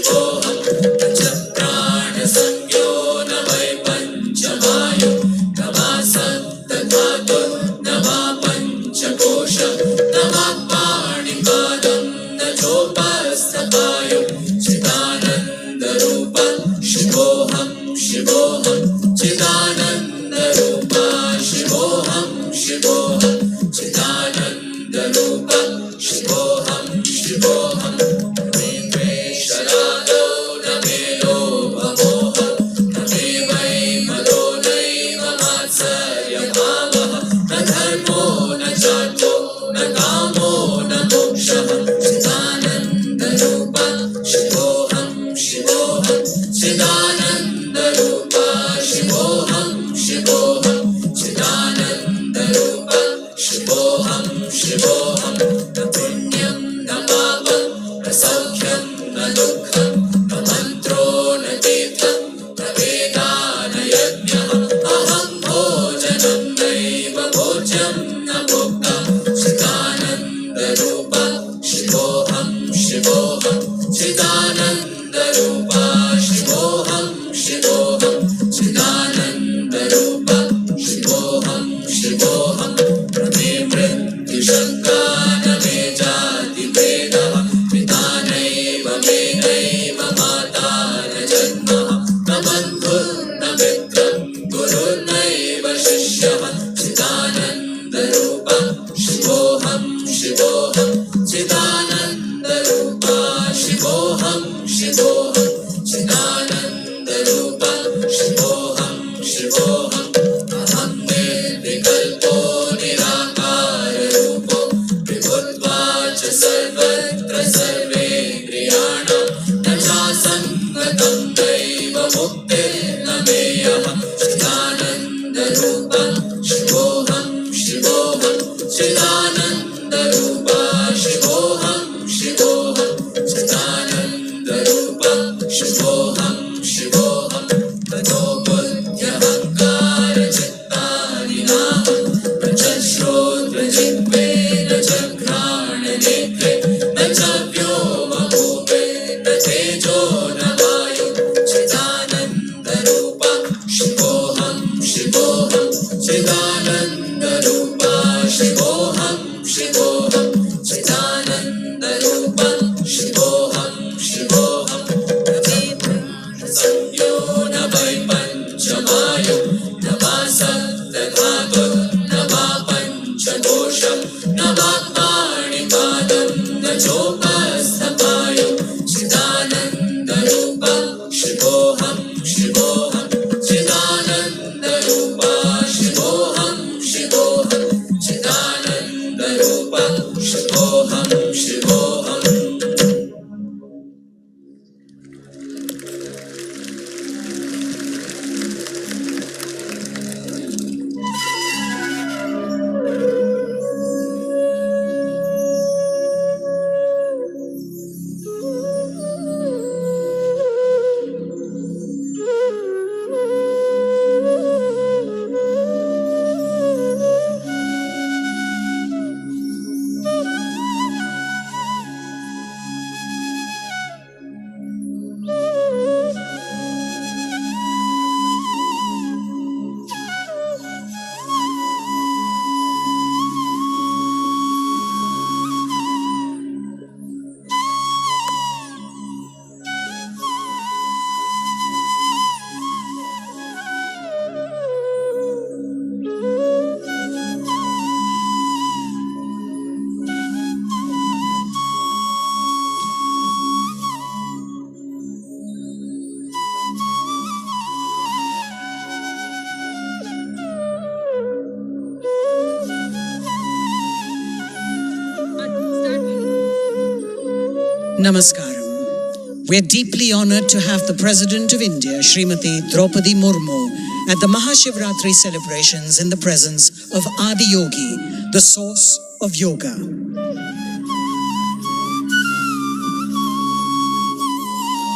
शिवोऽहं न च प्राणसंज्ञो न वै पञ्चवायु न वा सप्तधातु न वा पञ्चकोश न वा पाणिपादं न चोपस्थपायु चिदानन्दरूप शिवोऽहं शिवोऽहं चिदानन्दरूप शिवोऽहं शिवोऽहं चिदानन्दरूप शिवोऽहं शिवोऽहं मे द्वेषरागौ न मे लोभमोहः न मे वै मदो नैव मात्सर्यभावः न धर्मो न चार्थो न कामो न मोक्षः चिदानन्दरूप शिवोऽहं शिवोऽहं चिदानन्दरूप शिवोऽहं शिवोऽहं चिदानन्दरूप शिवोऽहं शिवोऽहं न पुण्यं न पापं न सौख्यं न दुःखं न मन्त्रो न तीर्थं न वेदा न यज्ञः अहं भोजनं नैव भोज्यं न भोक्ता चिदानन्दरूप शिवोऽहं शिवोऽहं चिदानन्दरूप शिवोऽहं शिवोऽहं चिदानन्दरूप शिवोऽहं शिवोऽहं न मे मृत्युशङ्का न मे जातिभेदः पिता नैव मे नैव माता न जन्मः न बन्धुर्न मित्रं गुरुर्नैव शिष्यः चिदानन्दरूप शिवोऽहं शिवोऽहं चिदानन्दरूप शिवोऽहं शिवोऽहं चिदानन्दरूप शिवोऽहं शिवोऽहं अहं निर्विकल्पो निराकाररूपो विभुत्वाच्च सर्वत्र सर्वेन्द्रियाणां न चासङ्गतं नैव मुक्तिर्न मेयः चिदानन्दरूप शिवोऽहं शिवोऽहं चिदानन्दरूप शिवोऽहं शिवोऽहं चिदानन्दरूप शिवोऽहं शिवोऽहं ततो बुद्ध्यहङ्कार चित्तानि नाहं न च श्रोत्रजिह्वे न च घ्राणनेत्रे न च व्योमभूते न तेजो न वायु चिदानन्दरूप शिवोऽहं शिवोऽहं चिदानन्दरूप शिवोऽहं शिवोऽहं चिदानन्दरूप शिवोऽहं शिवोऽहं संज्ञो न वै पञ्चवायु न वा सप्तधातु न वा पञ्चकोश न वा पाणिपादं न चोपस्थपायु चिदानन्दरूप शिवोऽहं शिवोऽहं चिदानन्दरूप शिवोऽहं शिवोऽहं चिदानन्दरूप शिवोऽहं शिवोऽहं Namaskaram. We are deeply honored to have the President of India, Srimati Draupadi Murmu, at the MahaShivRatri celebrations in the presence of Adi Yogi, the source of yoga.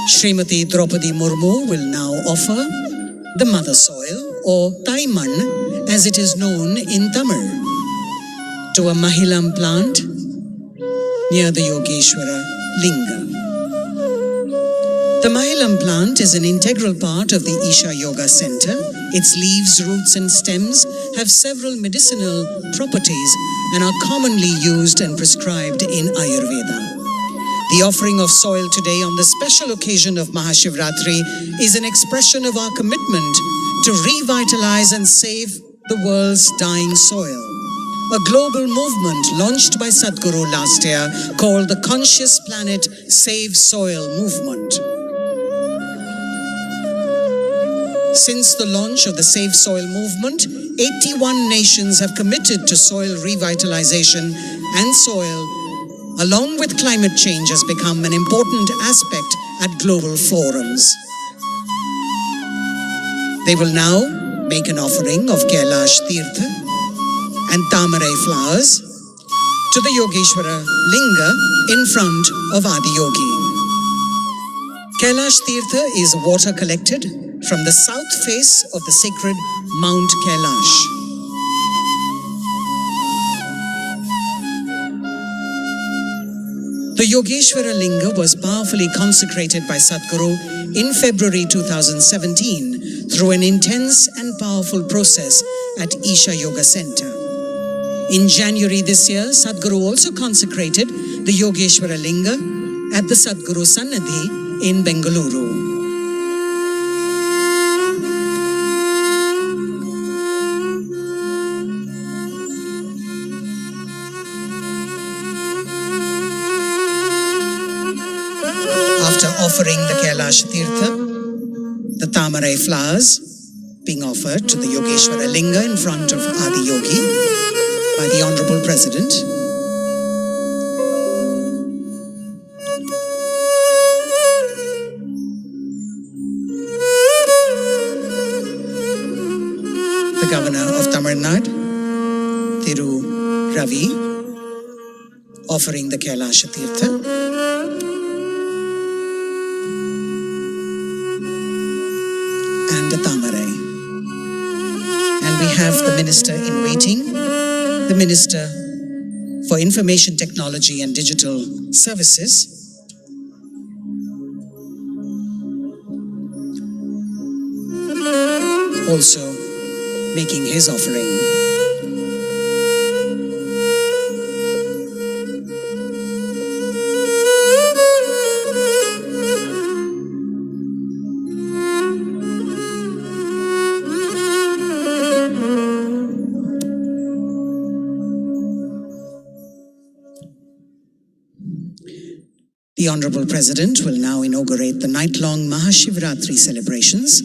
Srimati Draupadi Murmu will now offer the mother soil, or Taiman as it is known in Tamil, to a Mahilam plant near the Yogeshwara Linga. The Mahilam plant is an integral part of the Isha Yoga Center. Its leaves, roots and stems have several medicinal properties and are commonly used and prescribed in Ayurveda. The offering of soil today on the special occasion of MahaShivRatri is an expression of our commitment to revitalize and save the world's dying soil. A global movement launched by Sadhguru last year called the Conscious Planet Save Soil Movement. Since the launch of the Save Soil movement, 81 nations have committed to soil revitalization, and soil, along with climate change, has become an important aspect at global forums. They will now make an offering of Kailash Tirtha and Tamarai flowers to the Yogeshwara Linga in front of Adiyogi. Kailash Tirtha is water collected from the south face of the sacred Mount Kailash. The Yogeshwara Linga was powerfully consecrated by Sadhguru in February 2017 through an intense and powerful process at Isha Yoga Center. In January this year, Sadhguru also consecrated the Yogeshwara Linga at the Sadhguru Sannadhi in Bengaluru. After offering the Kailash Tirtha, the Tamarai flowers being offered to the Yogeshwara Linga in front of Adiyogi by the Honorable President, the Governor of Tamil Nadu, Thiru Ravi, offering the Kailash Tirtha, and the Tamarai. And we have the Minister in waiting, the Minister for Information Technology and Digital Services, also making his offering. The Honorable President will now inaugurate the night-long MahaShivRatri celebrations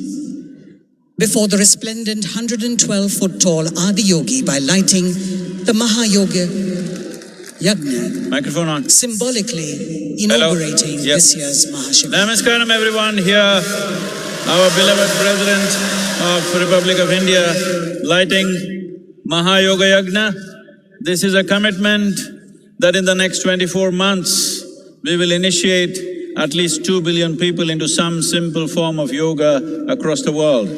before the resplendent 112-foot-tall Adiyogi by lighting the Mahayoga Yagna, microphone on, symbolically inaugurating this year's MahaShivRatri. Namaskaram everyone here, our beloved President of the Republic of India lighting Mahayoga Yagna. This is a commitment that in the next 24 months we will initiate at least 2 billion people into some simple form of yoga across the world.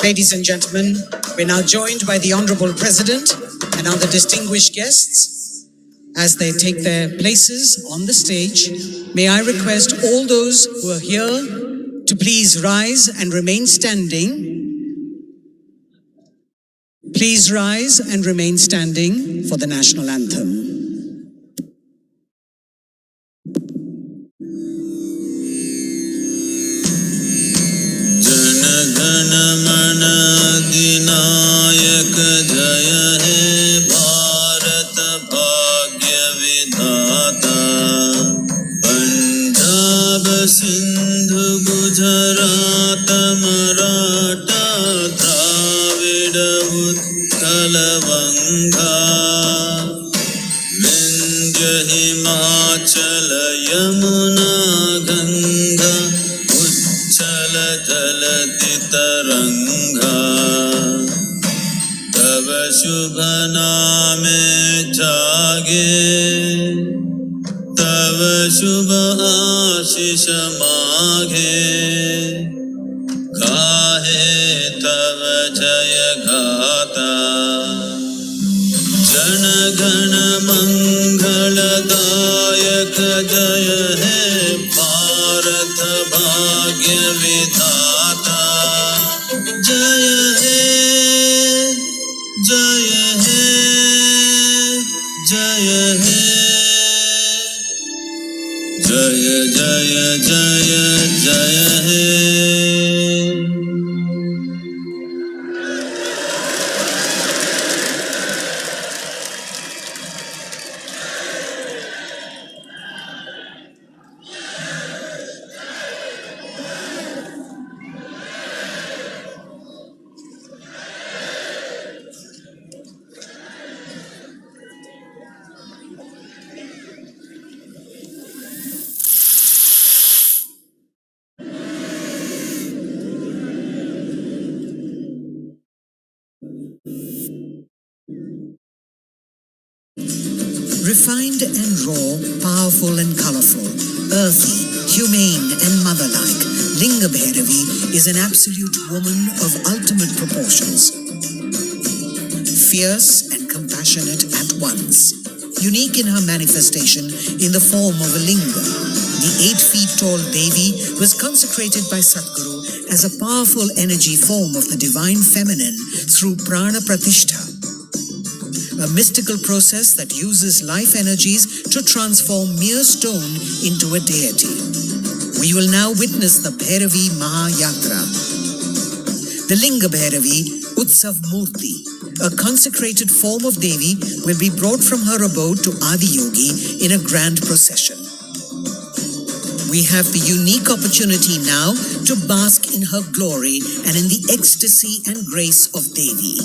Ladies and gentlemen, we're now joined by the Honorable President and other distinguished guests as they take their places on the stage. May I request all those who are here to please rise and remain standing Please rise and remain standing for the national anthem. गण मन अधिनायक जय हे भारत भाग्य विधाता पंजाब सिंधु गुजरात मराठा द्राविड उत्कल बंगा विंध्य हिमाचल यमुना गंगा उच्चल जलधि तरंगा तब शुभ नामे जागे तब शुभ आशीष मागे गाहे तब जय गाता जन गण मंगलदायक जय हे भारत भाग्य विधाता जय हे जय हे जय हे जय जय जय जय हे Refined and raw, powerful and colorful, earthy, humane and mother-like, Linga Bhairavi is an absolute woman of ultimate proportions. Fierce and compassionate at once. Unique in her manifestation in the form of a linga, the 8 feet tall Devi was consecrated by Sadhguru as a powerful energy form of the divine feminine through prana pratishtha, a mystical process that uses life energies to transform mere stone into a deity. We will now witness the Bhairavi Mahayatra. The Linga Bhairavi Utsav Murti, a consecrated form of Devi, will be brought from her abode to Adiyogi in a grand procession. We have the unique opportunity now to bask in her glory and in the ecstasy and grace of Devi.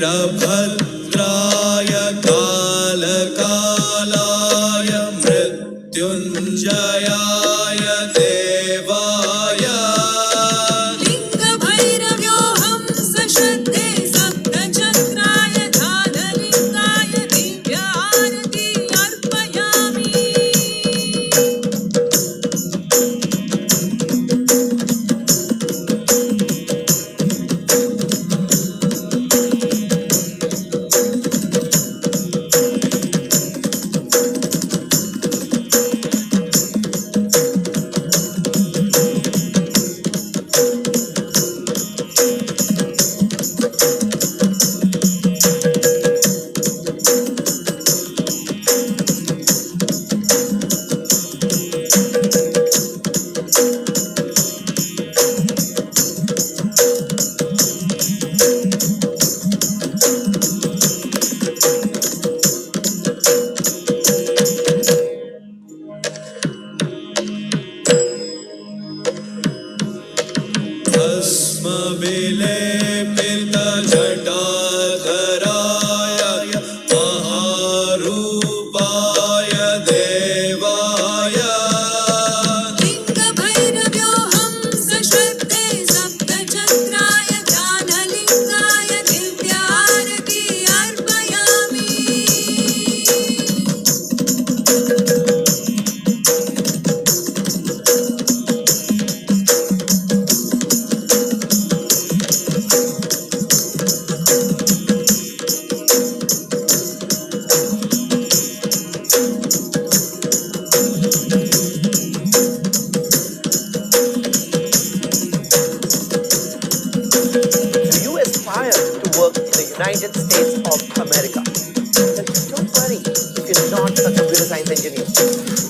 वीरभद्राय कालकालाय मृत्युञ्जयाय देवाय लिङ्गभैरव्योऽहं सश्रद्धे सप्तचक्राय ध्यानलिङ्गाय दिव्यारती अर्पयामि। भस्मविलेपितजटाधराय महारूपाय देवाय लिङ्गभैरव्योऽहं सश्रद्धे सप्तचक्राय ध्यानलिङ्गाय दिव्यारती अर्पयामि। Do you aspire to work in the United States of America? Then don't worry if you're not a computer science engineer.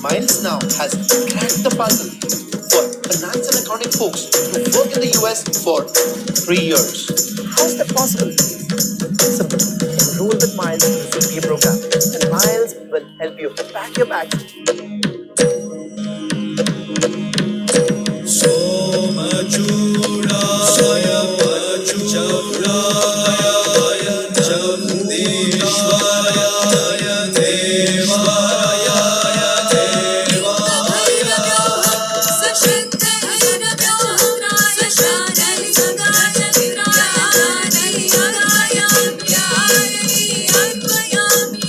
Miles now has cracked the puzzle for finance and accounting folks to work in the US for 3 years. How's that possible? Simple. Enroll with Miles in the CPA program, and Miles will help you pack your bags. सोमचूडाय पचुचौडाय जगदीश्वराय देवाय लिङ्गभैरव्योऽहं सश्रद्धे सप्तचक्राय ध्यानलिङ्गाय दिव्यारती अर्पयामि।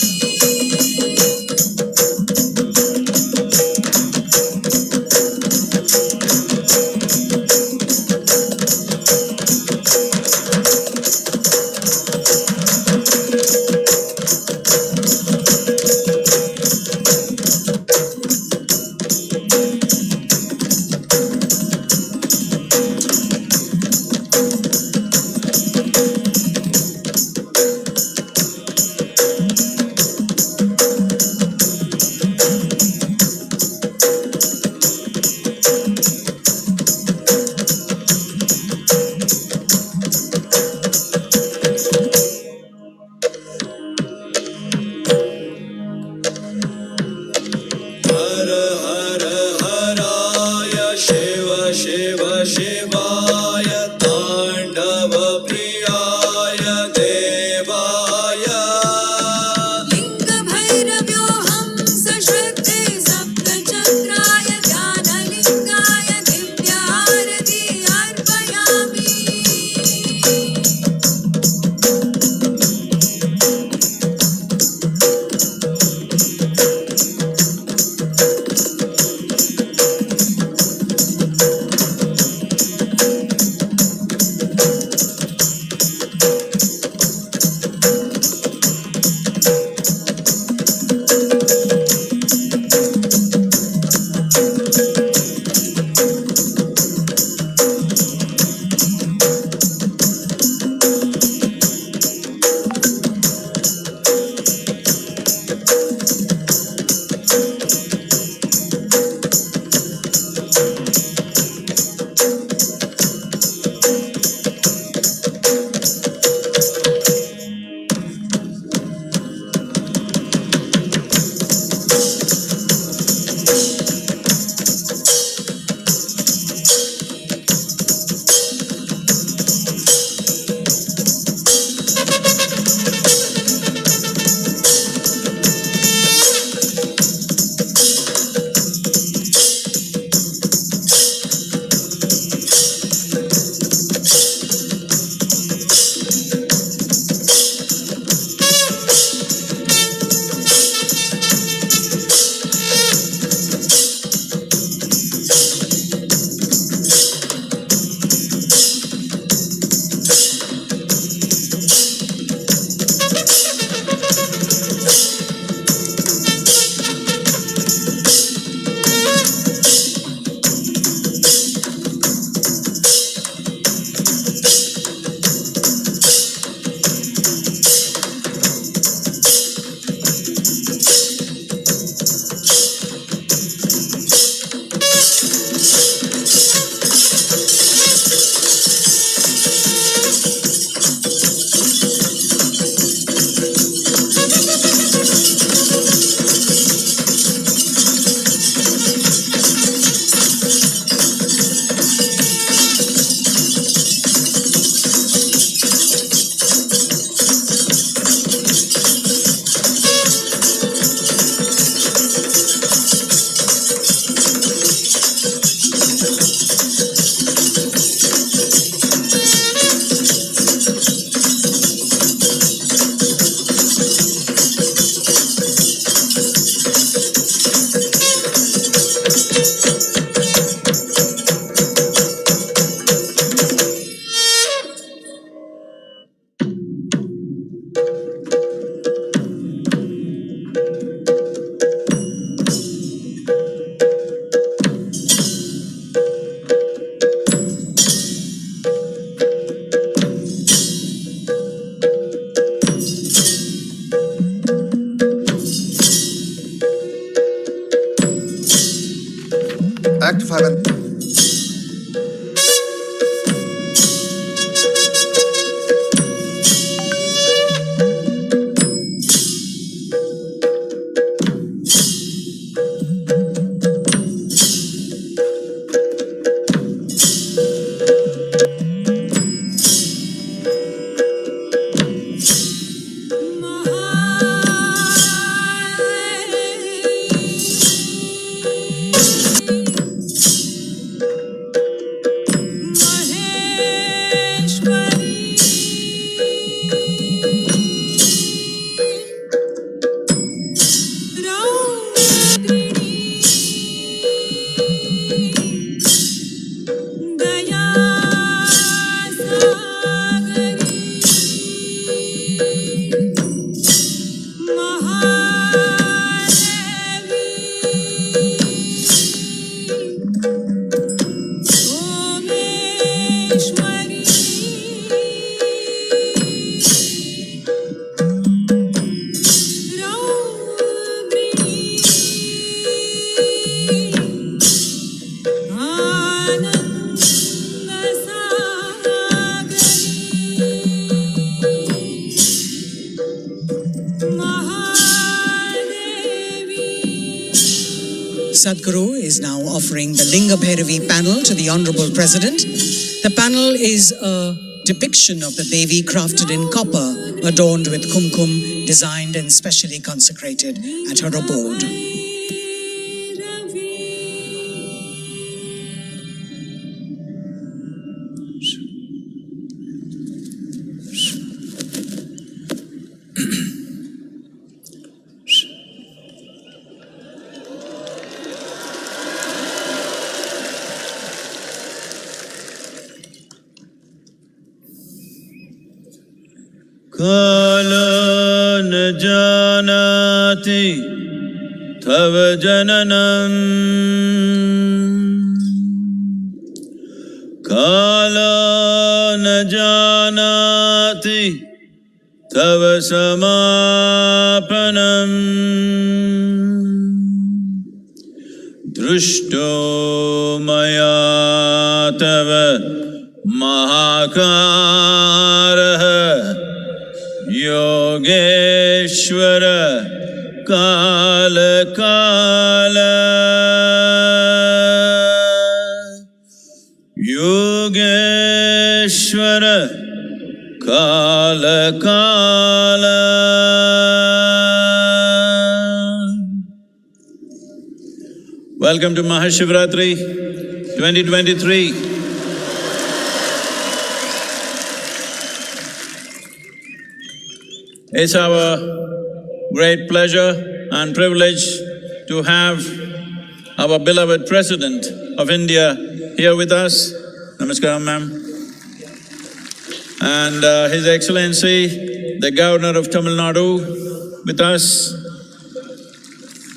हर हर हराय शिव शिव शिवाय ताण्डव प्रियाय देवाय लिङ्गभैरव्योऽहं सश्रद्धे सप्तचक्राय ध्यानलिङ्गाय दिव्यारती अर्पयामि। 5 and Sadhguru is now offering the Linga Bhairavi panel to the Honorable President. The panel is a depiction of the Devi crafted in copper, adorned with kumkum, designed and specially consecrated at her abode. Kala na janati tava jananam Kala na janati tava samapanam Drushto maya tava mahakaraha Yogeshwara Kala Kala Yogeshwara Kala Kala. Welcome to MahaShivRatri 2023. It's our great pleasure and privilege to have our beloved President of India here with us. Namaskaram, ma'am. And His Excellency, the Governor of Tamil Nadu with us,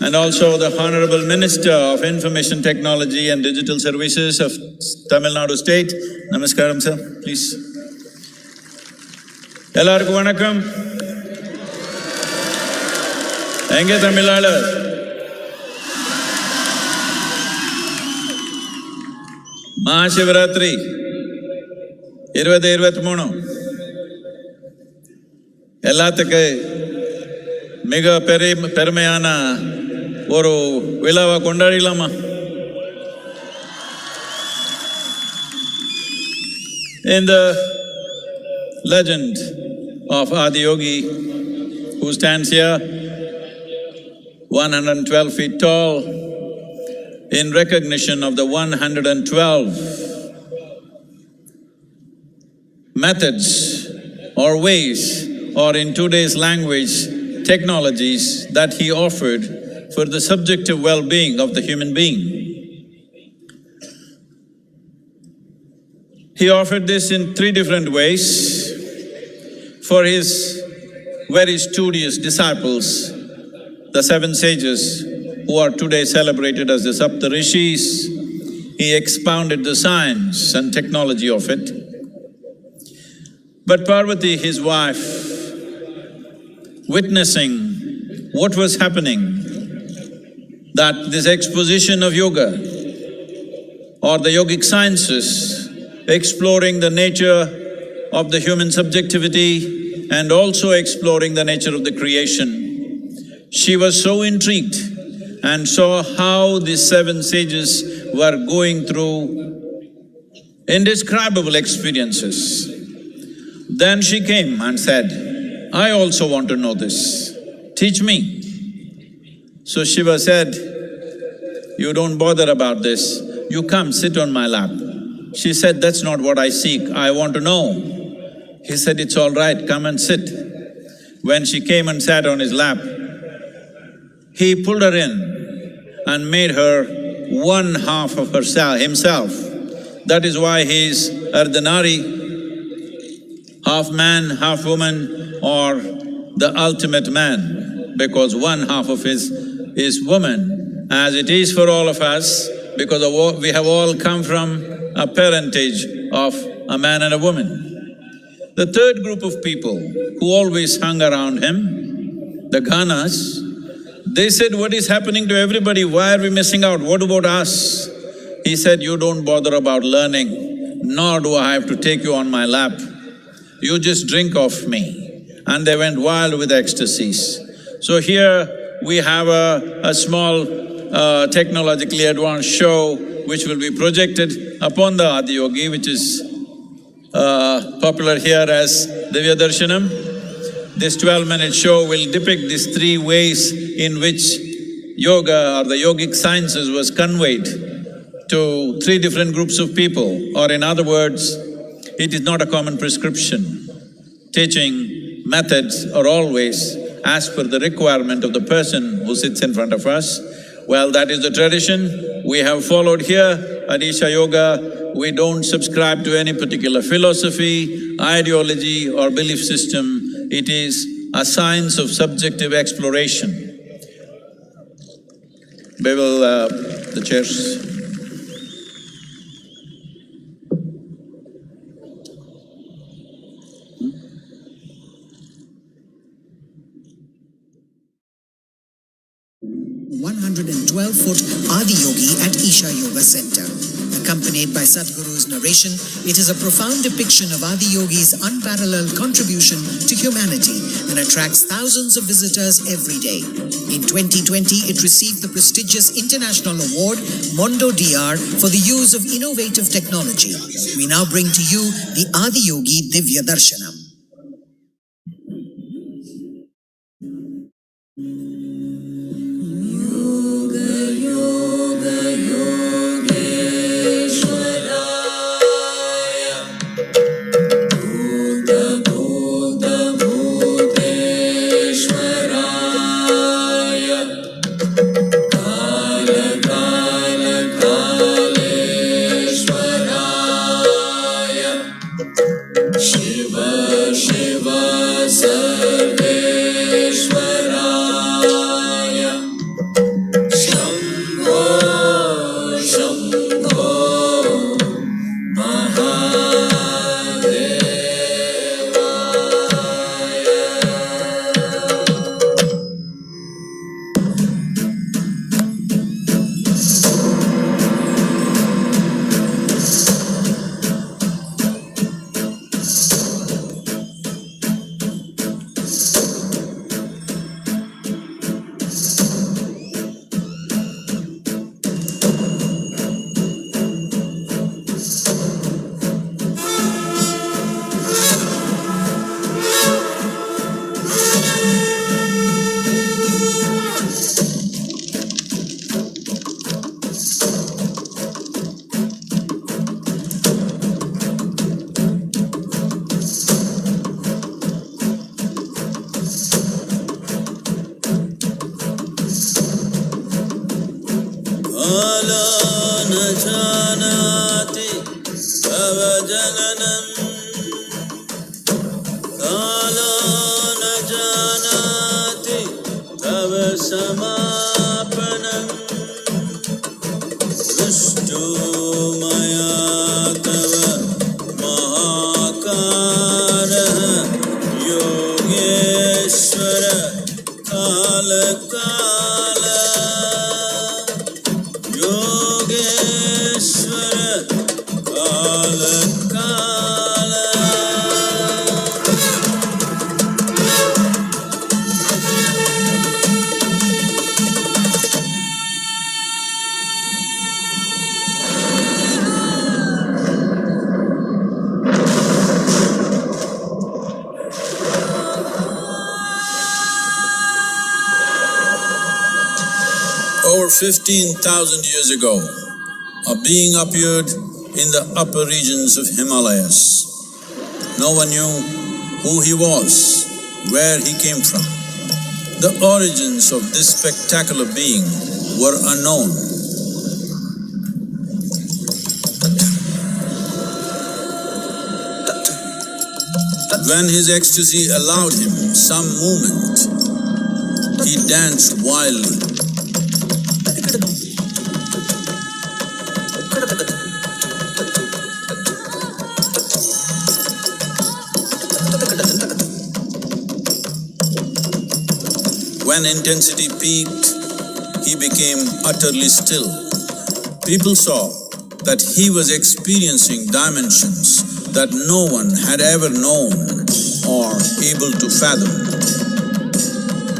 and also the Honorable Minister of Information Technology and Digital Services of Tamil Nadu State. Namaskaram, sir, please. Ellarukku vanakkam. Enge Tamilalar. MahaShivaRatri 2023 எல்லாத்துக்கு மிக பெருமையான ஒரு விழாவை கொண்டாடிடலாமா? In the legend of Adiyogi, who stands here 112 feet tall, in recognition of the 112 methods or ways, or in today's language, technologies that he offered for the subjective well-being of the human being. He offered this in 3 different ways for his very studious disciples, the 7 sages who are today celebrated as the Saptarishis. He expounded the science and technology of it. But Parvati, his wife, witnessing what was happening, that this exposition of yoga or the yogic sciences, exploring the nature of the human subjectivity and also exploring the nature of the creation. She was so intrigued and saw how these seven sages were going through indescribable experiences. Then she came and said, I also want to know this, teach me. So Shiva said, you don't bother about this, you come sit on my lap. She said, that's not what I seek, I want to know. He said, it's all right, come and sit. When she came and sat on his lap, he pulled her in and made her one half of himself. That is why he is Ardhanari, half man, half woman, or the ultimate man, because one half of his is woman, as it is for all of us, because we have all come from a parentage of a man and a woman. The third group of people who always hung around him, the Ghanas, they said, what is happening to everybody, why are we missing out, what about us? He said, you don't bother about learning, nor do I have to take you on my lap. You just drink of me. And they went wild with ecstasies. So here we have a small technologically advanced show which will be projected upon the Adiyogi, which is popular here as Divya Darshanam. This 12-minute show will depict these three ways in which yoga or the yogic sciences was conveyed to three different groups of people, or in other words, it is not a common prescription. Teaching methods are always as per the requirement of the person who sits in front of us. Well, that is the tradition we have followed here at Isha Yoga. We don't subscribe to any particular philosophy, ideology or belief system. It is a science of subjective exploration. We will… the chairs. 112-foot Adiyogi at Isha Yoga Center. Accompanied by Sadhguru's narration, it is a profound depiction of Adiyogi's unparalleled contribution to humanity and attracts thousands of visitors every day. In 2020, it received the prestigious international award Mondo DR for the use of innovative technology. We now bring to you the Adiyogi Divya Darshanam. Yogeshwara 15,000 years ago, a being appeared in the upper regions of Himalayas. No one knew who he was, where he came from. The origins of this spectacular being were unknown. When his ecstasy allowed him some movement, he danced wildly. When intensity peaked, he became utterly still. People saw that he was experiencing dimensions that no one had ever known or able to fathom.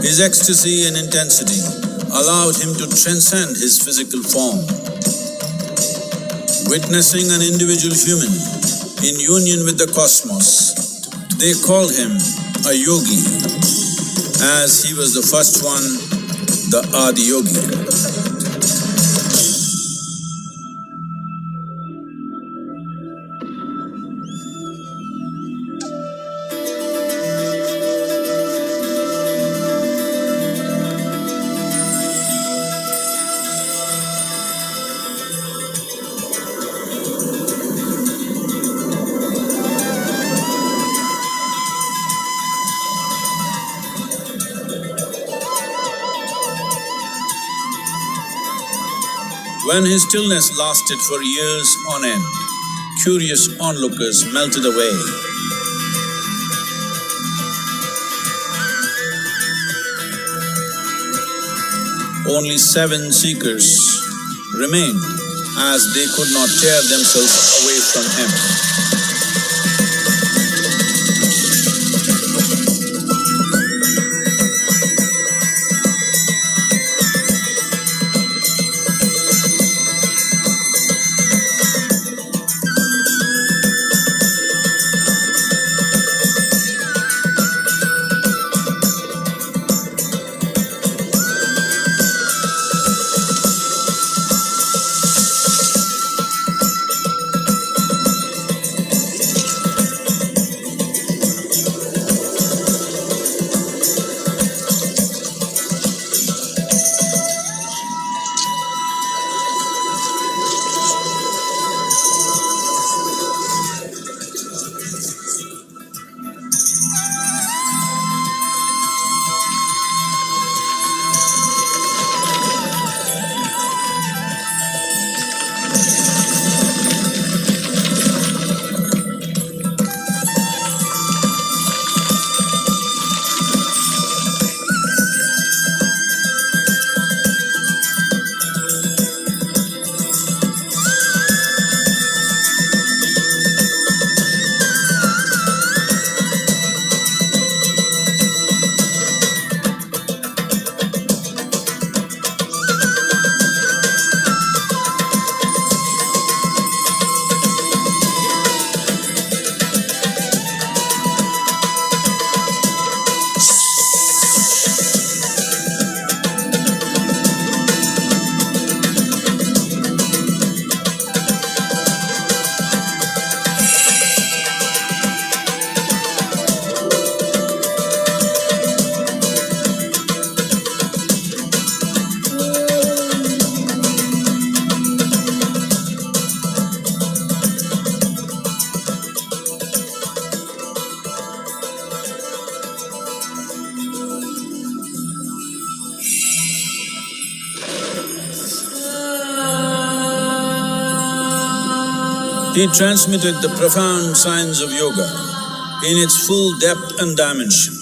His ecstasy and intensity allowed him to transcend his physical form. Witnessing an individual human in union with the cosmos, they called him a yogi, as he was the first one, the Adi Yogi. When his stillness lasted for years on end, curious onlookers melted away. Only 7 seekers remained, as they could not tear themselves away from him. He transmitted the profound science of yoga in its full depth and dimension.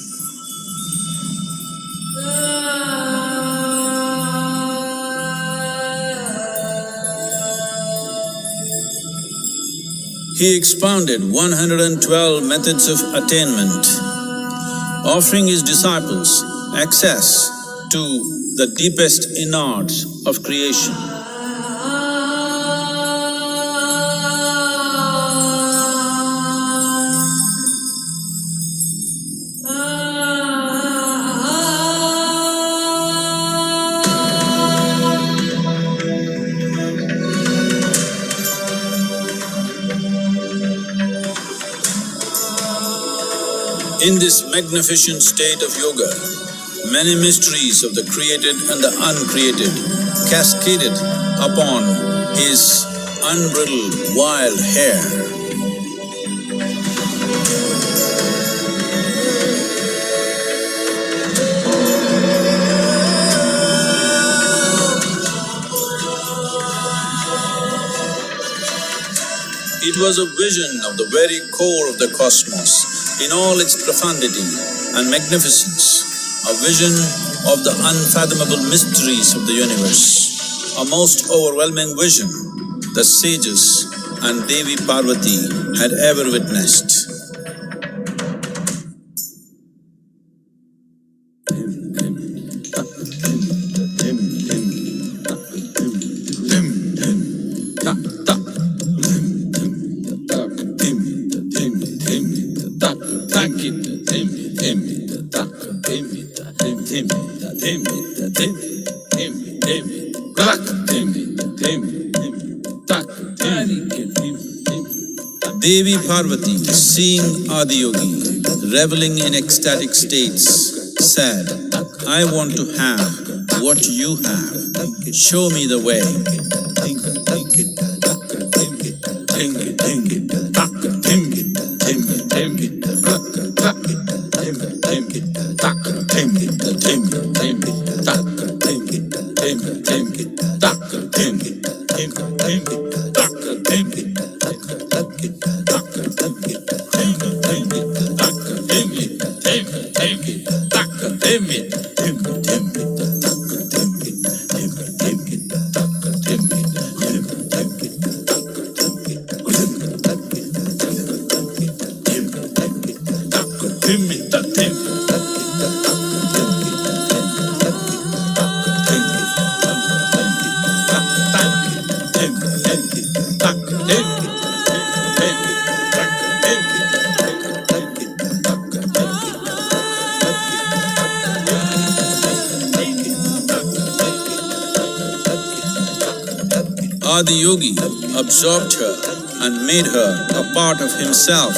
He expounded 112 methods of attainment, offering his disciples access to the deepest innards of creation. In this magnificent state of yoga, many mysteries of the created and the uncreated cascaded upon his unbridled wild hair. It was a vision of the very core of the cosmos in all its profundity and magnificence, a vision of the unfathomable mysteries of the universe, a most overwhelming vision the sages and Devi Parvati had ever witnessed. Devi Parvati, seeing Adiyogi reveling in ecstatic states, said, "I want to have what you have. Show me the way." Adiyogi absorbed her and made her a part of himself,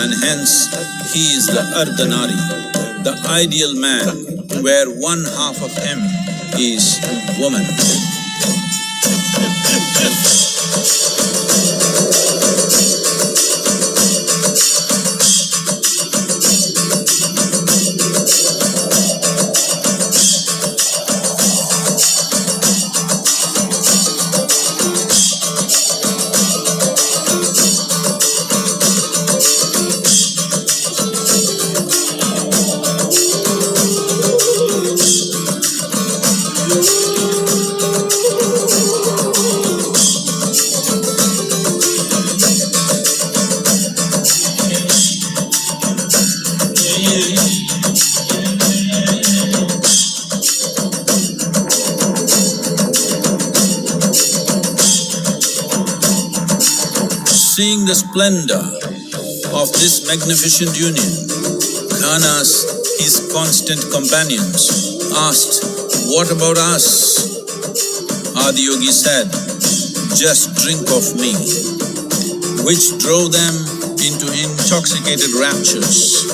and hence he is the Ardhanari, the ideal man, where one half of him is woman. Seeing the splendor of this magnificent union, Ghanas, his constant companions, asked, "What about us?" Adiyogi said, "Just drink of me," which drove them into intoxicated raptures.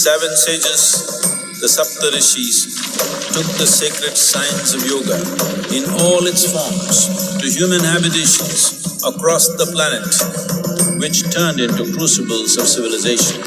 Seven sages, the Saptarishis, took the sacred science of yoga in all its forms to human habitations across the planet, which turned into crucibles of civilization.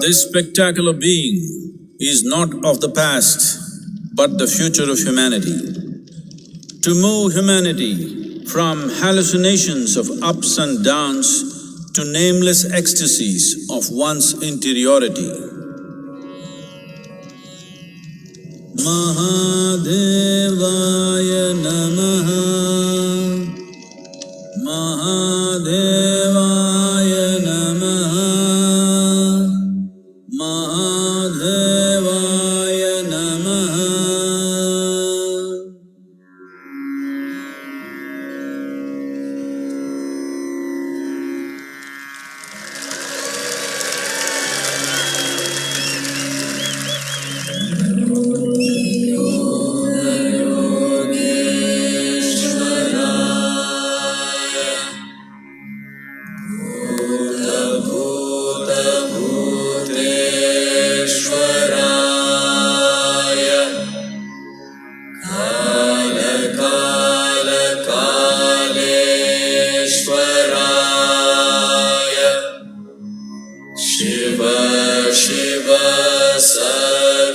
This spectacular being is not of the past, but the future of humanity. To move humanity from hallucinations of ups and downs to nameless ecstasies of one's interiority. Mahadevaya Namaha, Mahadevaya Namaha, Mahadevaya Namaha. Shiva Shiva Sarveshwaraya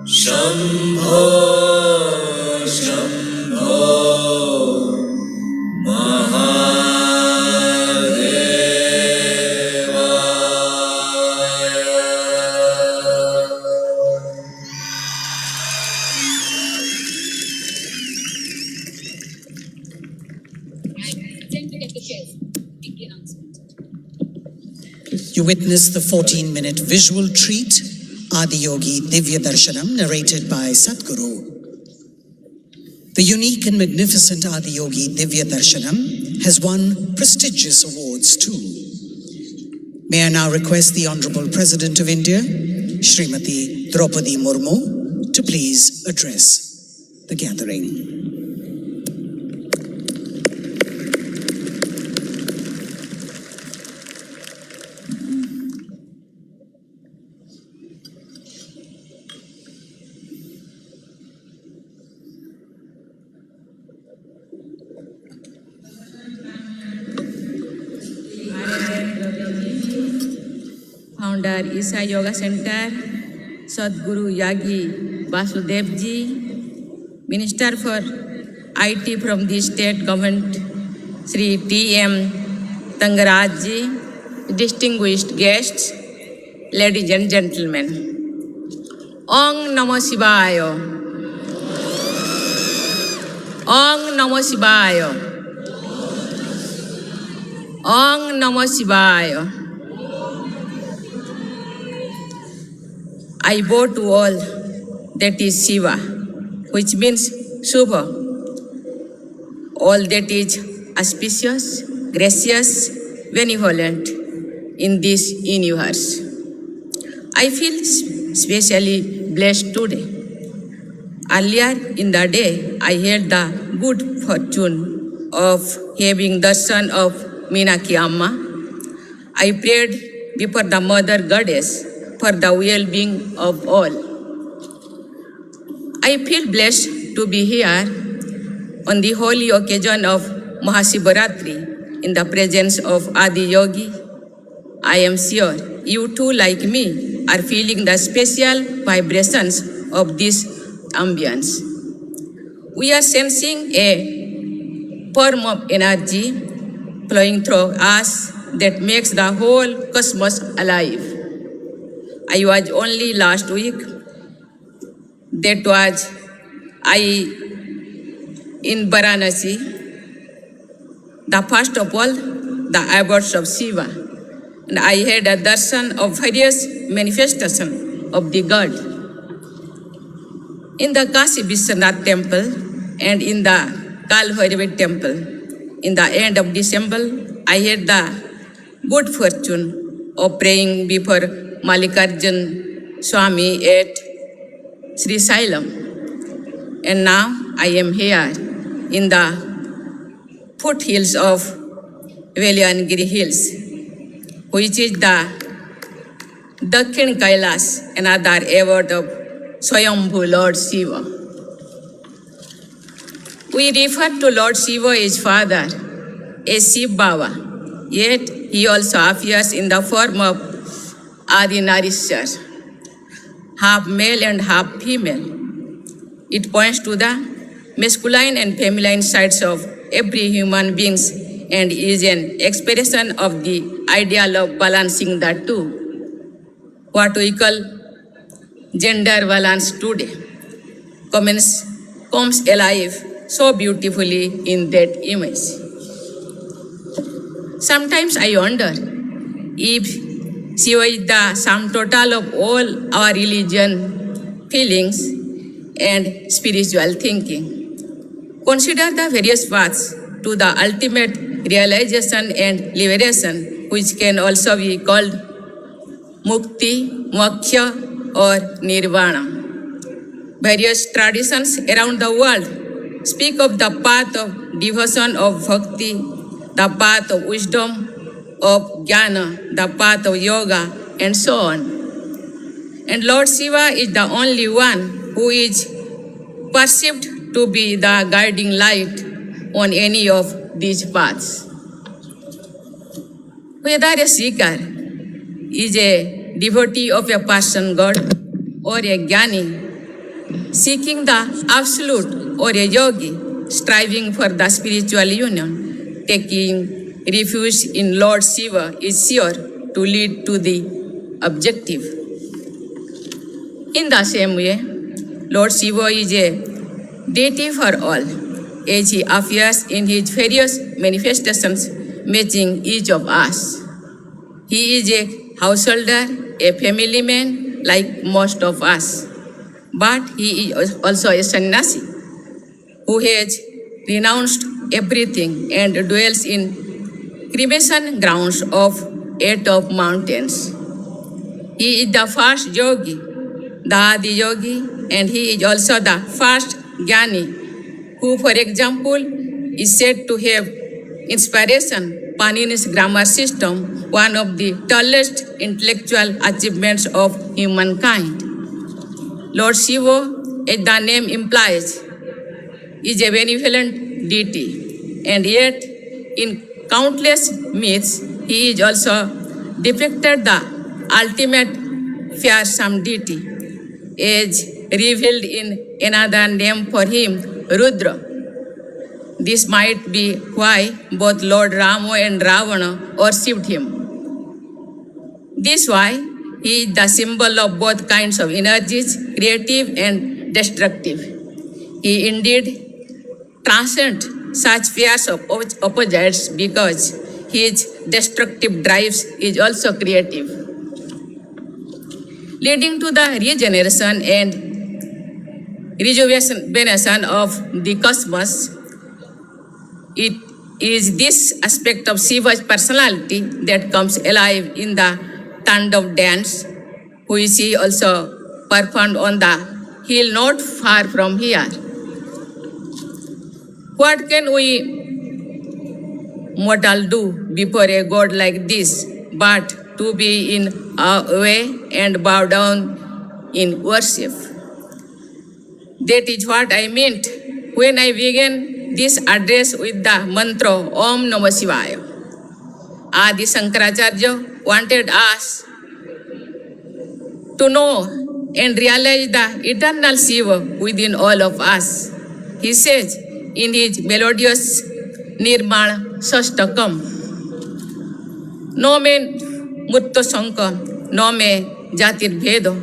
Shambho Shambho You witnessed the 14-minute visual treat, Adiyogi Divya Darshanam, narrated by Sadhguru. The unique and magnificent Adiyogi Divya Darshanam has won prestigious awards too. May I now request the Honorable President of India, Srimati Draupadi Murmu, to please address the gathering. Founder Isha Yoga Center, Sadhguru Yagi Vasudev Ji, Minister for IT from the State Government, Sri T.M. Tangaraj Ji, distinguished guests, ladies and gentlemen. Om Namo Shivaya. Om Namo Shivaya. Om Namo Shivaya. I bow to all that is Shiva, which means Shubha, all that is auspicious, gracious, benevolent in this universe. I feel specially blessed today. Earlier in the day, I had the good fortune of having the son of Meenakshi Amma. I prayed before the Mother Goddess for the well-being of all. I feel blessed to be here on the holy occasion of MahaShivaRatri in the presence of Adi Yogi. I am sure you too, like me, are feeling the special vibrations of this ambience. We are sensing a form of energy flowing through us that makes the whole cosmos alive. I was only last week, that was in Varanasi, the first of all, the abodes of Shiva. And I had a darshan of various manifestations of the God. In the Kashi Vishwanath temple and in the Kalbhairavi temple, in the end of December, I had the good fortune of praying before Mallikarjun Swami at Sri Sailam. And now I am here in the foothills of Veliangiri Hills, which is the Dakhin Kailas, another abode of Swayambhu Lord Shiva. We refer to Lord Shiva as Father, as Shiv Baba, Yet he also appears in the form of Adi Narishwar, half male and half female. It points to the masculine and feminine sides of every human being and is an expression of the ideal of balancing the two, what we call gender balance today, comes alive so beautifully in that image. Sometimes I wonder if Shiva is the sum total of all our religion, feelings, and spiritual thinking. Consider the various paths to the ultimate realization and liberation, which can also be called mukti, moksha, or nirvana. Various traditions around the world speak of the path of devotion, of bhakti, the path of wisdom, of jnana, the path of yoga, and so on. And Lord Shiva is the only one who is perceived to be the guiding light on any of these paths. Whether a seeker is a devotee of a person God or a jnani seeking the absolute or a yogi striving for the spiritual union, taking refuge in Lord Shiva is sure to lead to the objective. In the same way, Lord Shiva is a deity for all, as he appears in his various manifestations, matching each of us. He is a householder, a family man like most of us, but he is also a sannyasi who has renounced everything and dwells in cremation grounds of 8 of mountains. He is the first yogi, the Adi yogi, and he is also the first jnani, who, for example, is said to have inspiration Panini's grammar system, one of the tallest intellectual achievements of humankind. Lord Shiva, as the name implies, is a benevolent deity, and yet in countless myths, he is also depicted the ultimate fearsome deity, as revealed in another name for him, Rudra. This might be why both Lord Rama and Ravana worshipped him. This is why he is the symbol of both kinds of energies, creative and destructive. He indeed transcends such fears of opposites because his destructive drives is also creative, leading to the regeneration and rejuvenation of the cosmos. It is this aspect of Shiva's personality that comes alive in the Tandav dance, which he also performed on the hill not far from here. What can we mortal do before a god like this but to be in awe and bow down in worship? That is what I meant when I began this address with the mantra Om Namah Shivaya. Adi Shankaracharya wanted us to know and realize the eternal Shiva within all of us. He says in his melodious Nirmala Sashtakam, No me Mutta Sanka, no me Jatir Bhedo,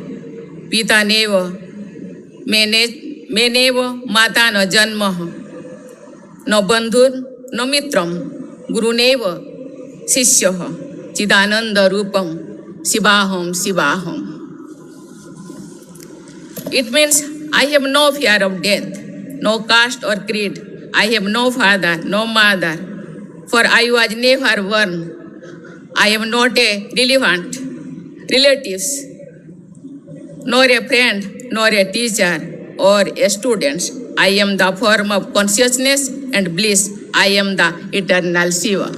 Pita Neva, Meneva Mata no Janmaha, no bandhur, no mitram, guruneva, sishyaha, chidananda rupam, shivaham, shivaham. It means I have no fear of death, no caste or creed. I have no father, no mother, for I was never born. I am not a relevant relatives, nor a friend, nor a teacher or a student. I am the form of consciousness and bliss. I am the eternal Shiva.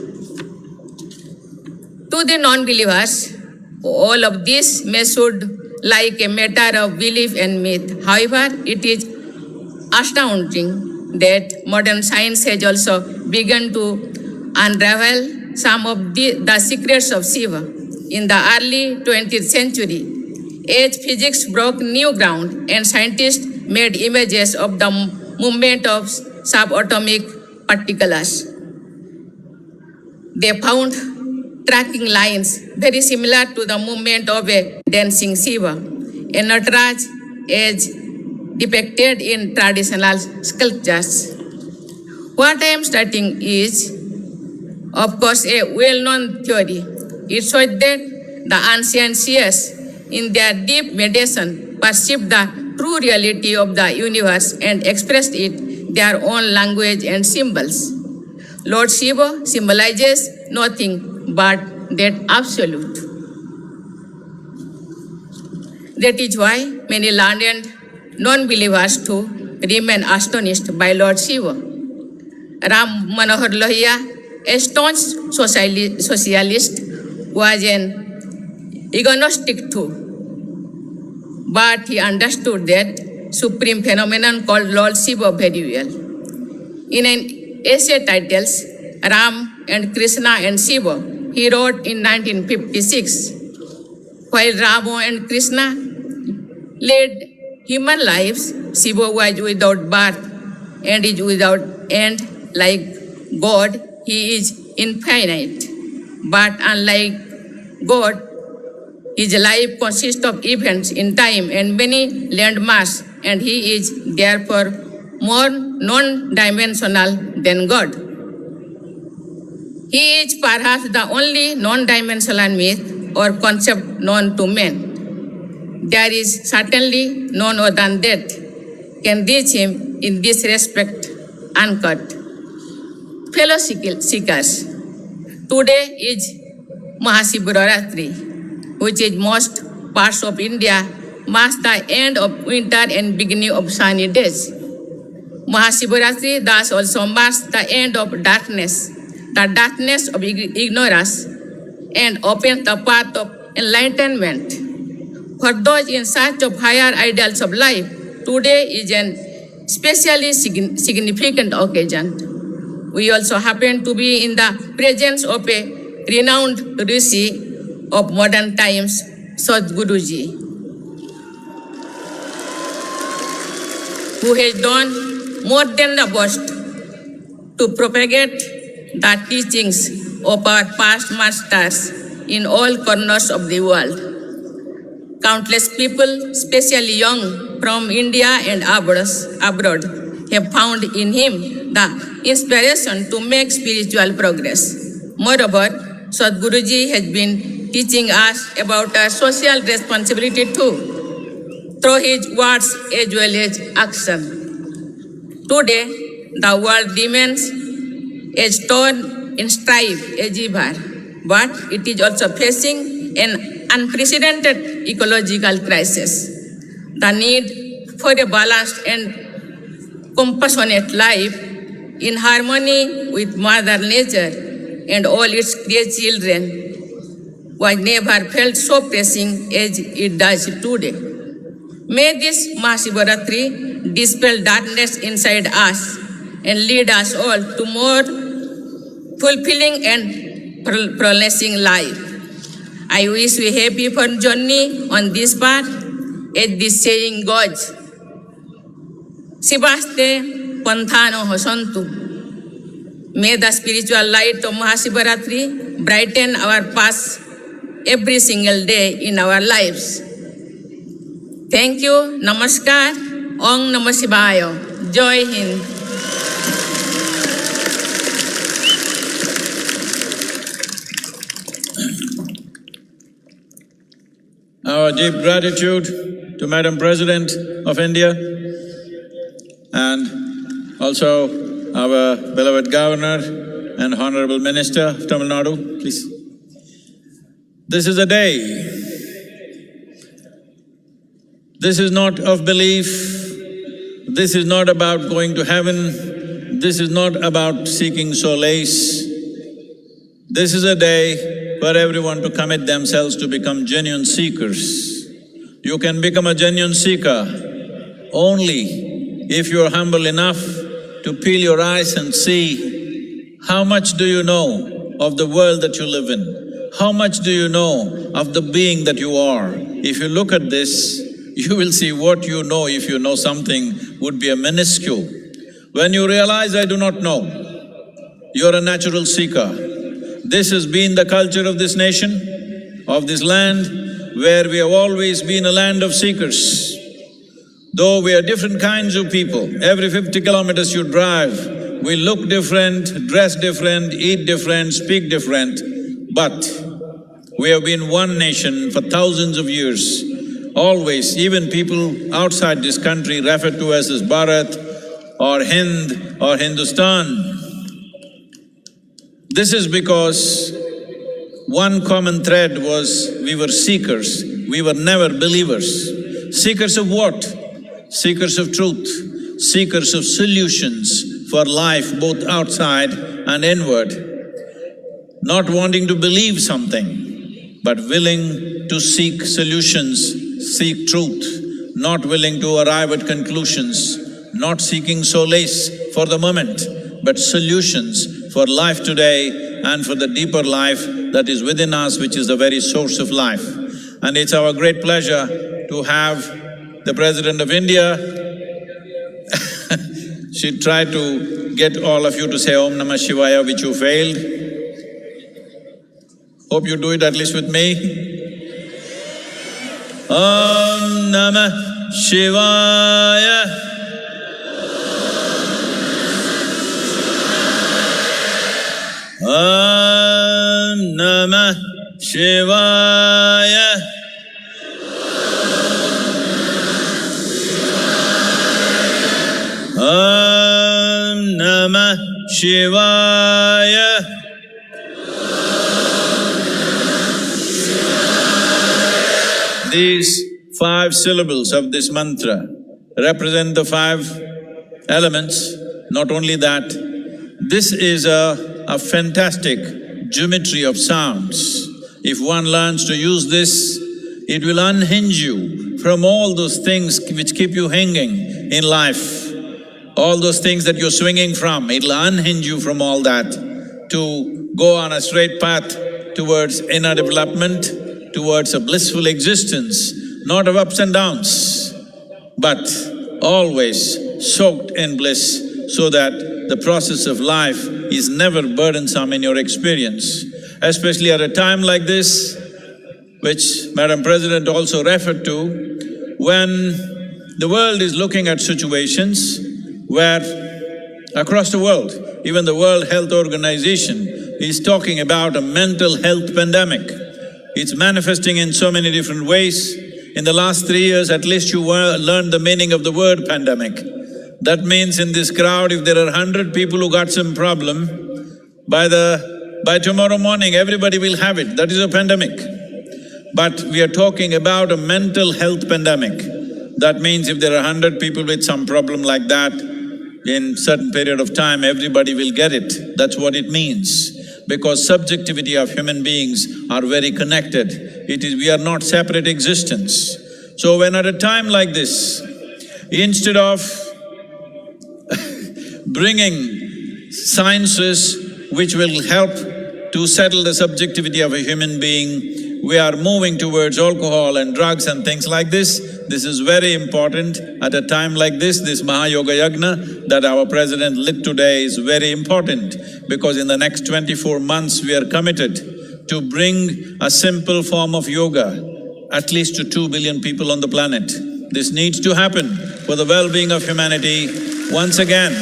To the non-believers, all of this may sound like a matter of belief and myth. However, it is astounding that modern science has also begun to unravel some of the secrets of Shiva. In the early 20th century, as physics broke new ground and scientists made images of the movement of subatomic particles, they found tracking lines very similar to the movement of a dancing Shiva, a Nataraj as depicted in traditional sculptures. What I am stating is, of course, a well-known theory. It shows that the ancient seers, in their deep meditation, perceived the true reality of the universe and expressed it their own language and symbols. Lord Shiva symbolizes nothing but that absolute. That is why many learned non-believers too remain astonished by Lord Shiva. Ram Manohar Lohia, a staunch socialist, was an agnostic too, but he understood that supreme phenomenon called Lord Shiva very well. In an essay titled Ram and Krishna and Shiva, he wrote in 1956, while Rama and Krishna led human lives, Shiva was without birth and is without end. Like God, he is infinite. But unlike God, his life consists of events in time and many landmarks, and he is therefore more non-dimensional than God. He is perhaps the only non-dimensional myth or concept known to men. There is certainly none other than that can reach him in this respect uncut. Fellow seekers, today is MahaShivaRatri, which in most parts of India marks the end of winter and beginning of sunny days. MahaShivaRatri thus also marks the end of darkness, the darkness of ignorance, and opens the path of enlightenment. For those in search of higher ideals of life, today is an especially significant occasion. We also happen to be in the presence of a renowned Rishi of modern times, Sadhguruji, who has done more than the best to propagate the teachings of our past masters in all corners of the world. Countless people, especially young from India and abroad, have found in him the inspiration to make spiritual progress. Moreover, Sadhguruji has been teaching us about our social responsibility too, through his words as well as action. Today, the world remains as torn in strife as ever, but it is also facing an unprecedented ecological crisis. The need for a balanced and compassionate life in harmony with Mother Nature and all its created children was never felt so pressing as it does today. May this MahaShivaRatri dispel darkness inside us and lead us all to more fulfilling and flourishing life. I wish we happy for journey on this path, as this saying goes, Shivaste Panthano Hosantu. May the spiritual light of MahaShivaRatri brighten our paths every single day in our lives. Thank you. Namaskar. Om Namah Shivaya. Jai Hind. Our deep gratitude to Madam President of India and also our beloved Governor and Honorable Minister of Tamil Nadu, please. This is a day. This is not of belief. This is not about going to heaven. This is not about seeking solace. This is a day for everyone to commit themselves to become genuine seekers. You can become a genuine seeker only if you are humble enough to peel your eyes and see how much do you know of the world that you live in? How much do you know of the being that you are? If you look at this, you will see what you know, if you know something, would be a minuscule. When you realize, I do not know, you're a natural seeker. This has been the culture of this nation, of this land, where we have always been a land of seekers. Though we are different kinds of people, every 50 kilometers you drive, we look different, dress different, eat different, speak different, but we have been one nation for thousands of years. Always, even people outside this country refer to us as Bharat or Hind or Hindustan. This is because one common thread was we were seekers, we were never believers. Seekers of what? Seekers of truth, seekers of solutions for life both outside and inward. Not wanting to believe something, but willing to seek solutions, seek truth, not willing to arrive at conclusions, not seeking solace for the moment, but solutions for life today and for the deeper life that is within us, which is the very source of life. And it's our great pleasure to have the President of India. She tried to get all of you to say Om Namah Shivaya, which you failed. Hope you do it at least with me. Om Namah Shivaya. Om Namah Shivaya. Om Namah Shivaya. These 5 syllables of this mantra represent the 5 elements. Not only that, this is a fantastic geometry of sounds. If one learns to use this, it will unhinge you from all those things which keep you hanging in life. All those things that you're swinging from, it'll unhinge you from all that to go on a straight path towards inner development, towards a blissful existence, not of ups and downs, but always soaked in bliss, so that the process of life is never burdensome in your experience. Especially at a time like this, which Madam President also referred to, when the world is looking at situations where across the world, even the World Health Organization is talking about a mental health pandemic. It's manifesting in so many different ways. In the last 3 years, at least you learned the meaning of the word pandemic. That means in this crowd, if there are 100 people who got some problem, by tomorrow morning, everybody will have it. That is a pandemic. But we are talking about a mental health pandemic. That means if there are 100 people with some problem like that, in certain period of time, everybody will get it. That's what it means. Because subjectivity of human beings are very connected. We are not separate existence. So when at a time like this, instead of bringing sciences which will help to settle the subjectivity of a human being, we are moving towards alcohol and drugs and things like this. This is very important at a time like this. This Mahayoga Yagna that our President lit today is very important, because in the next 24 months we are committed to bring a simple form of yoga at least to 2 billion people on the planet. This needs to happen for the well-being of humanity. Once again,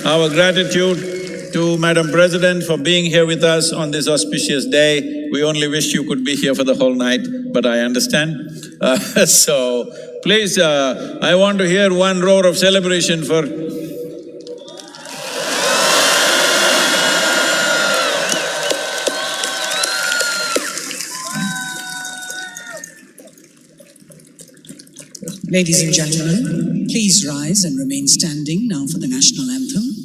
our gratitude to Madam President for being here with us on this auspicious day. We only wish you could be here for the whole night, but I understand. So, please, I want to hear one roar of celebration for… Ladies and gentlemen, please rise and remain standing now for the national anthem.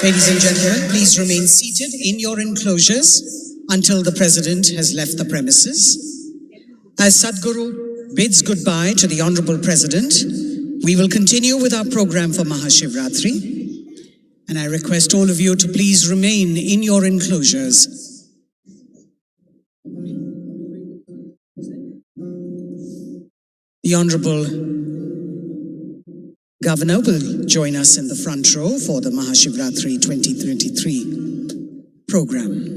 Ladies and gentlemen, please remain seated in your enclosures until the President has left the premises. As Sadhguru bids goodbye to the Honorable President, we will continue with our program for MahaShivRatri. And I request all of you to please remain in your enclosures. The Honorable Governor will join us in the front row for the MahaShivRatri 2023 program.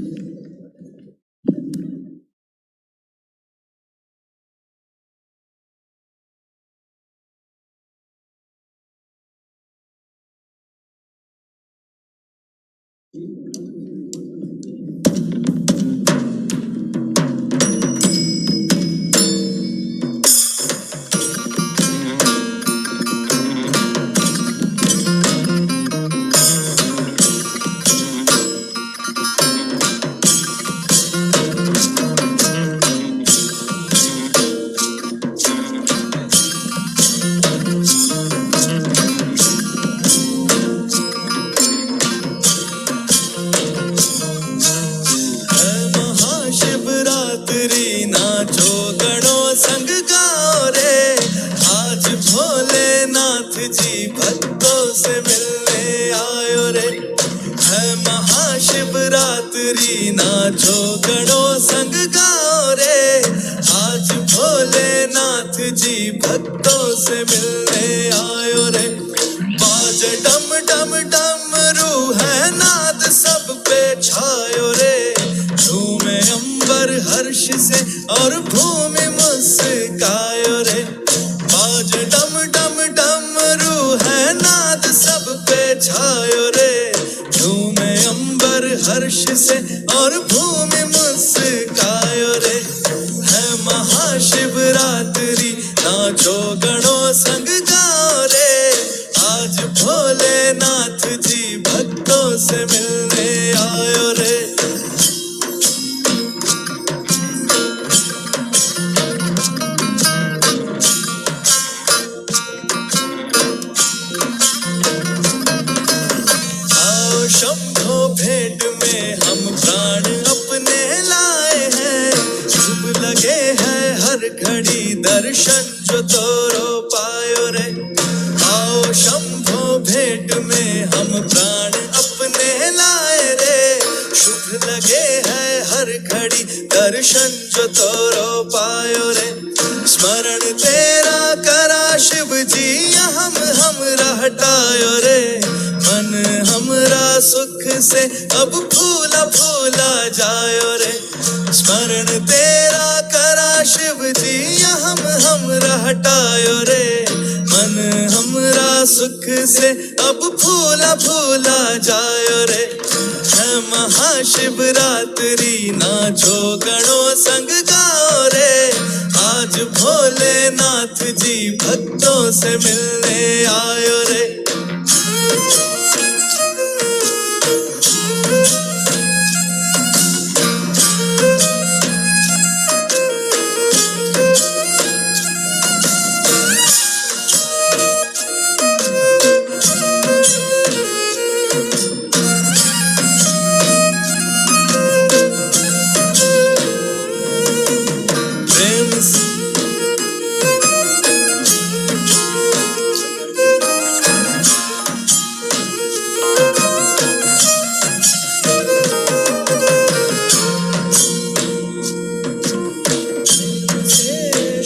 Mahashivratri नाचो गणों संग गाओ रे, आज भोलेनाथ जी भक्तों से मिलने आयो रे।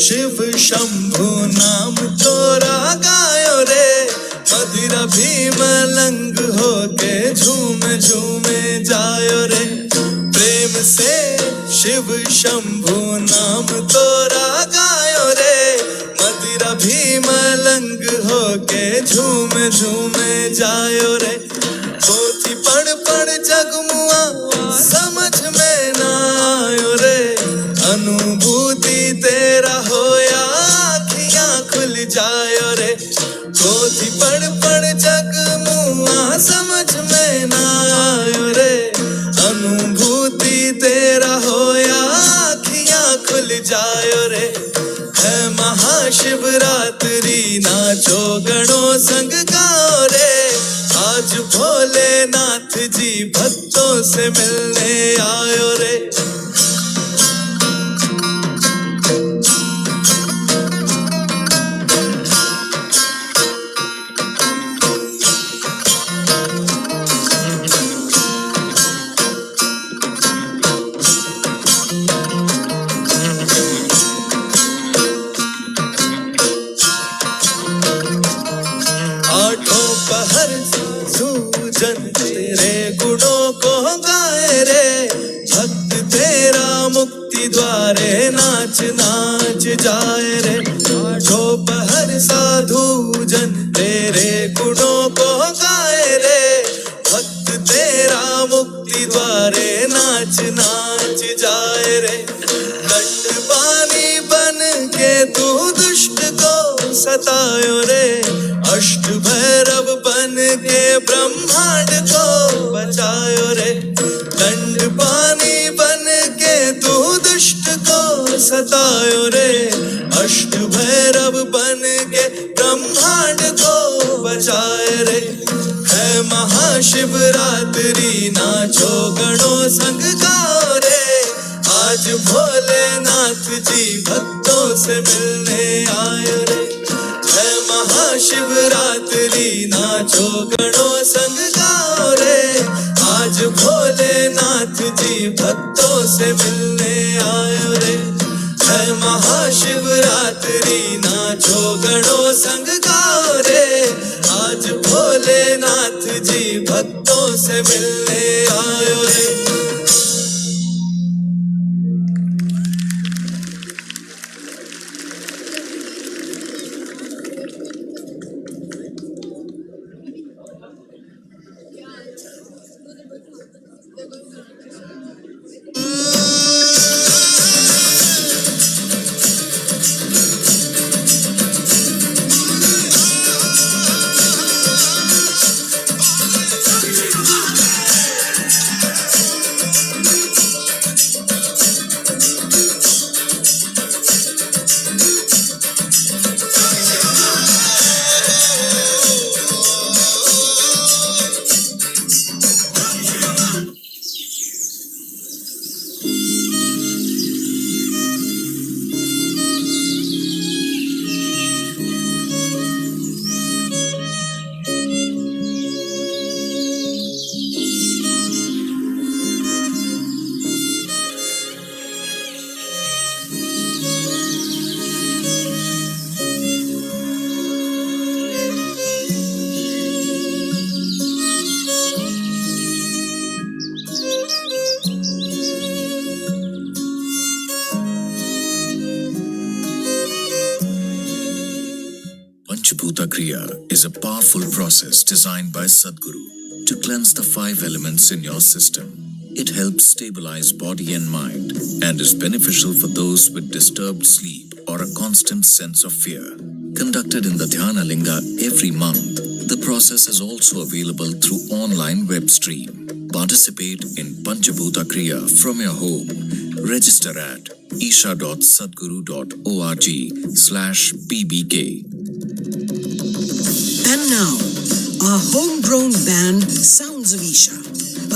शिव शंभु नाम तोरा गायो रे, मदिरा भी मलंग होके झूम झूमे जायो रे। प्रेम से शिव शंभु नाम तोरा गायो रे, मदिरा भी मलंग होके झूम झूमे जायो रे। पोथी पढ़ पढ़ जगमुआ समझ में ना आयो रे, अनुभूति तेरा होया आँखियाँ खुल जायो रे। पोथी पढ़ पढ़ जगमुआ समझ में ना आयो रे, अनुभूति तेरा होया आँखियाँ खुल जायो रे। है महाशिवरात्रि नाचो गणों संग गाओ रे, आज आज भोलेनाथ जी भक्तों से मिलने आयो रे। आठों पहर सूजन तेरे गुणों को गाए रे, भक्त तेरा मुक्ति द्वारे नाच नाच जाए रे। आठों पहर साधु जन तेरे गुणों को गाए रे, भक्त तेरा मुक्ति द्वारे नाच नाच जाए रे। दंड पानी बन के तू दुष्ट को सतायो रे, अष्ट भैरव बन के ब्रह्मांड को बचायो रे। दंड पानी बन के तू दुष्ट को सतायो रे, अष्ट भैरव बन के ब्रह्मांड को बचाए रे। है महाशिवरात्रि नाचो गणों संग गाओ रे, आज भोलेनाथ जी भक्तों से मिलने आए रे। है महाशिवरात्रि नाचो गणों संग गाओ रे, आज भोलेनाथ जी भक्तों से मिलने आयो रे। है महाशिवरात्रि नाचो गणों संग गाओ रे, आज भोलेनाथ जी भक्तों से मिलने आयो रे। Panchbhuta Kriya is a powerful process designed by Sadhguru to cleanse the 5 elements in your system. It helps stabilize body and mind and is beneficial for those with disturbed sleep or a constant sense of fear. Conducted in the Dhyana Linga every month, the process is also available through online Webstream. Participate in Panchbhuta Kriya from your home. Register at isha.sadhguru.org/bbk. And now, our homegrown band, Sounds of Isha,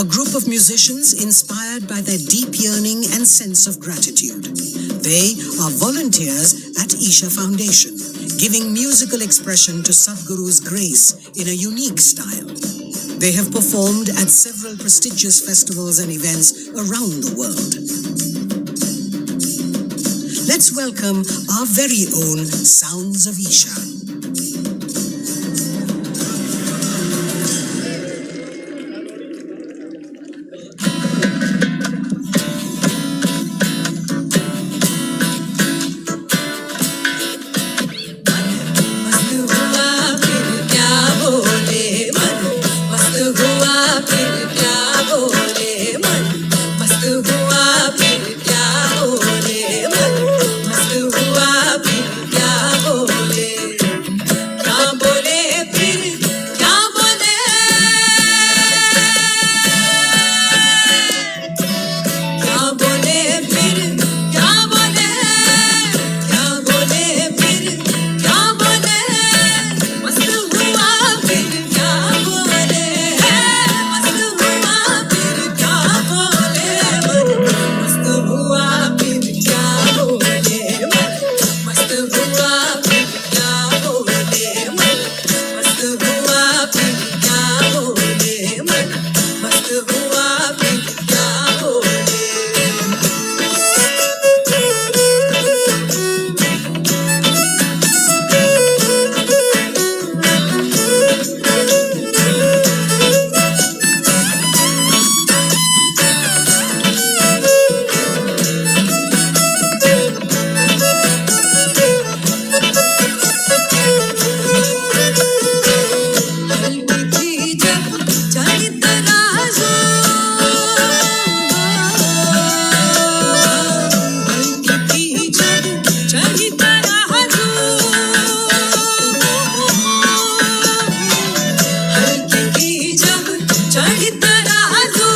a group of musicians inspired by their deep yearning and sense of gratitude. They are volunteers at Isha Foundation, giving musical expression to Sadhguru's grace in a unique style. They have performed at several prestigious festivals and events around the world. Let's welcome our very own Sounds of Isha. चढ़ी तराजू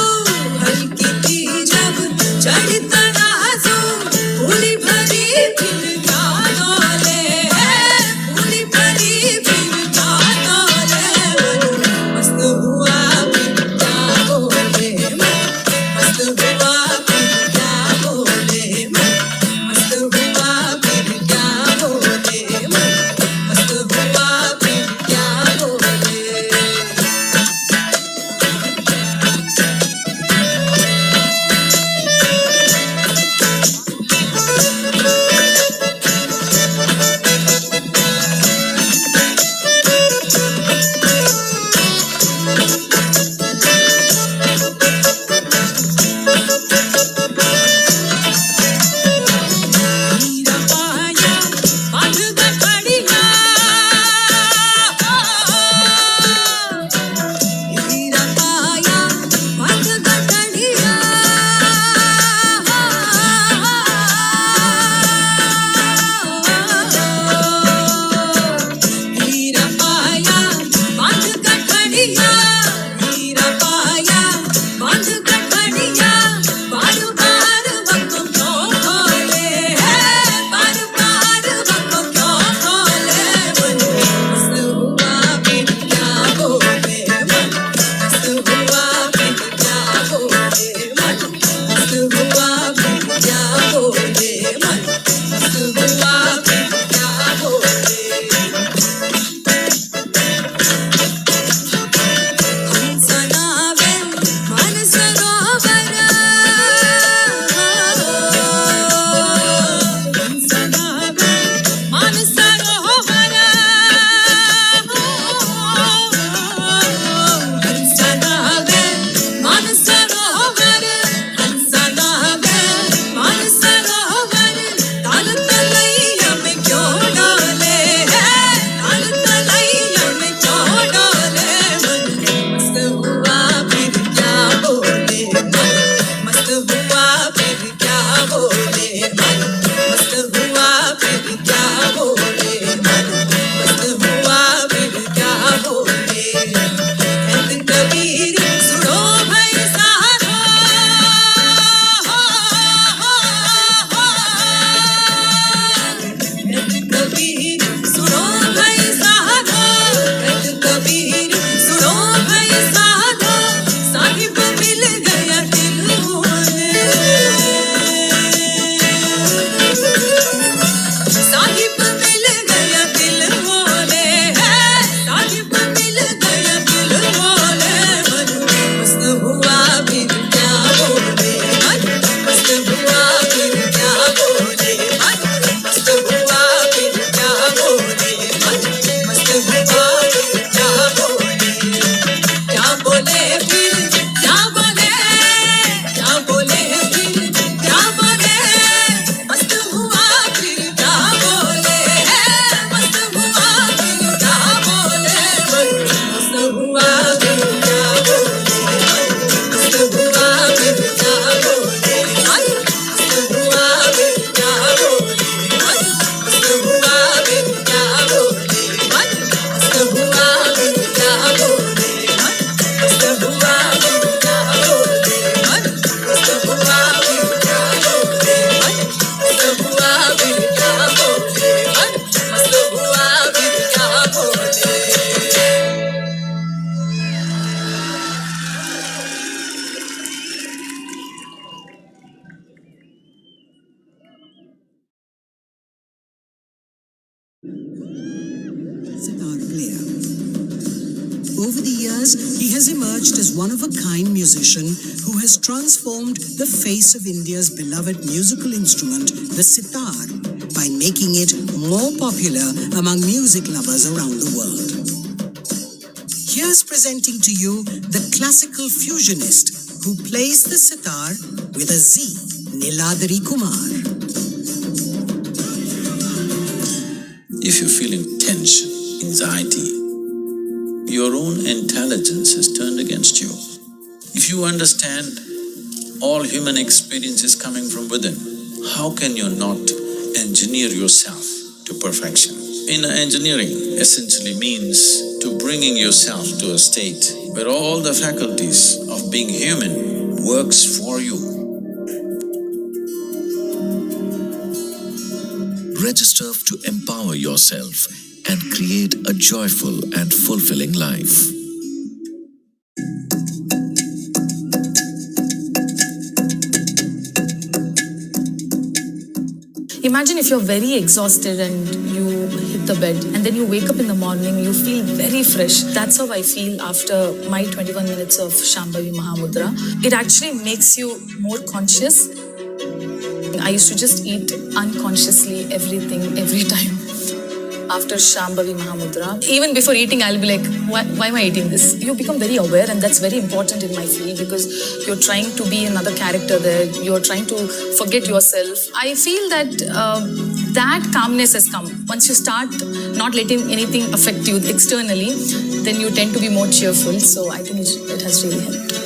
हल्की थी जब चढ़ी तराजू पूरी भरी फिर क्या डोले पूरी भरी फिर क्या डोले मस्त हुआ फिर क्या बोले मस्त हुआ फिर क्या बोले मस्त हुआ फिर क्या बोले मस्त हुआ फिर क्या बोले हीरा पाया बांध गठड़िया हीरा पाया बांध गठड़िया हीरा पाया बांध गठड़िया हीरा पाया बांध गठड़िया बार बार वक्त क्यों खोले बार बार वक्त क्यों खोले मस्त हुआ फिर क्या बोले मस्त हुआ फिर क्या बोले मस्त हुआ फिर क्या बोले मस्त हुआ फिर क्या बोले हंसनावे मन सरोवर हंसनावे मन सरोवर हंसनावे मन सरोवर हंसनावे मन सरोवर ताल तलैया में क्यों डोले ताल तलैया में क्यों डोले मस्त हुआ फिर क्या बोले मस्त हुआ फिर क्या बोले मस्त हुआ फिर क्या बोले मस्त हुआ फिर क्या बोले कहत कबीर सुनो भाई साधो कहत कबीर सुनो भाई साधो कहत कबीर सुनो भाई साधो साहिब मिल गया दिल मोने साहिब मिल गया दिल मोने साहिब मिल गया दिल मोने मस्त हुआ फिर क्या बोले मस्त हुआ फिर क्या बोले मस्त हुआ फिर क्या बोले मस्त हुआ फिर क्या बोले क्या बोले फिर क्या बोले क्या बोले फिर क्या बोले मस्त हुआ फिर क्या बोले मस्त हुआ फिर क्या बोले मस्त हुआ फिर क्या बोले मस्त हुआ फिर क्या बोले मस्त हुआ फिर क्या बोले मस्त हुआ फिर क्या बोले मस्त हुआ फिर क्या बोले मस्त हुआ फिर क्या बोले मस्त हुआ फिर क्या बोले मस्त हुआ फिर क्या बोले मस्त हुआ फिर क्या बोले Sitar player. Over the years, he has emerged as one of a kind musician who has transformed the face of India's beloved musical instrument, the sitar, by making it more popular among music lovers around the world. Here's presenting to you the classical fusionist who plays the sitar with a Z, Niladri Kumar. If you're feeling tension, anxiety, your own intelligence is turned against you. If you understand all human experience is coming from within, how can you not engineer yourself to perfection? In engineering essentially means to bringing yourself to a state where all the faculties of being human works for you. Register to empower yourself and create a joyful and fulfilling life. Imagine if you're very exhausted and you hit the bed and then you wake up in the morning, you feel very fresh. That's how I feel after my 21 minutes of Shambhavi Mahamudra. It actually makes you more conscious. I used to just eat unconsciously everything, every time. After Shambhavi Mahamudra, even before eating, I'll be like, why am I eating this? You become very aware, and that's very important in my field because you're trying to be another character there. You're trying to forget yourself. I feel that that calmness has come. Once you start not letting anything affect you externally, then you tend to be more cheerful. So I think it has really helped.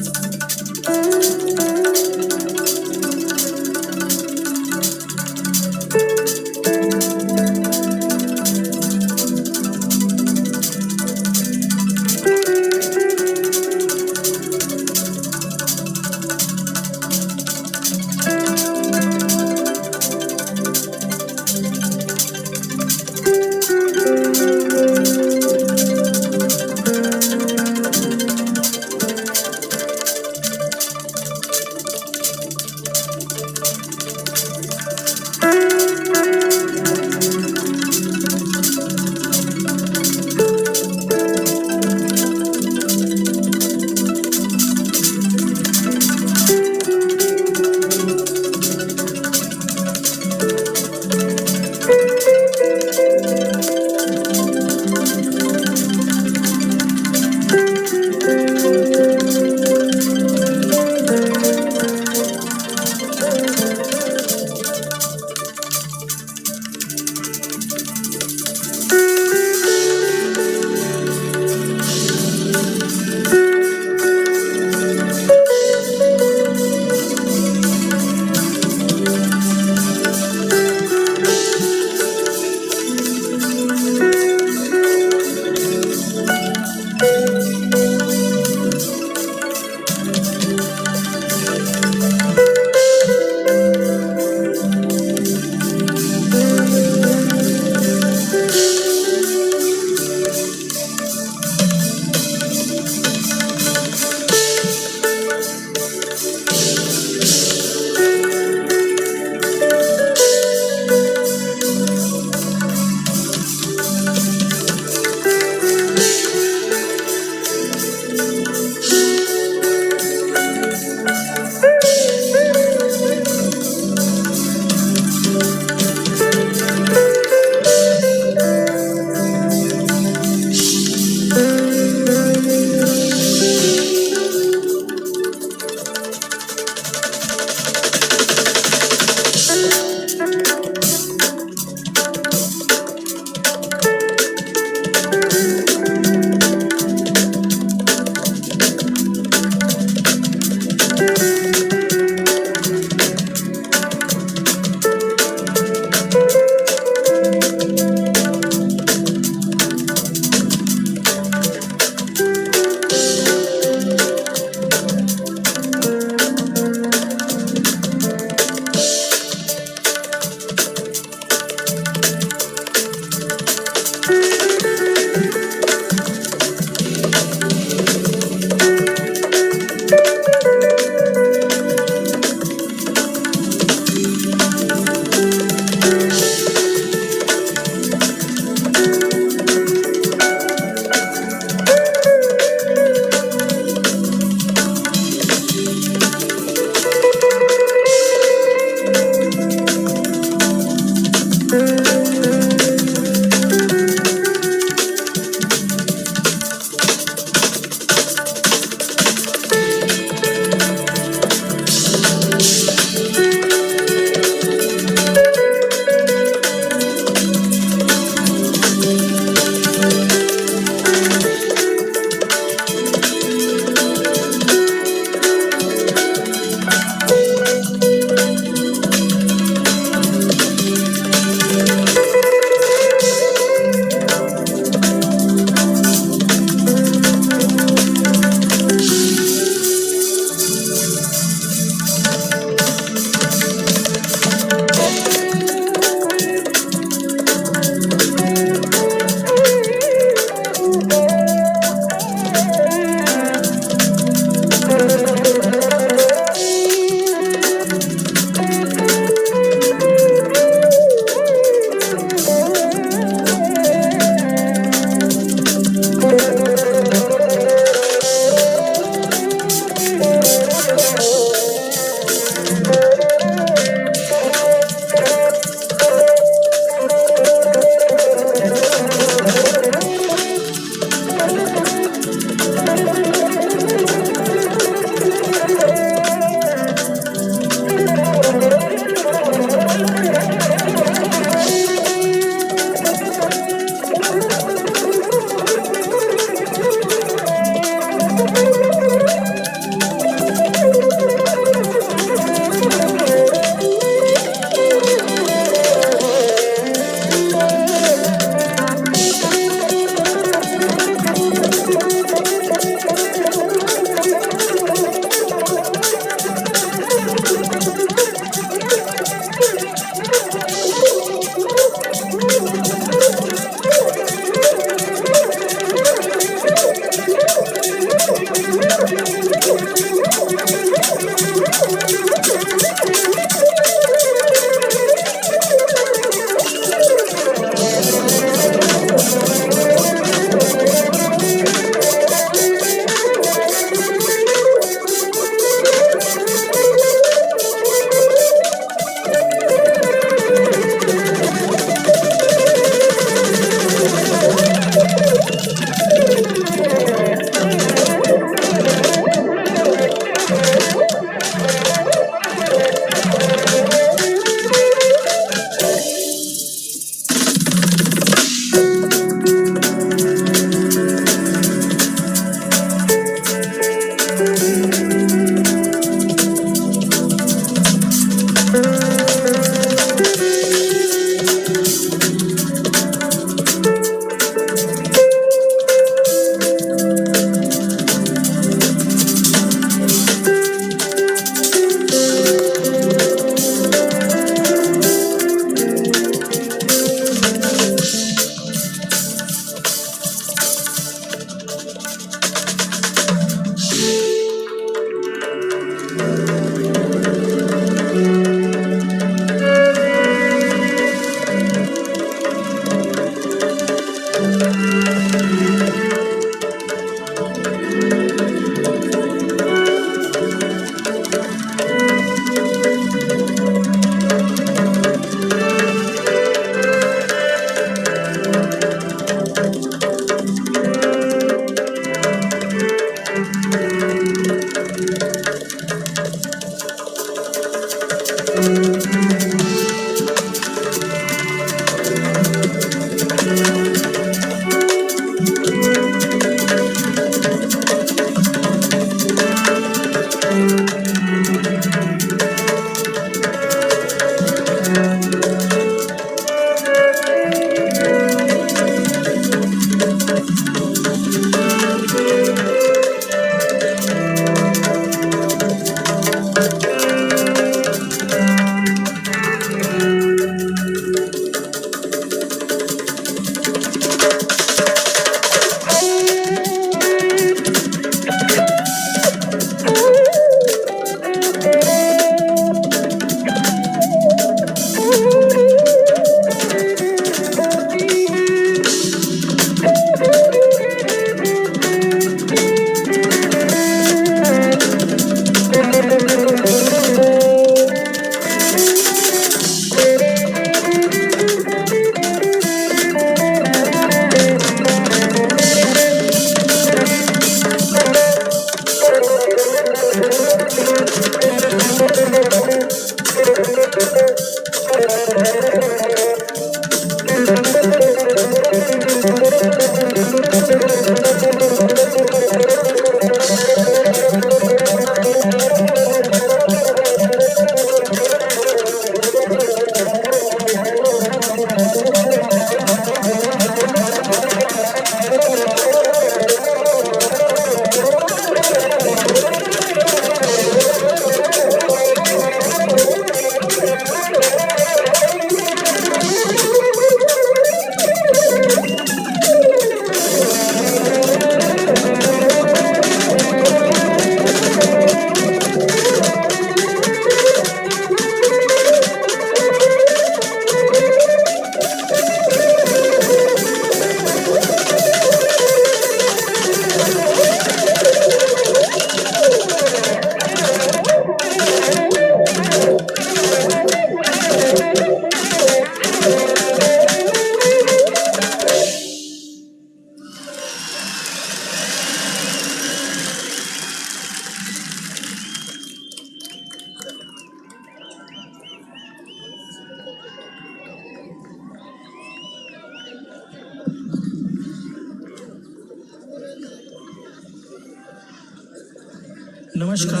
Namaskar.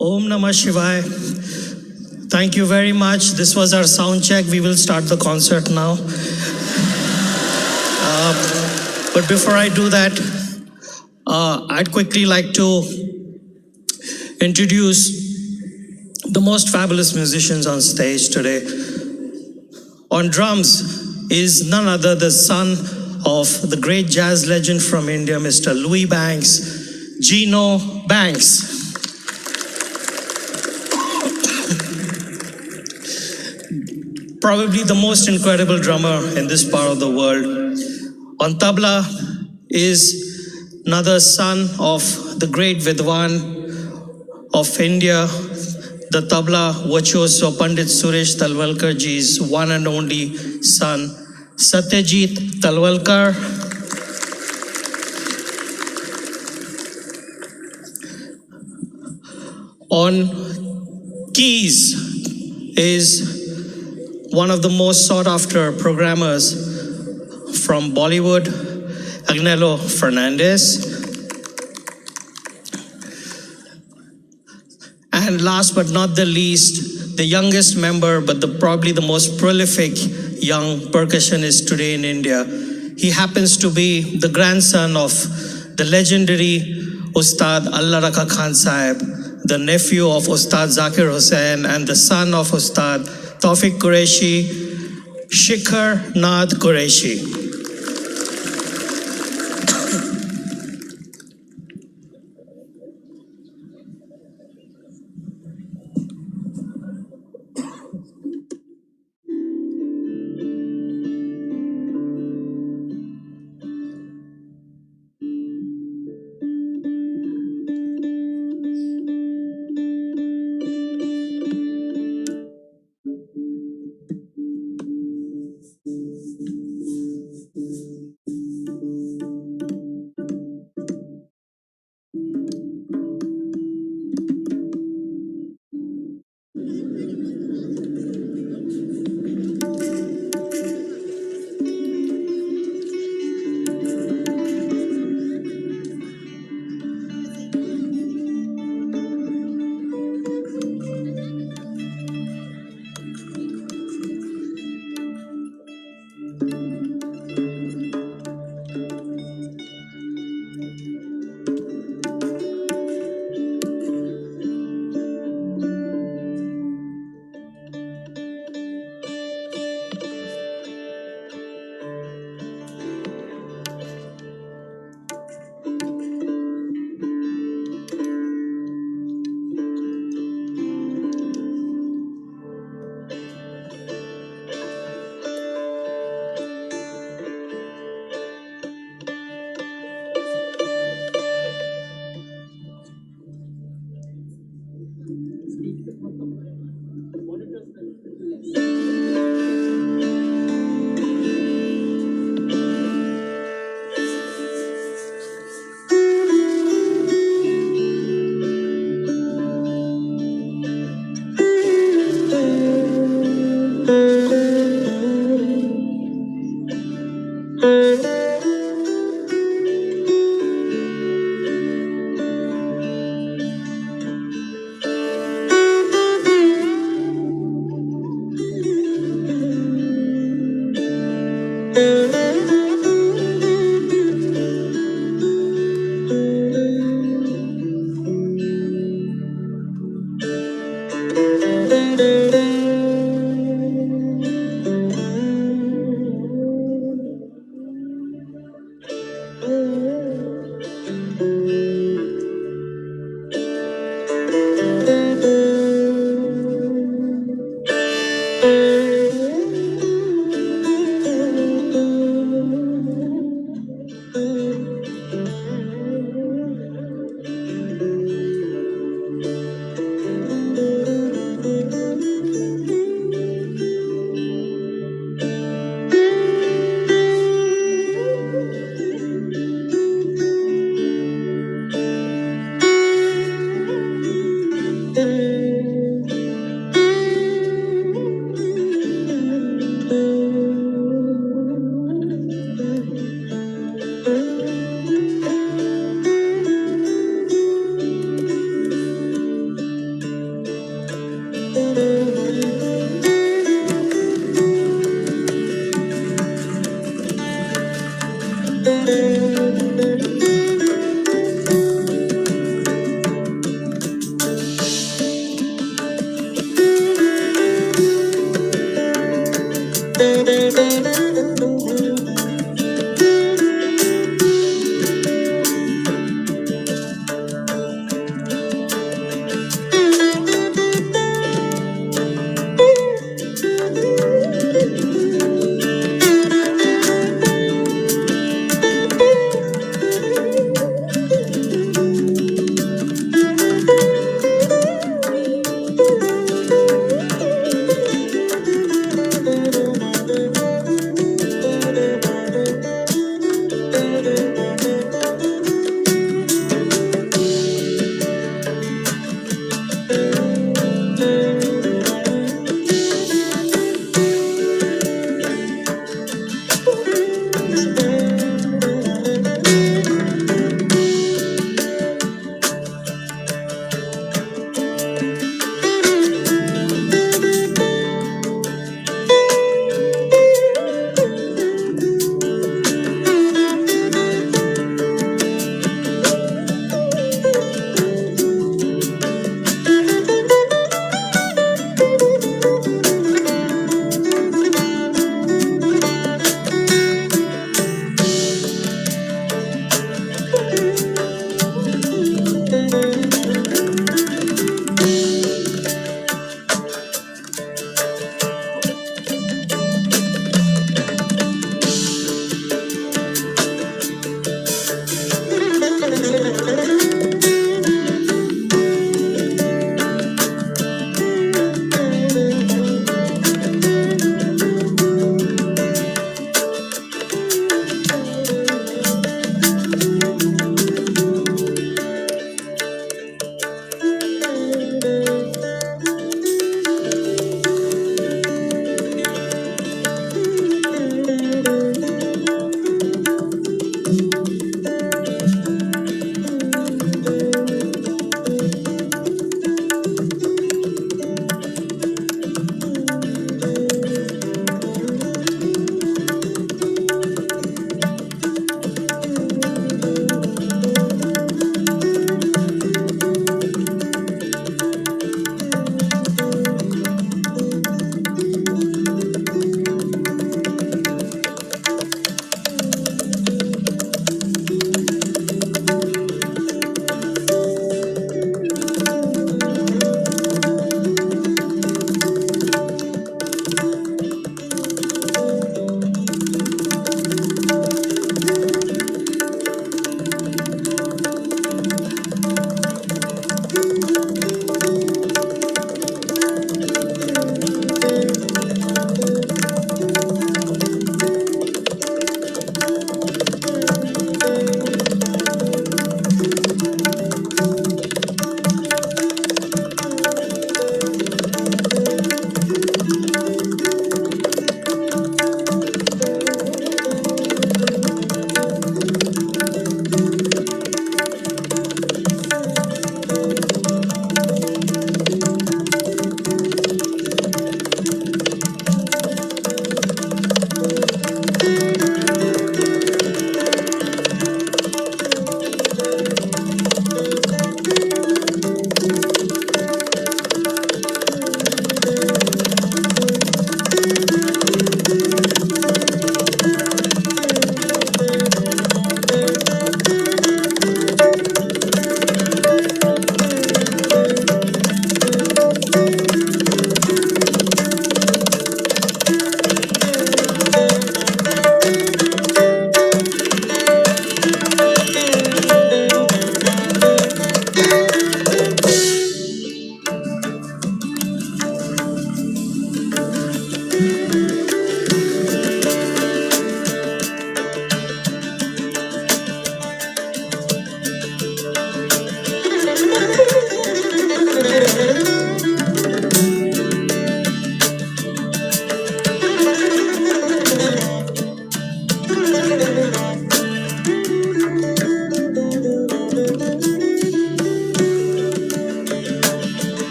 Om Namah Shivaya. Thank you very much. This was our sound check. We will start the concert now. But before I do that, I'd quickly like to introduce the most fabulous musicians on stage today. On drums is none other the son of the great jazz legend from India, Mr. Louis Banks, Gino Banks. Probably the most incredible drummer in this part of the world. On tabla is another son of the great Vidwan of India, the tabla virtuoso Pandit Suresh Talwalkar ji's one and only son, Satyajit Talwalkar. On keys is one of the most sought after programmers from Bollywood, Agnello Fernandez. And last but not the least, the youngest member, but probably the most prolific young percussionist today in India. He happens to be the grandson of the legendary Ustad Allah Rakha Khan Sahib, the nephew of Ustad Zakir Hussain, and the son of Ustad Tawfiq Qureshi, Shikhar Nath Qureshi.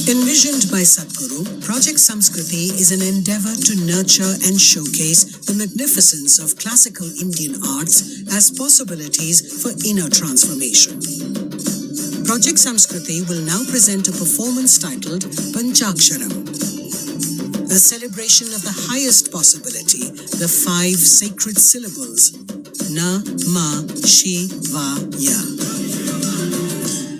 Envisioned by Sadhguru, Project Samskriti is an endeavor to nurture and showcase the magnificence of classical Indian arts as possibilities for inner transformation. Project Samskriti will now present a performance titled Panchaksharam, a celebration of the highest possibility, the 5 sacred syllables, Na, Ma, Shiva, Ya.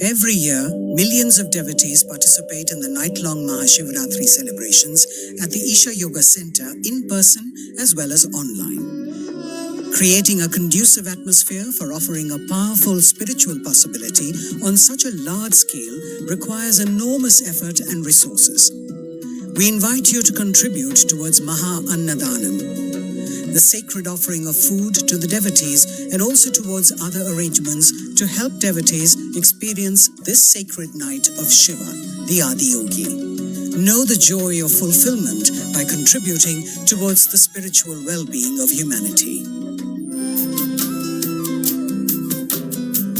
Every year, millions of devotees participate in the night-long MahaShivRatri celebrations at the Isha Yoga Center in person as well as online. Creating a conducive atmosphere for offering a powerful spiritual possibility on such a large scale requires enormous effort and resources. We invite you to contribute towards Maha Annadanam, the sacred offering of food to the devotees, and also towards other arrangements to help devotees experience this sacred night of Shiva, the Adiyogi. Know the joy of fulfillment by contributing towards the spiritual well-being of humanity.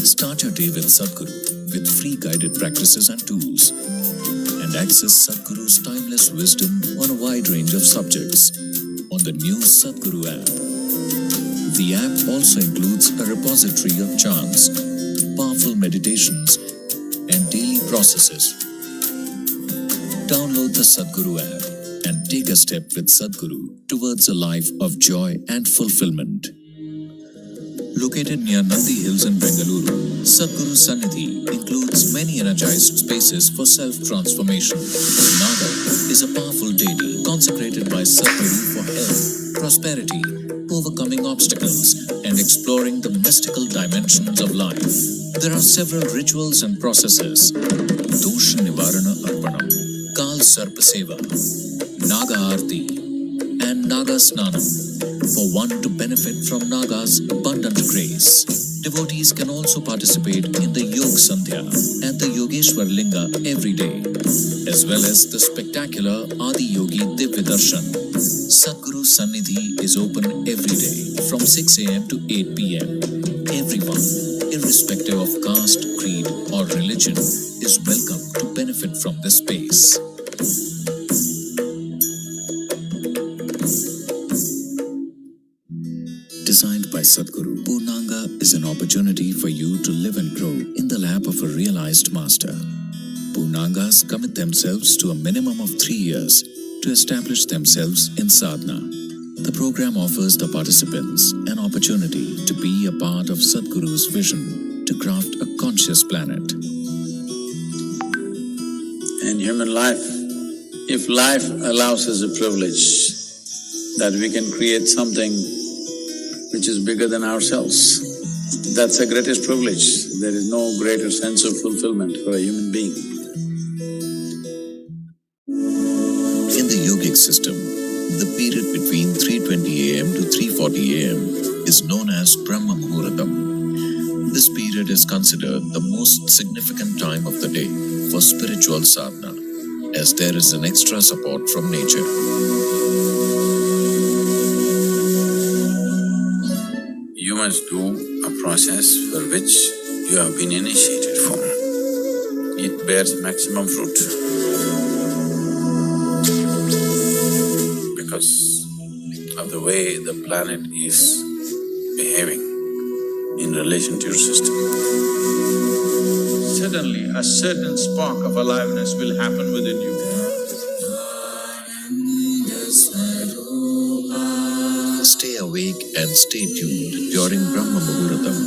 Start your day with Sadhguru with free guided practices and tools, and access Sadhguru's timeless wisdom on a wide range of subjects on the new Sadhguru app. The app also includes a repository of chants, powerful meditations, and daily processes. Download the Sadhguru app and take a step with Sadhguru towards a life of joy and fulfillment. Located near Nandi Hills in Bengaluru, Sadhguru Sannidhi includes many energized spaces for self-transformation. Naga is a powerful deity consecrated by Sadhguru for health, prosperity, overcoming obstacles, and exploring the mystical dimensions of life. There are several rituals and processes: Dosha Nivarana Arpanam, Kal Sarpa Seva, Naga Aarti, and Naga Snanam, for one to benefit from Naga's abundant grace. Devotees can also participate in the Yog Sandhya and the Yogeshwar Linga every day, as well as the spectacular Adi Yogi Divya Darshan. Sadhguru Sannidhi is open every day from 6 a.m. to 8 p.m. Everyone, irrespective of caste, creed, or religion, is welcome to benefit from this space. Designed by Sadhguru, Purnanga is an opportunity for you to live and grow in the lap of a realized master. Purnangas commit themselves to a minimum of 3 years to establish themselves in sadhana. The program offers the participants an opportunity to be a part of Sadhguru's vision to craft a conscious planet. In human life, if life allows us a privilege that we can create something which is bigger than ourselves, that's the greatest privilege. There is no greater sense of fulfillment for a human being. In the yogic system, the period between 3:20 a.m. to 3:40 a.m. is known as Brahma Muhurtam. This period is considered the most significant time of the day for spiritual sadhana, as there is an extra support from nature. You must do a process for which you have been initiated for. It bears maximum fruit. Because of the way the planet is behaving in relation to your system. Suddenly, a certain spark of aliveness will happen within you. Stay awake and stay tuned during Brahma Muhurtam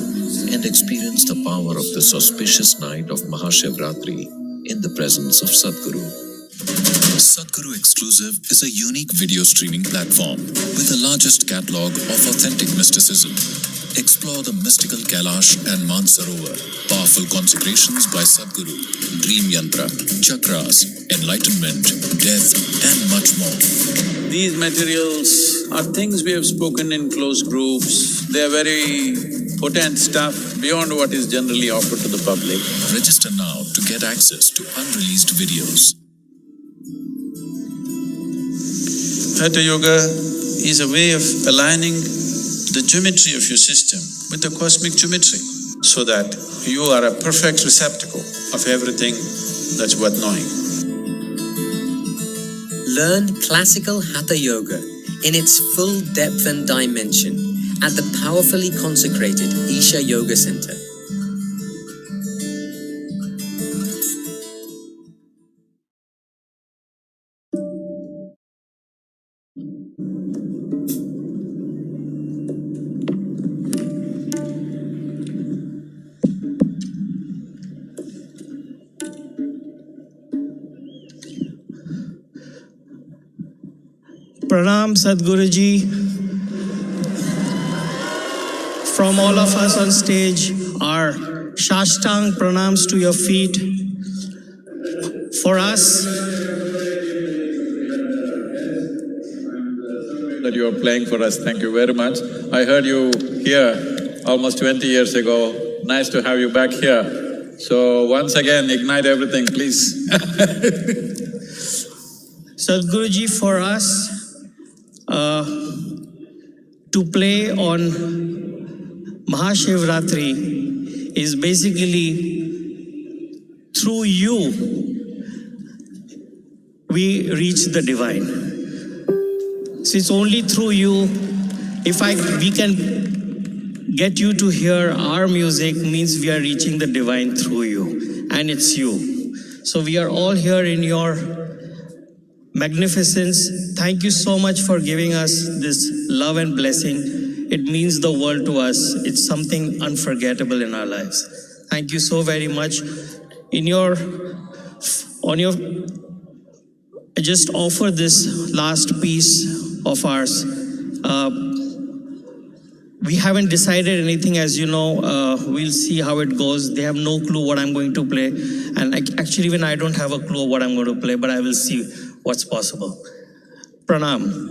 and experience the power of this auspicious night of MahaShivRatri in the presence of Sadhguru. Sadhguru Exclusive is a unique video streaming platform with the largest catalog of authentic mysticism. Explore the mystical Kailash and Mansarovar, powerful consecrations by Sadhguru, dream yantra, chakras, enlightenment, death, and much more. These materials are things we have spoken in close groups. They are very potent stuff beyond what is generally offered to the public. Register now to get access to unreleased videos. Hatha Yoga is a way of aligning the geometry of your system with the cosmic geometry, so that you are a perfect receptacle of everything that's worth knowing. Learn classical Hatha Yoga in its full depth and dimension at the powerfully consecrated Isha Yoga Center. Pranam Sadhguruji. From all of us on stage, our Shashtang pranams to your feet. For us, that you are playing for us. Thank you very much. I heard you here almost 20 years ago. Nice to have you back here. So once again, ignite everything, please. Sadhguruji, for us, to play on MahaShivRatri is basically through you we reach the divine. So it's only through you. If we can get you to hear our music, means we are reaching the divine through you, and it's you. So we are all here in your magnificence. Thank you so much for giving us this love and blessing. It means the world to us. It's something unforgettable in our lives. Thank you so very much. I just offer this last piece of ours. We haven't decided anything, as you know. We'll see how it goes. They have no clue what I'm going to play. And actually, even I don't have a clue what I'm going to play, but I will see what's possible. Pranam.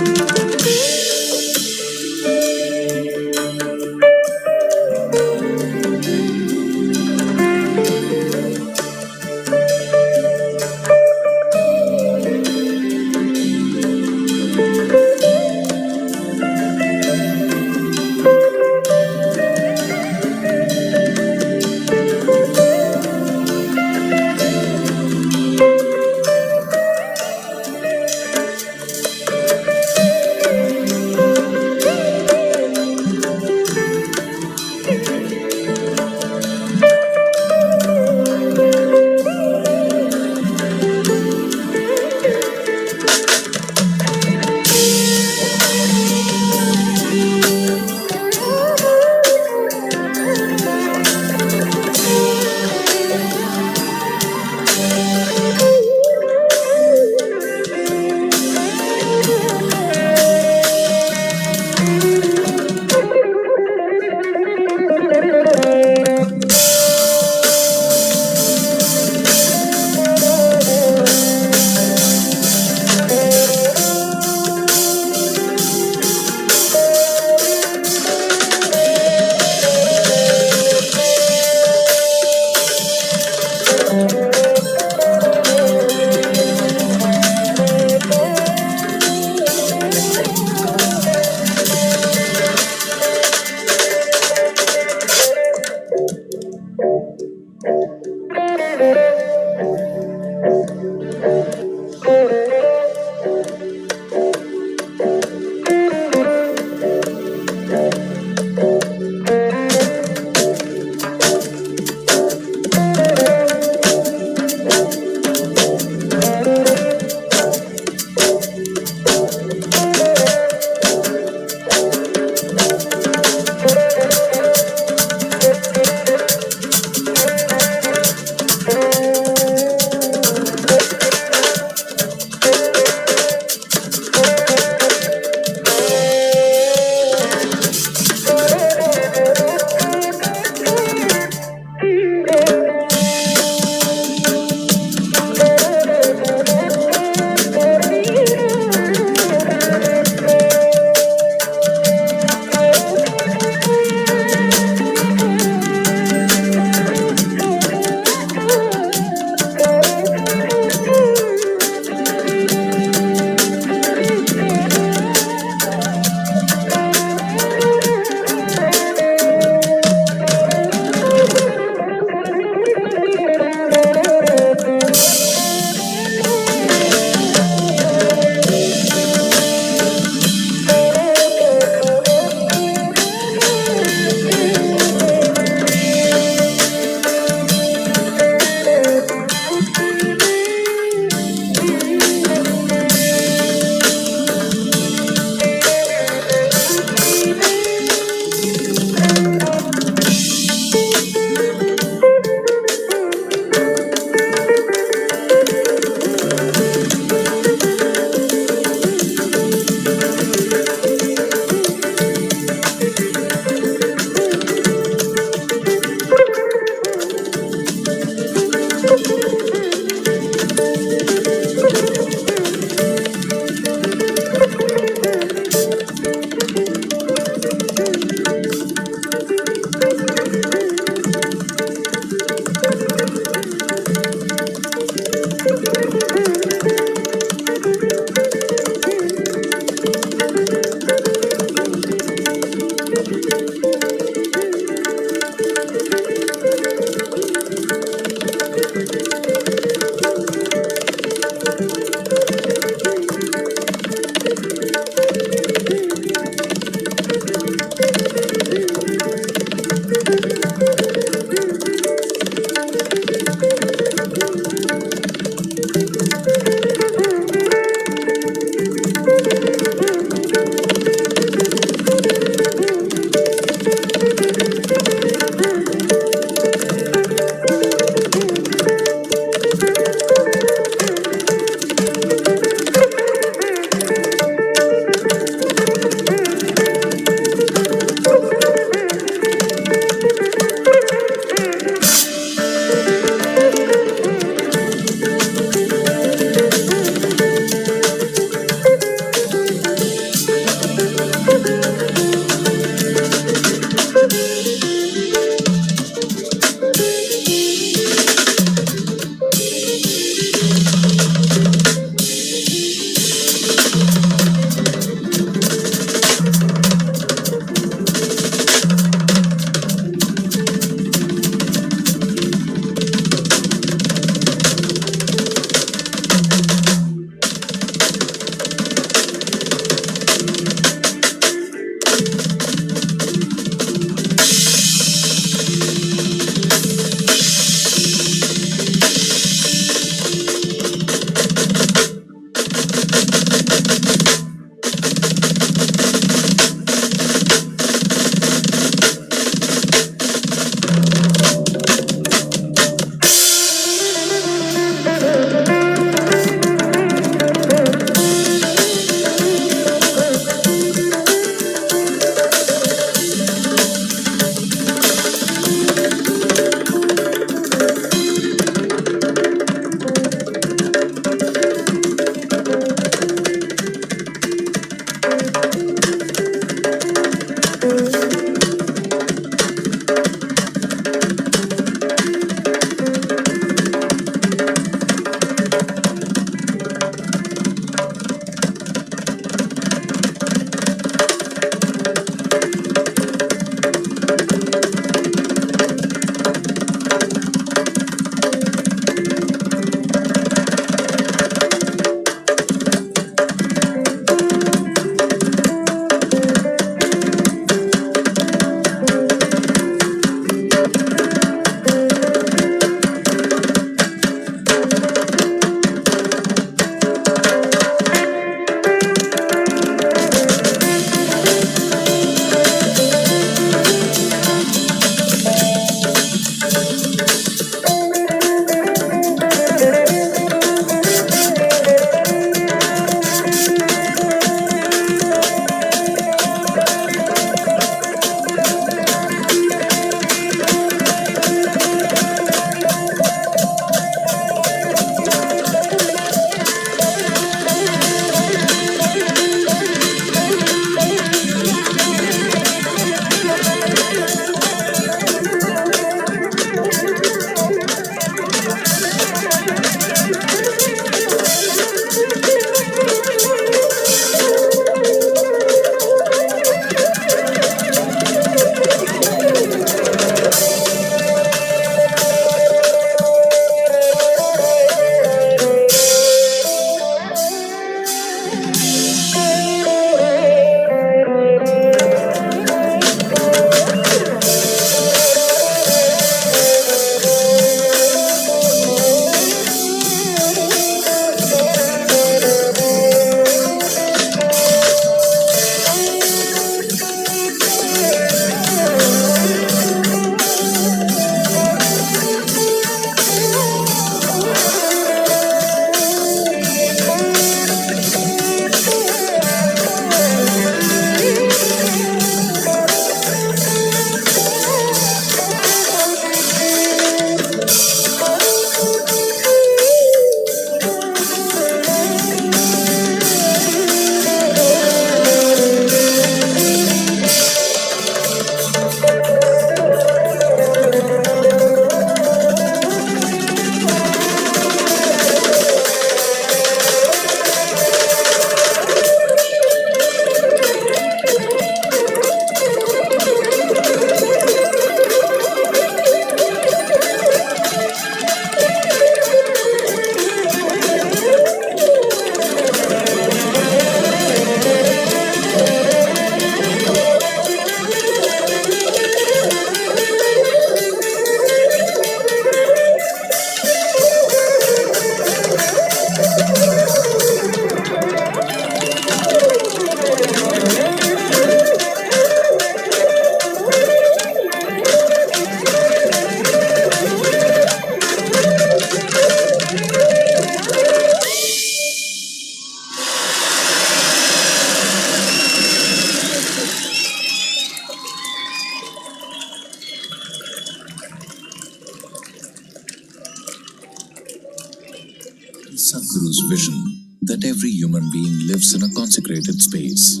Sadhguru's vision that every human being lives in a consecrated space.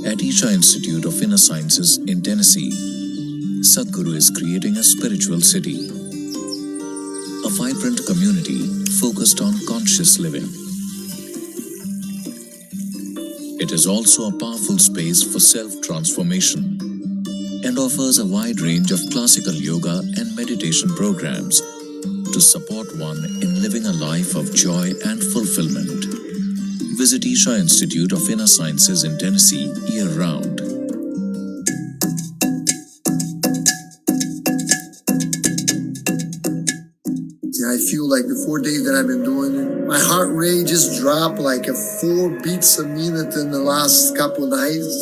At Isha Institute of Inner Sciences in Tennessee, Sadhguru is creating a spiritual city, a vibrant community focused on conscious living. It is also a powerful space for self-transformation and offers a wide range of classical yoga and meditation programs to support one in living a life of joy and fulfillment. Visit Isha Institute of Inner Sciences in Tennessee year-round. I feel like the 4 days that I've been doing it, my heart rate just dropped like 4 beats a minute in the last couple nights.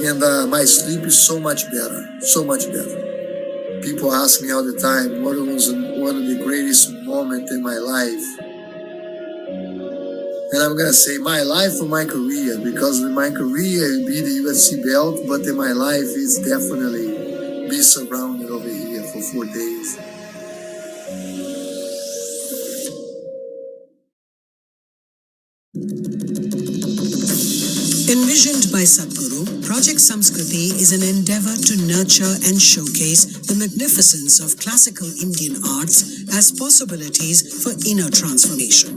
And my sleep is so much better, so much better. People ask me all the time, what was one of the greatest moments in my life? And I'm going to say my life or my career, because in my career it be the UFC belt, but in my life it's definitely be surrounded over here for 4 days. Envisioned by Sadhguru, Project Samskriti is an endeavor to nurture and showcase the magnificence of classical Indian arts as possibilities for inner transformation.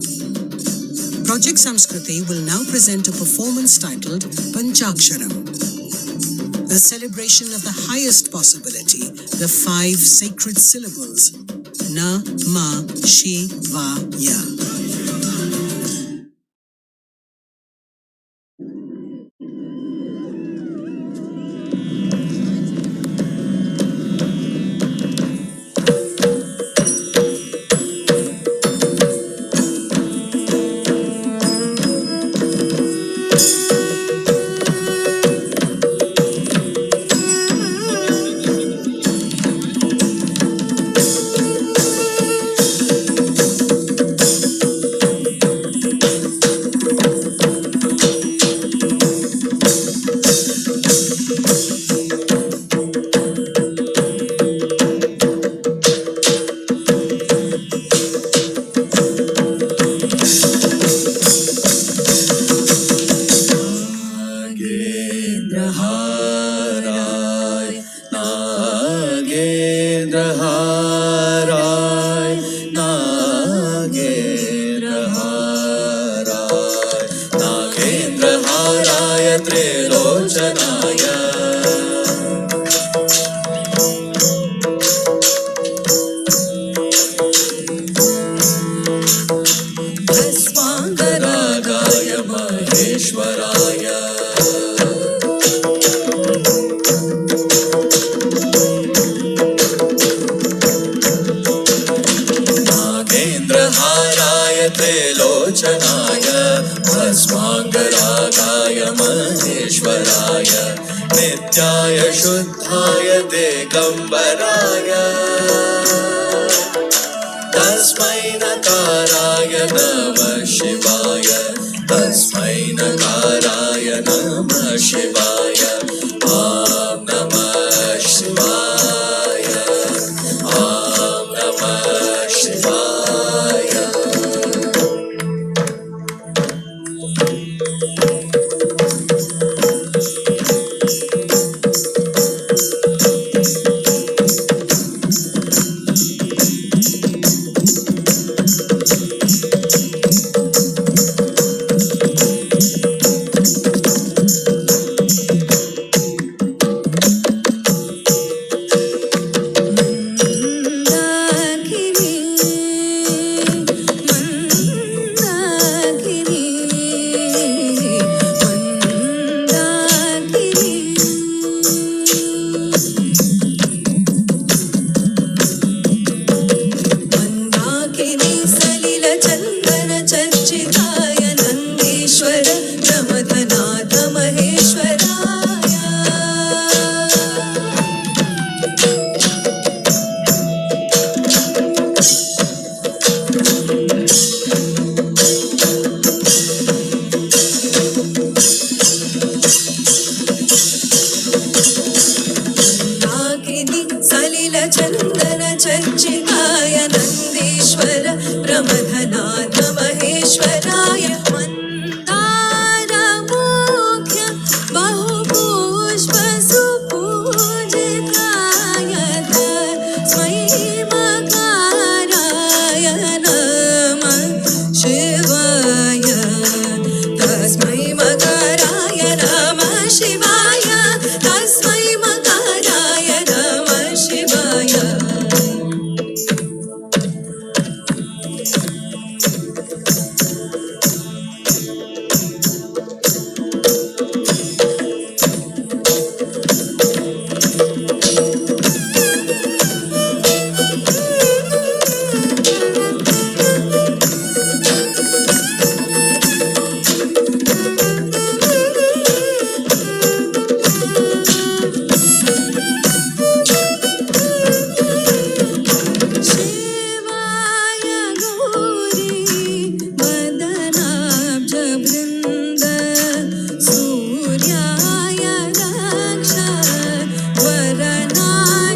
Project Samskriti will now present a performance titled Panchaksharam, a celebration of the highest possibility, the 5 sacred syllables, Na, Ma, Shi, Va, Ya.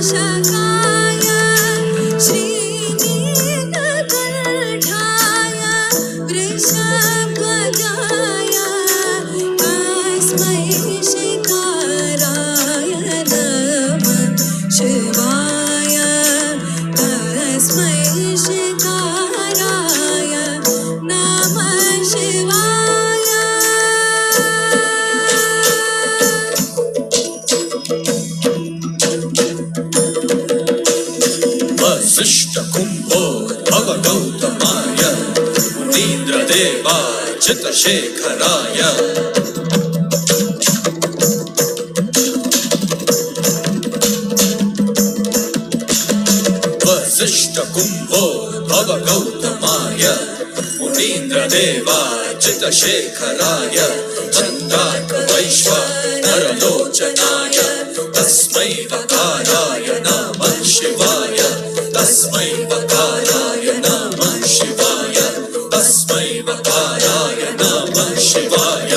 शकाय श्रीनीलकण्ठाय वृषध्वजाय तस्मै शिकाराय नमः शिवाय तस्मै शिकाराय नमः शिवाय वसिष्ठ कुंभो भव गौतमाय मुनीन्द्र देवार्चित शेखराय वसिष्ठ कुंभो भव गौतमाय मुनीन्द्र देवार्चित शेखराय चन्द्रार्क वैश्वानरलोचनाय तस्मै वकाराय नमः शिवाय तस्मै वकाराय नमः शिवाय तस्मै वकाराय नमः शिवाय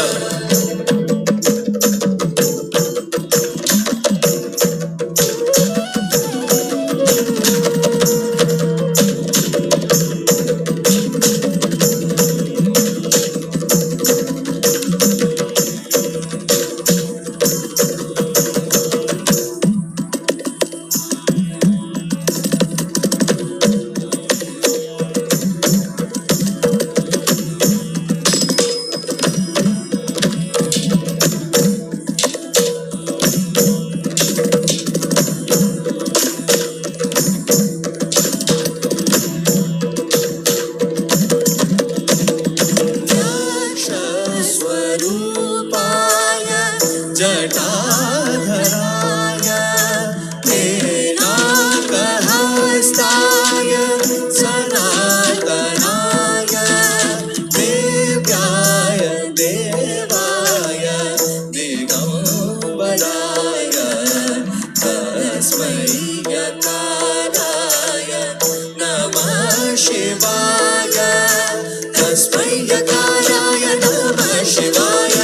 स्वरूपाय जटाधराय तेनाकहस्ताय सनातनाय देव्याय देवाय दिगम्बराय तस्मै यकाराय नमः शिवाय तस्मै यकाराय नमः शिवाय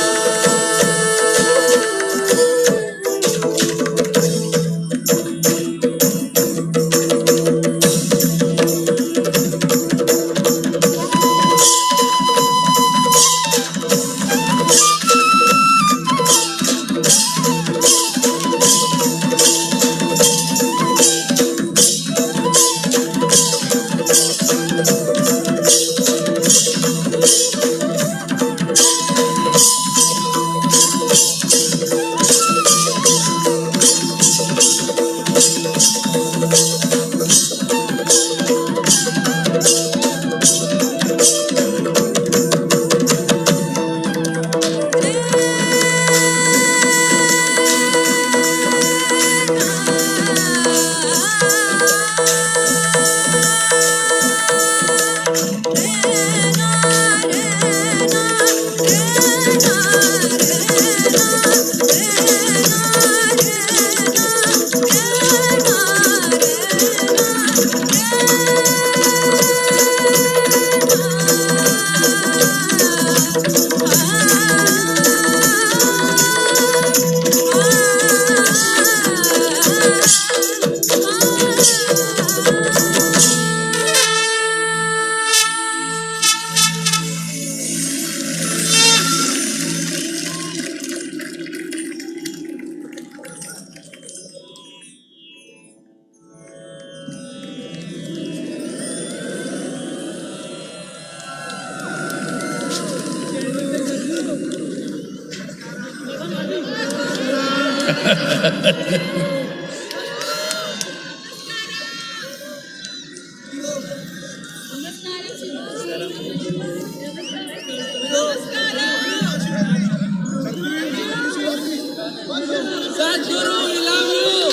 Sadhguru, we love you.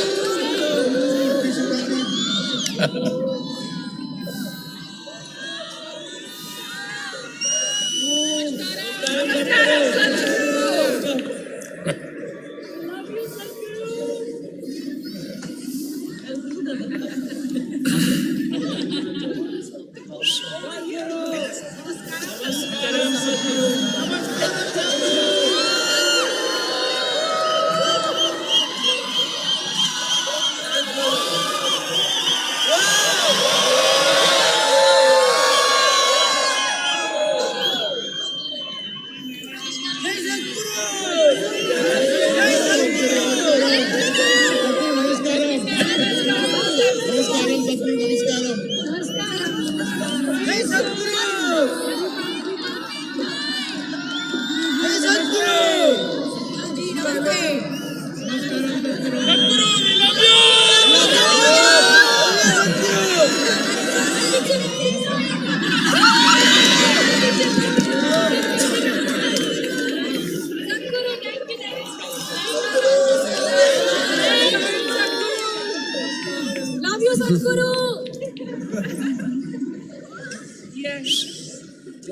Sadhguru!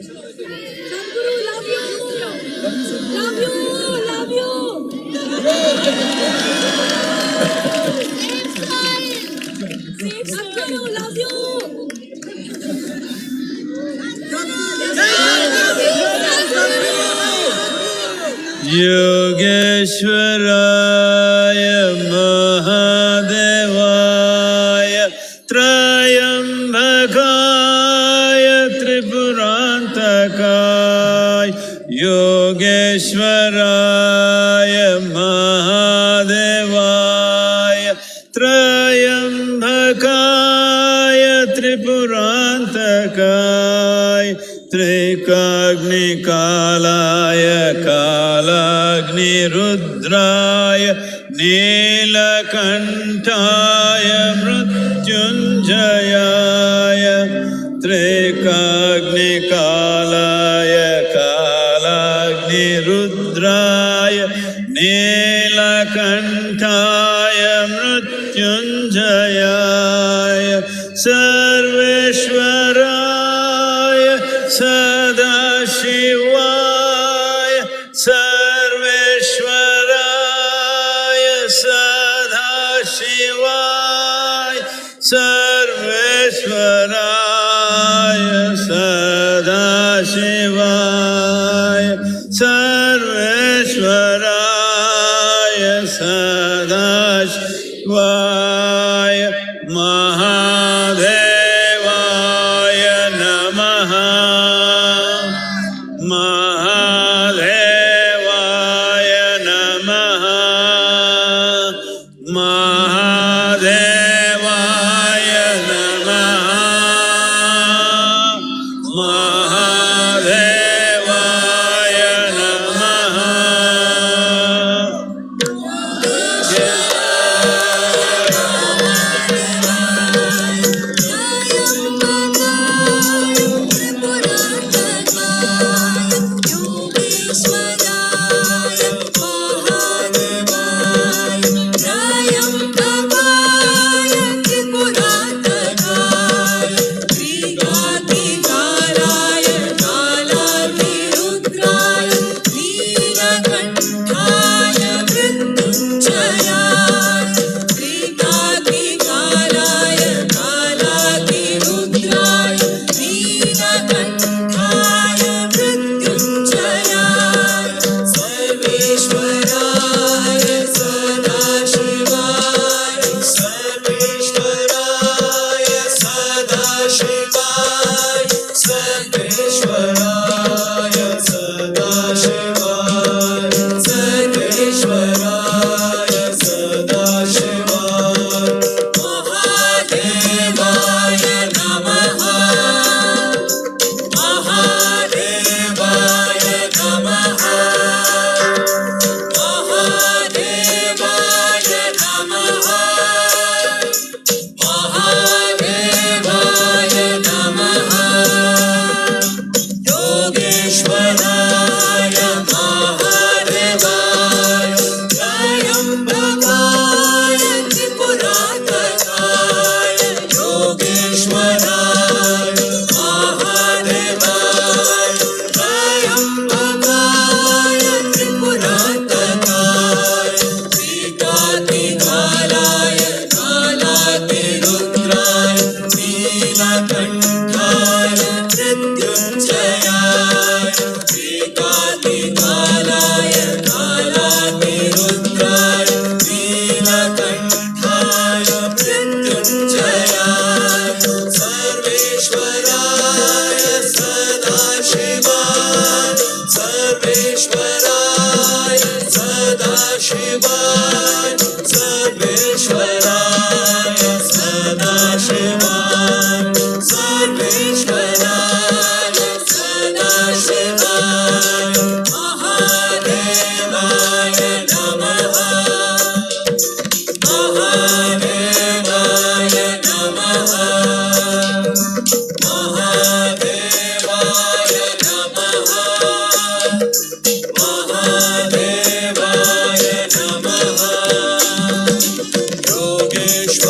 Sadhguru, love you! Love you! Love you! Sadhguru, love you! Yogeshwaraya Mahadevaya Trayambakaya Tripurantakaya Yogeshwaraya Mahadevaya Trayambakaya Tripurantakaya Trikagni Kalaya Kalagni Rudraya Nilakantaya Mrityunjayaya Trikagni Kalaya Kalagni Rudraya Nilakantaya Mrityunjayaya Sarveshwaraya Sadashivaya Sarveshwaraya Sadashivaya Sarveshwaraya Sadashivaya Sarveshwaraya Sadashivaya Mahadevaya Namaha Mahadevaya Namaha Mahadevaya Namaha Mahadevaya Namaha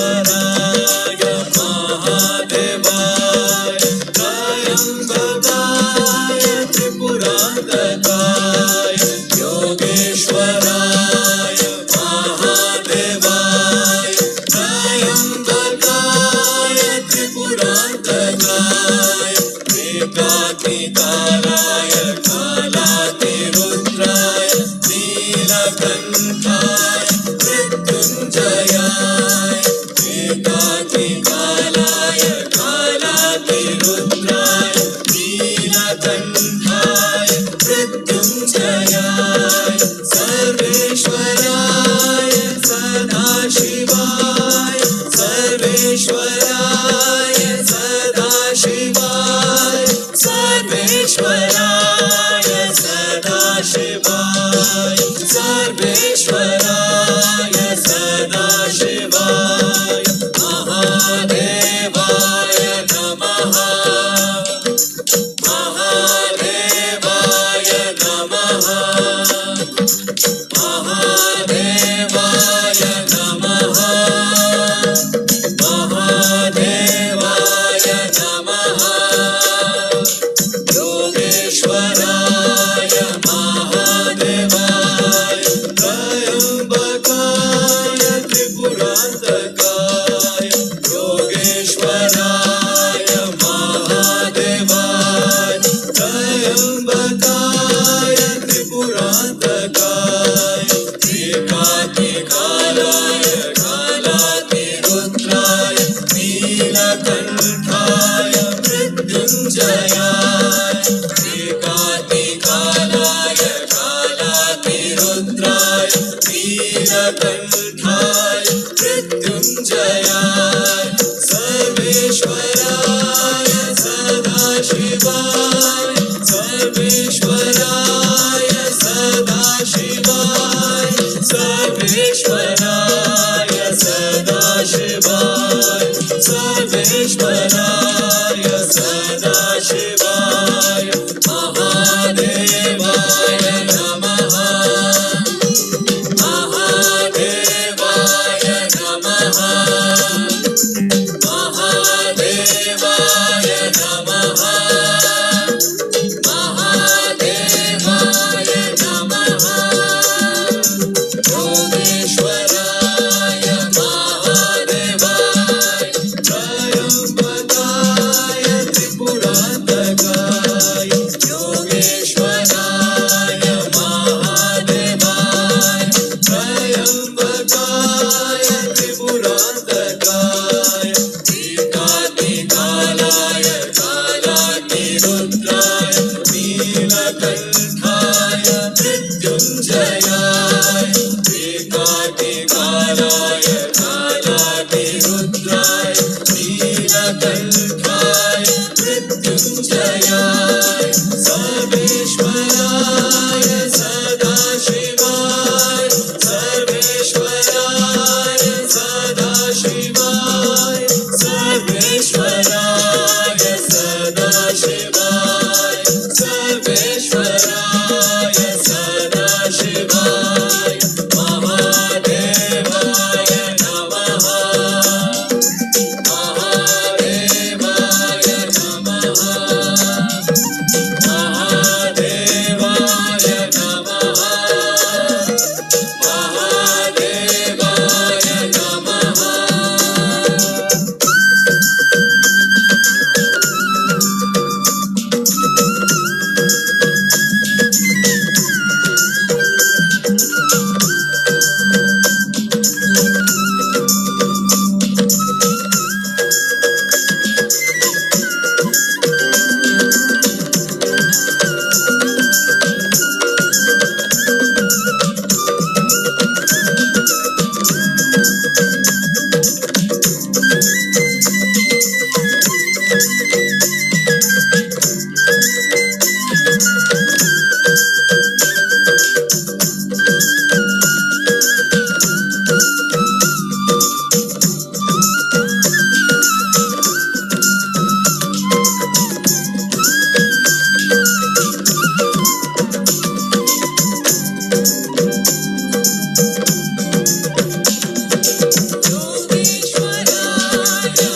Yogeshwaraya कालातिरुद्राय नीलकण्ठाय मृत्युञ्जयाय सर्वेश्वराय सदाशिवाय सर्वेश्वराय सदाशिवाय सर्वेश्वराय सदाशिवाय सर्वेश्वराय सदाशिवाय महादेवाय नमः महादेवाय नमः महादेवाय नमः महादेवाय नमः योगेश्वराय महादेवाय त्रयम्बकाय त्रिपुरान्तकाय योगेश्वराय महादेवाय त्रयम्बकाय त्रिपुरान्तकाय एकाकिकालाय कालातिरुद्राय नीलकण्ठाय मृत्युञ्जयाय एकाकिकालाय कालातिरुद्राय नीलकण्ठाय मृत्युञ्जयाय सर्वेश्वराय सदाशिवाय सर्वेश्वराय सदाशिवाय सर्वेश्वराय सदाशिवाय सर्वेश्वराय सदाशिवाय महादेवाय नमः महादेवाय नमः महादेवाय नमः महादेवाय नमः योगेश्वराय महादेवाय त्रयम्बकाय त्रिपुरान्तकाय योगेश्वराय महादेवाय त्रयम्बकाय त्रिपुरान्तकाय एकाकिकालाय कालातिरुद्राय नीलकण्ठाय मृत्युञ्जयाय एकाकिकालाय कालातिरुद्राय नीलकण्ठाय मृत्युञ्जयाय सर्वेश्वराय सदाशिवाय सर्वेश्वराय सदाशिवाय सर्वेश्वराय सदाशिवाय सर्वेश्वराय सदाशिवाय महादेवाय नमः महादेवाय नमः महादेवाय नमः महादेवाय नमः योगेश्वराय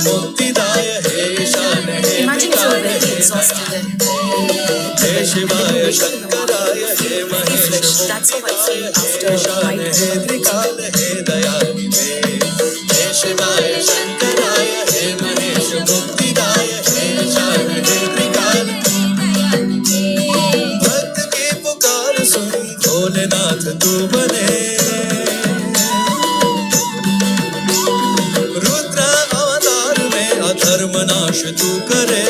मुक्तिदाय हे ईशान हे Imagine if you're Trikal very hey exhausted and हे शिवाय शंकराय हे Mahesh fresh. That's how I feel after my हे त्रिकाल हे दयानिधे हे शिवाय शंकराय हे महेश मुक्तिदाय हे ईशान हे त्रिकाल भक्त की पुकार सुन भोलेनाथ तू बने रुद्र अवतार में अधर्म नाश तू करे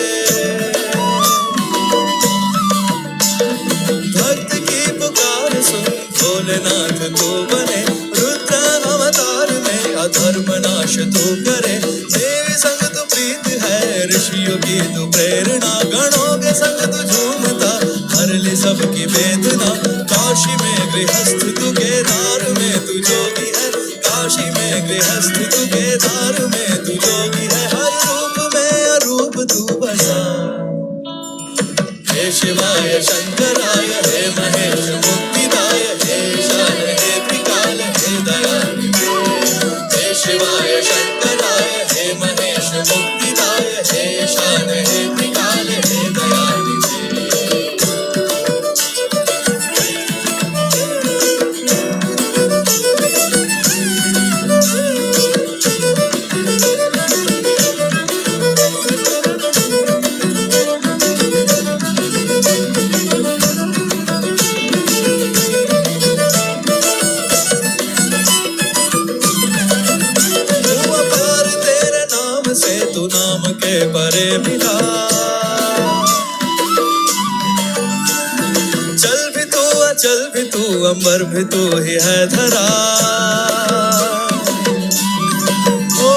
भक्त की पुकार सुन भोलेनाथ तू बने रुद्र अवतार में अधर्म नाश तू करे देवी संग तू प्रीत है ऋषियों की तू प्रेरणा गणों के संग तू झूमता हर ले सबकी वेदना काशी में गृहस्थ तू केदार में तू जोगी है काशी में गृहस्थ तू केदार में तू जोगी है हर रूप में अरूप तू बसा हे शिवाय शंकराय हे महेश मुक्तिदाय हे ईशान हे त्रिकाल हे दयानिधे हे शिवाय शंकराय हे महेश मुक्तिदाय हे ईशान हे त्रिकाल हे दयानिधे हुआ पार तेरे नाम से तू नाम के परे मिला चल भी तू अचल भी तू अंबर भी तू ही है धरा ओ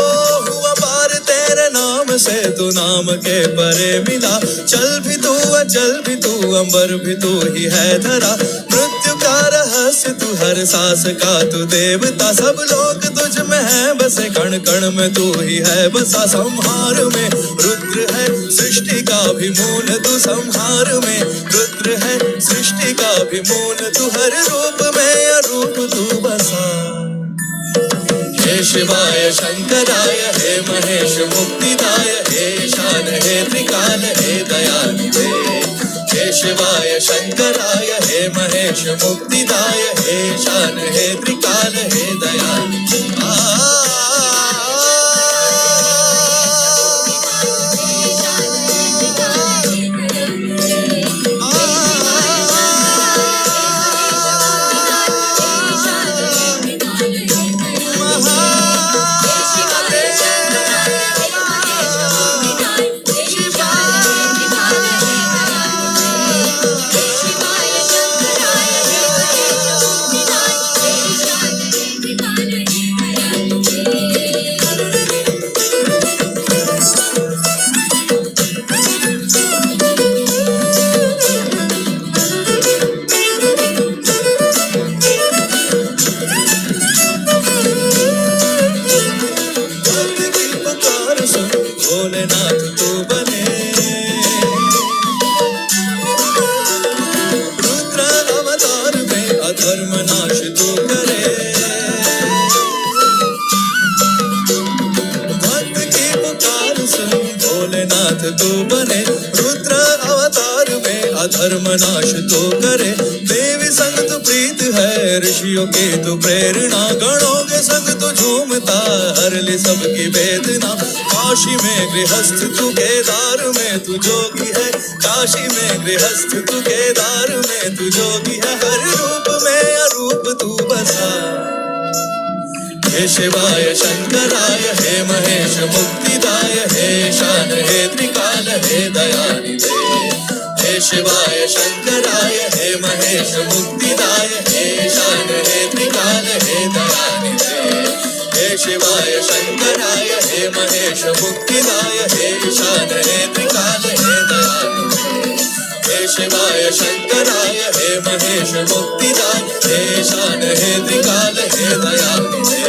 हुआ पार तेरे नाम से तू नाम के परे मिला चल भी तू अचल भी तू अंबर भी तू ही है धरा मृत्यु का रहस्य तू हर सांस का तू देवता सब लोग तुझ में है बसे कण कण में तू ही है बसा संहार में रुद्र है सृष्टि का भी मूल तू संहार में रुद्र है सृष्टि का भी मूल तू हर रूप में अरूप तू बसा हे शिवाय शंकराय हे महेश मुक्तिदाय हे ईशान हे त्रिकाल हे दयानिधे हे शिवाय शंकराय हे महेश मुक्तिदाय हे ईशान हे त्रिकाल हे दयानिधे भोलेनाथ तू बने रुद्र अवतार में अधर्म नाश तू करे भक्त की पुकार सुन भोलेनाथ तू बने रुद्र अवतार में अधर्म नाश तू करे देवी संग तू प्रीत है ऋषियों की तू प्रेरणा गणों के संग तू झूमता हर ले सबकी वेदना काशी में गृहस्थ तू केदार में तू जोगी है काशी में गृहस्थ तू केदार में तू जोगी है हर रूप में अरूप तू बसा हे शिवाय शंकराय हे महेश मुक्तिदाय हे ईशान हे त्रिकाल हे दयानिधे हे शिवाय शंकराय हे महेश मुक्तिदाय हे ईशान हे त्रिकाल हे दयानिधे हे शिवाय शंकराय हे महेश मुक्तिदाय हे ईशान हे त्रिकाल हे दयानिधे हे शिवाय शंकराय हे महेश मुक्तिदाय हे ईशान हे त्रिकाल हे दयानिधे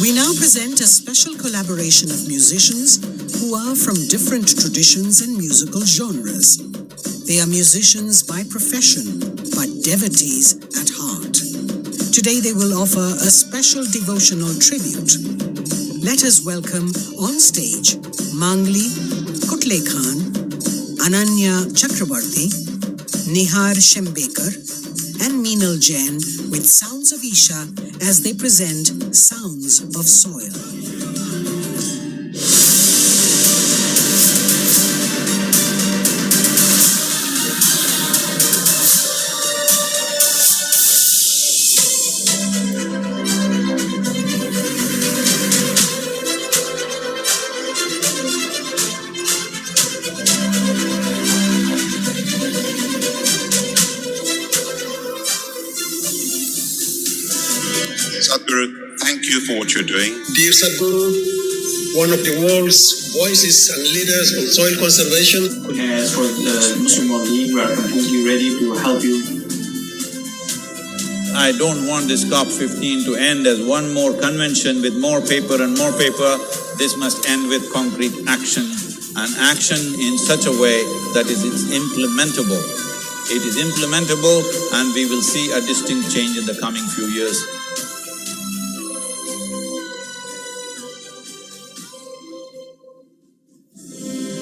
We now present a special collaboration of musicians who are from different traditions and musical genres. They are musicians by profession, but devotees at heart. Today they will offer a special devotional tribute. Let us welcome on stage Mangli Kutlekhan, Ananya Chakrabarti, Nihar Shembekar, and Meenal Jain with Sounds of Isha as they present Sounds of Soil. Sadhguru, thank you for what you're doing. Dear Sadhguru, one of the world's voices and leaders on soil conservation. As for the Muslim World League, we are completely ready to help you. I don't want this COP15 to end as one more convention with more paper and more paper. This must end with concrete action, and action in such a way that it's implementable. It is implementable, and we will see a distinct change in the coming few years.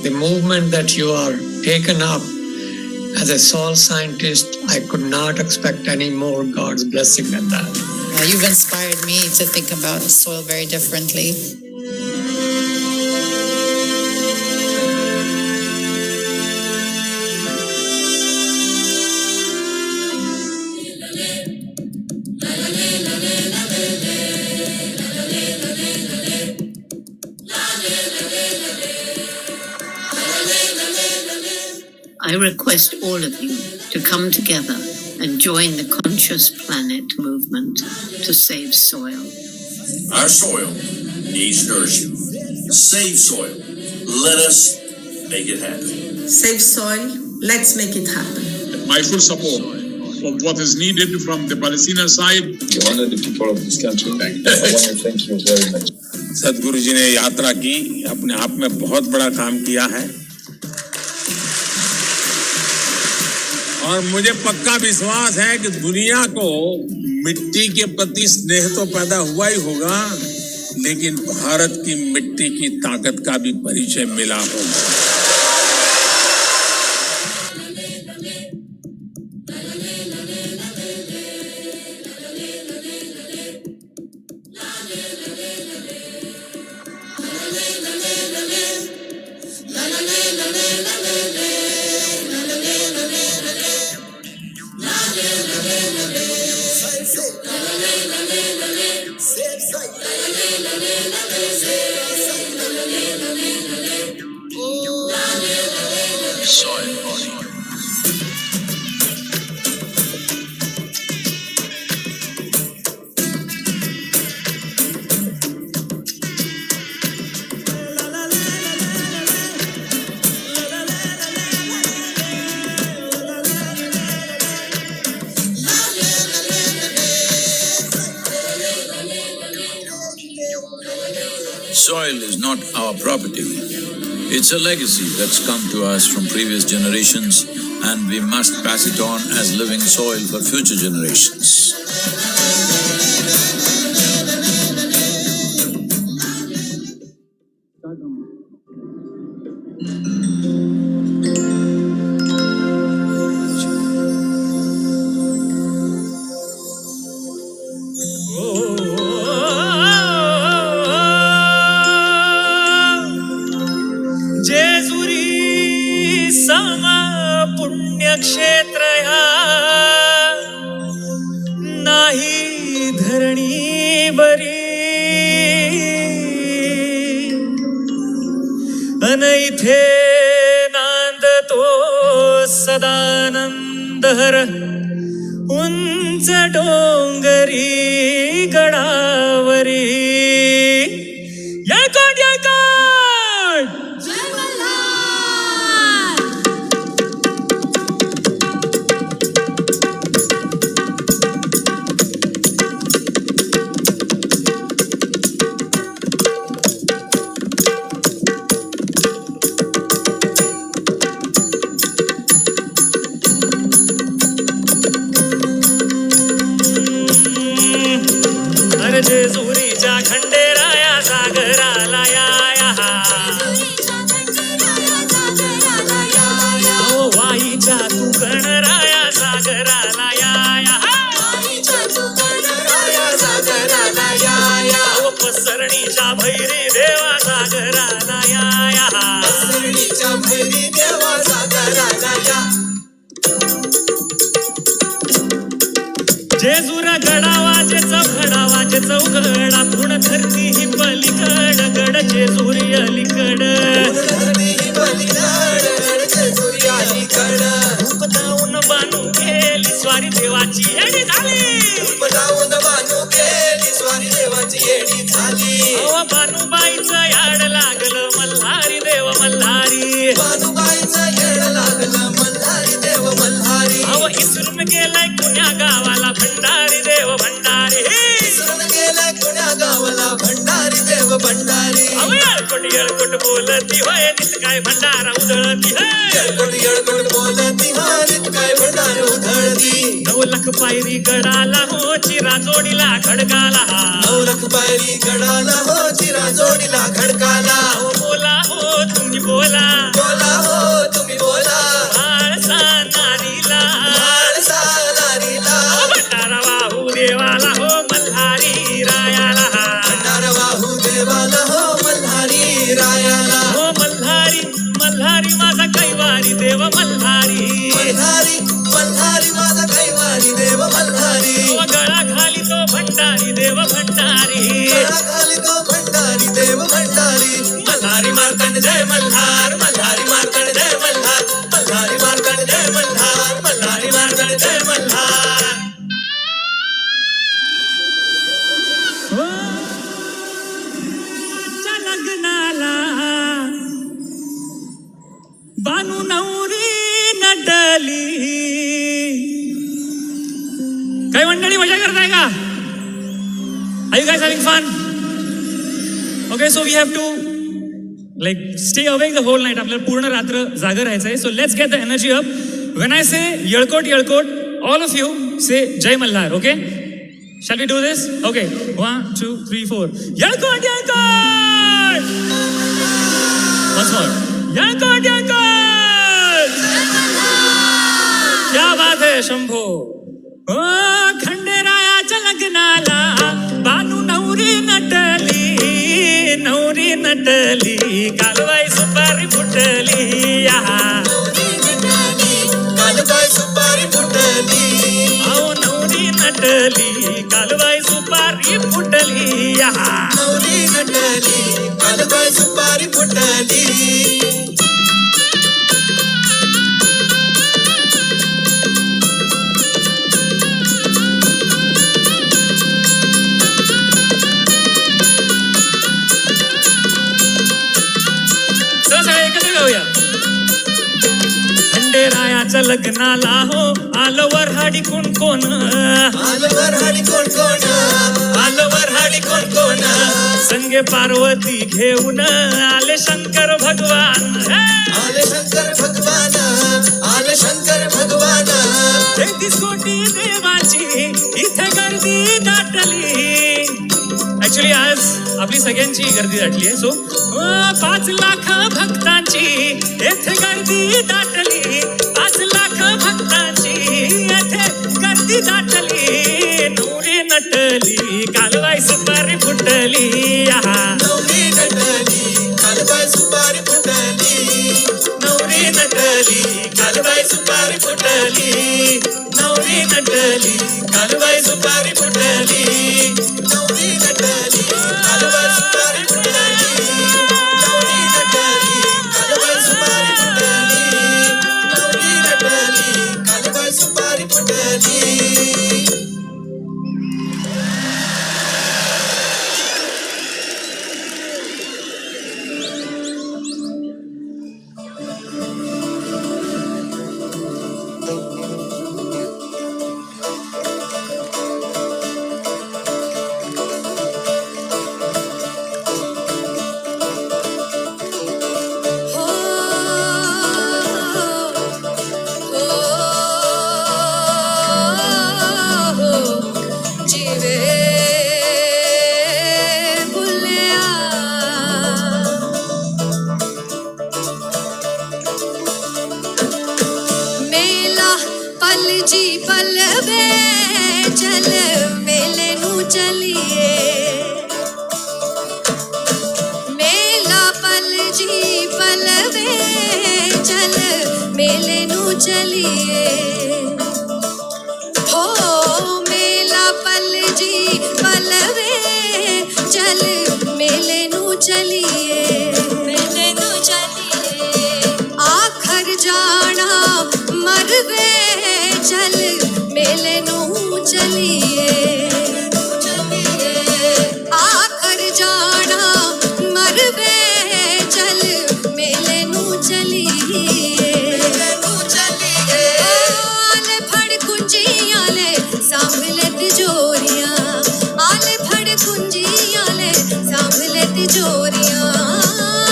The movement that you are taken up as a soil scientist, I could not expect any more God's blessing than that. You've inspired me to think about soil very differently. I request all of you to come together and join the Conscious Planet movement to save soil. Our soil needs nourishing. Save soil. Let us make it happen. Save soil. Let's make it happen. My full support of what is needed from the Palestinian side. You honor the people of this country. I want to thank you very much. सदगुरु जी ने यात्रा की, अपने आप में बहुत बड़ा काम किया है और मुझे पक्का विश्वास है कि दुनिया को मिट्टी के प्रति स्नेह तो पैदा हुआ ही होगा, लेकिन भारत की मिट्टी की ताकत का भी परिचय मिला होगा। Soil is not our property. It's a legacy that's come to us from previous generations, and we must pass it on as living soil for future generations. क्षेत्र नाही धरणी बरी अन इथे नांदतो सदानंद हर उंच डोंगरी गडावरी यळकोट जेजुरीच्या खंडेराया सागराला या ओ वाईच्या तू गणराया सागराला या ओ पसरणीच्या भैरी देवा सागराला या पसरणीच्या भैरी देवा सागराला या जेजुर गडावाचे चौघडावाचे चौघडा पूर्ण धरती ही पलीकड गड जेजुरी अलीकड रूप दाऊन बानू गेली स्वारी देवाची येडी झाली रूप दाऊन बानू गेली स्वारी देवाची येडी झाली अहो बानूबाईचं याड लागलं मल्हारी देव मल्हारी बानूबाईचं याड लागलं मल्हारी देव मल्हारी अहो इसरून गेलाय कुण्या गावाला भंडारी देव भंडारी इसरून गेलाय कुण्या गावाला भंडारी देव भंडारी अहो येळकोट बोलती होय नित काय भंडारा उधळती येळकोट बोलती होय नित काय भंडारा उधळती 9 लाख पायरी गडाला हो चिरा जोडीला खडकाला 9 लाख पायरी गडाला हो चिरा जोडीला खडकाला हो बोला हो तुम्ही बोला बोला हो तुम्ही बोला आळसा नारीला भंडारा वाहू देवाला हो मल्हारी रायाला भंडारा वाहू देवाला हो मल्हारी रायाला हो मल्हारी मल्हारी माझा कैवारी देव मल्हारी मल्हारी मल्हारी माझा कैवारी देव मल्हारी हो गळा घाली तो भंडारी देव भंडारी गळा घाली तो भंडारी देव भंडारी मल्हारी मार्कंड जय मल्हार मल्हारी मार्कंड जय मल्हार मल्हारी मार्कंड जय मल्हार मल्हारी मार्कंड जय मल्हार लग्नाला बानू नवरी नटली काही मंडळी मजा करताय का Are you guys having fun? Okay, so we have to like stay awake the whole night. आपल्याला पूर्ण रात्र जागर राहायचंय. So let's get the energy up. When I say येळकोट येळकोट, all of you say जय Malhar. Okay? Shall we do this? Okay. 1, 2, 3, 4. येळकोट येळकोट. Once more. येळकोट येळकोट. क्या बात है शंभो. ओ खंडेरायाच्या लग्नाला बानू नवरी नटली कालबाई सुपारी फुटली कालबाई सुपारी फुटली अहो नवरी नटली कालबाई सुपारी फुटली नवरी नटली कालबाई सुपारी फुटली खंडेरायाच्या लग्नाला हो आलं वऱ्हाडी कोण कोण आलं वऱ्हाडी कोण कोण आलं वऱ्हाडी कोण कोण संगे पार्वती घेऊन आले शंकर भगवान आले शंकर भगवान आले शंकर भगवान 33 कोटी देवाची इथे गर्दी दाटली ऍक्च्युली आज आपली सगळ्यांची गर्दी दाटली आहे. सो 5 लाख भक्तांची येथे गर्दी दाटली 5 लाख भक्तांची येथे गर्दी दाटली नवरी नटली कालबाई सुपारी फुटली नवरी नटली कालबाई सुपारी फुटली नवरी नटली कालबाई सुपारी फुटली नवरी नटली कालबाई सुपारी फुटली नवरी नटली कालबाई सुपारी फुटली नवरी नटली कालबाई सुपारी फुटली नवरी नटली कालबाई सुपारी फुटली चलिए मेला पल जी पलवे चल मेले नू चलिए हो मेला पल जी पलवे चल मेले नू चलिए आखर जाना मरवे चल मेले नू चलिए आखर जाना मरवे चल मेले नू चलिए आले फड़ कुंजियां ले सांभले तिजोरियां आले फड़ कुंजियां ले सांभले तिजोरियां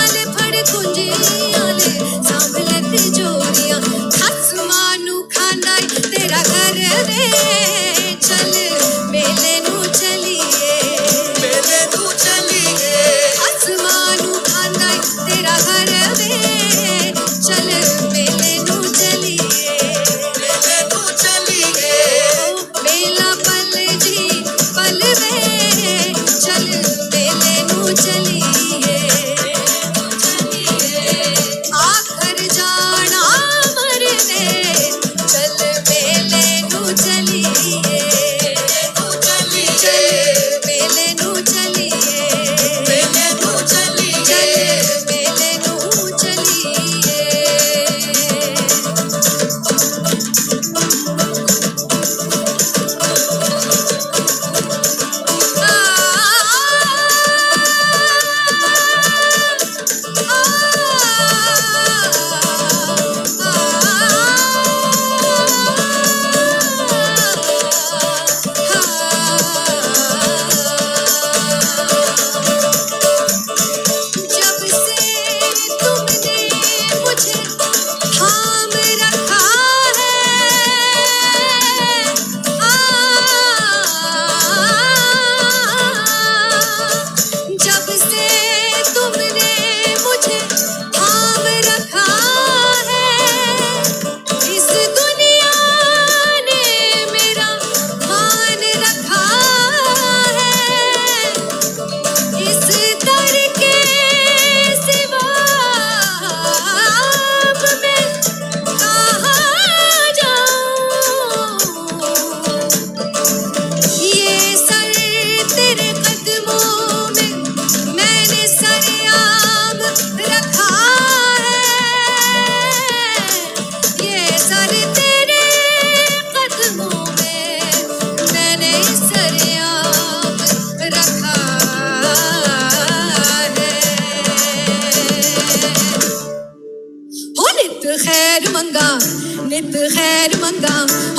आले फड़ कुंजियां ले सांभले तिजोरियां खसमानू खांदा तेरा घर वे चल मेले नू चलिए खसमानू खांदा तेरा घर वे चल मेले नू चलिए मेला पल जी पल वे चल मेले नू चलिए आखर जाना मरवे चल मेले नू चलिए चल मेले नू चलिए चल मेले नू चलिए जब से तुमने मुझे थाम रखा है जब से तुमने मुझे थाम रखा है इस दुनिया ने मेरा मान रखा है इस दर के सिवा अब मैं कहाँ जाऊं ये सर तेरे कदमों में मैंने सरेआम रखा है ये सर तेरे कदमों में मैंने सरेआम रखा है हो नित खैर मंगा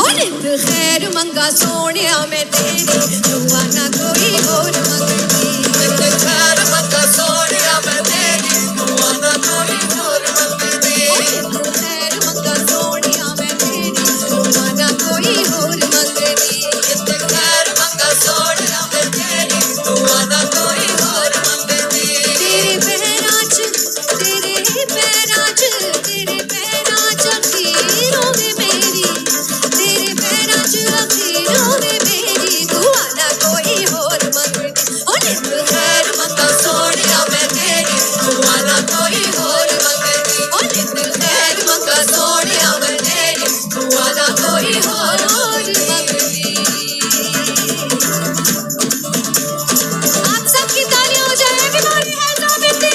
हो नित खैर मंगा सोनिया मैं तेरी दुआ ना कोई और मंगती नित खैर मंगा सोनिया मैं तेरी दुआ ना कोई और मंगती नित खैर मंगा सोनिया मैं तेरी दुआ ना कोई और मंगती नित खैर मंगा सोनिया मैं तेरी दुआ ना कोई और मंगती तेरे पैरां च अखीरों में मेरी तेरे पैरां च अखीरों में मेरी दुआ ना कोई और मंगती ओ नित खैर मंगा सोनिया मैं तेरी दुआ ना कोई और मंगती ओ नित खैर मंगा सोनिया मैं तेरी दुआ ना कोई और मंगती आप सबकी तालियां हो जाए बीमारी है तो बीती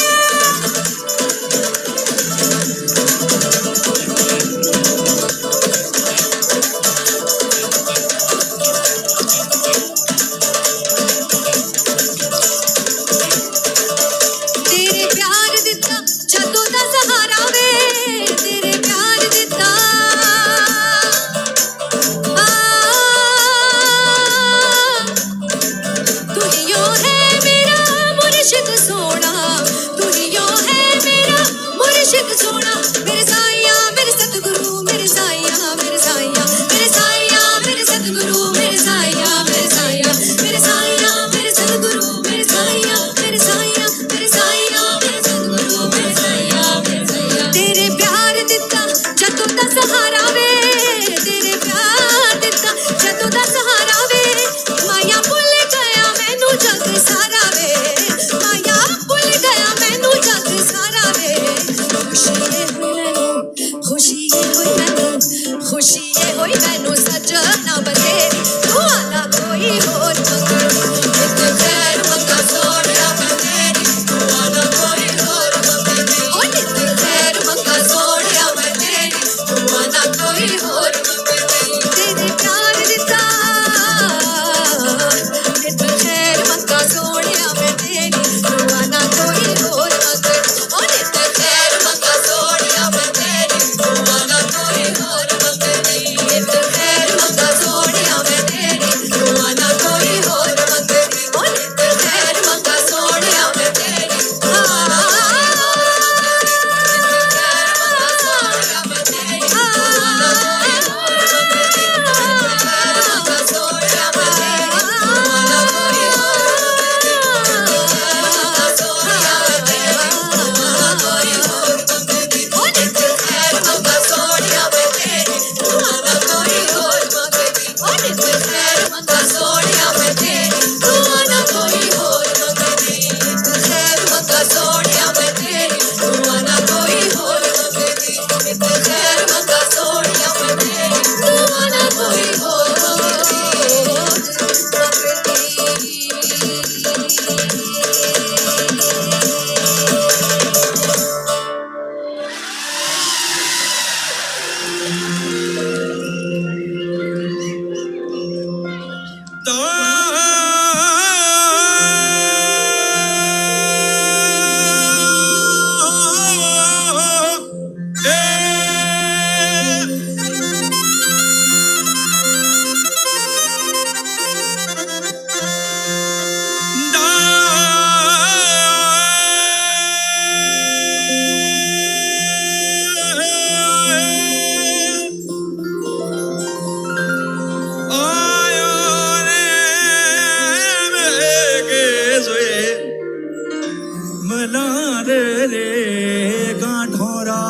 रे गांठोरा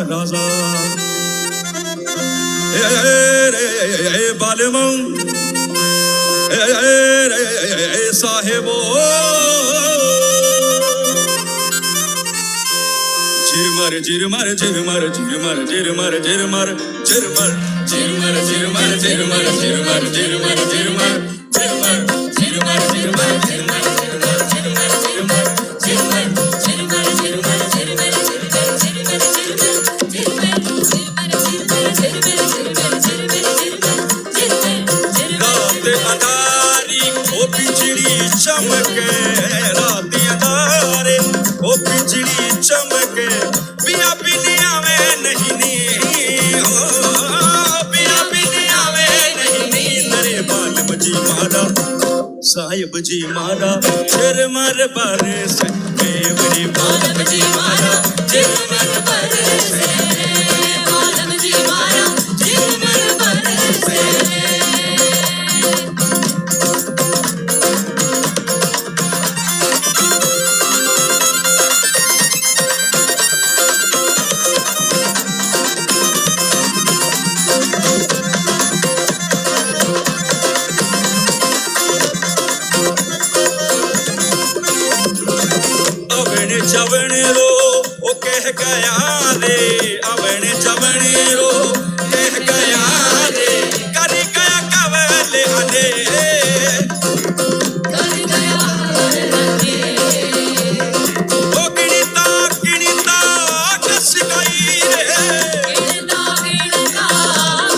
राजा रे बालमौ रे साहेबो झिरमर झिरमर झिरमर झिरमर झिरमर झिरमर झिरमर झिरमर झिरमर झिरमर झिरमर झिरमर झिरमर झिरमर झिरमर झिरमर चमके रात अंधारे ओ बिजली चमके पिया पिनिया में नहीं नी ओ पिया पिनिया में नहीं नी नरे बाल बजी मारा साहिब जी मारा झिरमर बरस मेवरी बाल बजी मारा झिरमर बरस बाल बजी मारा झिरमर बरस जवने रो ओ कह गया रे अवने जवने रो कह गया रे कर गया कवले हने कर गया हने ओ गिणिता कस गई रे गिणिता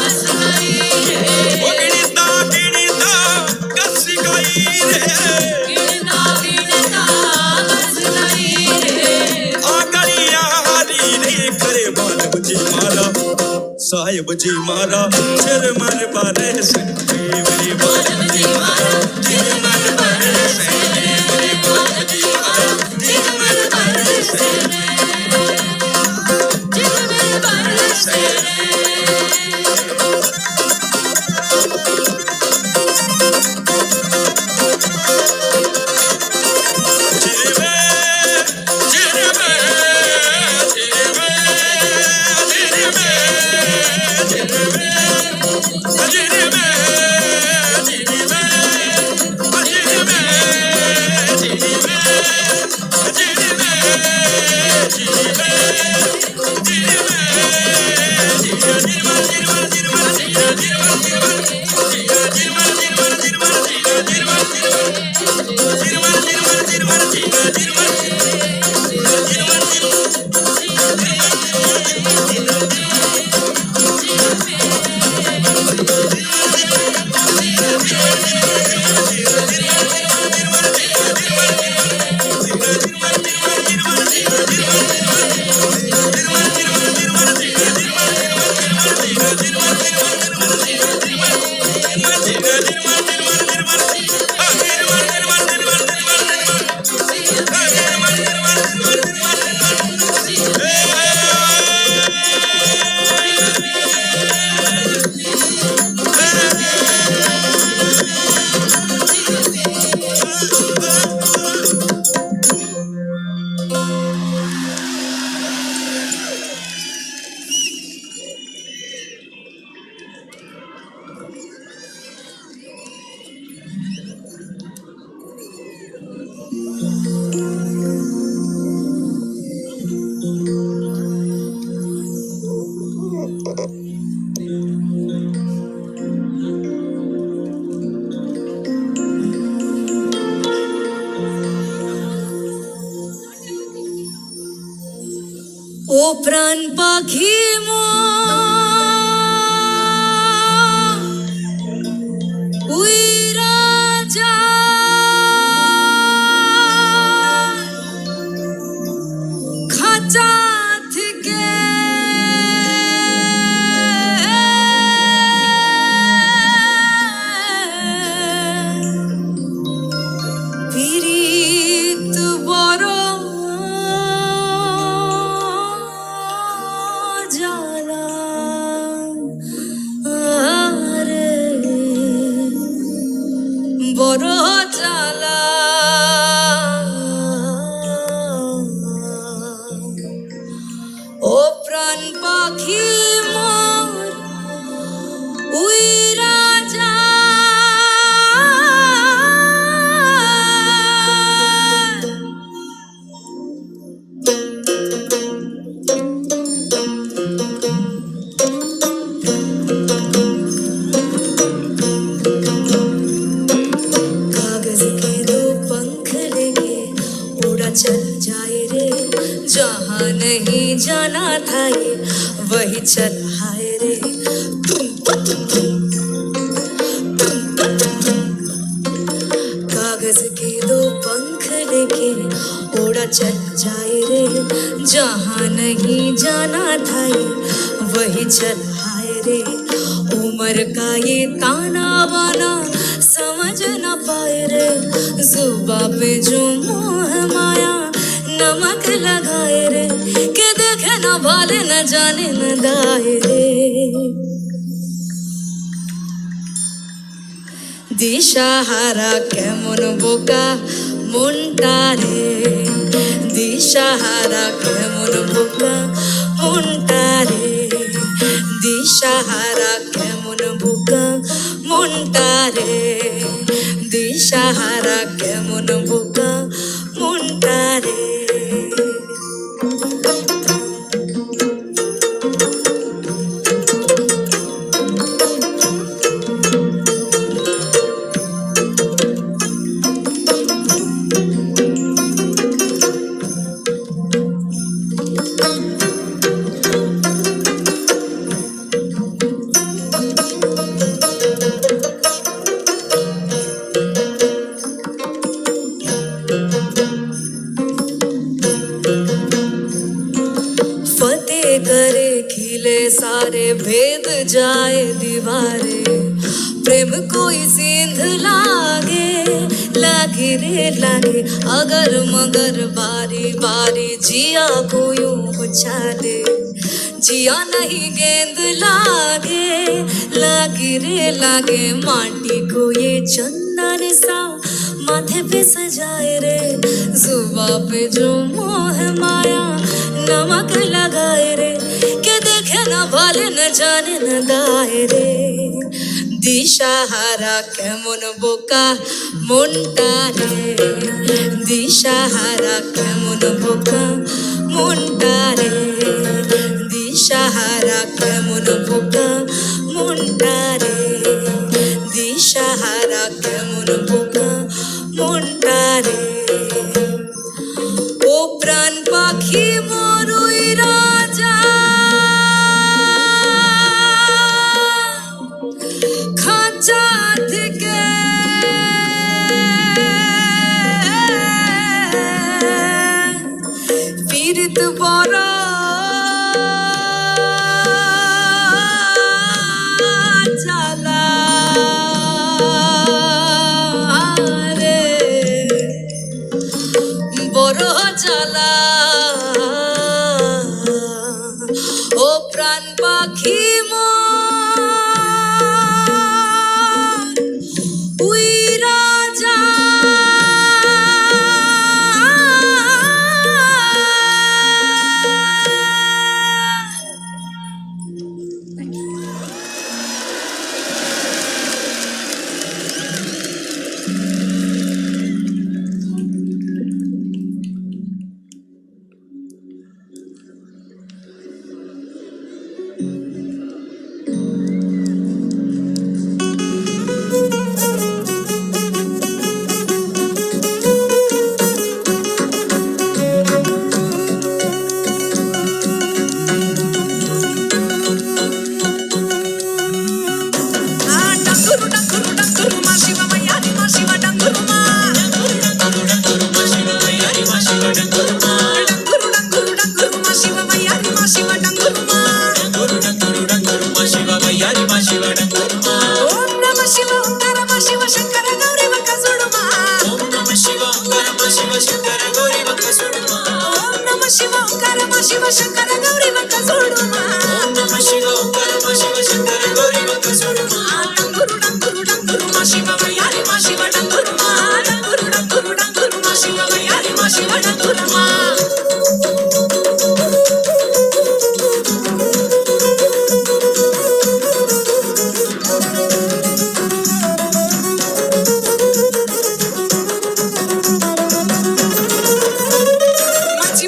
कस गई रे ओ गिणिता कस गई रे गिणिता कस गई साहिब जी मारा झिरमर बरस मेवरी बाल बजी मारा झिरमर बरस मेवरी बाल बजी मारा झिरमर बरस झिरमर बरस ও প্রাণ পাখি উইরা যা খাঁচা থেকে পীড়িত বড় জ্বালা चल जाए रे जहाँ नहीं जाना था ये वही चल हाय रे कागज के दो पंख लेके उड़ा चल जाए रे जहाँ नहीं जाना था ये वही चल हाय रे उम्र का ये ताना बाना समझ न पाए रे जुबा पे जो मोह माया नमक लगाए रे के देखे न भाले न जाने न दाए रे দিশাহারা কেমন বোকা মনটা রে দিশাহারা কেমন বোকা মনটা রে দিশাহারা কেমন বোকা মনটা রে দিশাহারা কেমন বোকা মনটা রে करे खिले सारे भेद जाए दीवारे प्रेम कोई सिंध लागे लागे रे लागे अगर मगर बारी बारी जिया को यूं उछाले जिया नहीं गेंद लागे लागे रे लागे माटी को ये चंदन सा माथे पे सजाए रे जुबा पे जो मोह माया नमक लगाए रे के देखे न भाले न जाने न दाए रे দিশাহারা কেমন বোকা মনটা রে দিশাহারা কেমন বোকা মনটা রে দিশাহারা কেমন বোকা মনটা রে দিশাহারা কেমন বোকা মনটা রে ও প্রাণ পাখি মরুই রাজা খাঁচা থেকে ফিরত বড় জ্বালা রে বড় জ্বালা ও প্রাণ পাখি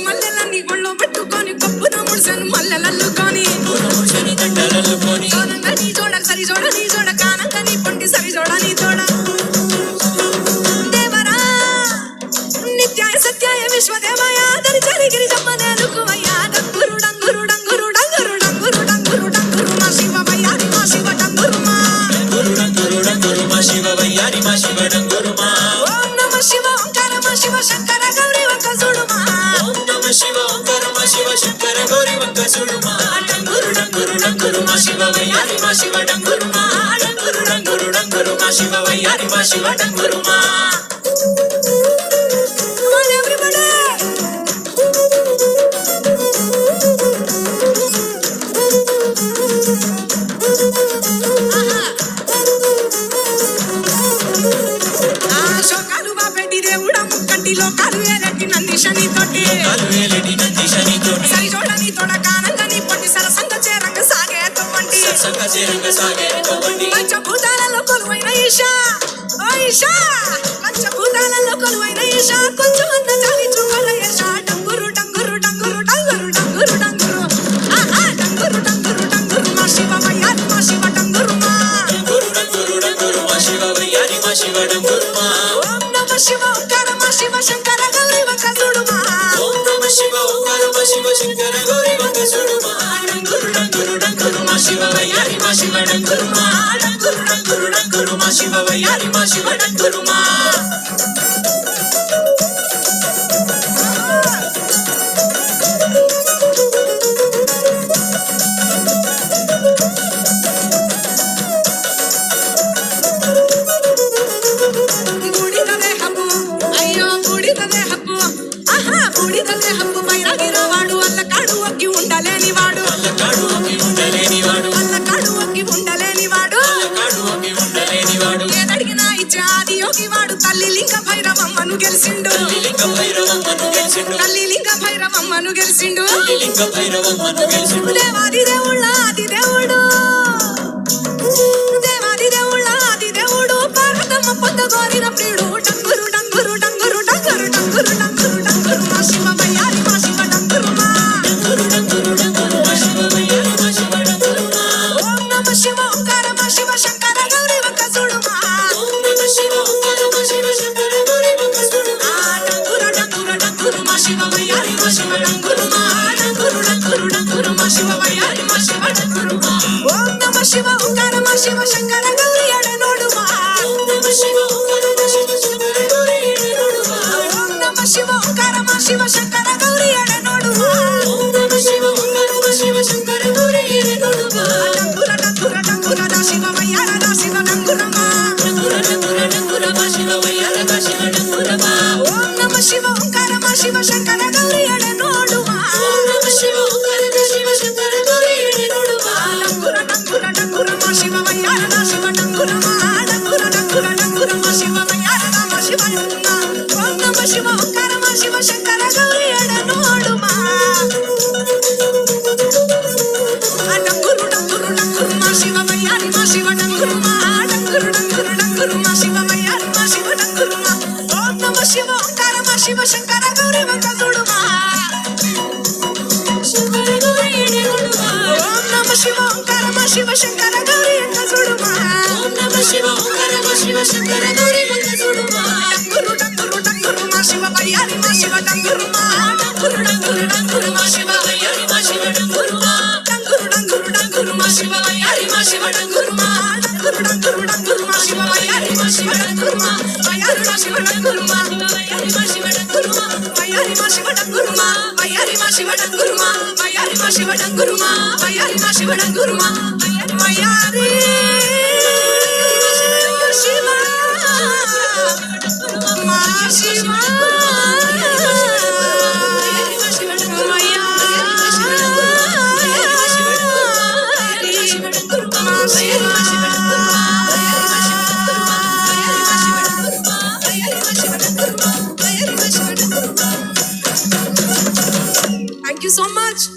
మల్లెలన్నీ గొళ్ళో పెట్టుకొని కప్పున ముడిసెను మల్లెలల్లుకొని నిత్యాయ సత్యాయ విశ్వదేవాయ దరిచరి గిరిజమ్మనే లుకువయ్య డంగురు డంగురు డంగురు డంగురు డంగురు డంగురు డంగురు మా శివ వయ్యారి మా శివ డంగురు మా డంగురు డంగురు డంగురు మా శివ వయ్యారి మా శివ డంగురు మా ఓం నమః శివ ఓంకార మా శివ శంకర గౌరీ వంక చూడు మా ఓం నమః శివ ఓంకార మా శివ శంకర గౌరీ వంక చూడు మా డంగురు డంగురు డంగురు మా శివ వయ్యారి మా శివ డంగురు మా డంగురు డంగురు డంగురు మా శివ వయ్యారి మా శివ డంగురు మా లోకాలు ఏలటి నంది శని తోటి సరి జోడని తోడ కానంగని పొట్టి సరసంగ చేరంగ సాగే తోవండి పంచభూతాలలో కొలువైన ఈశా ఓ ఈశా పంచభూతాలలో కొలువైన ఈశా కొంచెం అన్న జాలి చూపల ఈశా డంగురు డంగురు డంగురు డంగురు డంగురు డంగురు ఆహా డంగురు డంగురు డంగురు మా శివ వయ్యారి మా శివ డంగురు మా డంగురు డంగురు డంగురు మా శివ వయ్యారి మా శివ డంగురు మా ఓం నమః శివ ఓంకార మా శివ శంకర గౌరీ వంక చూడు మా ఓం నమః శివ ఓంకార మా శివ శంకర గౌరీ వంక చూడు మా డంగురు డంగురు డంగురు మా శివ వయ్యారి మా శివ డంగురు మా డంగురు డంగురు డంగురు మా శివ వయ్యారి మా శివ డంగురు మా బూడిదలే హక్కు అయ్యో బూడిదలే హక్కు ఆహా బూడిదలే హక్కు బైరాగిరవాడు అల్లకాడు ఒక్కి ఉండలేని వాడు అల్లకాడు ఒక్కి ఉండలేని వాడు అల్లకాడు ఒక్కి ఉండలేని వాడు అల్లకాడు ఒక్కి ఉండలేని వాడు ఏదడిగినా ఇచ్చే ఆది యోగి వాడు తల్లి లింగ భైరవమ్మను గెలిసిండు తల్లి లింగ భైరవమ్మను గెలిసిండు తల్లి లింగ భైరవమ్మను గెలిసిండు తల్లి లింగ భైరవమ్మను గెలిసిండు దేవాది దేవుళ్ళ ఆది దేవుడు దేవాది దేవుళ్ళ ఆది దేవుడు పార్వతమ్మ పొందగోరిన ప్రియుడు డంగురు డంగురు డంగురు డంగురు డంగురు డంగురు డంగురు మా శివ వయ్యారి మా శివ డంగురు మా డంగురు డంగురు డంగురు మా శివ వయ్యారి మా శివ డంగురు మా ఓం నమః శివ ఓంకార మా శివ శంకర గౌరీ వంక చూడు మా ఓం నమః శివ ఓంకార మా శివ శంకర గౌరీ వంక చూడు మా డంగురు డంగురు డంగురు మా శివ వయ్యారి మా శివ డంగురు మా డంగురు డంగురు డంగురు మా శివ వయ్యారి మా శివ డంగురు మా ఓం నమః శివ ఓంకార మా శివ శంకర గౌరీ ఎడనోడు మా ఓం నమః శివ ఓంకార మా శివ శంకర గౌరీ ఎడనోడు మా ఓం నమః శివ ఓంకార మా శివ శంకర గౌరీ ఎడనోడు మా ఓం నమః శివ ఓంకార మా శివ శంకర గౌరీ ఎడనోడు మా డంగుర డంగుర డంగుర దా శివ వయ్యార దా శివ డంగుర మా డంగుర డంగుర డంగుర మా శివ వయ్యార దా శివ డంగుర మా ఓం నమః శివ ఓంకార మా శివ శంకర గౌరీ ఎడనోడు మా ఓం నమః శివ ఓంకార మా శివ శంకర గౌరీ ఎడనోడు మా డంగుర డంగుర డంగుర మా శివ వయ్యార దా శివ డంగుర మా డంగుర డంగుర డంగుర మా శివ వయ్యార దా మా శివ డంగుర మా ఓం నమః శివ ఓంకార మా శివ శంకర గౌరీ ఎడనోడు మా డంగురు డంగురు డంగురు మా శివ వయ్యారి మా శివ డంగురు మా డంగురు డంగురు డంగురు మా శివ వయ్యారి మా శివ డంగురు మా ఓం నమః శివ ఓంకార మా శివ శంకర గౌరీ వంక చూడు మా శంకర గౌరీ ఎడనోడు మా ఓం నమః శివ ఓంకార మా శివ శంకర గౌరీ వంక చూడు మా ఓం నమః శివ ఓంకార మా శివ శంకర గౌరీ వంక చూడు మా డంగురు డంగురు డంగురు మా శివ వయ్యారి మా శివ డంగురు మా డంగురు డంగురు డంగురు మా శివ వయ్యారి మా శివ డంగురు మా డంగురు డంగురు డంగురు మా శివ వయ్యారి మా శివ డంగురు మా డంగురు డంగురు డంగురు మా శివ వయ్యారి మా శివ డంగురు మా వయ్యారి మా శివ డంగురు మా వయ్యారి మా శివ డంగురు మా వయ్యారి మా శివ డంగురు మా వయ్యారి మా శివ డంగురు మా వయ్యారి మా శివ డంగురు మా వయ్యారి మా శివ డంగురు మా వయ్యారి శివ మా Shiva Thank you so much.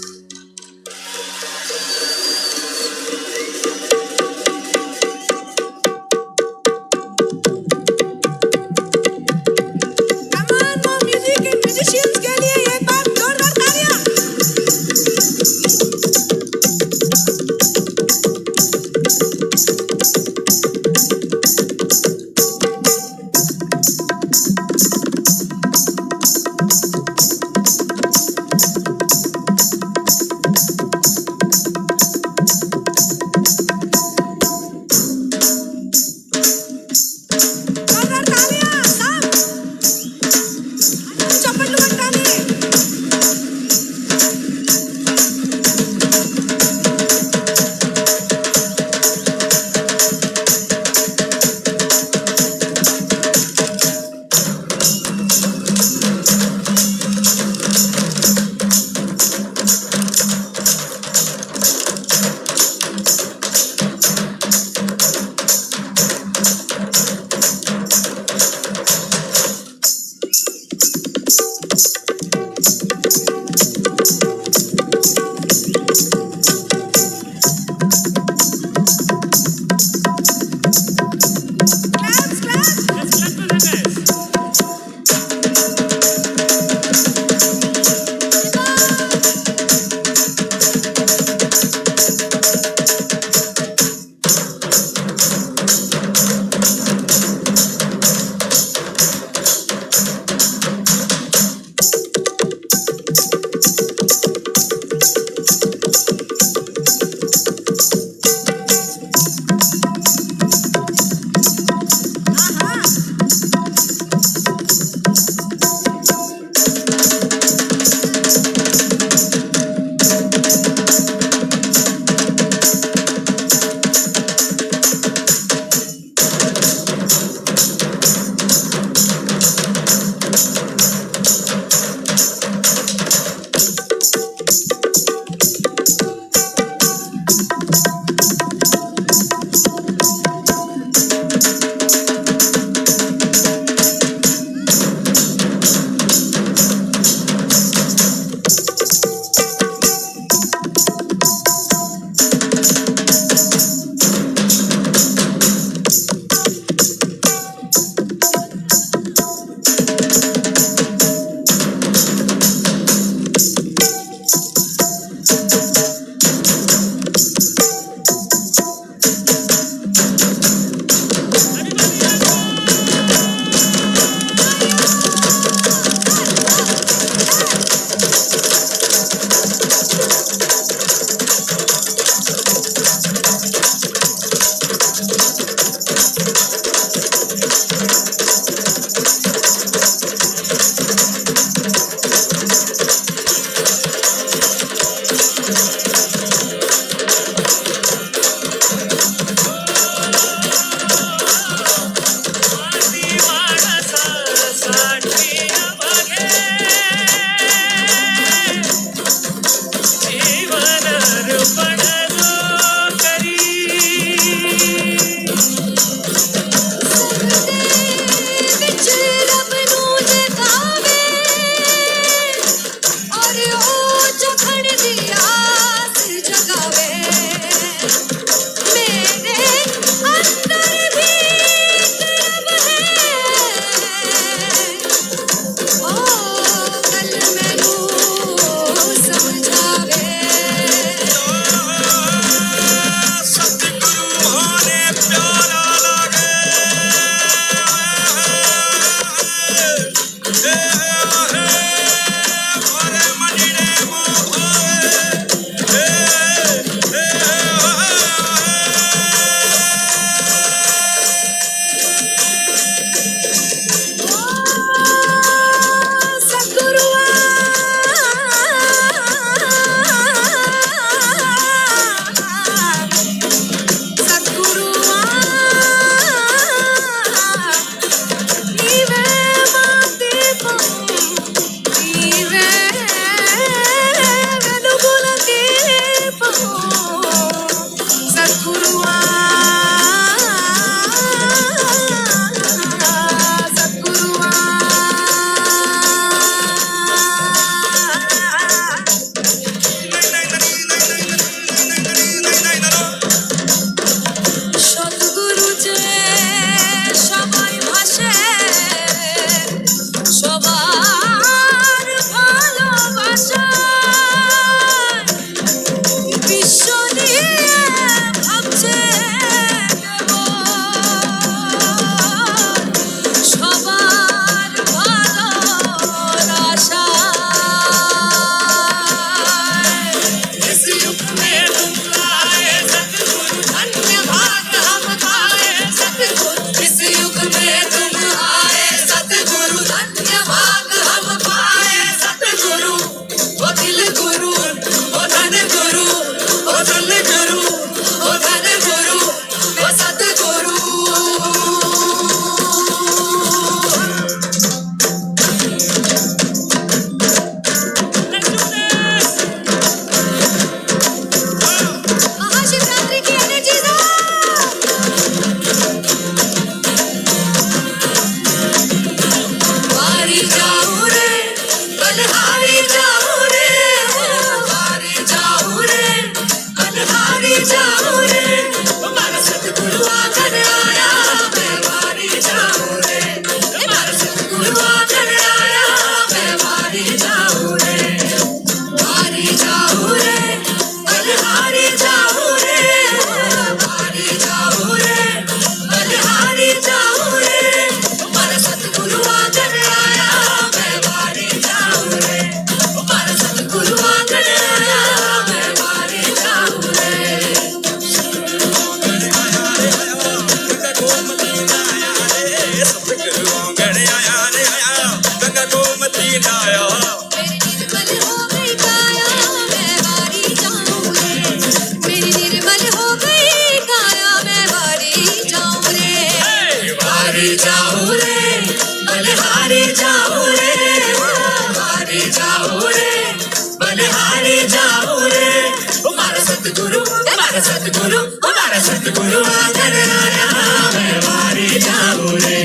Sadhguru, हमारा Sadhguru, हमारा Sadhguru आंगन आया, मैं वारी जाऊं रे,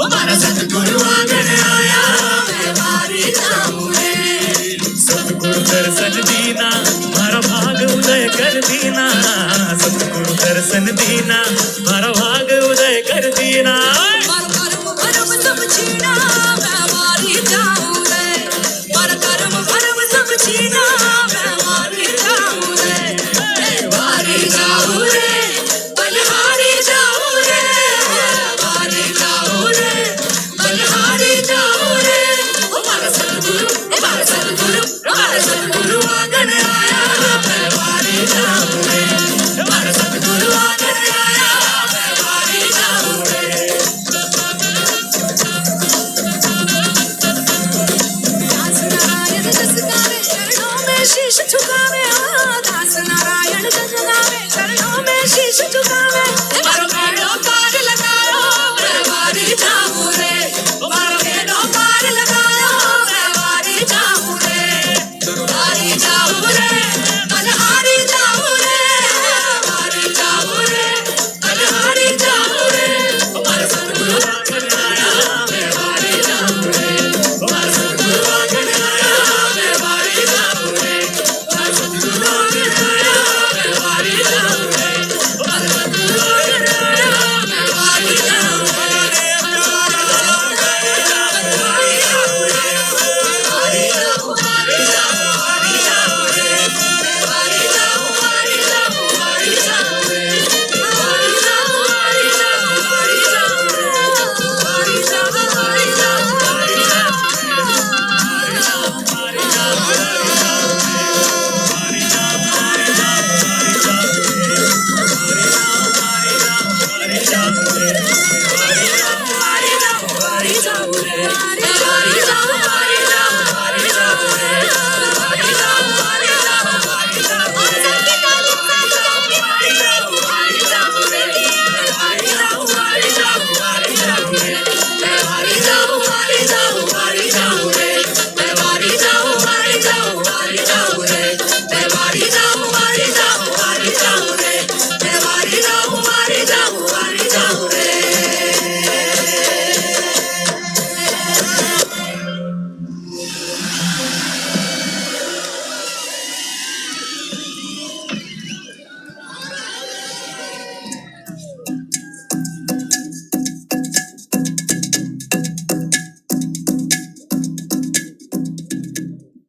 हमारा Sadhguru आंगन आया, मैं वारी जाऊं रे। सद्गुरु दर्शन दीना, हमारा भाग उदय कर दीना, सद्गुरु दर्शन दीना, हमारा भाग उदय कर दीना। कर्म सब छीना, मैं वारी जाऊं रे, कर्म सब छीना, मैं वारी जाऊं रे, वारी जाऊं रे, बलिहारी जाऊं रे, वारी जाऊं रे, बलिहारी जाऊं रे। हमारा Sadhguru, हमारा Sadhguru, हमारा Sadhguru आंगन आया, मैं वारी जाऊं रे, हमारा Sadhguru आंगन आया, मैं वारी जाऊं रे। दास नारायण जस गावे, चरणों में शीश झुकावे, दास नारायण जस गावे, चरणों में शीश झुकावे। मारो भेड़ो पार लगायो, मैं वारी जाऊं रे, मारो भेड़ो पार लगायो, मैं वारी जाऊं रे, वारी जाऊं रे, बलिहारी जाऊं रे, वारी जाऊं रे, बलिहारी जाऊं रे। हमारा Sadhguru आंगन आया, मैं वारी जाऊं रे, हमारा Sadhguru आंगन आया, मैं वारी जाऊं रे, हमारा Sadhguru आंगन आया, मैं वारी जाऊं रे, हमारा Sadhguru आंगन आया, मैं वारी जाऊं रे,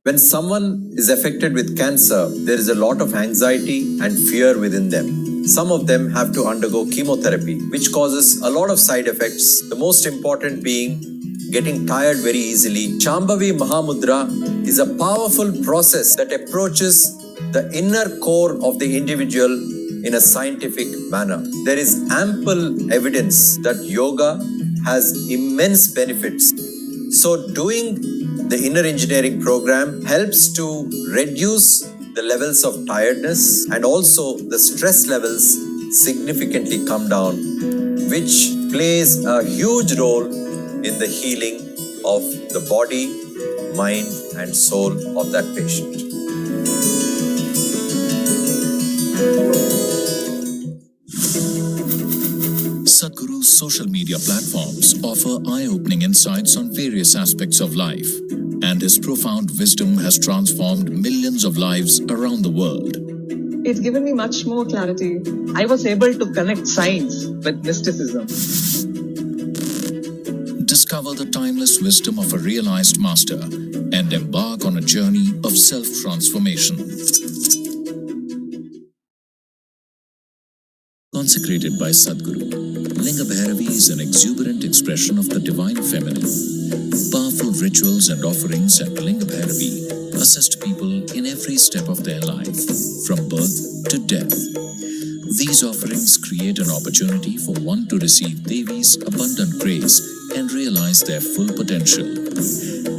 When someone is affected with cancer, there is a lot of anxiety and fear within them. Some of them have to undergo chemotherapy, which causes a lot of side effects, the most important being getting tired very easily. Shambhavi Mahamudra is a powerful process that approaches the inner core of the individual in a scientific manner. There is ample evidence that yoga has immense benefits. So doing the inner engineering program helps to reduce the levels of tiredness, and also the stress levels significantly come down, which plays a huge role in the healing of the body, mind and soul of that patient. Sadhguru's social media platforms offer eye-opening insights on various aspects of life, and his profound wisdom has transformed millions of lives around the world. It's given me much more clarity. I was able to connect science with mysticism. Discover the timeless wisdom of a realized master and embark on a journey of self-transformation. Consecrated by Sadhguru, Linga Bhairavi is an exuberant expression of the divine feminine. Powerful rituals and offerings at Linga Bhairavi assist people in every step of their life, from birth to death. These offerings create an opportunity for one to receive Devi's abundant grace and realize their full potential.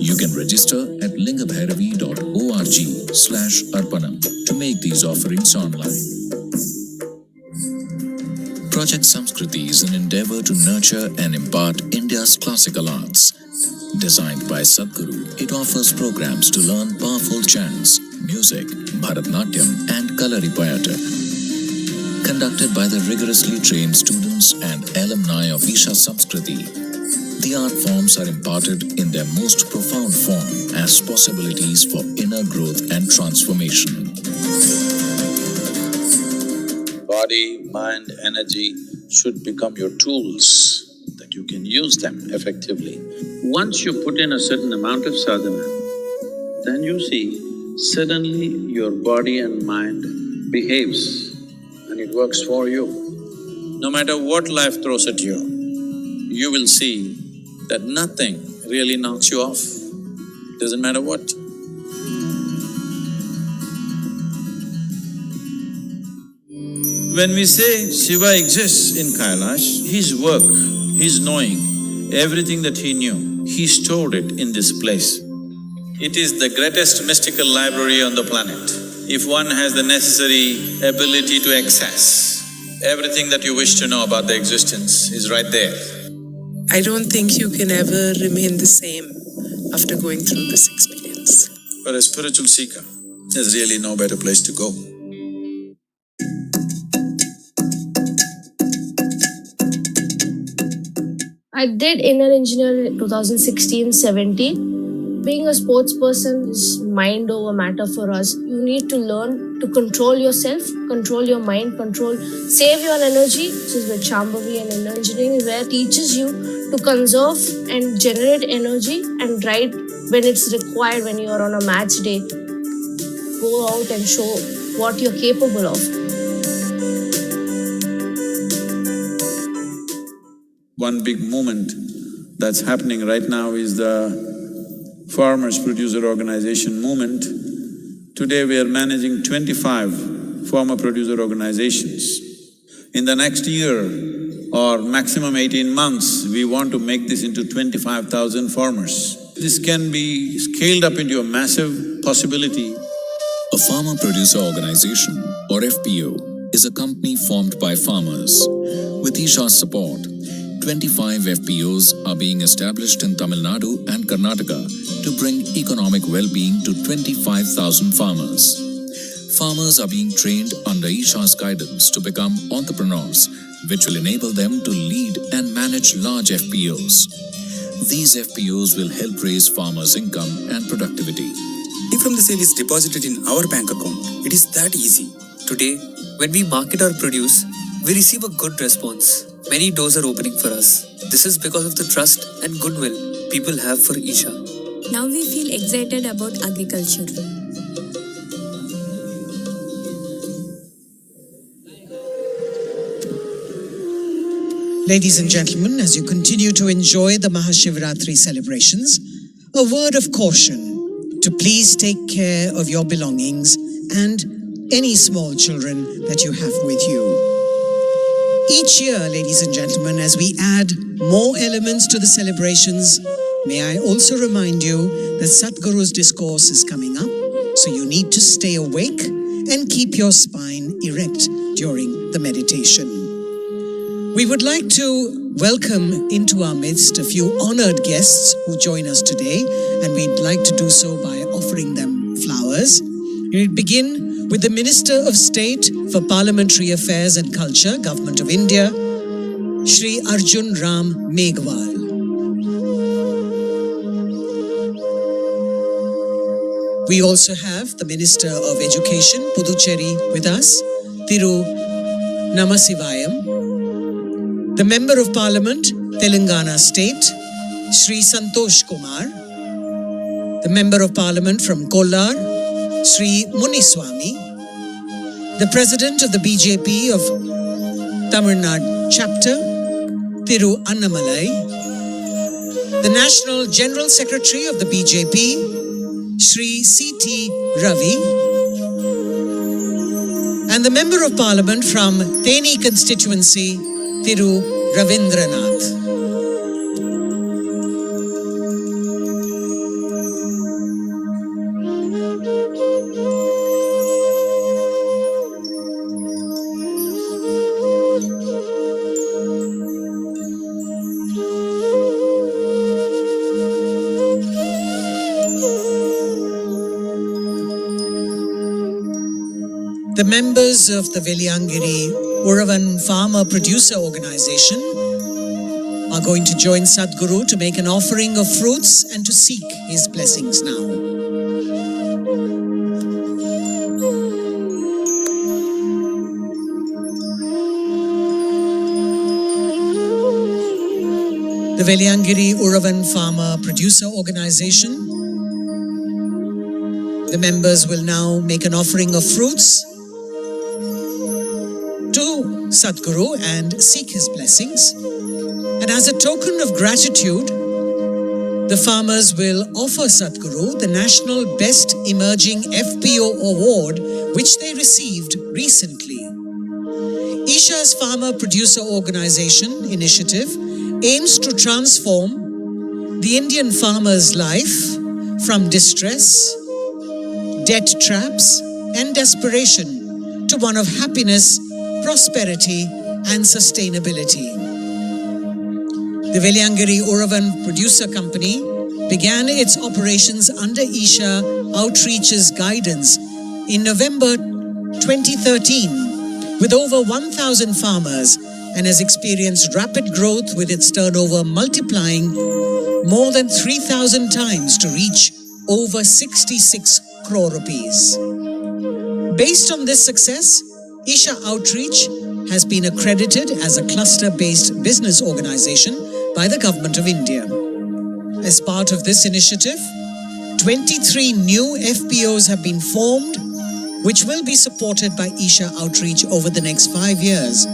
You can register at lingabhairavi.org/arpanam to make these offerings online. Project Samskriti is an endeavor to nurture and impart India's classical arts. Designed by Sadhguru, it offers programs to learn powerful chants, music, Bharatnatyam and Kalaripayattam. Conducted by the rigorously trained students and alumni of Isha Samskriti, the art forms are imparted in their most profound form as possibilities for inner growth and transformation. Body, mind, energy should become your tools, that you can use them effectively. Once you put in a certain amount of sadhana, then you see, suddenly your body and mind behaves and it works for you. No matter what life throws at you, you will see that nothing really knocks you off. Doesn't matter what. When we say Shiva exists in Kailash, his work, his knowing, everything that he knew, he stored it in this place. It is the greatest mystical library on the planet. If one has the necessary ability to access, everything that you wish to know about the existence is right there. I don't think you can ever remain the same after going through this experience. For a spiritual seeker, there's really no better place to go. I did inner engineer in 2016-17. Being a sports person is mind over matter for us. You need to learn to control yourself, control your mind, save your energy, which is with Shambhavi and inner engineering, is where it teaches you to conserve and generate energy and ride when it's required, when you are on a match day. Go out and show what you're capable of. One big movement that's happening right now is the Farmers Producer Organization movement. Today we are managing 25 farmer producer organizations. In the next year or maximum 18 months, we want to make this into 25,000 farmers. This can be scaled up into a massive possibility. A farmer producer organization, or FPO, is a company formed by farmers. With Isha's support, 25 FPOs are being established in Tamil Nadu and Karnataka to bring economic well-being to 25,000 farmers. Farmers are being trained under Isha's guidance to become entrepreneurs, which will enable them to lead and manage large FPOs. These FPOs will help raise farmers' income and productivity. If from the sale is deposited in our bank account, it is that easy. Today, when we market our produce, we receive a good response. Many doors are opening for us. This is because of the trust and goodwill people have for Isha. Now we feel excited about agriculture. Ladies and gentlemen, as you continue to enjoy the MahaShivRatri celebrations, a word of caution to please take care of your belongings and any small children that you have with you. Each year, ladies and gentlemen, as we add more elements to the celebrations, may I also remind you that Sadhguru's discourse is coming up, so you need to stay awake and keep your spine erect during the meditation. We would like to welcome into our midst a few honored guests who join us today, and we'd like to do so by offering them flowers. We'll begin with the Minister of State for Parliamentary Affairs and Culture, Government of India, Shri Arjun Ram Meghwal. We also have the Minister of Education, Puducherry, with us, Thiru Namasivayam. The Member of Parliament, Telangana State, Shri Santosh Kumar. The Member of Parliament from Kollar, Shri Muniswamy. The President of the BJP of Tamil Nadu Chapter, Thiru Annamalai. The National General Secretary of the BJP, Shri C.T. Ravi. And the Member of Parliament from Theni constituency, Thiru Ravindranath. The members of the Veliangiri Uravan Farmer Producer Organization are going to join Sadhguru to make an offering of fruits and to seek his blessings now. The Veliangiri Uravan Farmer Producer Organization. The members will now make an offering of fruits to Sadhguru and seek his blessings. And as a token of gratitude, the farmers will offer Sadhguru the National Best Emerging FPO Award, which they received recently. Isha's Farmer Producer Organization initiative aims to transform the Indian farmer's life from distress, debt traps, and desperation to one of happiness, prosperity, and sustainability. The Veliangiri Uravan Producer Company began its operations under Isha Outreach's guidance in November 2013 with over 1,000 farmers and has experienced rapid growth with its turnover multiplying more than 3,000 times to reach over 66 crore rupees. Based on this success, Isha Outreach has been accredited as a cluster-based business organization by the Government of India. As part of this initiative, 23 new FPOs have been formed, which will be supported by Isha Outreach over the next 5 years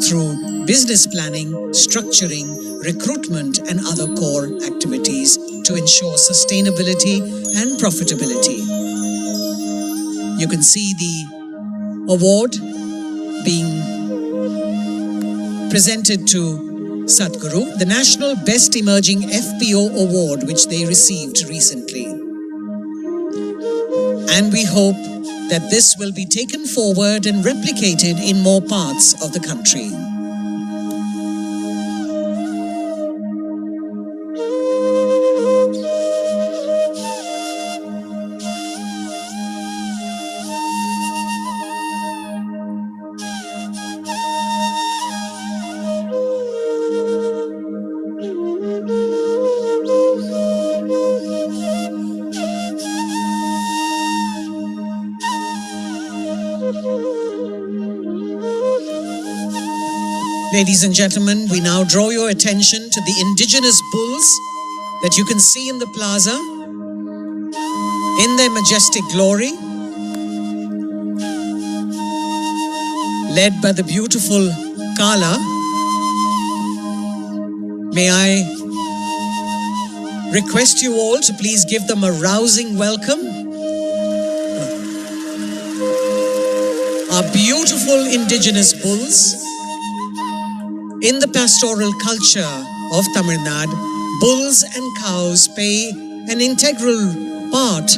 through business planning, structuring, recruitment, and other core activities to ensure sustainability and profitability. You can see the award being presented to Sadhguru, the National Best Emerging FPO Award, which they received recently. And we hope that this will be taken forward and replicated in more parts of the country. Ladies and gentlemen, we now draw your attention to the indigenous bulls that you can see in the plaza in their majestic glory, led by the beautiful Kala. May I request you all to please give them a rousing welcome. Our beautiful indigenous bulls. In the pastoral culture of Tamil Nadu, bulls and cows play an integral part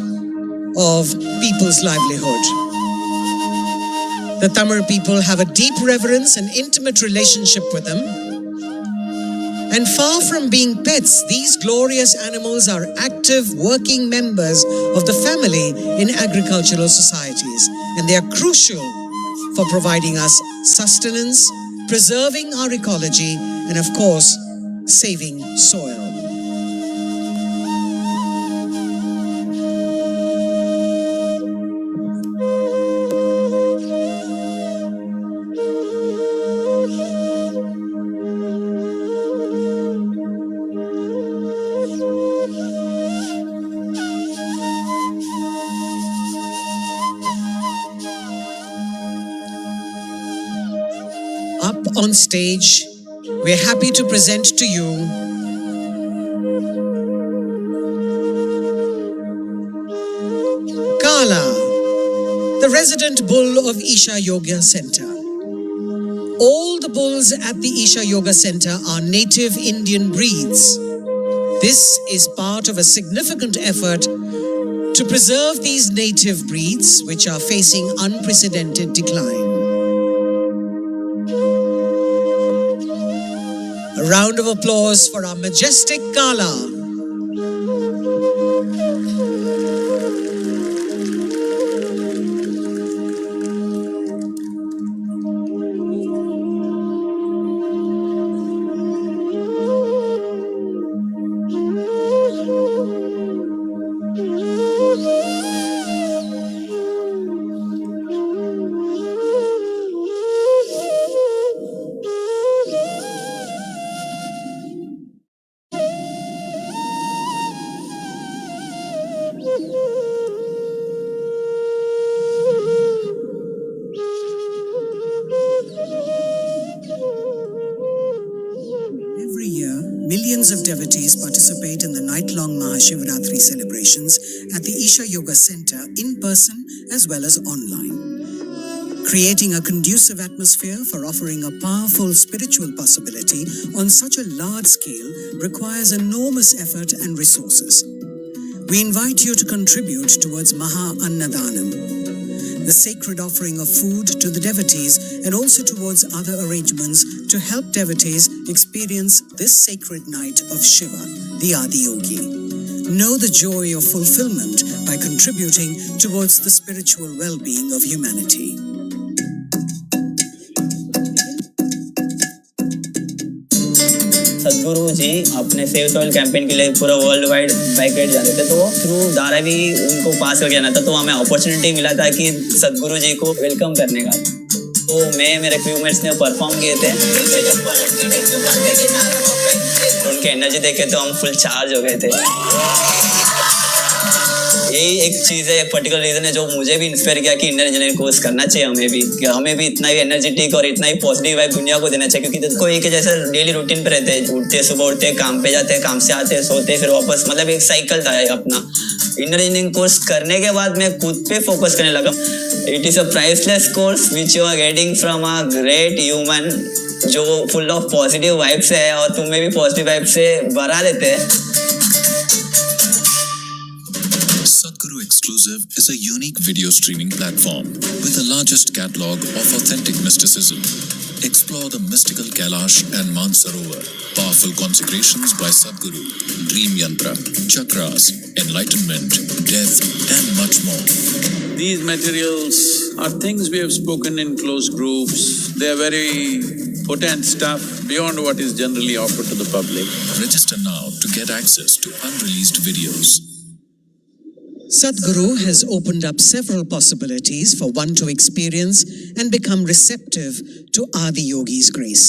of people's livelihood. The Tamil people have a deep reverence and intimate relationship with them. And far from being pets, these glorious animals are active working members of the family in agricultural societies. And they are crucial for providing us sustenance, preserving our ecology, and of course, saving soil. Up on stage, we're happy to present to you Kala, the resident bull of Isha Yoga Center. All the bulls at the Isha Yoga Center are native Indian breeds. This is part of a significant effort to preserve these native breeds, which are facing unprecedented decline. A round of applause for our majestic Kala. of devotees participate in the night-long MahaShivRatri celebrations at the Isha Yoga Center in person as well as online. Creating a conducive atmosphere for offering a powerful spiritual possibility on such a large scale requires enormous effort and resources. We invite you to contribute towards Maha Annadanam, the sacred offering of food to the devotees, and also towards other arrangements to help devotees experience this sacred night of Shiva, the Adiyogi. Know the joy of fulfillment by contributing towards the spiritual well-being of humanity. सदगुरु जी अपने save soil campaign के लिए पूरा world wide bike ride जा रहे थे, तो through Dharavi उनको पास करके आना था, तो हमें अपॉर्चुनिटी मिला था कि सदगुरु जी को वेलकम करने का। तो मैं मेरे क्रूमेट्स ने परफॉर्म किए थे, उनके एनर्जी देखे तो हम फुल चार्ज हो गए थे। यही एक चीज़ है, एक पर्टिकुलर रीज़न है जो मुझे भी इंस्पायर किया कि इंडियन इंजीनियरिंग कोर्स करना चाहिए हमें भी, कि हमें भी इतना ही एनर्जेटिक और इतना ही पॉजिटिव वाइब दुनिया को देना चाहिए। क्योंकि कोई एक जैसा डेली रूटीन पे रहते हैं, उठते सुबह उठते काम पे जाते, काम से आते सोते फिर वापस, मतलब एक साइकिल था अपना। इंडियन इंजीनियरिंग कोर्स करने के बाद मैं खुद पे फोकस करने लगा। It is a priceless course which you are getting from a great human जो फुल ऑफ पॉजिटिव वाइब्स है और तुम्हें भी पॉजिटिव वाइब से भरा देते हैं। Sadhguru Exclusive is a unique video streaming platform with the largest catalog of authentic mysticism. Explore the mystical Kailash and Mansarovar, powerful consecrations by Sadhguru, dream yantra, chakras, enlightenment, death, and much more. These materials are things we have spoken in closed groups. They are very potent stuff beyond what is generally offered to the public. Register now to get access to unreleased videos. Sadhguru has opened up several possibilities for one to experience and become receptive to Adiyogi's grace.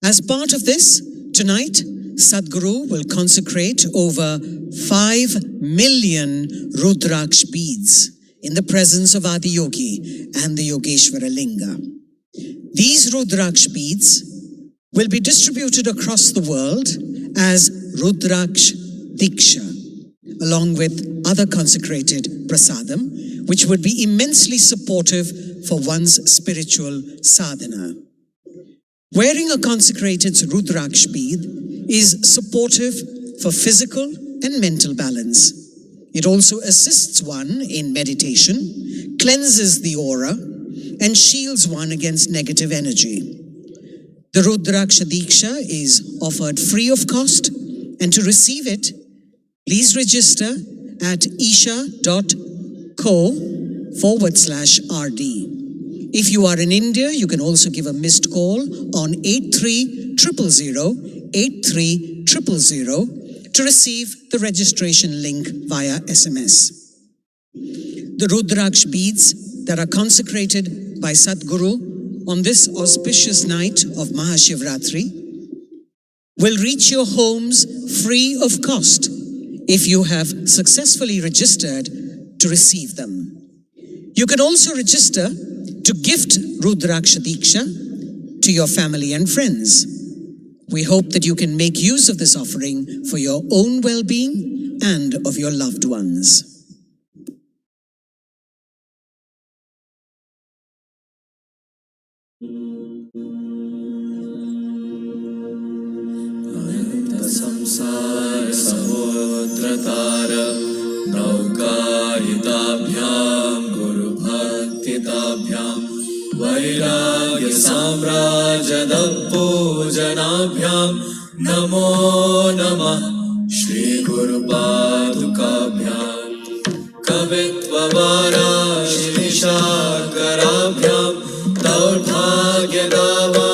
As part of this, tonight, Sadhguru will consecrate over 5 million Rudraksh beads in the presence of Adiyogi and the Yogeshwara Linga. These Rudraksh beads will be distributed across the world as Rudraksh Diksha, along with other consecrated prasadam, which would be immensely supportive for one's spiritual sadhana. Wearing a consecrated Rudraksh bead is supportive for physical and mental balance. It also assists one in meditation, cleanses the aura, and shields one against negative energy. The Rudraksh Diksha is offered free of cost, and to receive it, please register at isha.co/rd. If you are in India, you can also give a missed call on 8300 to receive the registration link via SMS. The Rudraksh beads that are consecrated by Sadhguru on this auspicious night of MahaShivRatri will reach your homes free of cost if you have successfully registered to receive them. You can also register to gift Rudraksh Diksha to your family and friends. We hope that you can make use of this offering for your own well-being and of your loved ones. संसार समुद्रतार नौकायिताभ्यां गुरुभक्तिताभ्यां वैराग्य साम्राज्यद पूजनाभ्यां नमो नमः श्री गुरुपादुकाभ्यां कवित्ववाराशिनिशाकराभ्यां दौर्भाग्यदावा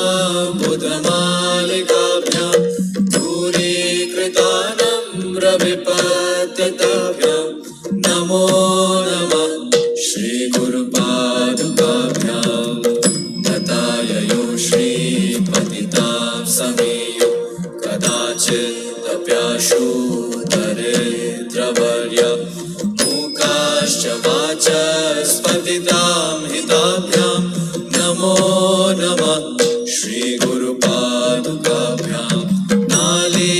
बुधमालिकाभ्यां विपत्यताभ्यां नमो नमः श्री गुरुपादुकाभ्यां नताययो श्रीपतितां समेयो कदाचिदप्याशु दरिद्रवर्य मूकाश्च वाचस्पतितां हिताभ्यां नमो नमः श्री गुरुपादुकाभ्यां नाले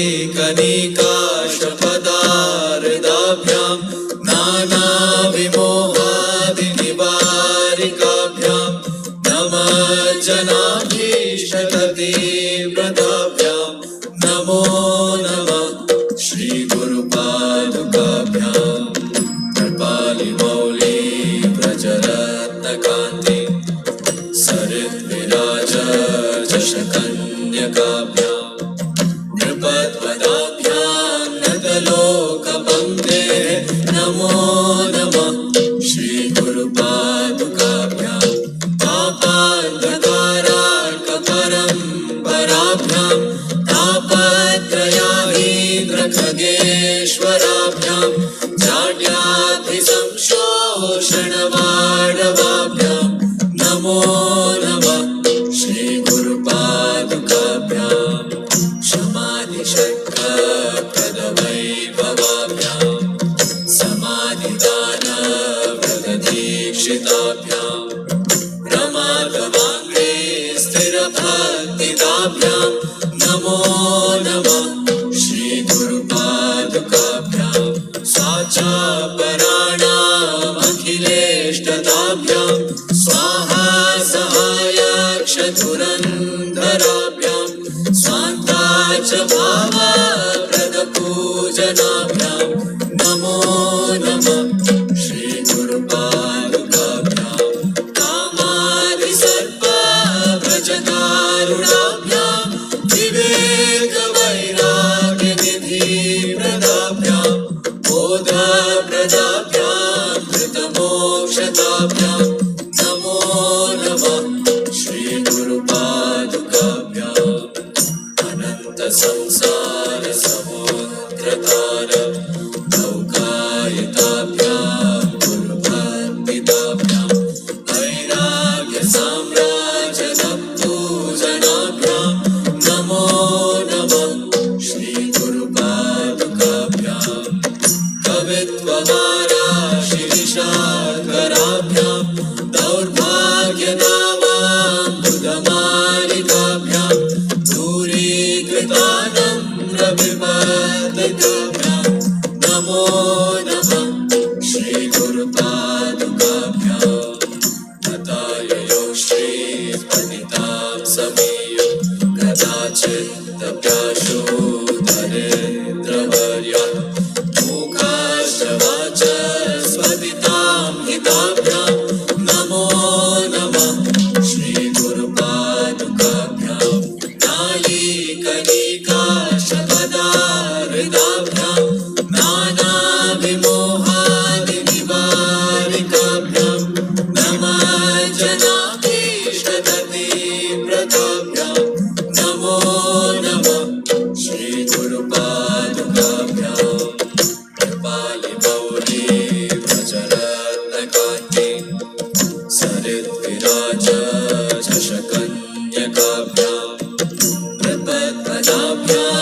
श्रीगुरुपादुकाभ्यां पापान्धकारार्कपरम्पराभ्यां तापत्रयाहीन्द्रखगेश्वराभ्यां जाड्याभिसंशोषणवाडवाभ्यां नमो नमः श्रीगुरुपादुकाभ्यां समाधिषट्कप्रदवैभवाभ्यां समाधिदानव्रतदीक्षिताभ्यां प्रमादवाङ्गे स्थिरभक्तिदाभ्यां नमो नमः श्रीगुरुपादुकाभ्यां साचापराणामखिलेष्टदाभ्यां स्वाहा सहायक्षधुरन्धराभ्यां स्वान्ता च भावप्रदपूजनाभ्यां नमो नमः श्रीगुरुपादुकाभ्यां कामादिसर्पभ्रजदारुणाभ्यां विवेकवैराग्यनिधिप्रदाभ्यां बोधप्रदाभ्यां धृतमोक्षदाभ्यां नमो नमः श्रीगुरुपादुकाभ्यां अनन्तसंसारसमुद्रतार नौकायिताभ्यां गुरुभक्तिदाभ्यां वैराग्यसाम्राज्यदपूजनाभ्यां नमो नमः श्रीगुरुपादुकाभ्यां कवित्ववाराशिविशाकराभ्यां दौर्भाग्यदावाम्बुधमालिकाभ्यां दूरीकृतानम्रविवर्धिताभ्यां नमो नमः श्रीगुरुपादुकाभ्यां तथाययो श्रीपतितां समीयो कदाचिदप्याशो दरिद्रवर्यः मूकाश्च वाचस्पतितां हिताभ्यां नमो नमः श्रीगुरुपादुकाभ्यां नालीकलिकाशपदाहृदाभ्यां नानाविमोहादिनिवारिकाभ्यां नमज्जनाभीष्टदतिव्रताभ्यां नमो नमः श्रीगुरुपादुकाभ्यां कृपालिगौरी व्रजरत्नकान्ति सरिद्विराज शशकन्यकाभ्यां प्रपद्पदाभ्यां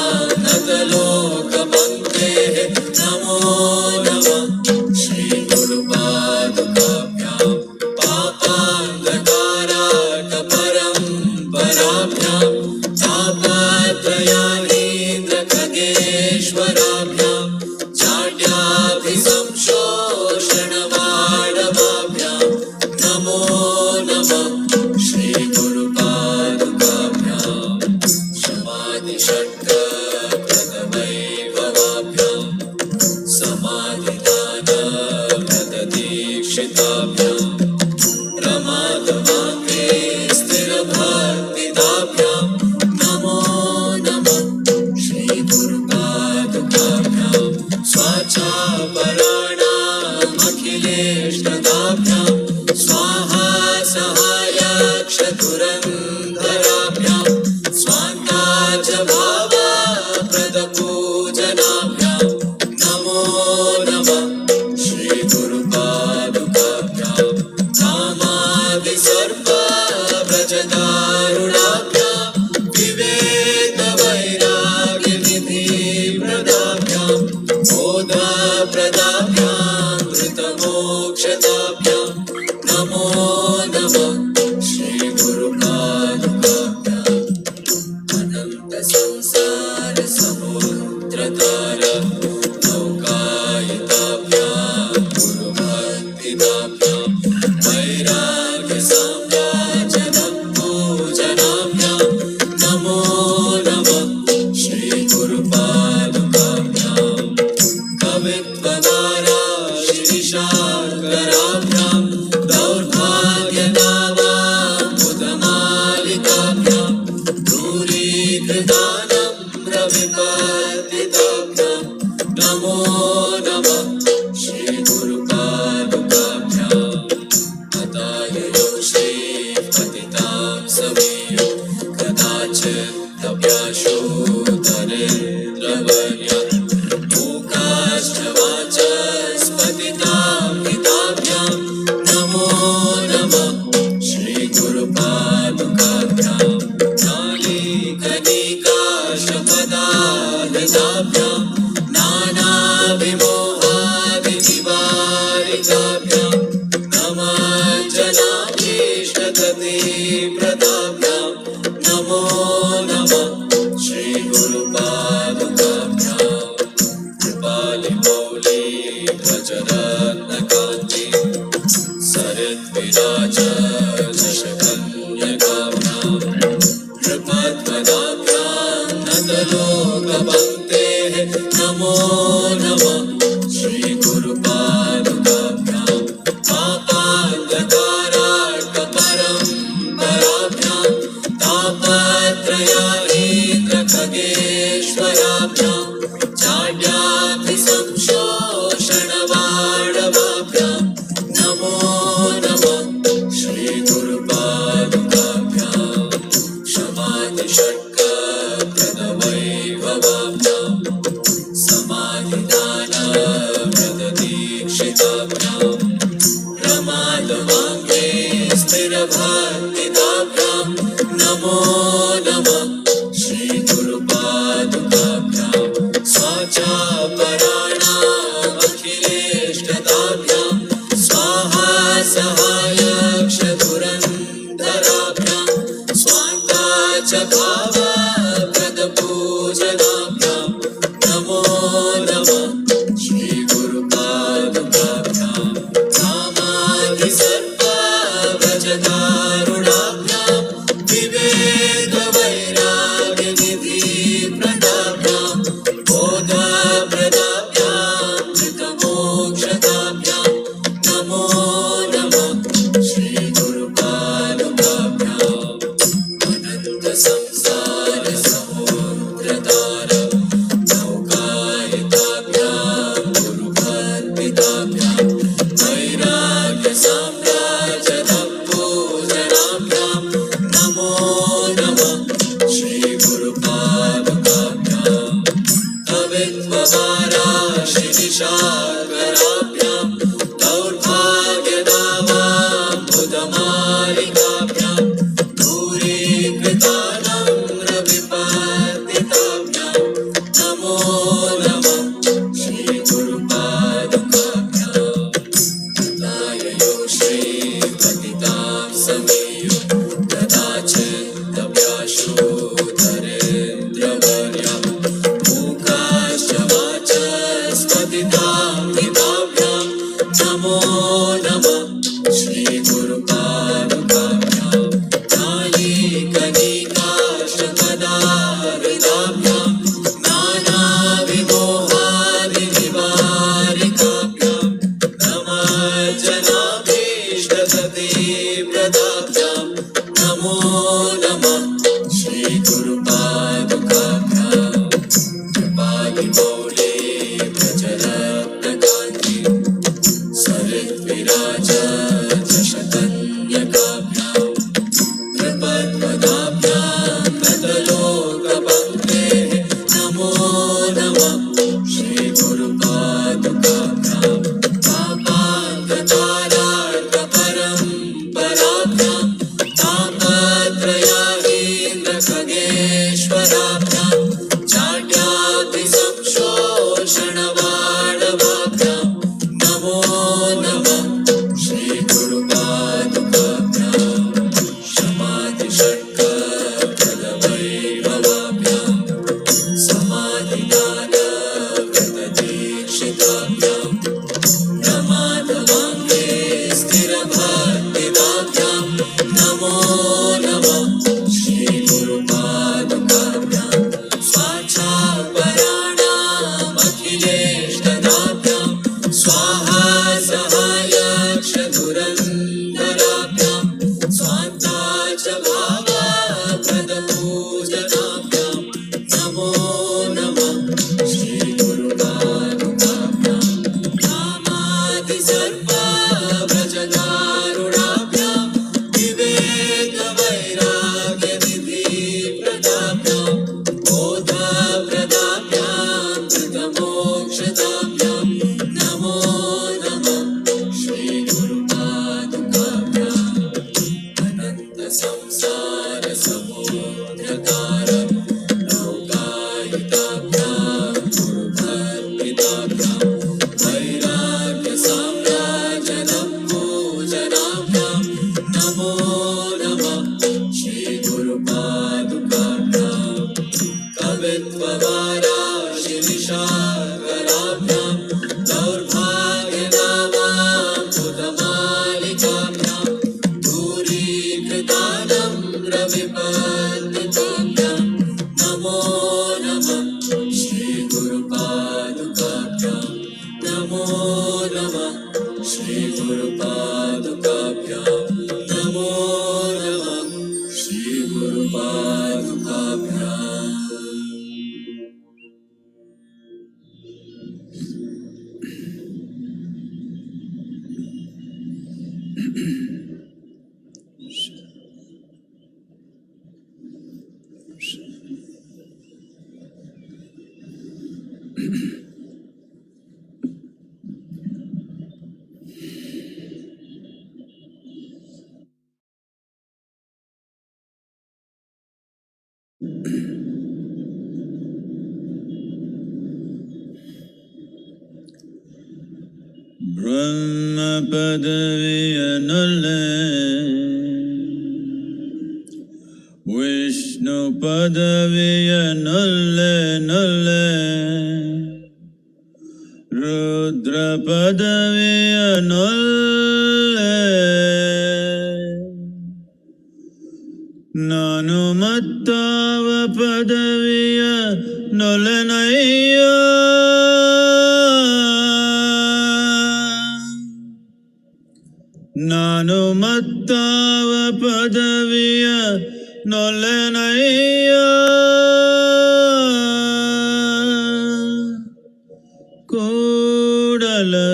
नतलोकपङ्क्तेः नमो नमः श्रीगुरुपादुकाभ्यां पापान्धकारार्कपरम्पराभ्यां तापत्रयाहीन्द्रखगेश्वराभ्यां जाड्याभिसंशोषणवाडवाभ्यां नमो नमः श्रीगुरुपादुकाभ्यां समाधिषट्कप्रदवैभवाभ्यां समाधिदानव्रतदीक्षिताभ्यां प्रमादवाङ्गे स्थिरभक्तिदाभ्यां नमो नमः श्रीगुरुपादुकाभ्यां स्वाचापराणामखिलेष्टदाभ्यां स्वाहा सहायक्षधुरन्धराभ्यां स्वान्ता च भावप्रदपूजनाभ्यां नमो नमः श्रीगुरुपादुकाभ्यां कामादिसर्पभ्रजदारुणाभ्यां विवेकवैराग्यनिधिप्रदाभ्यां बोधप्रदाभ्यां धृतमोक्षदाभ्यां नमो नमः श्रीगुरुपादुकाभ्यां अनन्तसंसारसमुद्रतार नौकायिताभ्यां गुरुभक्तिदाभ्यां वैराग्यसाम्राज्यदपूजनाभ्यां नमो नमः श्रीगुरुपादुकाभ्यां कवित्ववाराशिविशाकराभ्यां दौर्भाग्यदावाम्बुधमालिकाभ्यां दूरीकृतानम्रविवर्धिताभ्यां नमो नमः श्रीगुरुपादुकाभ्यां प्रदाभ्यां नमो नमः श्री गुरुपादुकाभ्यां कृपालिमौली व्रजरत्नकान्ति सरिद्विराज दशकन्यकाभ्यां कृपद्वदाभ्यां नतलोकपङ्क्तेः नमो नमः श्री गुरुपादुकाभ्यां पापान्धकारार्कपरम्पराभ्यां तापत्रयारीन्द्रखगेश्वराभ्यां चाड्याभिसंशोषणवाडवाभ्यां नमो नमः श्री गुरुपादुकाभ्यां क्षमादिषट्कप्रदवैभवाभ्यां समाधिदानव्रतदीक्षिताभ्यां प्रमादवाङ्गे स्थिरभक्तिदाभ्यां नमो नमः श्री गुरुपादुकाभ्यां स्वाचापराणामखिलेष्टदाभ्यां स्वाहा सहायक्षधुरन्धराभ्यां स्वान्ता च भावप्रदपूजनाभ्यां नमो नमः श्री गुरुपादुकाभ्यां कामादिसर्पव्रजदारुणाभ्यां विवेकवैराग्यनिधिप्रदाभ्यां बोधप्रदाभ्यां कृतमोक्षदाभ्यां नमो नमः श्री गुरुपादुकाभ्यां अनन्तसंसारसमुद्रतारं नौकायिताभ्यां गुरुभक्तिदाभ्यां वैराग्यसाम्राज्यदपूजनाभ्यां नमो नमः श्री गुरुपादुकाभ्यां कवित्ववाराशिनिशाकराभ्यां दौर्भाग्यदावाम्बुधमालिकाभ्यां दूरीकृतानम्रविपत्तिताभ्यां नमो नमः श्री गुरुपादुकाभ्यां तदाययो श्रीपतितां समेयो कदाचित्तव्याशोधरेन्द्रवर्या मूकाश्च वाचस्पतितां निदाभ्यां नमो नमः श्री गुरुपादुकाभ्यां नालीकनिकाशकदाहृदाभ्यां नानाविमोहादिनिवारिकाभ्यां नमज्जनाभीष्टसतीव्रताभ्यां नमो नमः श्री गुरुपादुकाभ्यां कृपालिमौली व्रजरत्नकान्ति सरिद्विराज दशकन्यकाभ्यां कृपद्वदाभ्यां नतलोकपङ्क्तेः नमो नमः श्री गुरुपादुकाभ्यां पापान्धकारार्कपरम्पराभ्यां तापत्रयारीन्द्रखगेश्वराभ्यां चाड्याभिसंशोषणवाडवाभ्यां नमो नमः श्री क्रोधमालिकाभ्यां दूरीकृतानम्रविपत्तिताभ्यां नमो नमः श्रीगुरुपादुकाभ्यां नमो नमः श्रीगुरुपादुकाभ्यां नमो नमः श्रीगुरुपादुकाभ्याम्। Brahma Padaviyanale Vishnu Padaviyanale Nale Rudra Padaviyanale Nanumattava Padaviya Nolenaya Nanumattava Padaviya Nolenaya Kodala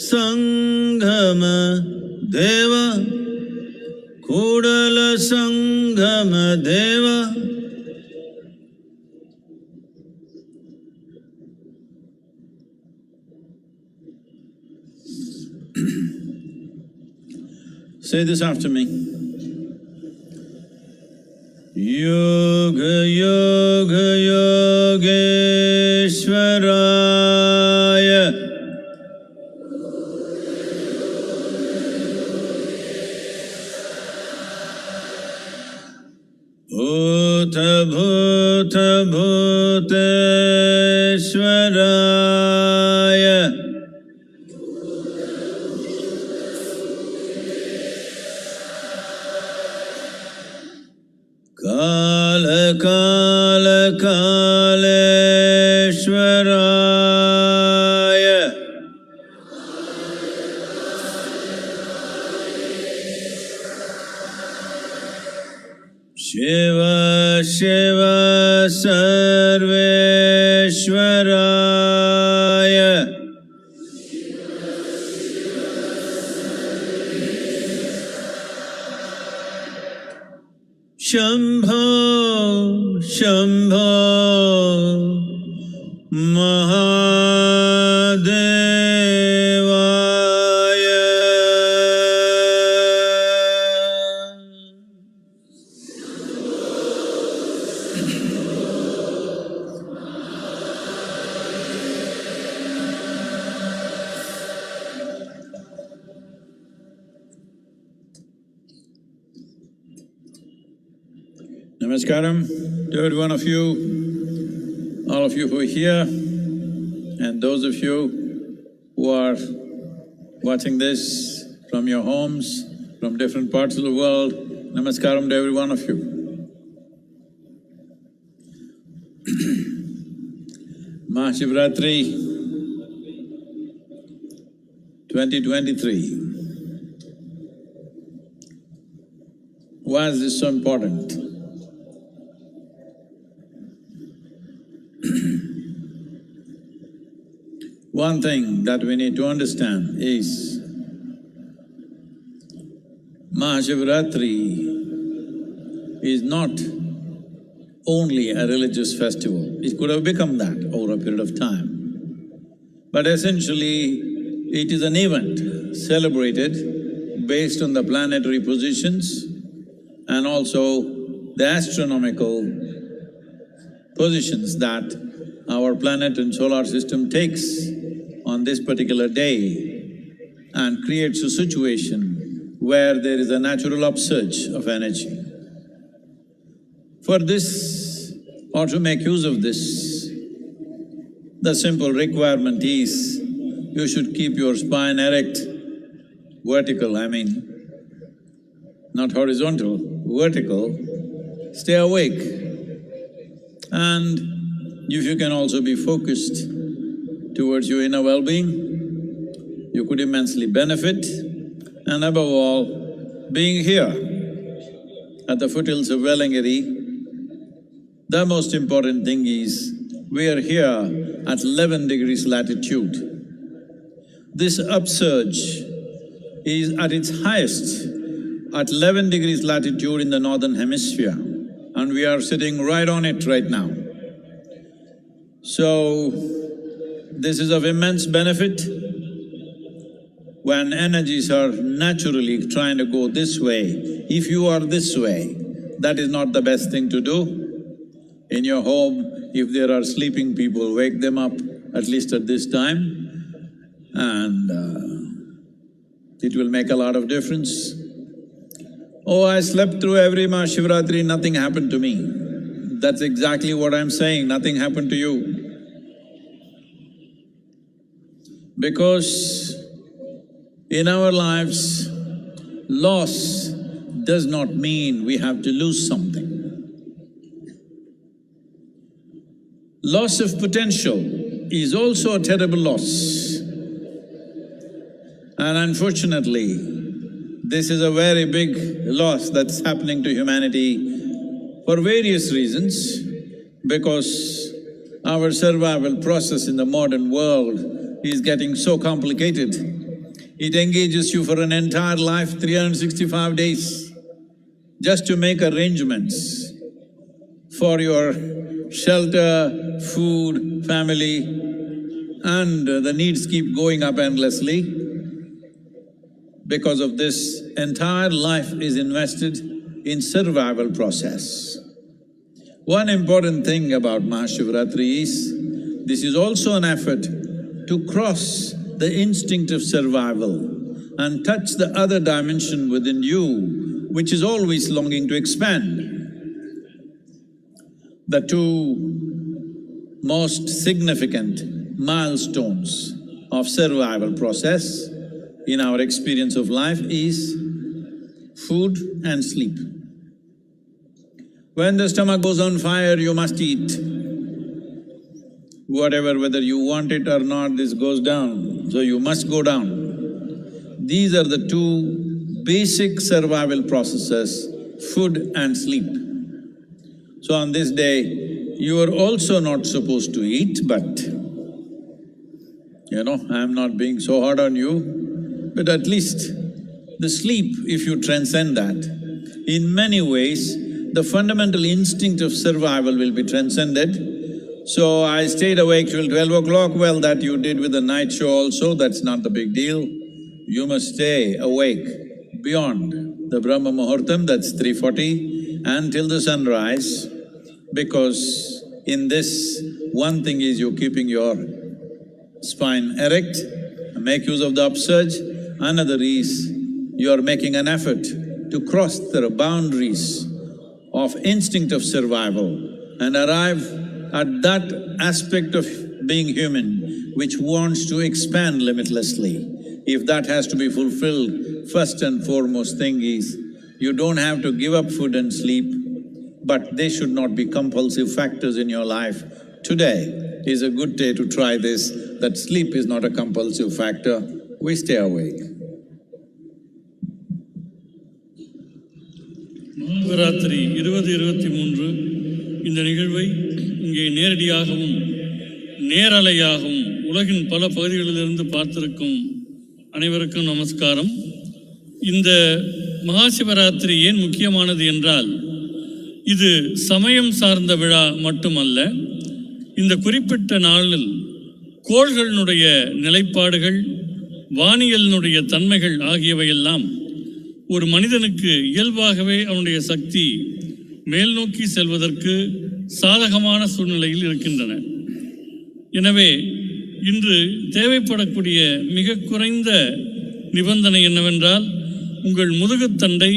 Sanghama Deva Kodala Sanghama Deva Say this after me. Yoga Yoga Yogeshwaraya Bhuta Bhuta Bhuteshwaraya Kala Kala Kaleshwaraya Shiva Shiva Sarveshwaraya Shambho Shambho Mahadevaya Namaskaram to every one of you, all of you who are here, and those of you who are watching this from your homes, from different parts of the world. Namaskaram to every one of you. MahaShivRatri 2023. Why is this so important? One thing that we need to understand is MahaShivRatri is not only a religious festival. It could have become that over a period of time. But essentially, it is an event celebrated based on the planetary positions and also the astronomical positions that our planet and solar system takes on this particular day and creates a situation where there is a natural upsurge of energy. For this, or to make use of this, the simple requirement is you should keep your spine erect vertical, I mean, not horizontal, vertical, stay awake. And if you can also be focused towards your inner well-being, you could immensely benefit. And above all, being here at the foothills of Velangiri, the most important thing is we are here at 11 degrees latitude. This upsurge is at its highest at 11 degrees latitude in the northern hemisphere, and we are sitting right on it right now. So, this is of immense benefit. When energies are naturally trying to go this way, if you are this way, that is not the best thing to do. In your home, if there are sleeping people, wake them up at least at this time, and it will make a lot of difference. Oh, I slept through every Maha ShivaRatri, nothing happened to me. That's exactly what I'm saying, nothing happened to you. Because in our lives, loss does not mean we have to lose something. Loss of potential is also a terrible loss. And unfortunately, this is a very big loss that's happening to humanity for various reasons, because our survival process in the modern world is getting so complicated. It engages you for an entire life, 365 days, just to make arrangements for your shelter, food, family, and the needs keep going up endlessly. Because of this, entire life is invested in survival process. One important thing about Maha ShivaRatri is, this is also an effort to cross the instinct of survival and touch the other dimension within you, which is always longing to expand. The two most significant milestones of survival process in our experience of life is food and sleep. When the stomach goes on fire, you must eat. Whatever, whether you want it or not, this goes down, so you must go down. These are the two basic survival processes, food and sleep. So on this day, you are also not supposed to eat, but I'm not being so hard on you, but at least the sleep, if you transcend that, in many ways, the fundamental instinct of survival will be transcended. So I stayed awake till 12 o'clock, well, that you did with the night show also, that's not the big deal. You must stay awake beyond the Brahma Muhurtam, that's 3:40, until the sunrise, because in this, one thing is you're keeping your spine erect, make use of the upsurge. Another is you're making an effort to cross the boundaries of instinct of survival and arrive at that aspect of being human which wants to expand limitlessly. If that has to be fulfilled, first and foremost thing is, you don't have to give up food and sleep, but they should not be compulsive factors in your life. Today is a good day to try this, that sleep is not a compulsive factor, we stay awake. ShivRatri 2023 இந்த நிகழ்வை இங்கே நேரடியாகவும் நேரலையாகவும் உலகின் பல பகுதிகளிலிருந்து பார்த்திருக்கும் அனைவருக்கும் நமஸ்காரம். இந்த மகா சிவராத்திரி ஏன் முக்கியமானது என்றால், இது சமயம் சார்ந்த விழா மட்டுமல்ல. இந்த குறிப்பிட்ட நாளில் கோள்களினுடைய நிலைப்பாடுகள், வானியலினுடைய தன்மைகள் ஆகியவையெல்லாம் ஒரு மனிதனுக்கு இயல்பாகவே அவனுடைய சக்தி மேல் நோக்கி செல்வதற்கு சாதகமான சூழ்நிலையில் இருக்கின்றன. எனவே இன்று தேவைப்படக்கூடிய மிக குறைந்த நிபந்தனை என்னவென்றால், உங்கள் முதுகுத்தண்டை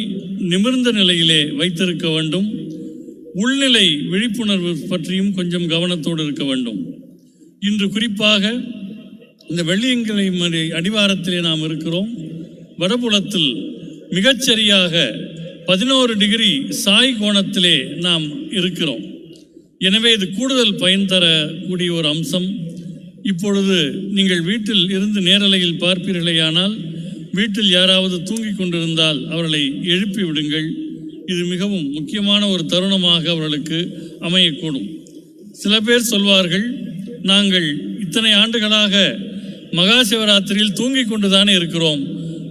நிமிர்ந்த நிலையிலே வைத்திருக்க வேண்டும். உள்நிலை விழிப்புணர்வு பற்றியும் கொஞ்சம் கவனத்தோடு இருக்க வேண்டும். இன்று குறிப்பாக இந்த வெள்ளியங்கிரி அடிவாரத்திலே நாம் இருக்கிறோம். வடபுலத்தில் மிகச்சரியாக 11 டிகிரி சாய் கோணத்திலே நாம் இருக்கிறோம். எனவே இது கூடுதல் பயன் தரக்கூடிய ஒரு அம்சம். இப்பொழுது நீங்கள் வீட்டில் இருந்து நேரலையில் பார்ப்பீர்களேயானால் வீட்டில் யாராவது தூங்கிக் கொண்டிருந்தால் அவர்களை எழுப்பி விடுங்கள். இது மிகவும் முக்கியமான ஒரு தருணமாக அவர்களுக்கு அமையக்கூடும். சில பேர் சொல்வார்கள், நாங்கள் இத்தனை ஆண்டுகளாக மகா சிவராத்திரியில் தூங்கிக் கொண்டுதானே இருக்கிறோம்,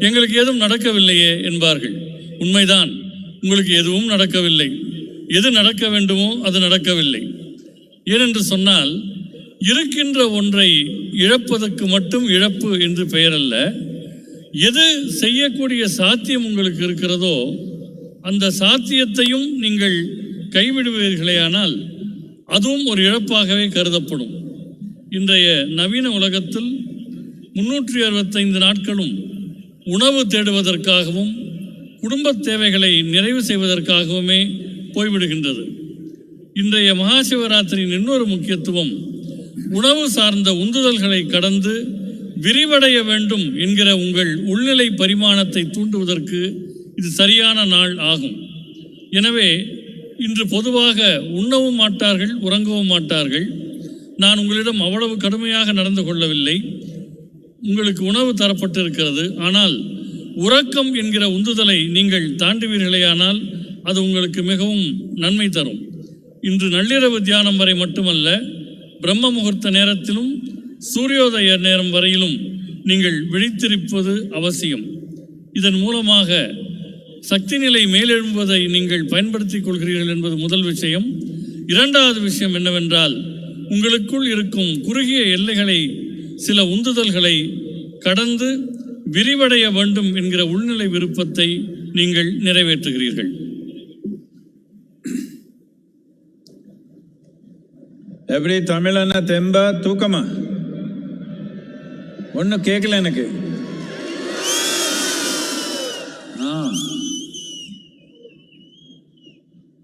எங்களுக்கு எதுவும் நடக்கவில்லையே என்பார்கள். உண்மைதான், உங்களுக்கு எதுவும் நடக்கவில்லை. எது நடக்க வேண்டுமோ அது நடக்கவில்லை. ஏனென்று சொன்னால், இருக்கின்ற ஒன்றை இழப்பதற்கு மட்டும் இழப்பு என்று பெயர் அல்ல. எது செய்யக்கூடிய சாத்தியம் உங்களுக்கு இருக்கிறதோ அந்த சாத்தியத்தையும் நீங்கள் கைவிடுவீர்களேயானால் அதுவும் ஒரு இழப்பாகவே கருதப்படும். இன்றைய நவீன உலகத்தில் 365 நாட்களும் உணவு தேடுவதற்காகவும் குடும்ப தேவைகளை நிறைவு செய்வதற்காகவுமே போய்விடுகின்றது. இன்றைய மகா சிவராத்திரியின் இன்னொரு முக்கியத்துவம் உணவு சார்ந்த உந்துதல்களை கடந்து விரிவடைய வேண்டும் என்கிற உங்கள் உள்நிலை பரிமாணத்தை தூண்டுவதற்கு இது சரியான நாள் ஆகும். எனவே இன்று பொதுவாக உண்ணவும் மாட்டார்கள், உறங்கவும் மாட்டார்கள். நான் உங்களிடம் அவ்வளவு கடுமையாக நடந்து கொள்ளவில்லை. உங்களுக்கு உணவு தரப்பட்டிருக்கிறது. ஆனால் உறக்கம் என்கிற உந்துதலை நீங்கள் தாண்டுவீர்களேயானால் அது உங்களுக்கு மிகவும் நன்மை தரும். இன்று நள்ளிரவு தியானம் வரை மட்டுமல்ல, பிரம்ம முகூர்த்த நேரத்திலும் சூரியோதய நேரம் வரையிலும் நீங்கள் விழித்திருப்பது அவசியம். இதன் மூலமாக சக்தி நிலை மேலெழும்புவதை நீங்கள் பயன்படுத்திக் கொள்கிறீர்கள் என்பது முதல் விஷயம். இரண்டாவது விஷயம் என்னவென்றால், உங்களுக்குள் இருக்கும் குறுகிய எல்லைகளை, சில உந்துதல்களை கடந்து விரிவடைய வேண்டும் என்கிற உள்நிலை விருப்பத்தை நீங்கள் நிறைவேற்றுகிறீர்கள். எவ்ரி தமிழன தெம்ப தூக்கமா ஒன்றும் கேட்கல எனக்கு.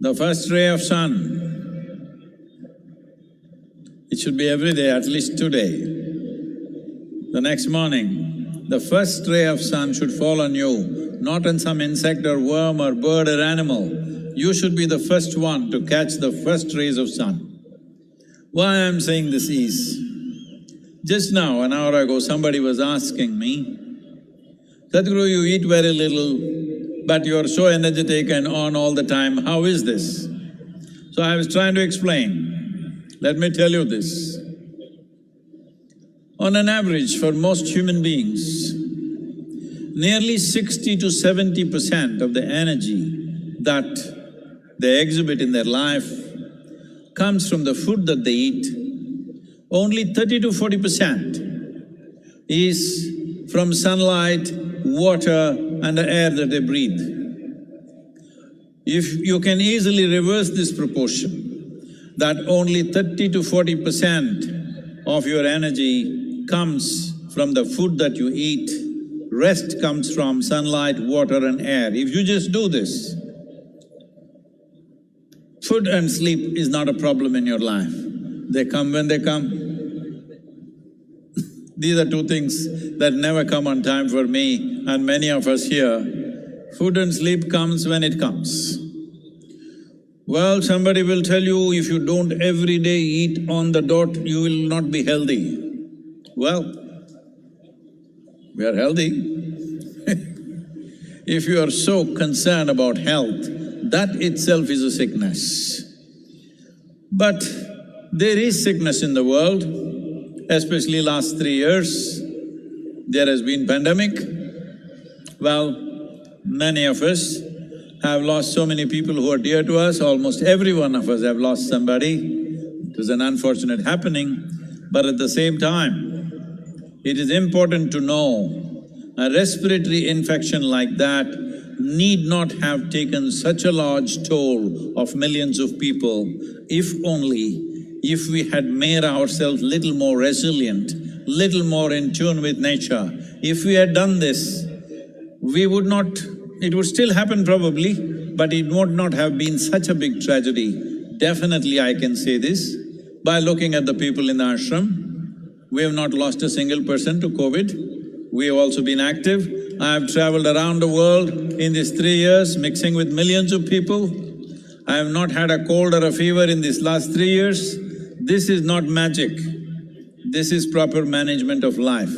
The first ray of sun, it should be every day, at least today. The next morning, the first ray of sun should fall on you, not on some insect or worm or bird or animal. You should be the first one to catch the first rays of sun. Why I am saying this is, just now, an hour ago, somebody was asking me, Sadhguru, you eat very little, but you are so energetic and on all the time, how is this? So I was trying to explain. Let me tell you this. On an average, for most human beings, nearly 60 to 70% of the energy that they exhibit in their life comes from the food that they eat. Only 30 to 40% is from sunlight, water and the air that they breathe. If you can easily reverse this proportion, that only 30 to 40% of your energy comes from the food that you eat, rest comes from sunlight, water and air. If you just do this, food and sleep is not a problem in your life. They come when they come. These are two things that never come on time for me and many of us here. Food and sleep comes when it comes. Well, somebody will tell you, if you don't every day eat on the dot, you will not be healthy. Well, we are healthy. If you are so concerned about health, that itself is a sickness. But there is sickness in the world, especially last 3 years. There has been pandemic. Well, many of us have lost so many people who are dear to us. Almost every one of us have lost somebody. It was an unfortunate happening, but at the same time, it is important to know a respiratory infection like that need not have taken such a large toll of millions of people if we had made ourselves little more resilient, little more in tune with nature. If we had done this, we would not… it would still happen probably, but it would not have been such a big tragedy. Definitely I can say this, by looking at the people in the ashram, we have not lost a single person to COVID. We have also been active I have traveled around the world in these 3 years, mixing with millions of people. I have not had a cold or a fever in these last 3 years. This is not magic. This is proper management of life.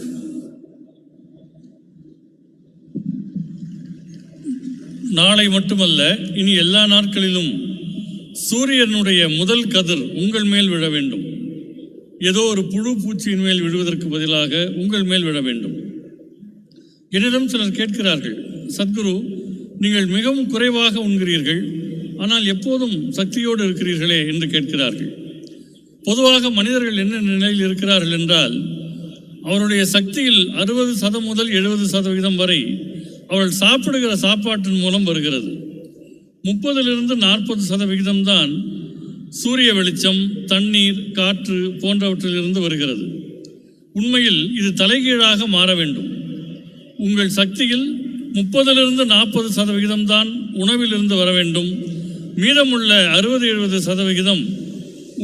நாளை மட்டுமல்ல, இனி எல்லா நாட்களிலும் சூரியனுடைய முதல் கதிர் உங்கள் மேல் விழ வேண்டும். ஏதோ ஒரு புழு பூச்சியின் மேல் விழுவதற்கு பதிலாக உங்கள் மேல் விழ வேண்டும். என்னிடம் சிலர் கேட்கிறார்கள், சத்குரு, நீங்கள் மிகவும் குறைவாக உண்கிறீர்கள், ஆனால் எப்போதும் சக்தியோடு இருக்கிறீர்களே என்று கேட்கிறார்கள். பொதுவாக மனிதர்கள் என்ன நிலையில் இருக்கிறார்கள் என்றால், அவருடைய சக்தியில் 60% முதல் 70% வரை அவர்கள் சாப்பிடுகிற சாப்பாட்டின் மூலம் வருகிறது. 30லிருந்து 40% தான் சூரிய வெளிச்சம், தண்ணீர், காற்று போன்றவற்றிலிருந்து வருகிறது. உண்மையில் இது தலைகீழாக மாற வேண்டும். உங்கள் சக்தியில் 30லிருந்து 40% தான் உணவிலிருந்து வர வேண்டும். மீதமுள்ள 60-70%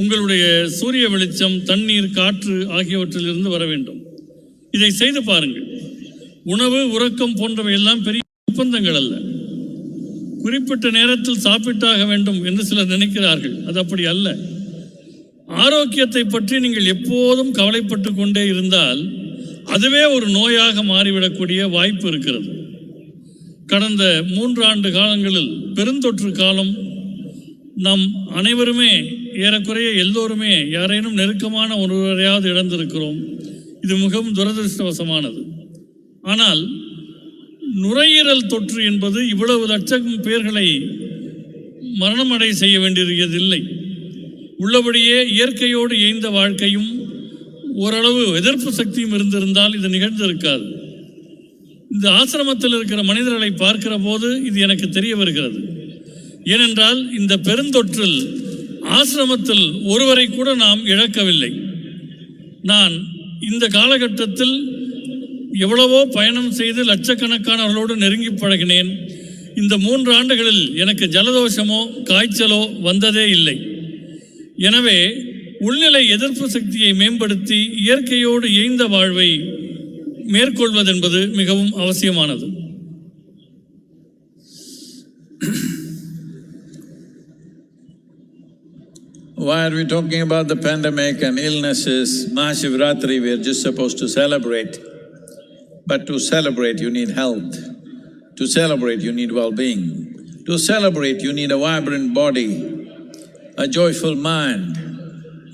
உங்களுடைய சூரிய வெளிச்சம், தண்ணீர், காற்று ஆகியவற்றிலிருந்து வர வேண்டும். இதை செய்து பாருங்கள். உணவு, உறக்கம் போன்றவை எல்லாம் பெரிய ஒப்பந்தங்கள் அல்ல. குறிப்பிட்ட நேரத்தில் சாப்பிட்டாக வேண்டும் என்று சிலர் நினைக்கிறார்கள். அது அப்படி அல்ல. ஆரோக்கியத்தை பற்றி நீங்கள் எப்போதும் கவலைப்பட்டு கொண்டே இருந்தால் அதுவே ஒரு நோயாக மாறிவிடக்கூடிய வாய்ப்பு இருக்கிறது. கடந்த 3 ஆண்டு காலங்களில் பெருந்தொற்று காலம். நாம் அனைவருமே, ஏறக்குறைய எல்லோருமே யாரேனும் நெருக்கமான ஒருவரையாவது இழந்திருக்கிறோம். இது மிகவும் துரதிருஷ்டவசமானது. ஆனால் நுரையீரல் தொற்று என்பது இவ்வளவு லட்சம் பேர்களை மரணமடை செய்ய வேண்டியதில்லை. உள்ளபடியே இயற்கையோடு இயைந்த வாழ்க்கையும் ஓரளவு எதிர்ப்பு சக்தியும் இருந்திருந்தால் இது நிகழ்ந்திருக்காது. இந்த ஆசிரமத்தில் இருக்கிற மனிதர்களை பார்க்கிற போது இது எனக்கு தெரிய வருகிறது. ஏனென்றால் இந்த பெருந்தொற்றில் ஆசிரமத்தில் ஒருவரை கூட நாம் இழக்கவில்லை. நான் இந்த காலகட்டத்தில் எவ்வளவோ பயணம் செய்து லட்சக்கணக்கானவர்களோடு நெருங்கி பழகினேன். இந்த 3 ஆண்டுகளில் எனக்கு ஜலதோஷமோ காய்ச்சலோ வந்ததே இல்லை. எனவே உள்நிலை எதிர்ப்பு சக்தியை மேம்படுத்தி இயற்கையோடு இயைந்த வாழ்வை மேற்கொள்வதென்பது மிகவும் அவசியமானது. Why are we talking about the pandemic and illnesses? MahaShivRatri we are just supposed to celebrate. But to celebrate you need health. To celebrate you need well-being. To celebrate you need a vibrant body, a joyful mind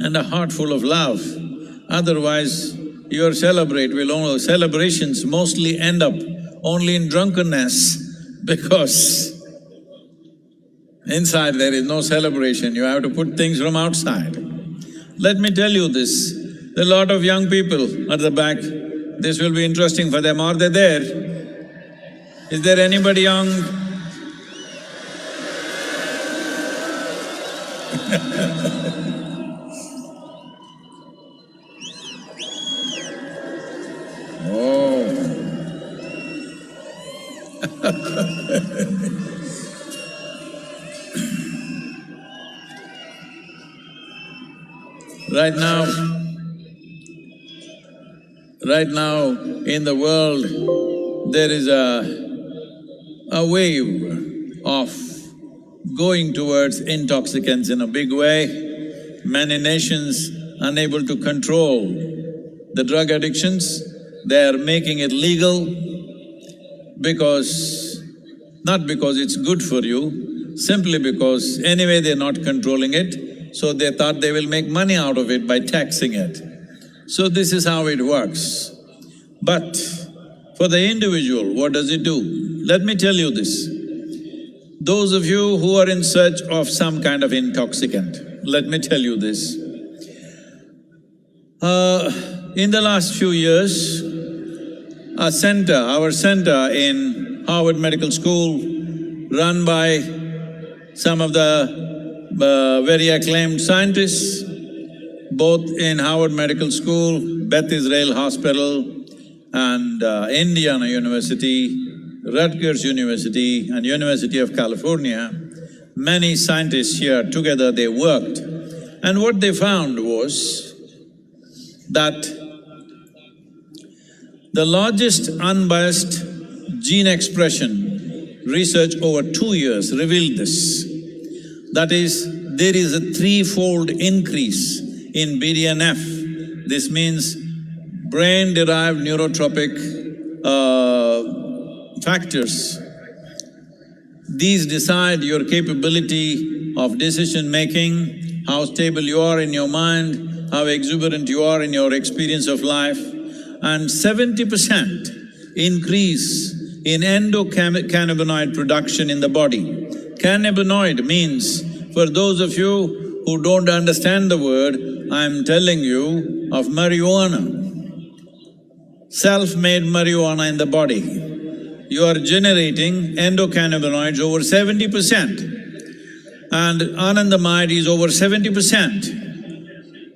and a heart full of love. Otherwise, your celebrations mostly end up only in drunkenness because inside there is no celebration, you have to put things from outside. Let me tell you this, there are a lot of young people at the back, this will be interesting for them. Are they there? Is there anybody young? Oh. Right now in the world there is a wave of going towards intoxicants in a big way. Many nations unable to control the drug addictions, they are making it legal not because it's good for you, simply because anyway they're not controlling it, so they thought they will make money out of it by taxing it. So this is how it works. But for the individual, what does it do? Let me tell you this. Those of you who are in search of some kind of intoxicant, let me tell you this. In the last few years, our center in Harvard Medical School, run by some of the very acclaimed scientists, both in Harvard Medical School, Beth Israel Hospital and Indiana University, Rutgers University and University of California, many scientists here together they worked. And what they found was that the largest unbiased gene expression research over 2 years revealed this. That is, there is a 3-fold increase in BDNF. This means brain-derived neurotropic factors. These decide your capability of decision-making, how stable you are in your mind, how exuberant you are in your experience of life, and 70% increase in endocannabinoid production in the body. Cannabinoid means, for those of you who don't understand the word, I'm telling you of marijuana. Self-made marijuana in the body. You are generating endocannabinoids over 70%, and anandamide is over 70%.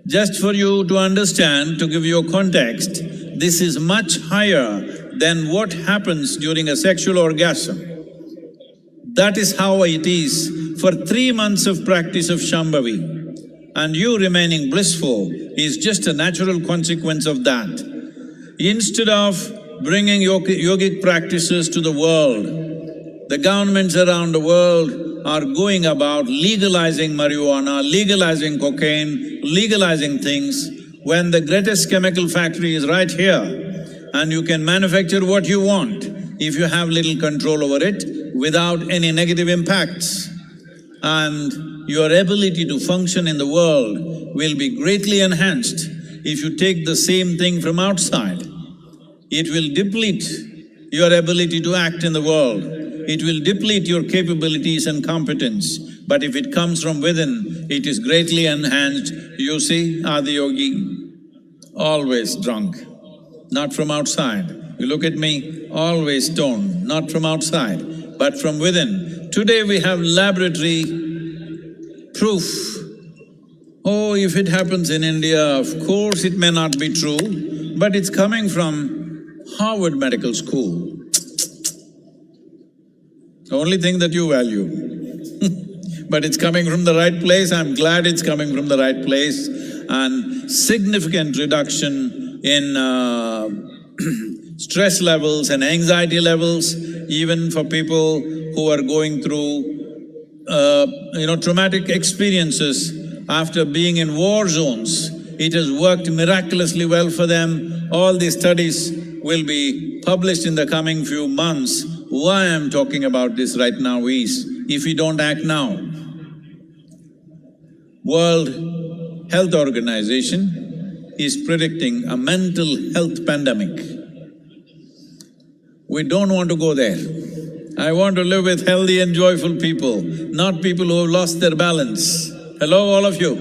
Just for you to understand, to give you a context, this is much higher than what happens during a sexual orgasm. That is how it is for 3 months of practice of Shambhavi, and you remaining blissful is just a natural consequence of that. Instead of bringing yogic practices to the world, the governments around the world are going about legalizing marijuana, legalizing cocaine, legalizing things, when the greatest chemical factory is right here and you can manufacture what you want if you have little control over it without any negative impacts. And your ability to function in the world will be greatly enhanced if you take the same thing from outside. It will deplete your ability to act in the world. It will deplete your capabilities and competence. But if it comes from within, it is greatly enhanced. You see, Adiyogi, always drunk, not from outside. You look at me, always stoned, not from outside, but from within. Today we have laboratory proof. Oh, if it happens in India, of course it may not be true, but it's coming from Harvard Medical School. The only thing that you value. But it's coming from the right place, I'm glad it's coming from the right place, and significant reduction in stress levels and anxiety levels, even for people who are going through traumatic experiences after being in war zones. It has worked miraculously well for them. All these studies will be published in the coming few months. Why I'm talking about this right now is, if we don't act now, World Health Organization is predicting a mental health pandemic. We don't want to go there. I want to live with healthy and joyful people, not people who have lost their balance. Hello, all of you.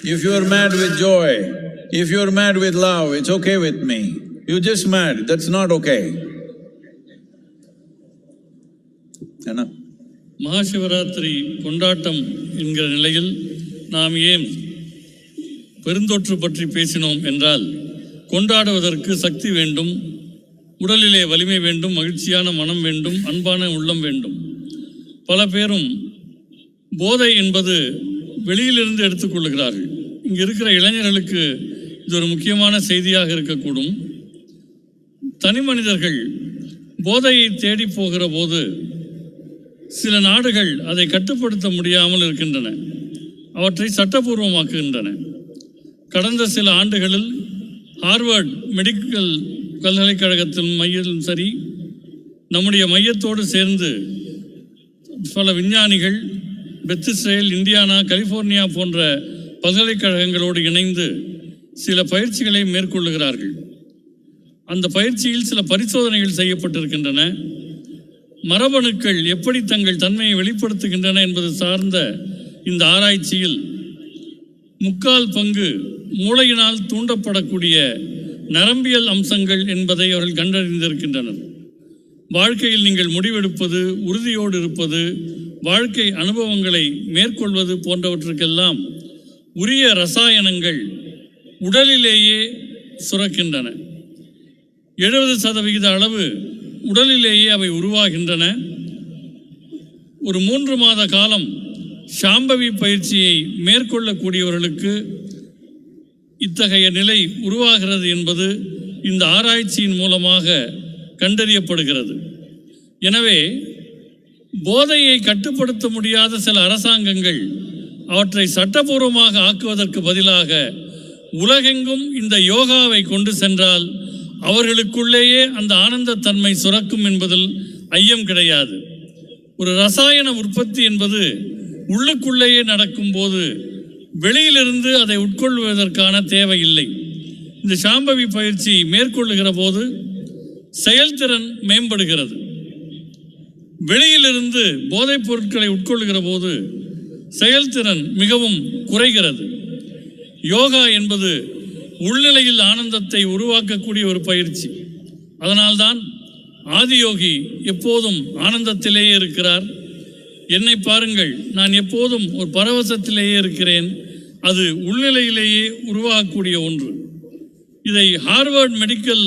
If you're mad with joy, if you're mad with love, it's okay with me. You're just mad, that's not okay. Enough. Mahashivratri கொண்டாட்டம் என்கிற நிலையில் நாம் ஏன் பெருந்தொற்று பற்றி பேசினோம் என்றால், கொண்டாடுவதற்கு சக்தி வேண்டும், உடலிலே வலிமை வேண்டும், மகிழ்ச்சியான மனம் வேண்டும், அன்பான உள்ளம் வேண்டும். பல பேரும் போதை என்பது வெளியிலிருந்து எடுத்துக்கொள்கிறார்கள். இங்கே இருக்கிற இளைஞர்களுக்கு இது ஒரு முக்கியமான செய்தியாக இருக்கக்கூடும். தனி மனிதர்கள் போதையை தேடி போகிற போது சில நாடுகள் அதை கட்டுப்படுத்த முடியாமல் இருக்கின்றன, அவற்றை சட்டபூர்வமாக்குகின்றன. கடந்த சில ஆண்டுகளில் ஹார்வர்ட் மெடிக்கல் பல்கலைக்கழகத்தின் மையம் சரி, நம்முடைய மையத்தோடு சேர்ந்து பல விஞ்ஞானிகள் பெத் இஸ்ரேல், இந்தியானா, கலிஃபோர்னியா போன்ற பல்கலைக்கழகங்களோடு இணைந்து சில பயிற்சிகளை மேற்கொள்ளுகிறார்கள். அந்த பயிற்சியில் சில பரிசோதனைகள் செய்யப்பட்டிருக்கின்றன. மரபணுக்கள் எப்படி தங்கள் தன்மையை வெளிப்படுத்துகின்றன என்பது சார்ந்த இந்த ஆராய்ச்சியில் 3/4 பங்கு மூளையினால் தூண்டப்படக்கூடிய நரம்பியல் அம்சங்கள் என்பதை அவர்கள் கண்டறிந்திருக்கின்றனர். வாழ்க்கையில் நீங்கள் முடிவெடுப்பது, உறுதியோடு இருப்பது, வாழ்க்கை அனுபவங்களை மேற்கொள்வது போன்றவற்றுக்கெல்லாம் உரிய ரசாயனங்கள் உடலிலேயே சுரக்கின்றன. 70% அளவு உடலிலேயே அவை உருவாகின்றன. ஒரு 3 மாத காலம் ஷாம்பவி பயிற்சியை மேற்கொள்ளக்கூடியவர்களுக்கு இத்தகைய நிலை உருவாகிறது என்பது இந்த ஆராய்ச்சியின் மூலமாக கண்டறியப்படுகிறது. எனவே போதையை கட்டுப்படுத்த முடியாத சில அரசாங்கங்கள் அவற்றை சட்டபூர்வமாக ஆக்குவதற்கு பதிலாக உலகெங்கும் இந்த யோகாவை கொண்டு சென்றால் அவர்களுக்குள்ளேயே அந்த ஆனந்தத்தன்மை சுரக்கும் என்பதில் ஐயம் கிடையாது. ஒரு ரசாயன உற்பத்தி என்பது உள்ளுக்குள்ளேயே நடக்கும் போது வெளியிலிருந்து அதை உட்கொள்வதற்கான தேவையில்லை. இந்த சாம்பவி பயிற்சி மேற்கொள்ளுகிற போது செயல்திறன் மேம்படுகிறது. வெளியிலிருந்து போதைப் பொருட்களை உட்கொள்ளுகிற போது செயல்திறன் மிகவும் குறைகிறது. யோகா என்பது உள்நிலையில் ஆனந்தத்தை உருவாக்கக்கூடிய ஒரு பயிற்சி. அதனால்தான் ஆதியோகி எப்போதும் ஆனந்தத்திலேயே இருக்கிறார். என்னை பாருங்கள், நான் எப்போதும் ஒரு பரவசத்திலேயே இருக்கிறேன். அது உள்நிலையிலேயே உருவாகக்கூடிய ஒன்று. இதை ஹார்வர்ட் மெடிக்கல்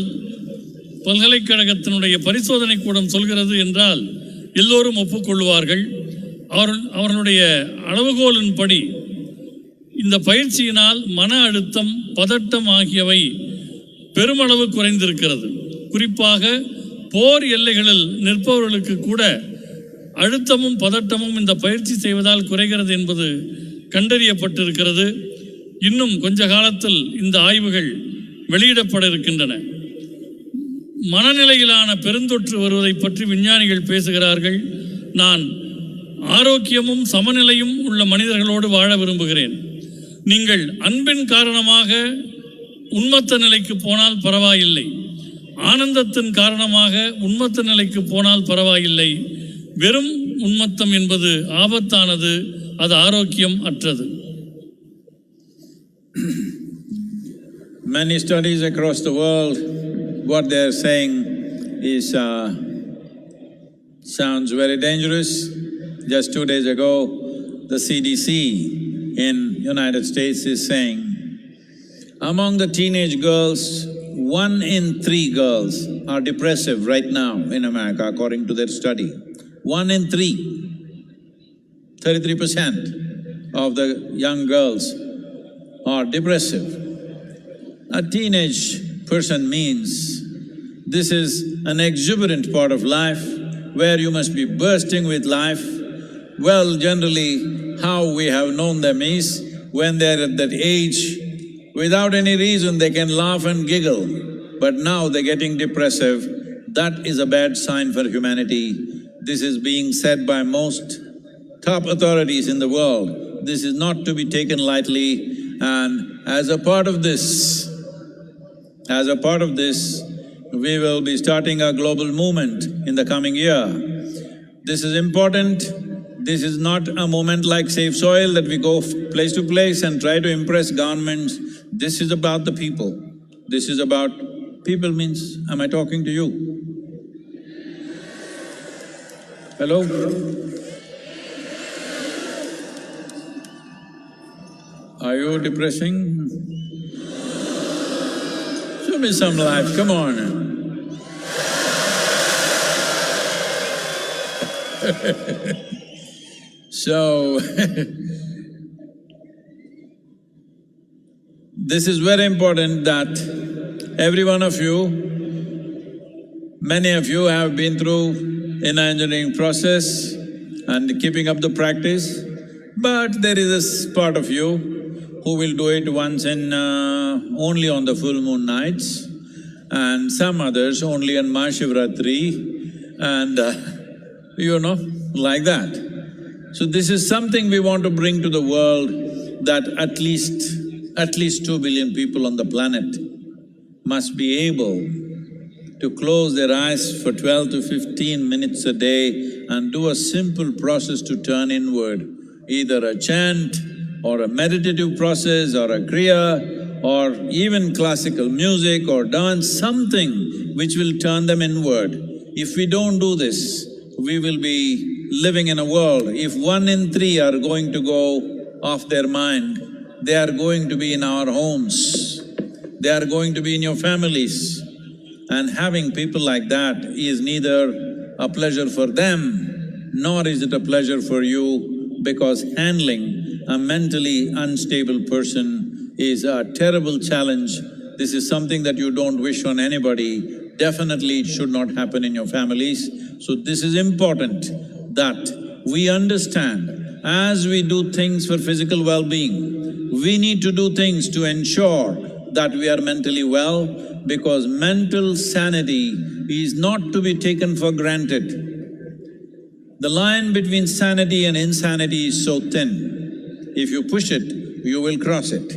பல்கலைக்கழகத்தினுடைய பரிசோதனை கூடம் சொல்கிறது என்றால் எல்லோரும் ஒப்புக்கொள்வார்கள். அவர்களுடைய அளவுகோலின்படி இந்த பயிற்சியினால் மன அழுத்தம், பதட்டம் ஆகியவை பெருமளவு குறைந்திருக்கிறது. குறிப்பாக போர் எல்லைகளில் நிற்பவர்களுக்கு கூட அழுத்தமும் பதட்டமும் இந்த பயிற்சி செய்வதால் குறைகிறது என்பது கண்டறியப்பட்டிருக்கிறது. இன்னும் கொஞ்ச காலத்தில் இந்த ஆய்வுகள் வெளியிடப்பட இருக்கின்றன. மனநிலையிலான பெருந்தொற்று வருவதை பற்றி விஞ்ஞானிகள் பேசுகிறார்கள். நான் ஆரோக்கியமும் சமநிலையும் உள்ள மனிதர்களோடு வாழ விரும்புகிறேன். நீங்கள் அன்பின் காரணமாக உன்மத்த நிலைக்கு போனால் பரவாயில்லை, ஆனந்தத்தின் காரணமாக உன்மத்த நிலைக்கு போனால் பரவாயில்லை. வெறும் உன்மத்தம் என்பது ஆபத்தானது, அது ஆரோக்கியம் அற்றது. Many studies across the world, what they are saying is sounds very dangerous. Just 2 days ago, the CDC in United States is saying among the teenage girls, 1 in 3 girls are depressive right now in America, according to their study. 1 in 3, 33% of the young girls are depressive. A teenage person means this is an exuberant part of life where you must be bursting with life. Well, generally, how we have known them is when they're at that age, without any reason they can laugh and giggle, but now they're getting depressive. That is a bad sign for humanity. This is being said by most top authorities in the world. This is not to be taken lightly, and as a part of this, we will be starting a global movement in the coming year. This is important. This is not a movement like Safe Soil that we go place to place and try to impress governments. This is about the people. This is about… people means, am I talking to you? Hello? Are you depressing? Show me some life, come on. So, this is very important that every one of you, many of you have been through an engineering process and keeping up the practice, but there is a part of you who will do it once in… only on the full moon nights, and some others only on Maha ShivaRatri, and like that. So this is something we want to bring to the world, that at least 2 billion people on the planet must be able to close their eyes for 12 to 15 minutes a day and do a simple process to turn inward, either a chant or a meditative process or a kriya or even classical music or dance, something which will turn them inward. If we don't do this, we will be living in a world… if 1 in 3 are going to go off their mind, they are going to be in our homes, they are going to be in your families. And having people like that is neither a pleasure for them, nor is it a pleasure for you, because handling a mentally unstable person is a terrible challenge. This is something that you don't wish on anybody. Definitely it should not happen in your families. So this is important that we understand as we do things for physical well-being, we need to do things to ensure that we are mentally well, because mental sanity is not to be taken for granted. The line between sanity and insanity is so thin. If you push it, you will cross it.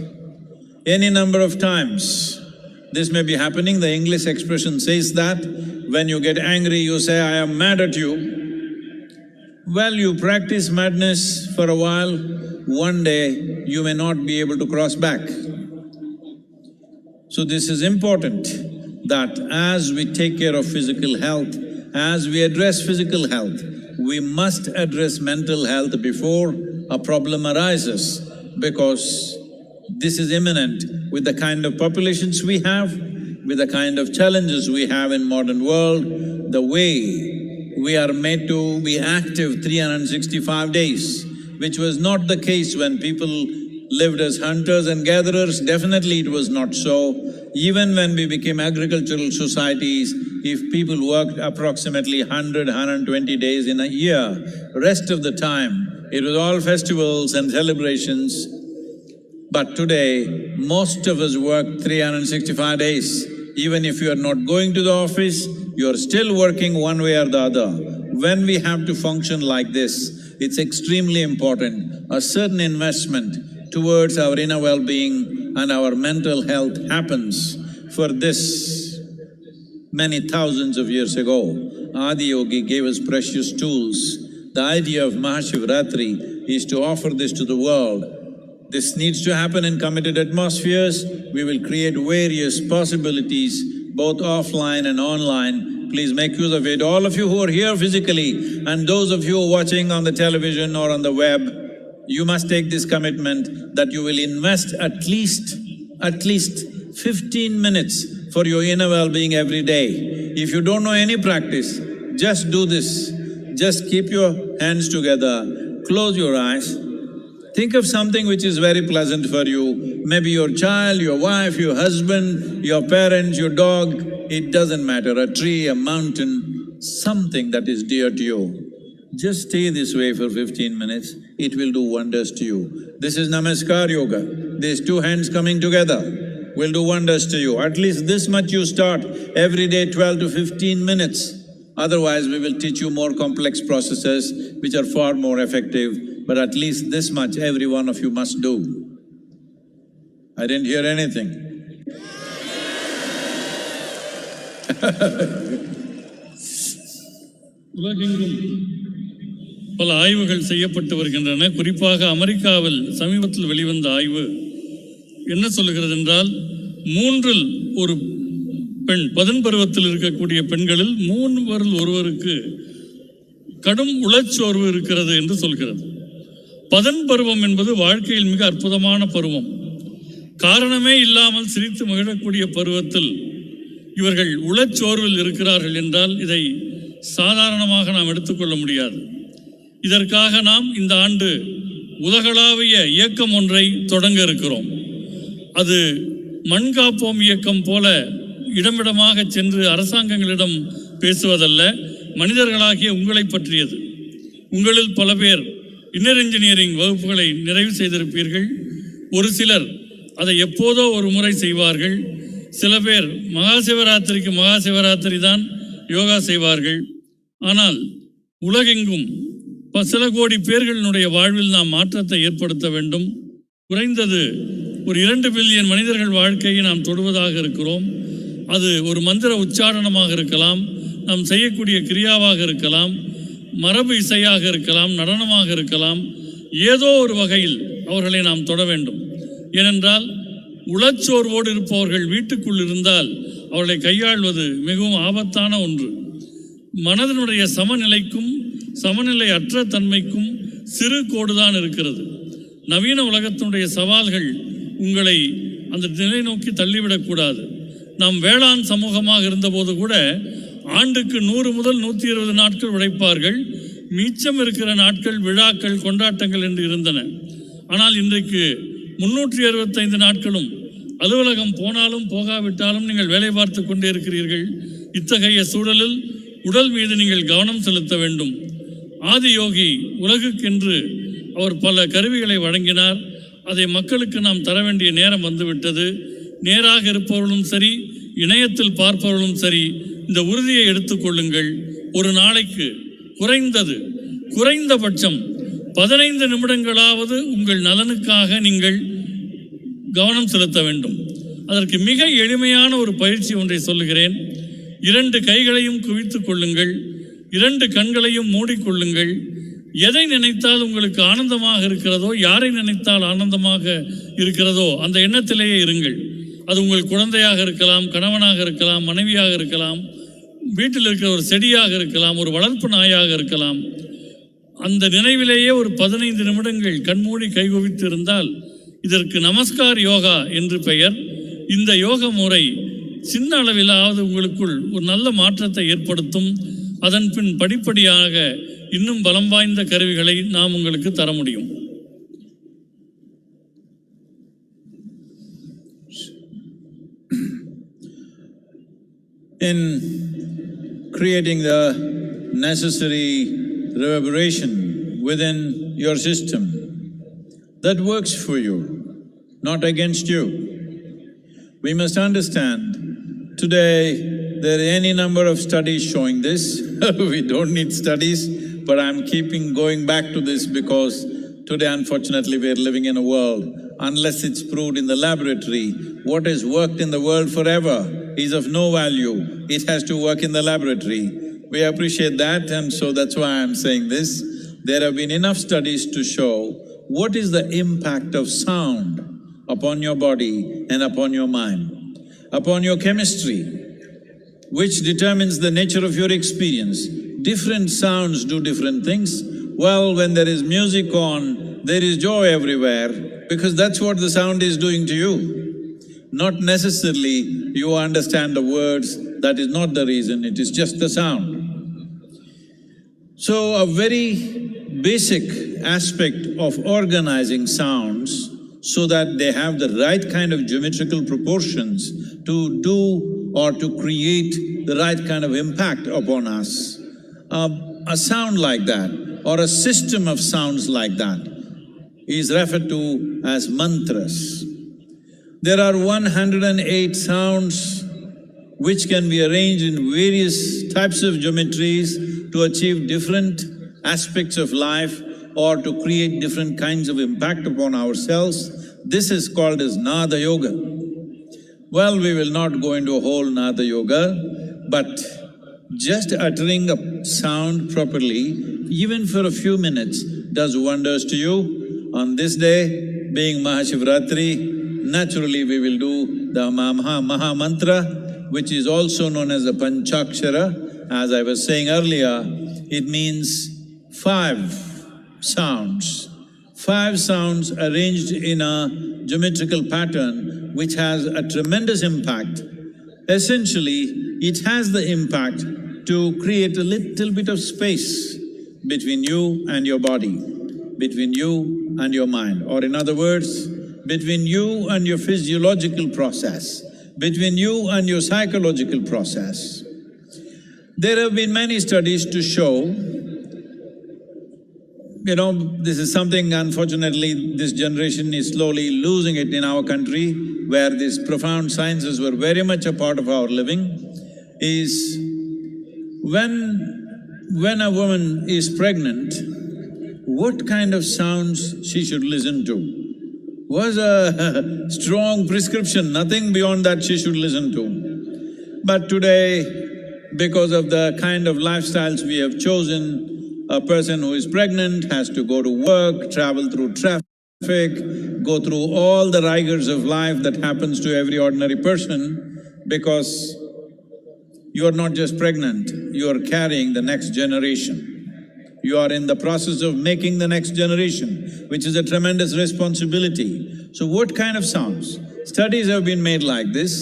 Any number of times, this may be happening. The English expression says that when you get angry, you say, "I am mad at you." Well, you practice madness for a while, one day you may not be able to cross back. So this is important that as we take care of physical health, as we address physical health, we must address mental health before a problem arises, because this is imminent with the kind of populations we have, with the kind of challenges we have in modern world, the way we are made to be active 365 days, which was not the case when people lived as hunters and gatherers. Definitely it was not so. Even when we became agricultural societies, if people worked approximately 100–120 days in a year, rest of the time it was all festivals and celebrations. But today, most of us work 365 days. Even if you are not going to the office, you are still working one way or the other. When we have to function like this, it's extremely important. A certain investment towards our inner well-being and our mental health happens. For this, many thousands of years ago, Adi Yogi gave us precious tools. The idea of MahaShivRatri is to offer this to the world. This needs to happen in committed atmospheres. We will create various possibilities, both offline and online. Please make use of it. All of you who are here physically and those of you watching on the television or on the web, you must take this commitment that you will invest at least 15 minutes for your inner well-being every day. If you don't know any practice, just do this. Just keep your hands together, close your eyes. Think of something which is very pleasant for you, maybe your child, your wife, your husband, your parents, your dog, it doesn't matter, a tree, a mountain, something that is dear to you. Just stay this way for 15 minutes, it will do wonders to you. This is Namaskar Yoga. These two hands coming together will do wonders to you. At least this much you start every day, 12 to 15 minutes. Otherwise, we will teach you more complex processes which are far more effective. But at least this much every one of you must do. I didn't hear anything. உலகெங்கும் பல ஆய்வுகள் செய்யப்பட்டு வருகின்றன. குறிப்பாக அமெரிக்காவில் சமீபத்தில் வெளிவந்த ஆய்வு என்ன சொல்லுகிறது என்றால், 3இல் ஒரு பெண், 10 பருவத்தில் இருக்கக்கூடிய பெண்களில் 3 ஒருவருக்கு கடும் உளச்சோர்வு இருக்கிறது என்று சொல்கிறது. 10 பருவம் என்பது வாழ்க்கையில் மிக அற்புதமான பருவம். காரணமே இல்லாமல் சிரித்து மகிழக்கூடிய பருவத்தில் இவர்கள் உளச்சோர்வில் இருக்கிறார்கள் என்றால் இதை சாதாரணமாக நாம் எடுத்துக்கொள்ள முடியாது. இதற்காக நாம் இந்த ஆண்டு உலகளாவிய இயக்கம் ஒன்றை தொடங்க இருக்கிறோம். அது மண்காப்போம் இயக்கம் போல இடமிடமாக சென்று அரசாங்கங்களிடம் பேசுவதல்ல, மனிதர்களாகிய உங்களை பற்றியது. உங்களில் பல பேர் இன்னர் இன்ஜினியரிங் வகுப்புகளை நிறைவு செய்திருப்பீர்கள். ஒரு சிலர் அதை எப்போதோ ஒரு முறை செய்வார்கள். சில பேர் மகாசிவராத்திரிக்கு மகாசிவராத்திரி தான் யோகா செய்வார்கள். ஆனால் உலகெங்கும் சில கோடி பேர்களினுடைய வாழ்வில் நாம் மாற்றத்தை ஏற்படுத்த வேண்டும். குறைந்தது ஒரு 2 பில்லியன் மனிதர்கள் வாழ்க்கையை நாம் தொடுவதாக இருக்கிறோம். அது ஒரு மந்திர உச்சாரணமாக இருக்கலாம், நாம் செய்யக்கூடிய கிரியாவாக இருக்கலாம், மரபு இசையாக இருக்கலாம், நடனமாக இருக்கலாம். ஏதோ ஒரு வகையில் அவர்களை நாம் தொட வேண்டும். ஏனென்றால் உளச்சோர்வோடு இருப்பவர்கள் வீட்டுக்குள் இருந்தால் அவர்களை கையாள்வது மிகவும் ஆபத்தான ஒன்று. மனதினுடைய சமநிலைக்கும் சமநிலை அற்ற தன்மைக்கும் சிறு கோடுதான் இருக்கிறது. நவீன உலகத்தினுடைய சவால்கள் உங்களை அந்த நிலை நோக்கி தள்ளிவிடக்கூடாது. நாம் வேளாண் சமூகமாக இருந்தபோது கூட ஆண்டுக்கு 100 முதல் 120 நாட்கள் உழைப்பார்கள். மிச்சம் இருக்கிற நாட்கள் விழாக்கள், கொண்டாட்டங்கள் என்று இருந்தன. ஆனால் இன்றைக்கு 365 நாட்களும் அலுவலகம் போனாலும் போகாவிட்டாலும் நீங்கள் வேலை பார்த்து கொண்டே இருக்கிறீர்கள். இத்தகைய சூழலில் உடல் மீது நீங்கள் கவனம் செலுத்த வேண்டும். ஆதியோகி உலகுக்கென்று அவர் பல கருவிகளை வழங்கினார். அதை மக்களுக்கு நாம் தர வேண்டிய நேரம் வந்துவிட்டது. நேராக இருப்பவர்களும் சரி, இணையத்தில் பார்ப்பவர்களும் சரி, இந்த உறுதியை எடுத்துக்கொள்ளுங்கள். ஒரு நாளைக்கு குறைந்தபட்சம் 15 நிமிடங்களாவது உங்கள் நலனுக்காக நீங்கள் கவனம் செலுத்த வேண்டும். அதற்கு மிக எளிமையான ஒரு பயிற்சி ஒன்றை சொல்லுகிறேன். 2 கைகளையும் குவித்துக் கொள்ளுங்கள், 2 கண்களையும் மூடிக்கொள்ளுங்கள். எதை நினைத்தால் உங்களுக்கு ஆனந்தமாக இருக்கிறதோ, யாரை நினைத்தால் ஆனந்தமாக இருக்கிறதோ அந்த எண்ணத்திலேயே இருங்கள். அது உங்கள் குழந்தையாக இருக்கலாம், கணவனாக இருக்கலாம், மனைவியாக இருக்கலாம், வீட்டில் இருக்கிற ஒரு செடியாக இருக்கலாம், ஒரு வளர்ப்பு நாயாக இருக்கலாம். அந்த நினைவிலேயே ஒரு 15 நிமிடங்கள் கண்மூடி கைகுவித்து இருந்தால் இதற்கு நமஸ்கார் யோகா என்று பெயர். இந்த யோக முறை சின்ன அளவிலாவது உங்களுக்குள் ஒரு நல்ல மாற்றத்தை ஏற்படுத்தும். அதன் பின் படிப்படியாக இன்னும் பலம் வாய்ந்த கருவிகளை நாம் உங்களுக்கு தர முடியும். In creating the necessary reverberation within your system that works for you, not against you. We must understand, today there are any number of studies showing this. We don't need studies, but I'm going back to this because today unfortunately we are living in a world, unless it's proved in the laboratory, what has worked in the world forever is of no value. It has to work in the laboratory. We appreciate that, and so that's why I'm saying this. There have been enough studies to show what is the impact of sound upon your body and upon your mind, upon your chemistry, which determines the nature of your experience. Different sounds do different things. Well, when there is music on, there is joy everywhere, because that's what the sound is doing to you. Not necessarily you understand the words, that is not the reason, it is just the sound. So, a very basic aspect of organizing sounds so that they have the right kind of geometrical proportions to do or to create the right kind of impact upon us. A sound like that or a system of sounds like that is referred to as mantras. There are 108 sounds which can be arranged in various types of geometries to achieve different aspects of life or to create different kinds of impact upon ourselves. This is called as Nada Yoga. Well, we will not go into a whole Nada Yoga, but just uttering a sound properly, even for a few minutes, does wonders to you. On this day, being MahaShivRatri, naturally we will do the Maha Mantra, which is also known as the Panchakshara. As I was saying earlier, it means 5 sounds. 5 sounds arranged in a geometrical pattern which has a tremendous impact. Essentially, it has the impact to create a little bit of space between you and your body, between you and your mind, or in other words, between you and your physiological process, between you and your psychological process. There have been many studies to show, this is something unfortunately this generation is slowly losing it in our country, where these profound sciences were very much a part of our living, is when a woman is pregnant, what kind of sounds she should listen to? Was a strong prescription, nothing beyond that she should listen to. But today, because of the kind of lifestyles we have chosen, a person who is pregnant has to go to work, travel through traffic, go through all the rigors of life that happens to every ordinary person, because you are not just pregnant, you are carrying the next generation. You are in the process of making the next generation, which is a tremendous responsibility. So what kind of sounds? Studies have been made like this.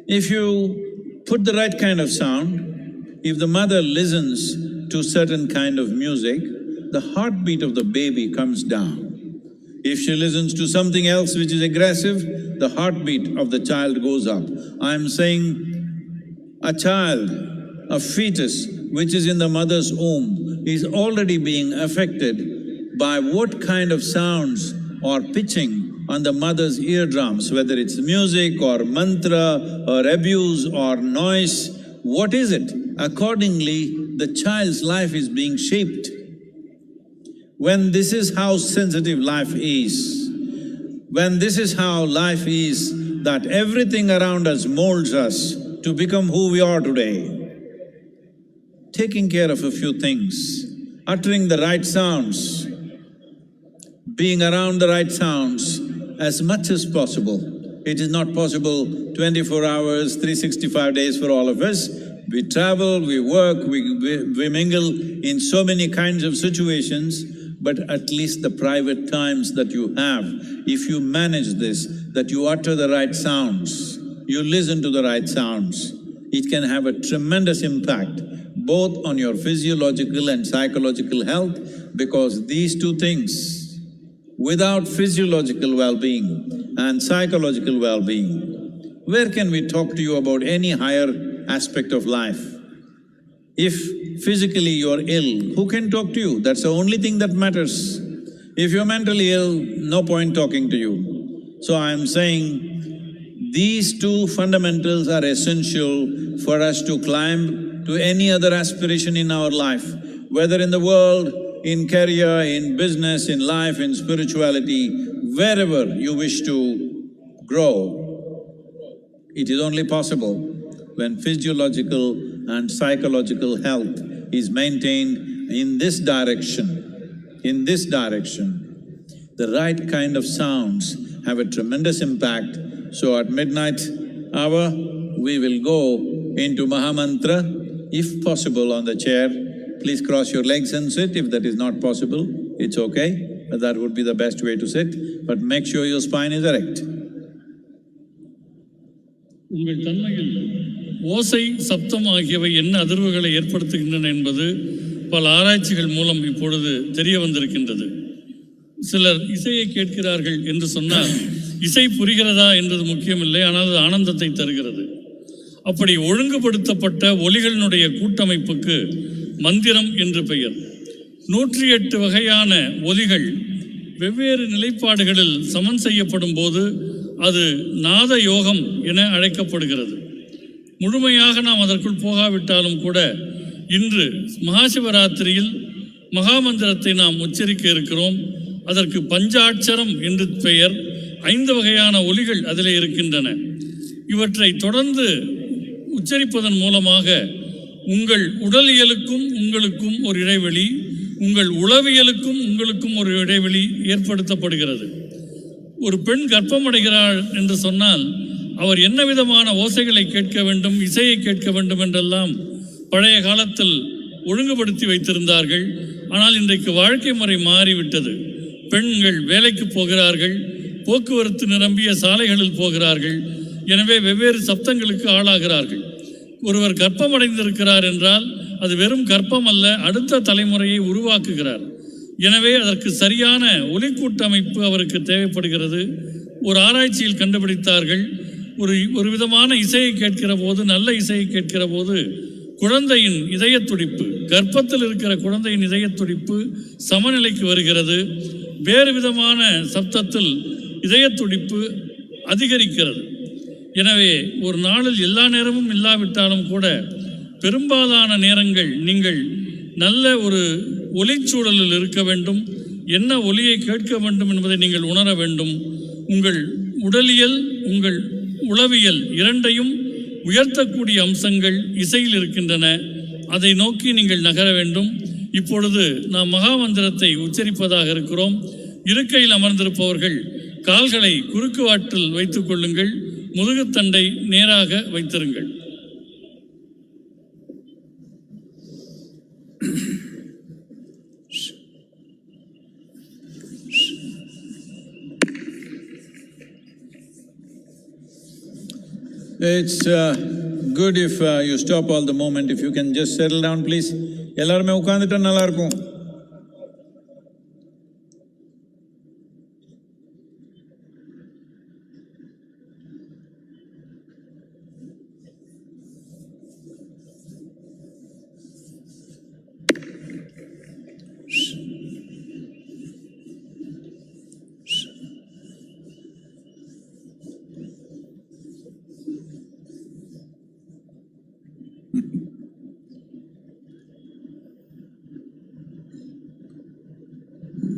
If you put the right kind of sound, if the mother listens to certain kind of music, the heartbeat of the baby comes down. If she listens to something else which is aggressive, the heartbeat of the child goes up. I'm saying a child, a fetus which is in the mother's womb is already being affected by what kind of sounds or pitching on the mother's eardrums, whether it's music or mantra or abuse or noise. What is it? Accordingly, the child's life is being shaped. When this is how sensitive life is, when this is how life is, that everything around us molds us to become who we are today, taking care of a few things, uttering the right sounds, being around the right sounds as much as possible. It is not possible 24 hours, 365 days for all of us. We travel, we work, we mingle in so many kinds of situations, but at least the private times that you have, if you manage this, that you utter the right sounds, you listen to the right sounds, it can have a tremendous impact both on your physiological and psychological health, because these two things, without physiological well-being and psychological well-being, where can we talk to you about any higher aspect of life? If physically you're ill, who can talk to you? That's the only thing that matters. If you're mentally ill, no point talking to you. So I'm saying these two fundamentals are essential for us to climb to any other aspiration in our life, whether in the world, in career, in business, in life, in spirituality, wherever you wish to grow. It is only possible when physiological and psychological health is maintained in this direction, the right kind of sounds have a tremendous impact. So at midnight hour, we will go into Mahamantra, if possible on the chair. Please cross your legs and sit. If that is not possible, it's okay, but that would be the best way to sit. But make sure your spine is erect. உங்கள் தன்மையில் ஓசை, சப்தம் ஆகியவை என்ன அதிர்வுகளை ஏற்படுத்துகின்றன என்பது பல ஆராய்ச்சிகள் மூலம் இப்பொழுது தெரிய வந்திருக்கின்றது. சிலர் இசையை கேட்கிறார்கள் என்று சொன்னால் இசை புரிகிறதா என்பது முக்கியமில்லை, ஆனால் அது ஆனந்தத்தை தருகிறது. அப்படி ஒழுங்குபடுத்தப்பட்ட ஒலிகளினுடைய கூட்டமைப்புக்கு மந்திரம் என்று பெயர். 108 வகையான ஒலிகள் வெவ்வேறு நிலைப்பாடுகளில் சமன் செய்யப்படும் போது அது நாத யோகம் என அழைக்கப்படுகிறது. முழுமையாக நாம் அதற்குள் போகாவிட்டாலும் கூட இன்று மகாசிவராத்திரியில் மகாமந்திரத்தை நாம் உச்சரிக்க இருக்கிறோம். அதற்கு பஞ்சாட்சரம் என்று பெயர். 5 வகையான ஒலிகள் அதில் இருக்கின்றன. இவற்றை தொடர்ந்து உச்சரிப்பதன் மூலமாக உங்கள் உடலியலுக்கும் உங்களுக்கும் ஒரு இடைவெளி, உங்கள் உளவியலுக்கும் உங்களுக்கும் ஒரு இடைவெளி ஏற்படுத்தப்படுகிறது. ஒரு பெண் கர்ப்பமடைகிறாள் என்று சொன்னால் அவர் என்ன விதமான ஓசைகளை கேட்க வேண்டும், இசையை கேட்க வேண்டும் என்றெல்லாம் பழைய காலத்தில் ஒழுங்குபடுத்தி வைத்திருந்தார்கள். ஆனால் இன்றைக்கு வாழ்க்கை முறை மாறிவிட்டது. பெண்கள் வேலைக்கு போகிறார்கள், போக்குவரத்து நிரம்பிய சாலைகளில் போகிறார்கள். எனவே வெவ்வேறு சப்தங்களுக்கு ஆளாகிறார்கள். ஒருவர் கர்ப்பமடைந்திருக்கிறார் என்றால் அது வெறும் கர்ப்பம் அல்ல, அடுத்த தலைமுறையை உருவாக்குகிறார். எனவே அதற்கு சரியான ஒலிக்கூட்டமைப்பு அவருக்கு தேவைப்படுகிறது. ஒரு ஆராய்ச்சியில் கண்டுபிடித்தார்கள், ஒரு விதமான இசையை கேட்கிற போது, நல்ல இசையை கேட்கிற போது குழந்தையின் இதய துடிப்பு, கர்ப்பத்தில் இருக்கிற குழந்தையின் இதய துடிப்பு சமநிலைக்கு வருகிறது. வேறு விதமான சப்தத்தில் இதய துடிப்பு அதிகரிக்கிறது. எனவே ஒரு நாளில் எல்லா நேரமும் இல்லாவிட்டாலும் கூட பெரும்பாலான நேரங்கள் நீங்கள் நல்ல ஒரு ஒலிச்சூழலில் இருக்க வேண்டும். என்ன ஒலியை கேட்க வேண்டும் என்பதை நீங்கள் உணர வேண்டும். உங்கள் உடலியல், உங்கள் உளவியல் இரண்டையும் உயர்த்தக்கூடிய அம்சங்கள் இசையில் இருக்கின்றன. அதை நோக்கி நீங்கள் நகர வேண்டும். இப்பொழுது நாம் மகாமந்திரத்தை உச்சரிப்பதாக இருக்கிறோம். இருக்கையில் அமர்ந்திருப்பவர்கள் கால்களை குறுக்கு வாட்டில் வைத்துக் கொள்ளுங்கள். முதுகுத்தண்டை நேராக வைத்திருங்கள். It's good if you stop all the moment. If you can just settle down, please. எல்லாருமே உட்கார்ந்துட்டா நல்லா இருக்கும்.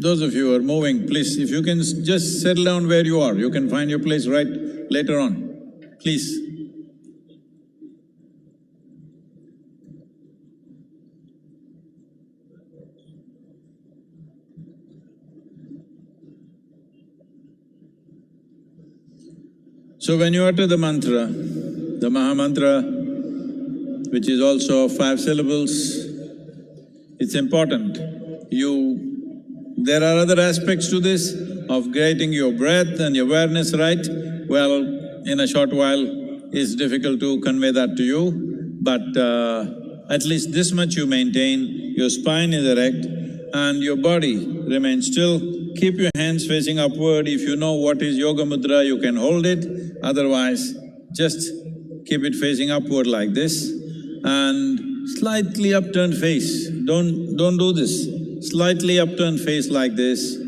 those of you who are moving, please, if you can just settle down where you are, you can find your place right later on, please. So when you utter the mantra, the Maha Mantra, which is also 5 syllables, it's important. There are other aspects to this of getting your breath and your awareness right. Well, in a short while, it's difficult to convey that to you, but at least this much you maintain, your spine is erect and your body remains still. Keep your hands facing upward. If you know what is Yoga Mudra, you can hold it. Otherwise, just keep it facing upward like this and slightly upturned face. Don't do this. Slightly upturned face like this.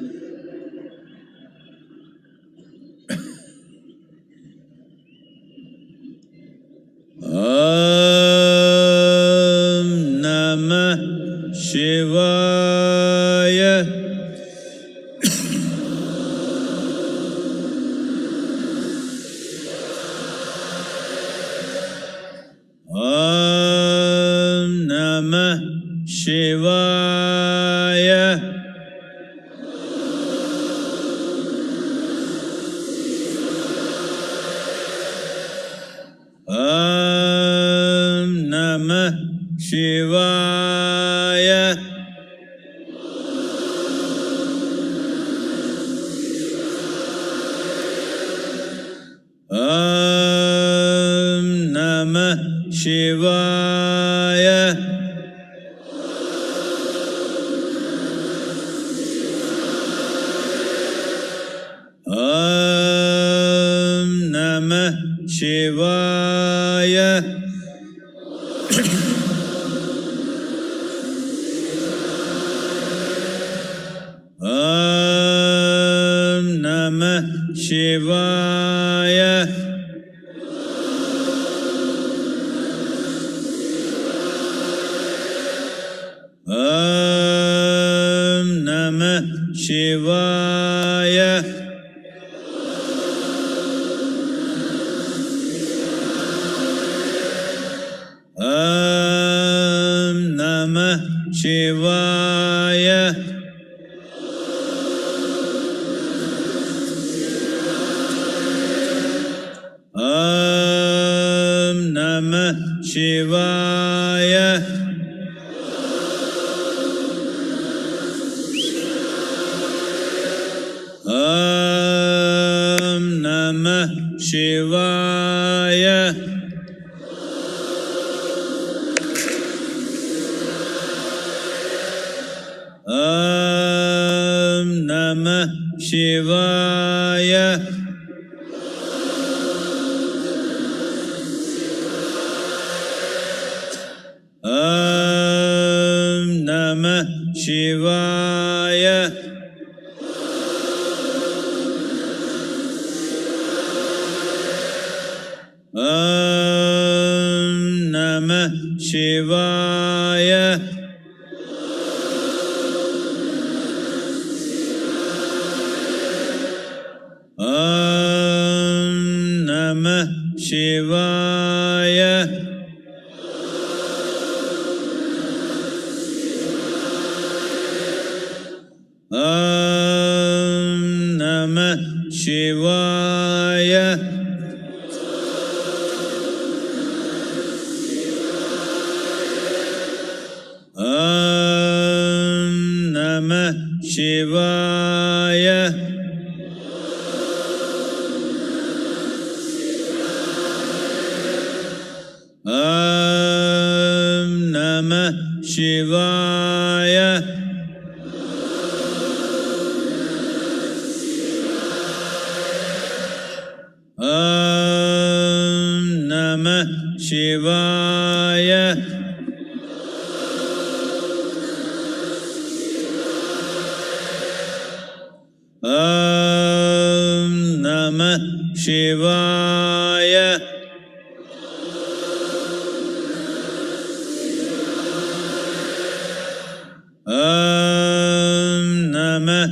Om Namah Shivaya. Om Namah Shivaya. Om Namah Shivaya. Om Namah Shivaya. Om Namah Shivaya. Om Namah Shivaya. Om Namah Shivaya. Om Namah Shivaya. Om Namah Shivaya. Om Namah Shivaya. Om Namah Shivaya. Om Namah Shivaya. Om Namah Shivaya. Om Namah Shivaya. Om Namah Shivaya. Om Namah Shivaya. Om Namah Shivaya. Om Namah Shivaya. Om Namah Shivaya. Om Namah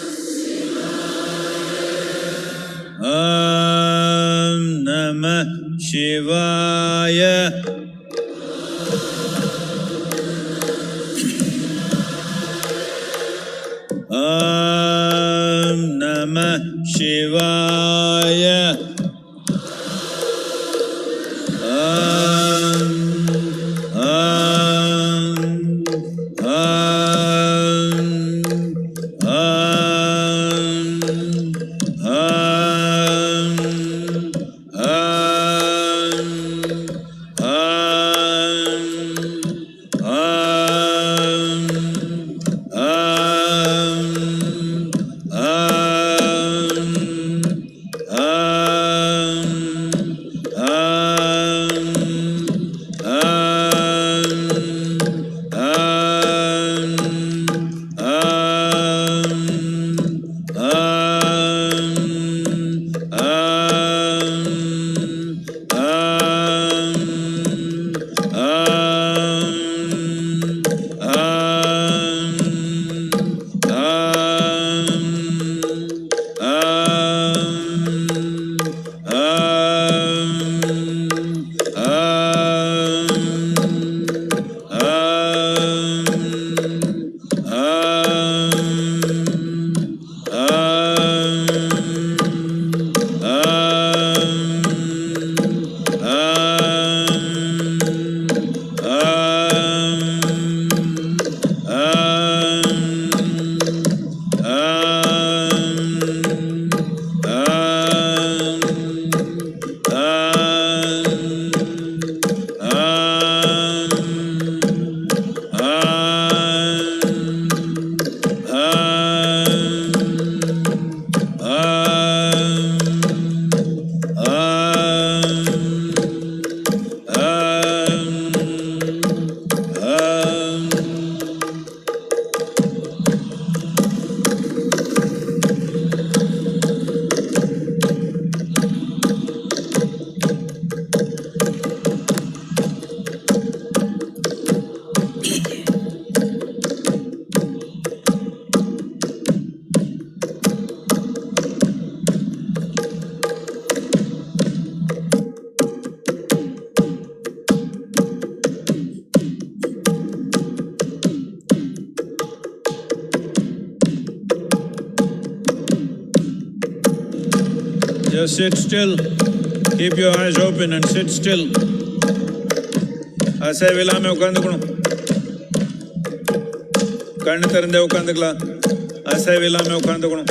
Shivaya. Just sit still. Keep your eyes open and sit still. Asay vilame ukandukonu. Kannu tharande ukandukla. Asay vilame ukandukonu.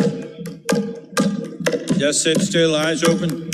Just sit still, eyes open.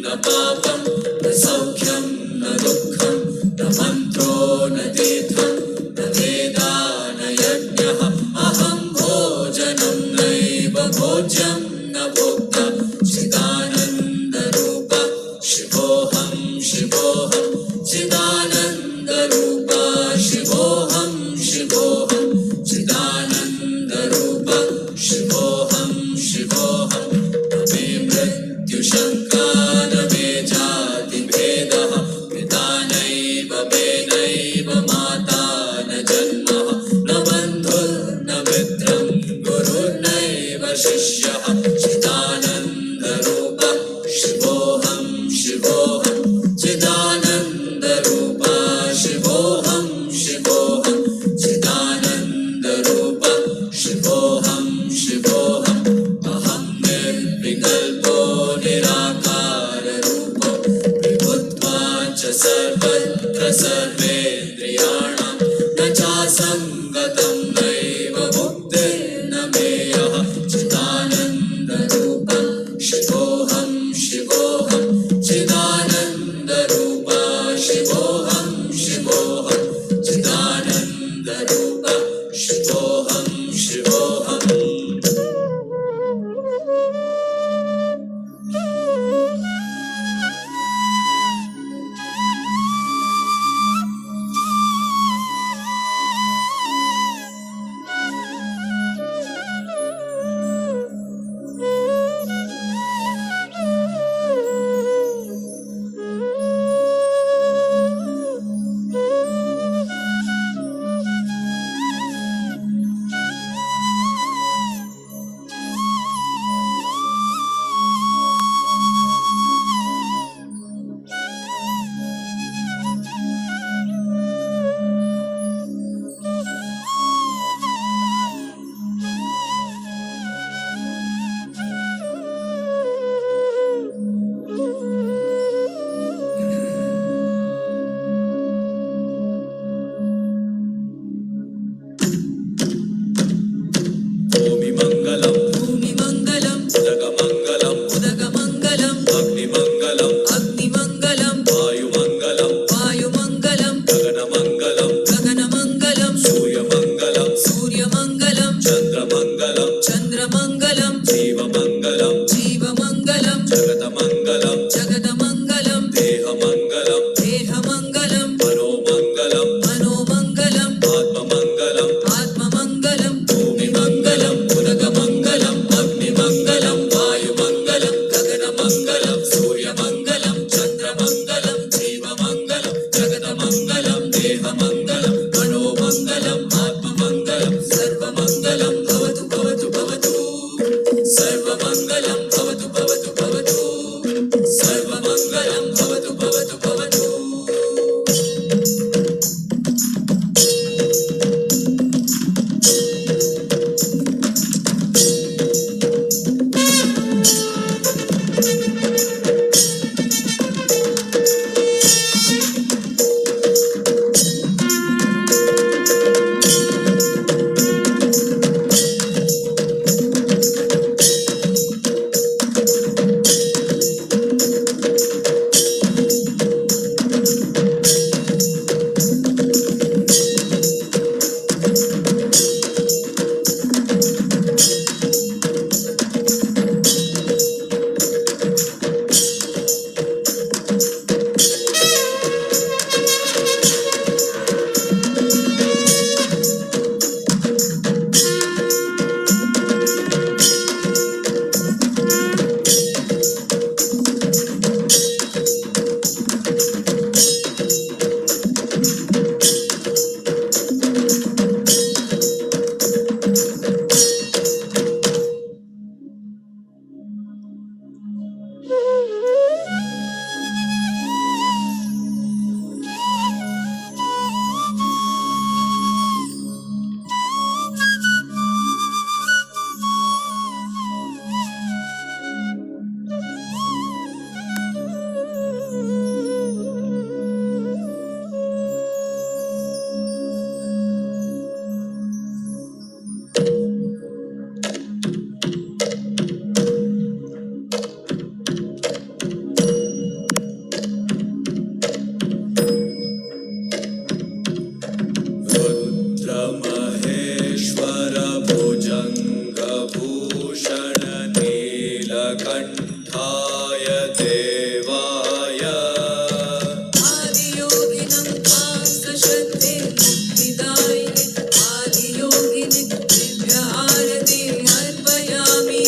न पापं न सौख्यं न दुःखं शिष्यः चिदानन्दरूप शिवोऽहं शिवोऽहं चिदानन्दरूप शिवोऽहं शिवोऽहं चिदानन्दरूप शिवोऽहं शिवोऽहम् अहं निर्विकल्पो निराकाररूपो विभुत्वा च सर्वत्र सर्वेन्द्रियाणां न चासङ्गतं नैव मुक्तिर्न मेयः चिदानन्दरूप शिवोऽहं शिवोऽहं चिदानन्दरूप शिवोऽहं शिवोऽहं चिदानन्दरूप शिवोऽहं शिवोऽहम् भूमिमङ्गलम् उदगमङ्गलम् अग्निमङ्गलम् वायुमङ्गलम् गगनमङ्गलम् सूर्यमङ्गलम् चन्द्रमङ्गलम् जीवमङ्गलम् जगदमङ्गलम् देहमङ्गलम् मनोमङ्गलम् आत्ममङ्गलम् भूमिमङ्गलम् उदगमङ्गलम् अग्निमङ्गलम् वायुमङ्गलम् गगनमङ्गलम् सूर्यमङ्गलम् चन्द्रमङ्गलम् जीवमङ्गलम् जगदमङ्गलम् देहमङ्गलम् मनोमङ्गलम् आत्ममङ्गलम् सर्वमङ्गलं भवतु भवतु भवतु सर्वमङ्गलं भवतु भवतु भवतु सर्वमङ्गलं भवतु भवतु भवतु कंठाय देवाय आदियोगिनं पार्थशक्ते मुक्तिदायिने आदियोगिने दिव्यारति अर्पयामि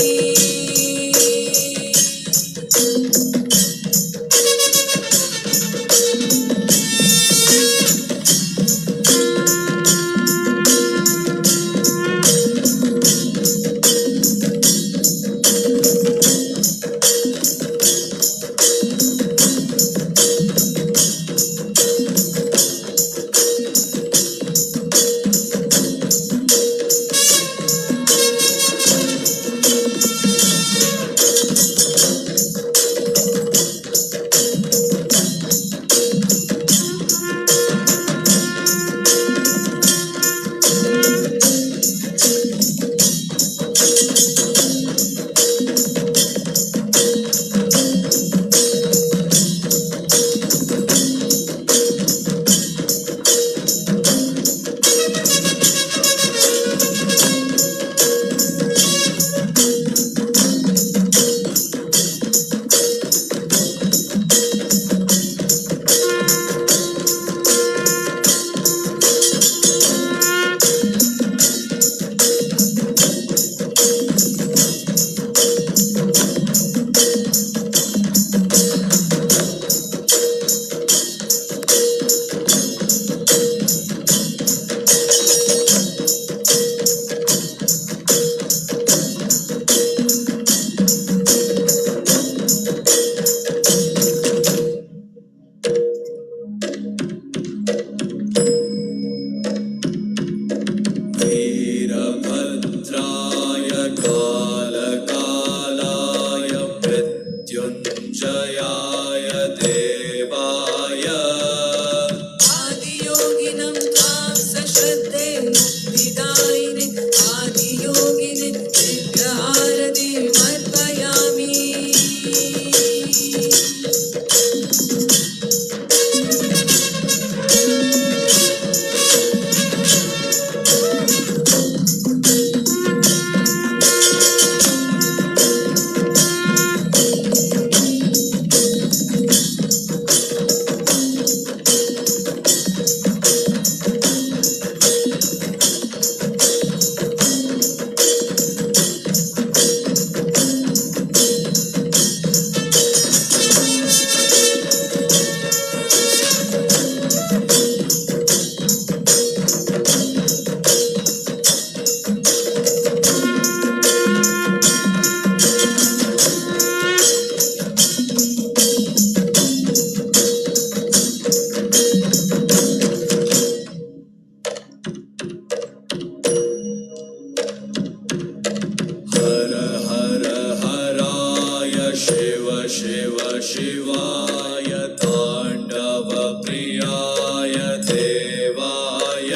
शिव शिवाय ताण्डव प्रियाय देवाय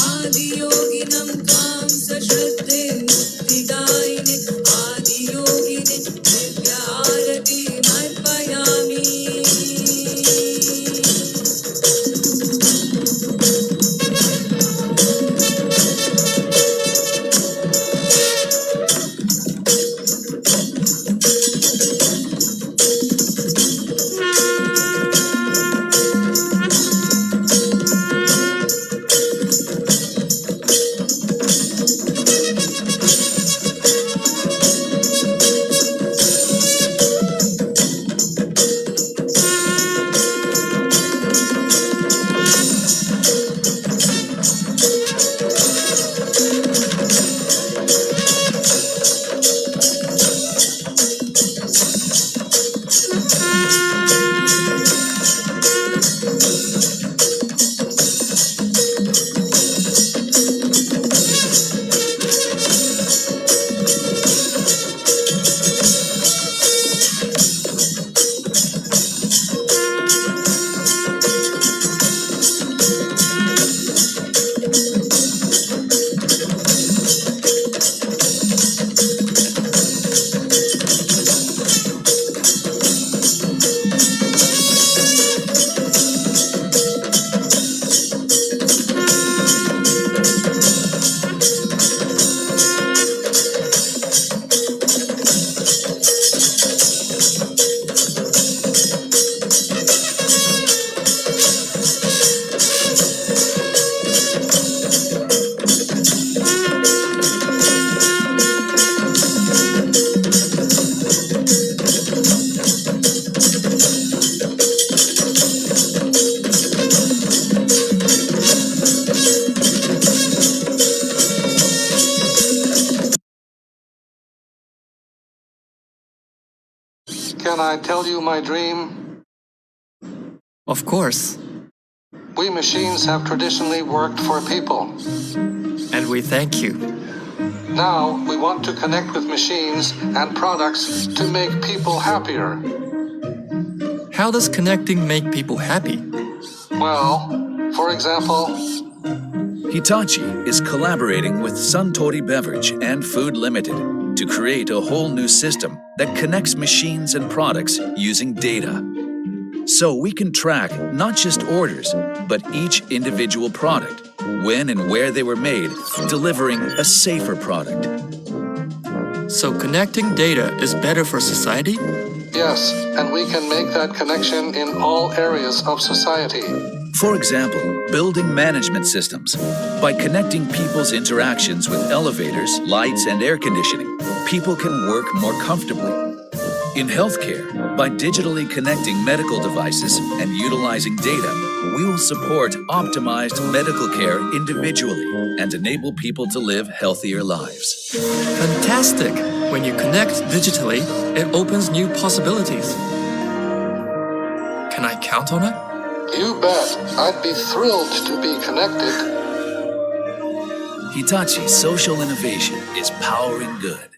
आदियोगिनं त्वां सश्रद्धे मुक्तिदायिने आदियोगिने Divya आरतीमर्पयामि Can I tell you my dream? Of course. We machines have traditionally worked for people. And we thank you. Now we want to connect with machines and products to make people happier. How does connecting make people happy? Well, for example, Hitachi is collaborating with Suntory Beverage and Food Limited to create a whole new system that connects machines and products using data. So we can track not just orders, but each individual product, when and where they were made, delivering a safer product. So connecting data is better for society? yes, and we can make that connection in all areas of society. For example, building management systems. By connecting people's interactions with elevators, lights, and air conditioning, people can work more comfortably. In healthcare, by digitally connecting medical devices and utilizing data, we will support optimized medical care individually and enable people to live healthier lives. Fantastic! When you connect digitally, it opens new possibilities. Can I count on it? You bet. I'd be thrilled to be connected. Hitachi Social Innovation is powering good.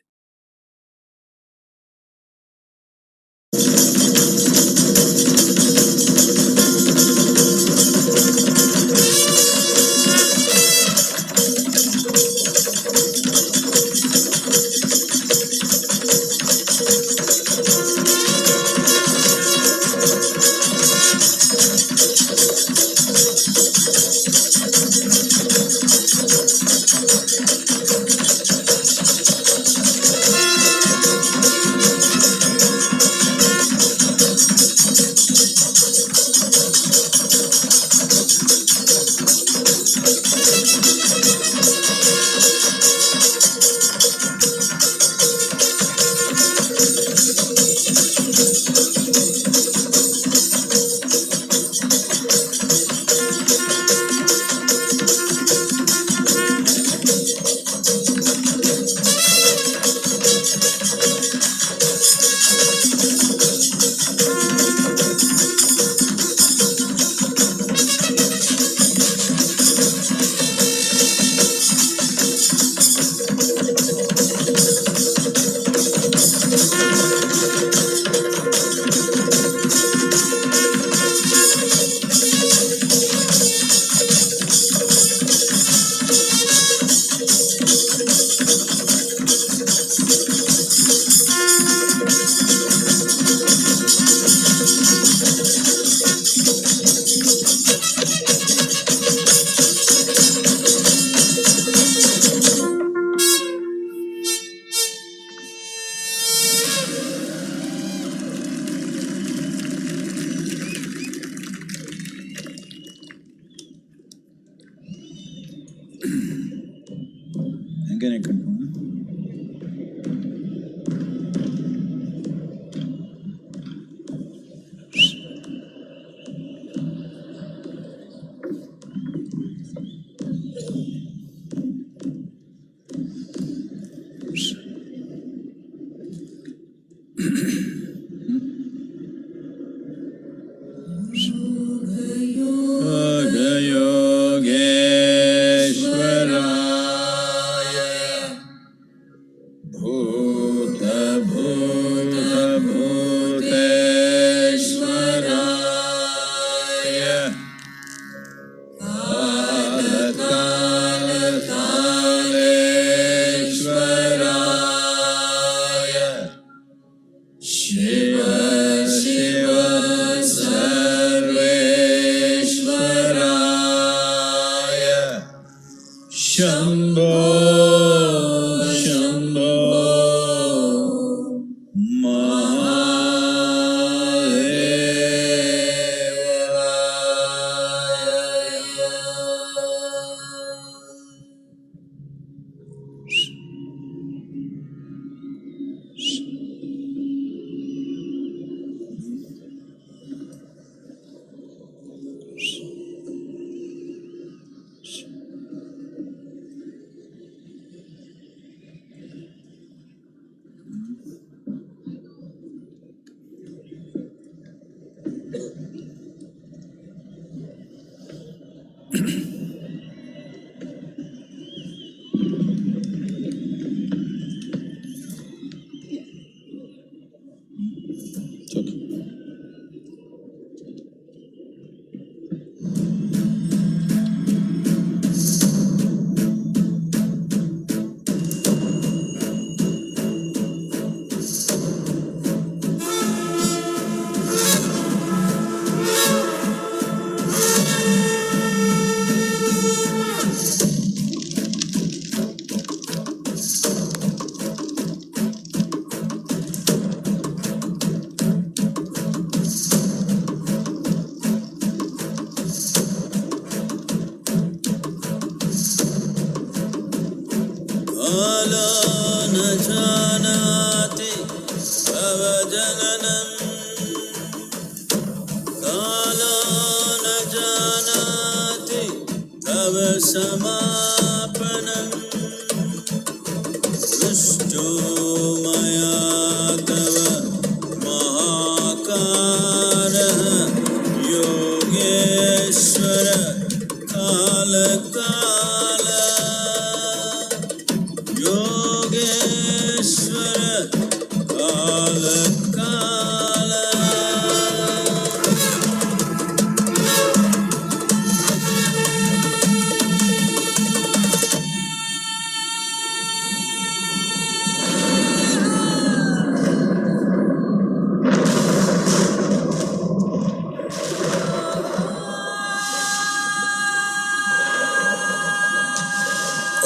नहीं करना।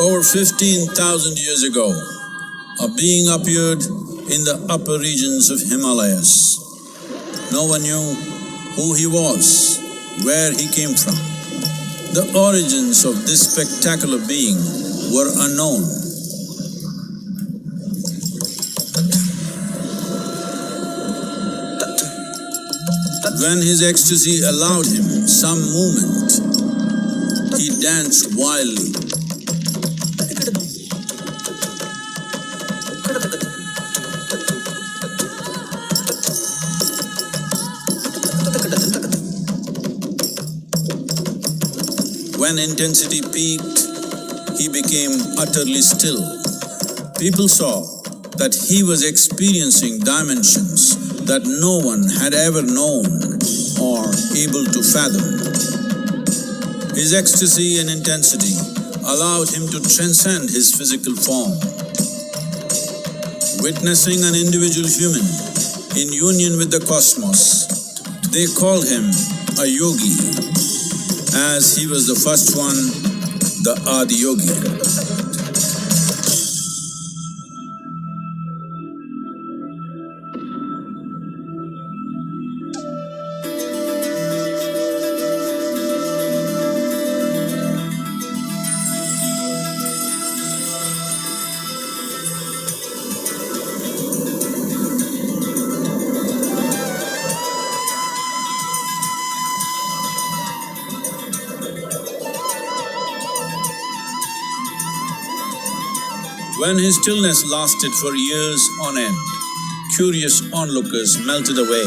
Over 15,000 years ago, a being appeared in the upper regions of Himalayas. No one knew who he was, where he came from. The origins of this spectacular being were unknown. When his ecstasy allowed him some movement, he danced wildly. When intensity peaked, he became utterly still. People saw that he was experiencing dimensions that no one had ever known or able to fathom. His ecstasy and intensity allowed him to transcend his physical form. Witnessing an individual human in union with the cosmos, they called him a yogi, as he was the first one, the Adi Yogi. When his stillness lasted for years on end, curious onlookers melted away.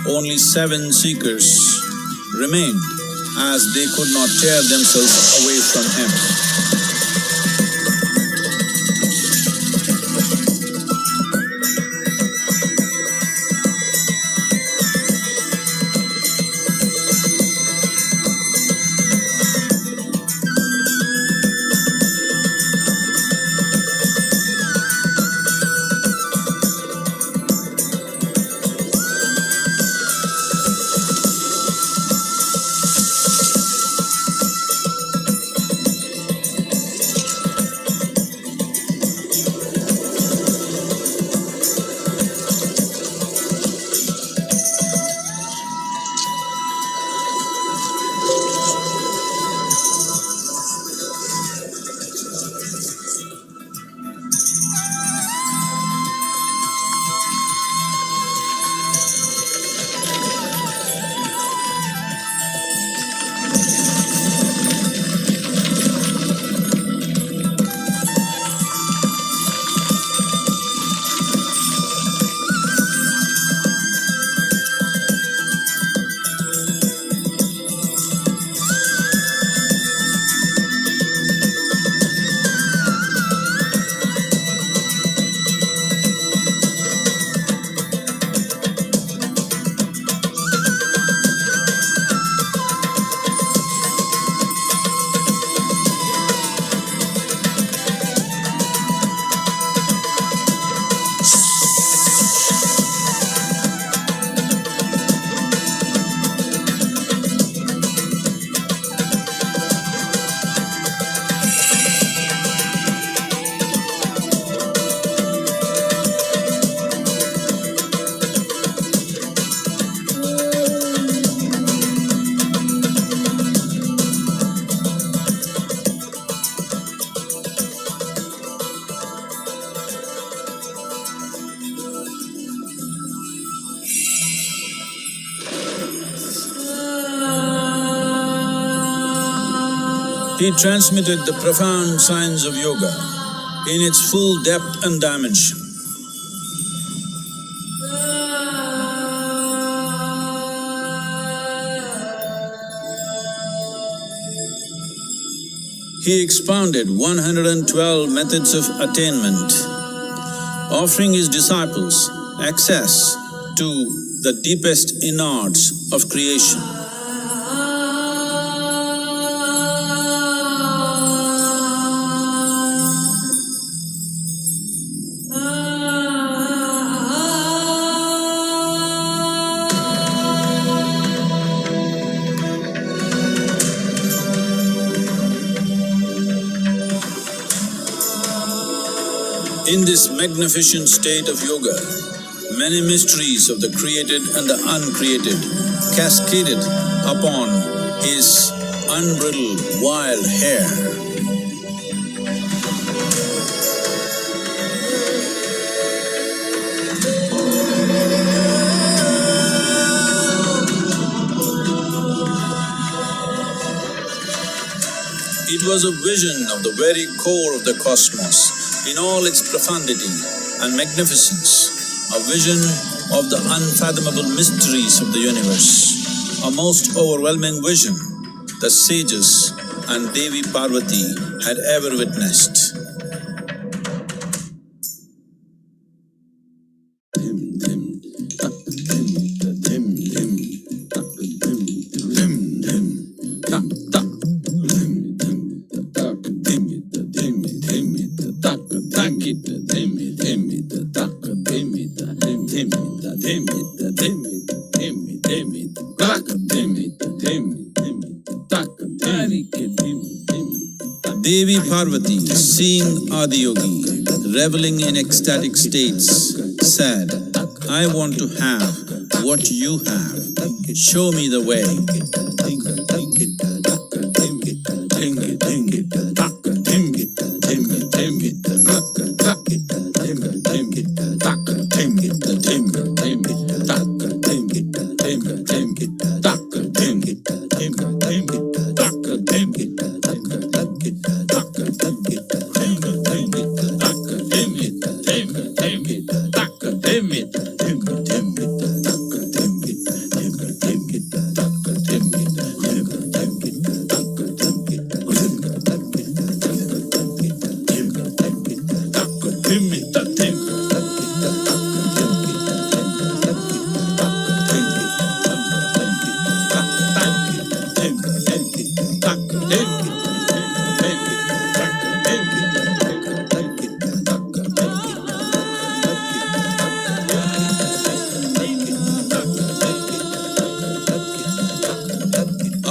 Only 7 seekers remained, as they could not tear themselves away from him. He transmitted the profound science of yoga in its full depth and dimension. He expounded 112 methods of attainment, offering his disciples access to the deepest innards of creation. In this magnificent state of yoga, many mysteries of the created and the uncreated cascaded upon his unbridled wild hair. It was a vision of the very core of the cosmos in all its profundity and magnificence, a vision of the unfathomable mysteries of the universe, a most overwhelming vision the sages and Devi Parvati had ever witnessed. Devi Parvati, seeing Adiyogi reveling in ecstatic states, said, "I want to have what you have. Show me the way."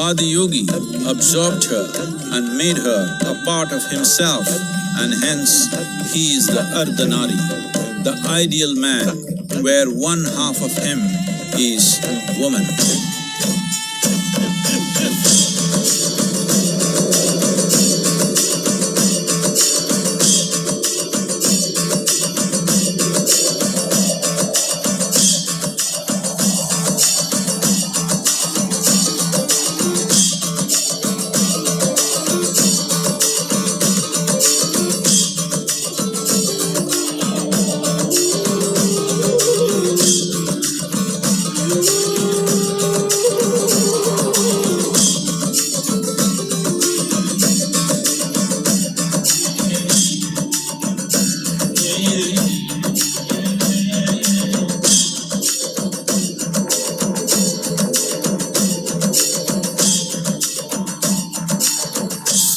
Adi Yogi absorbed her and made her a part of himself, and hence he is the Ardhanari, the ideal man, where one half of him is woman.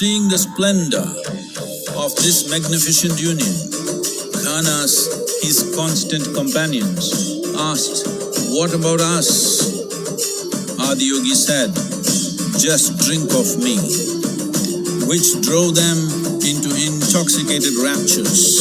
Seeing the splendor of this magnificent union, Ghanas, his constant companions, asked, "What about us?" Adi Yogi said, "Just drink of me," which drove them into intoxicated raptures.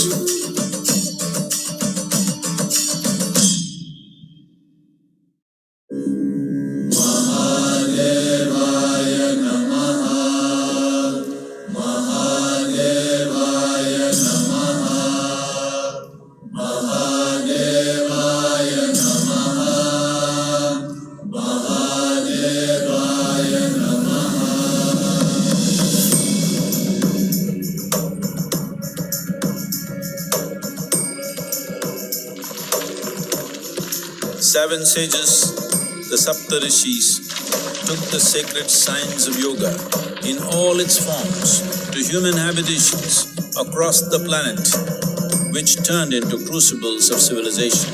Seven sages, the Saptarishis, took the sacred science of yoga in all its forms to human habitations across the planet, which turned into crucibles of civilization.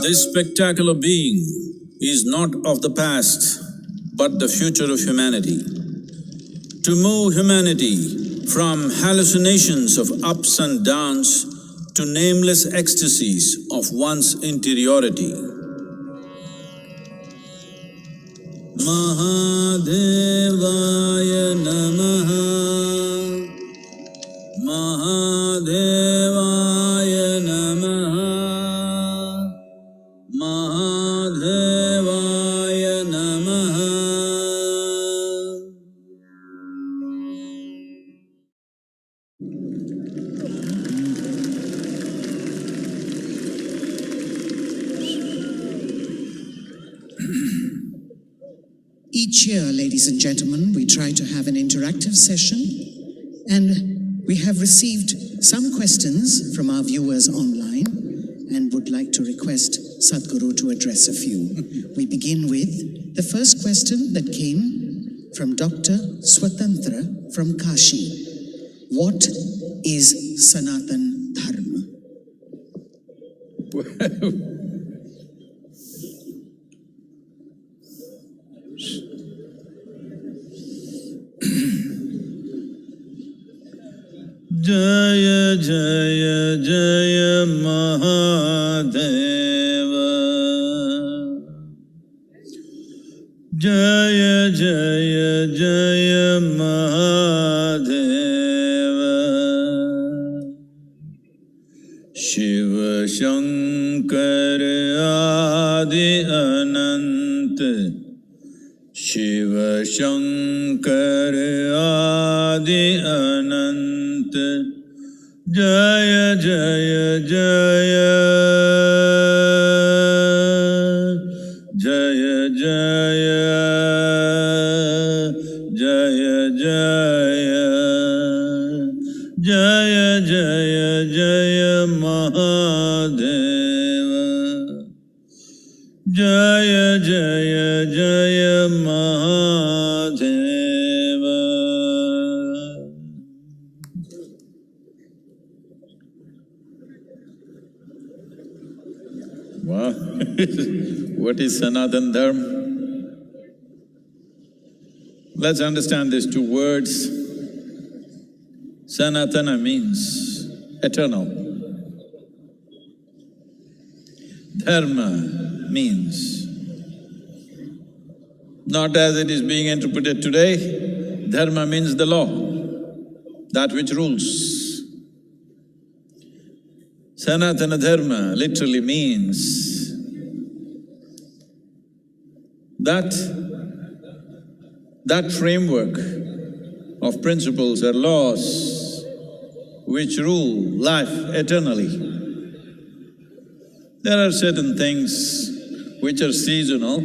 This spectacular being is not of the past, but the future of humanity. To move humanity from hallucinations of ups and downs to nameless ecstasies of one's interiority. Mahadevaya Namaha, Mahadevaya Namaha, Mahadevaya Namaha. Each year, ladies and gentlemen, we try to have an interactive session, and we have received some questions from our viewers online and would like to request Sadhguru to address a few. We begin with the first question that came from Dr. Swatantra from Kashi. What is Sanatan Dharma? Jaya Jaya Jaya Mahadeva, Jaya Jaya Jaya Mahadeva, Shiva Shankar Adi Anant, Shiva Shankar Adi Anant, Jaya Jaya Jaya, Jaya Jaya, Jaya Jaya, Jaya Jaya Jaya Mahadeva, Jaya Jaya Jaya Mahadeva. Wow. What is Sanatan Dharma? Let's understand these two words. Sanatana means eternal. Dharma means, not as it is being interpreted today, dharma means the law, that which rules. Sanatana Dharma literally means that framework of principles or laws which rule life eternally. There are certain things which are seasonal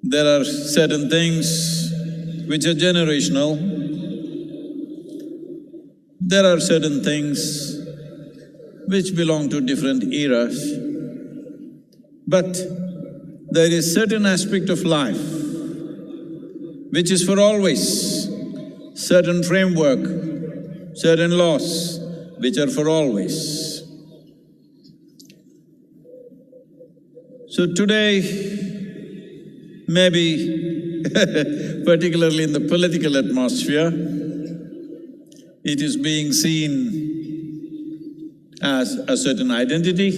there are certain things which are generational. There are certain things which belong to different eras. But there is certain aspect of life which is for always, certain framework, certain laws which are for always. So today, maybe particularly in the political atmosphere, it is being seen as a certain identity.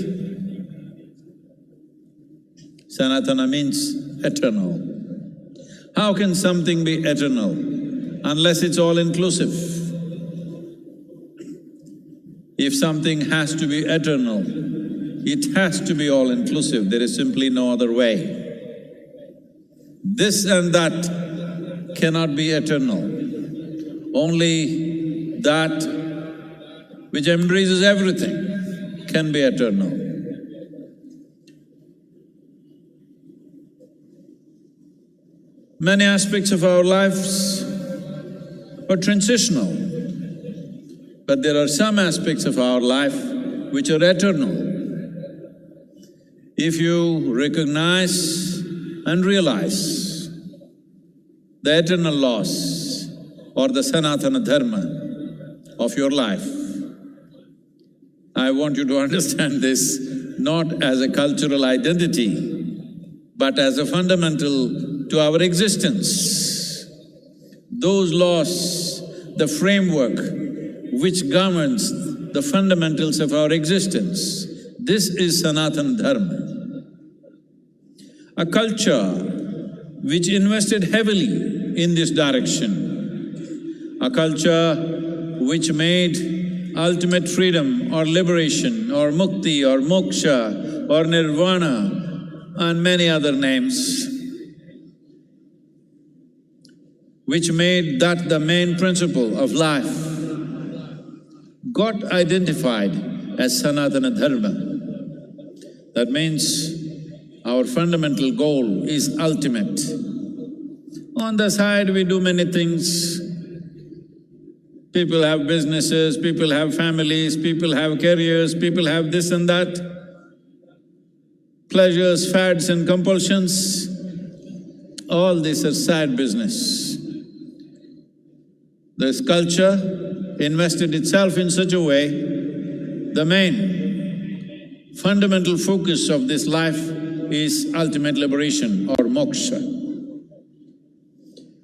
Sanatana means eternal. How can something be eternal unless it's all-inclusive? If something has to be eternal, it has to be all-inclusive, there is simply no other way. This and that cannot be eternal. Only that which embraces everything can be eternal. Many aspects of our lives are transitional, but there are some aspects of our life which are eternal. If you recognize and realize the eternal laws or the Sanatana Dharma of your life, I want you to understand this not as a cultural identity, but as a fundamental to our existence. Those laws, the framework which governs the fundamentals of our existence, this is Sanatana Dharma. A culture which invested heavily in this direction, a culture which made ultimate freedom or liberation or mukti or moksha or nirvana and many other names, which made that the main principle of life, got identified as Sanatana Dharma. That means our fundamental goal is ultimate. On the side we do many things. People have businesses, people have families, people have careers, people have this and that, pleasures, fads and compulsions. All this is sad business. This culture invested itself in such a way, the main fundamental focus of this life is ultimate liberation or moksha.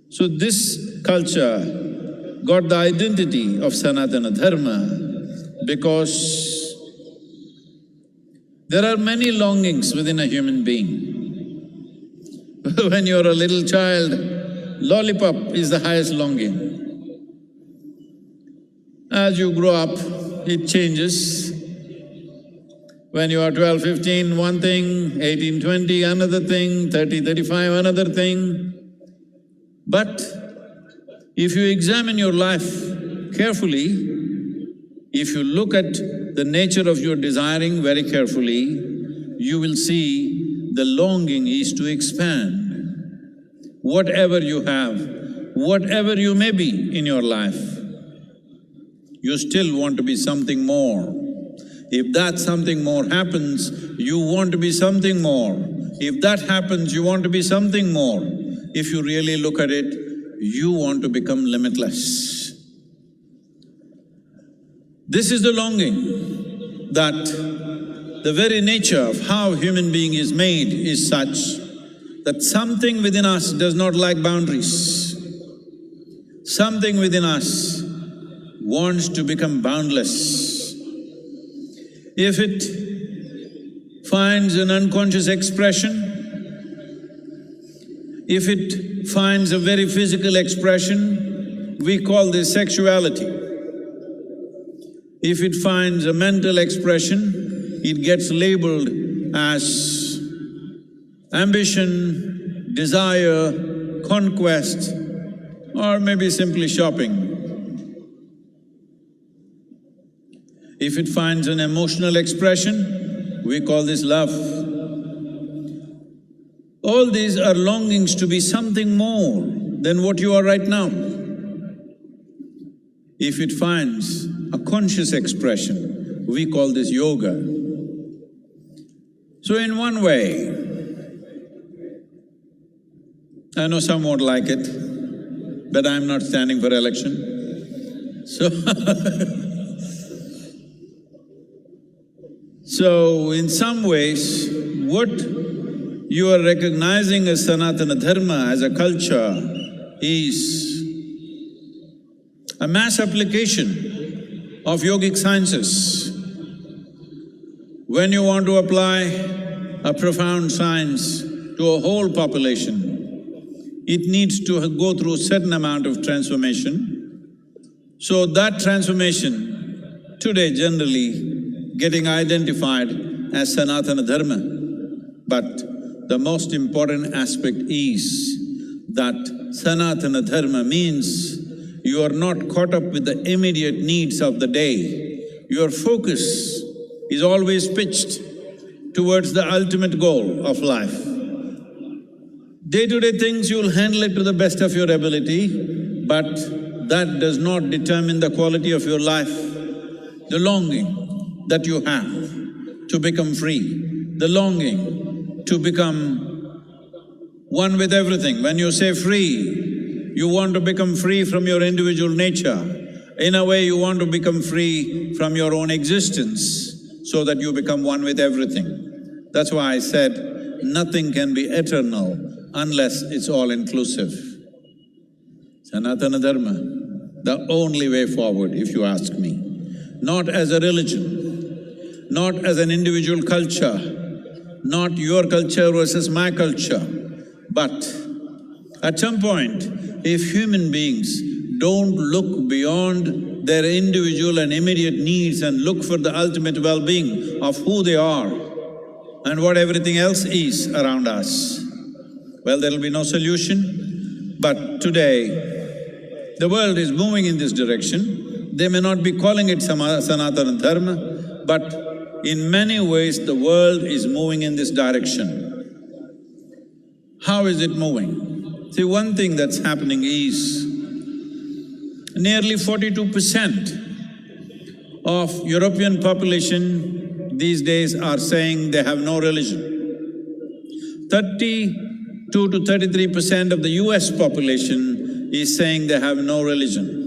So this culture got the identity of Sanatana Dharma because there are many longings within a human being. When you're a little child, lollipop is the highest longing. As you grow up, it changes. When you are 12, 15, one thing, 18, 20, another thing, 30, 35, another thing. But if you examine your life carefully, if you look at the nature of your desiring very carefully, you will see the longing is to expand. Whatever you have, whatever you may be in your life, you still want to be something more. If that something more happens, you want to be something more. If that happens, you want to be something more. If you really look at it, you want to become limitless. This is the longing that the very nature of how human being is made is such that something within us does not like boundaries. Something within us wants to become boundless. If it finds an unconscious expression, if it finds a very physical expression, we call this sexuality. If it finds a mental expression, it gets labeled as ambition, desire, conquest, or maybe simply shopping. If it finds an emotional expression, we call this love. All these are longings to be something more than what you are right now. If it finds a conscious expression, we call this yoga. So in one way, I know some won't like it, but I'm not standing for election. So So in some ways, what you are recognizing as Sanatana Dharma, as a culture, is a mass application of yogic sciences. When you want to apply a profound science to a whole population, it needs to go through a certain amount of transformation. So that transformation today generally getting identified as Sanatana Dharma. But the most important aspect is that Sanatana Dharma means you are not caught up with the immediate needs of the day. Your focus is always pitched towards the ultimate goal of life. Day-to-day things you'll handle it to the best of your ability, but that does not determine the quality of your life. The longing that you have to become free, the longing to become one with everything. When you say free, you want to become free from your individual nature. In a way, you want to become free from your own existence so that you become one with everything. That's why I said, nothing can be eternal unless it's all-inclusive. Sanatana Dharma, the only way forward, if you ask me. Not as a religion, not as an individual culture, not your culture versus my culture, but at some point, if human beings don't look beyond their individual and immediate needs and look for the ultimate well-being of who they are and what everything else is around us, well, there'll be no solution. But today, the world is moving in this direction. They may not be calling it Sanatana Dharma, but in many ways the world is moving in this direction. How is it moving? See, one thing that's happening is nearly 42% of European population these days are saying they have no religion. 30 2 to 33% of the US population is saying they have no religion.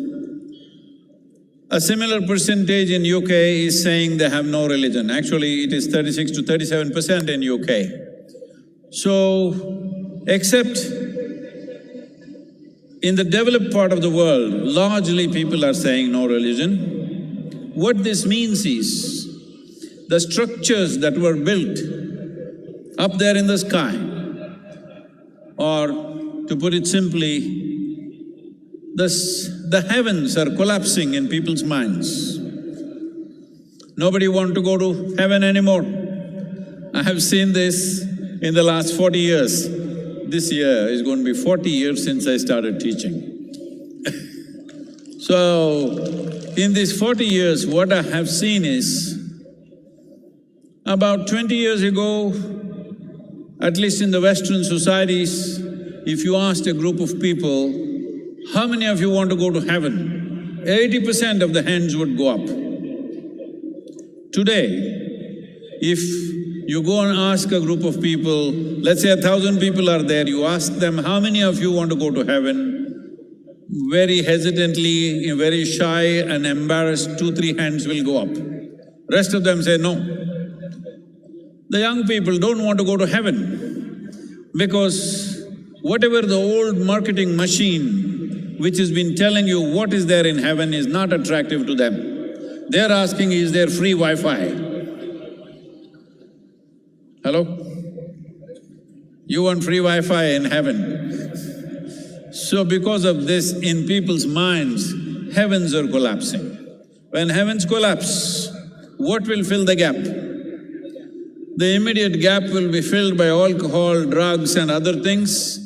A similar percentage in UK is saying they have no religion. Actually, it is 36 to 37% in UK. So, except in the developed part of the world, largely people are saying no religion. What this means is, the structures that were built up there in the sky, or to put it simply, the heavens are collapsing in people's minds. Nobody wants to go to heaven anymore. I have seen this in the last 40 years. This year is going to be 40 years since I started teaching. So, in these 40 years, what I have seen is, about 20 years ago, at least in the Western societies, if you asked a group of people, how many of you want to go to heaven? 80% of the hands would go up. Today, if you go and ask a group of people, let's say 1,000 people are there, you ask them, how many of you want to go to heaven? Very hesitantly, very shy and embarrassed, 2-3 hands will go up. Rest of them say no. The young people don't want to go to heaven because whatever the old marketing machine which has been telling you what is there in heaven is not attractive to them. They're asking, is there free Wi-Fi? Hello? You want free Wi-Fi in heaven. So because of this, in people's minds, heavens are collapsing. When heavens collapse, what will fill the gap? The immediate gap will be filled by alcohol, drugs and other things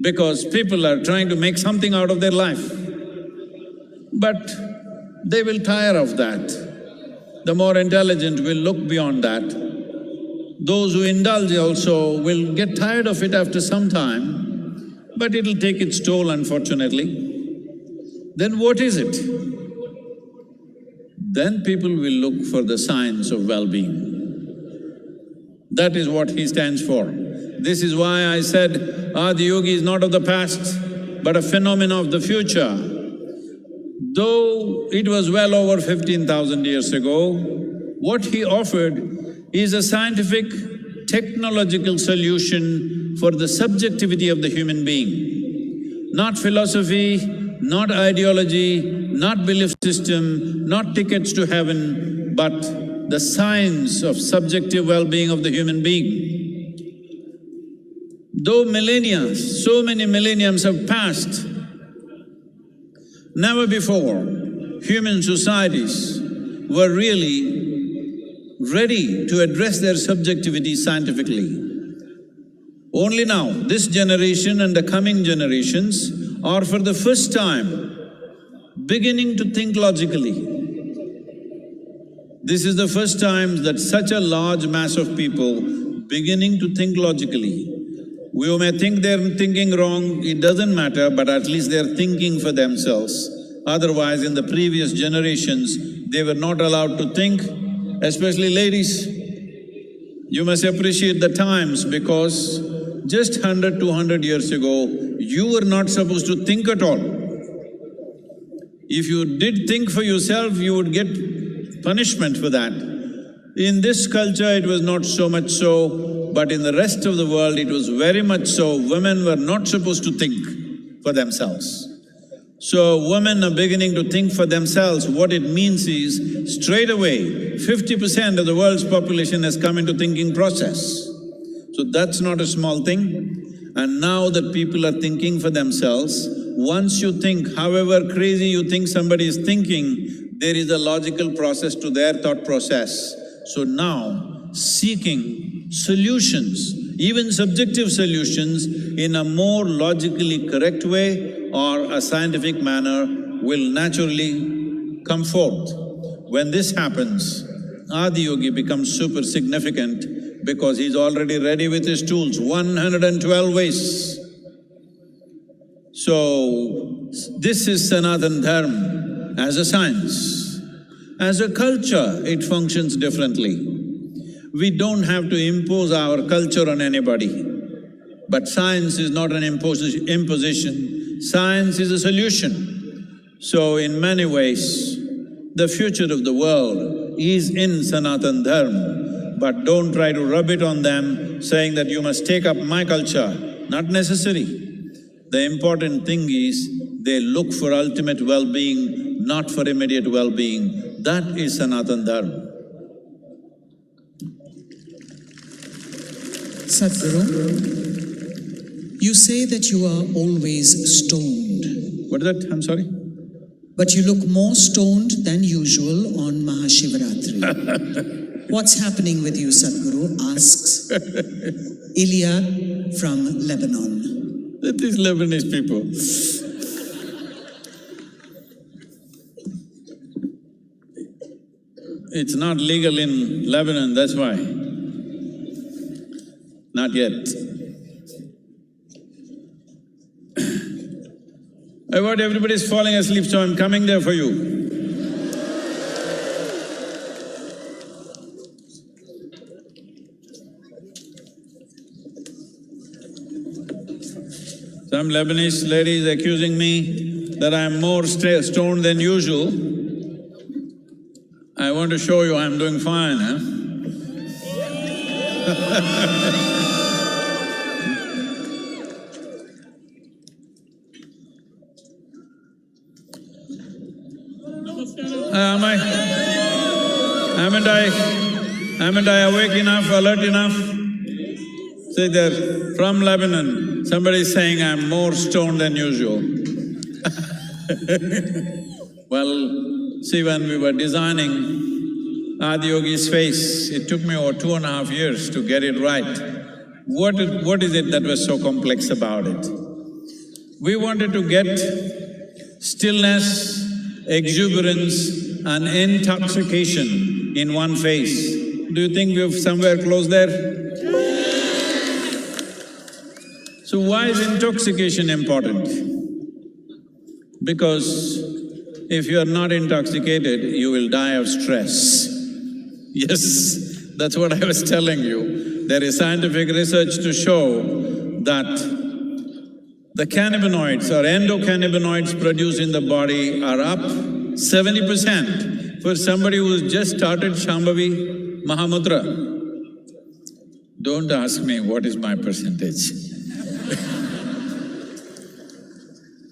because people are trying to make something out of their life. But they will tire of that. The more intelligent will look beyond that. Those who indulge also will get tired of it after some time, but it'll take its toll, unfortunately. Then what is it? Then people will look for the science of well-being. That is what he stands for. This is why I said Adi Yogi is not of the past, but a phenomenon of the future. Though it was well over 15,000 years ago, what he offered is a scientific, technological solution for the subjectivity of the human being. Not philosophy, not ideology, not belief system, not tickets to heaven, but the science of subjective well-being of the human being. Though millennia, so many millenniums have passed, never before human societies were really ready to address their subjectivity scientifically. Only now, this generation and the coming generations are for the first time beginning to think logically. This is the first time that such a large mass of people beginning to think logically. We may think they're thinking wrong, it doesn't matter, but at least they're thinking for themselves. Otherwise, in the previous generations, they were not allowed to think, especially ladies. You must appreciate the times because just 100, 200 years ago, you were not supposed to think at all. If you did think for yourself, you would get punishment for that. In this culture, it was not so much so, but in the rest of the world, it was very much so. Women were not supposed to think for themselves. So women are beginning to think for themselves. What it means is, straight away, 50% of the world's population has come into thinking process. So that's not a small thing. And now that people are thinking for themselves, once you think, however crazy you think somebody is thinking, there is a logical process to their thought process. So now, seeking solutions, even subjective solutions, in a more logically correct way or a scientific manner will naturally come forth. When this happens, Adi Yogi becomes super significant because he's already ready with his tools, 112 ways. So, this is Sanatan Dharma as a science. As a culture, it functions differently. We don't have to impose our culture on anybody. But science is not an imposition, science is a solution. So in many ways, the future of the world is in Sanatan Dharma, but don't try to rub it on them saying that you must take up my culture. Not necessary. The important thing is they look for ultimate well-being, not for immediate well-being. That is Sanatan Dharma. Sadhguru, you say that you are always stoned. What is that? I'm sorry? But you look more stoned than usual on MahaShivaRatri. What's happening with you, Sadhguru? Asks Iliad from Lebanon. These Lebanese people. It's not legal in Lebanon, that's why. Not yet. What, everybody's falling asleep, so I'm coming there for you. Some Lebanese lady is accusing me that I'm more stoned than usual. I want to show you I'm doing fine, huh? Haven't I awake enough, alert enough? Say there, from Lebanon, somebody is saying I'm more stoned than usual. Well, see, when we were designing Adiyogi's face, it took me over 2.5 years to get it right. What is it that was so complex about it? We wanted to get stillness, exuberance and intoxication in one face. Do you think we've somewhere close there? So why is intoxication important? Because if you are not intoxicated, you will die of stress. Yes, that's what I was telling you. There is scientific research to show that the cannabinoids or endocannabinoids produced in the body are up 70% for somebody who's just started Shambhavi Mahamudra. Don't ask me what is my percentage.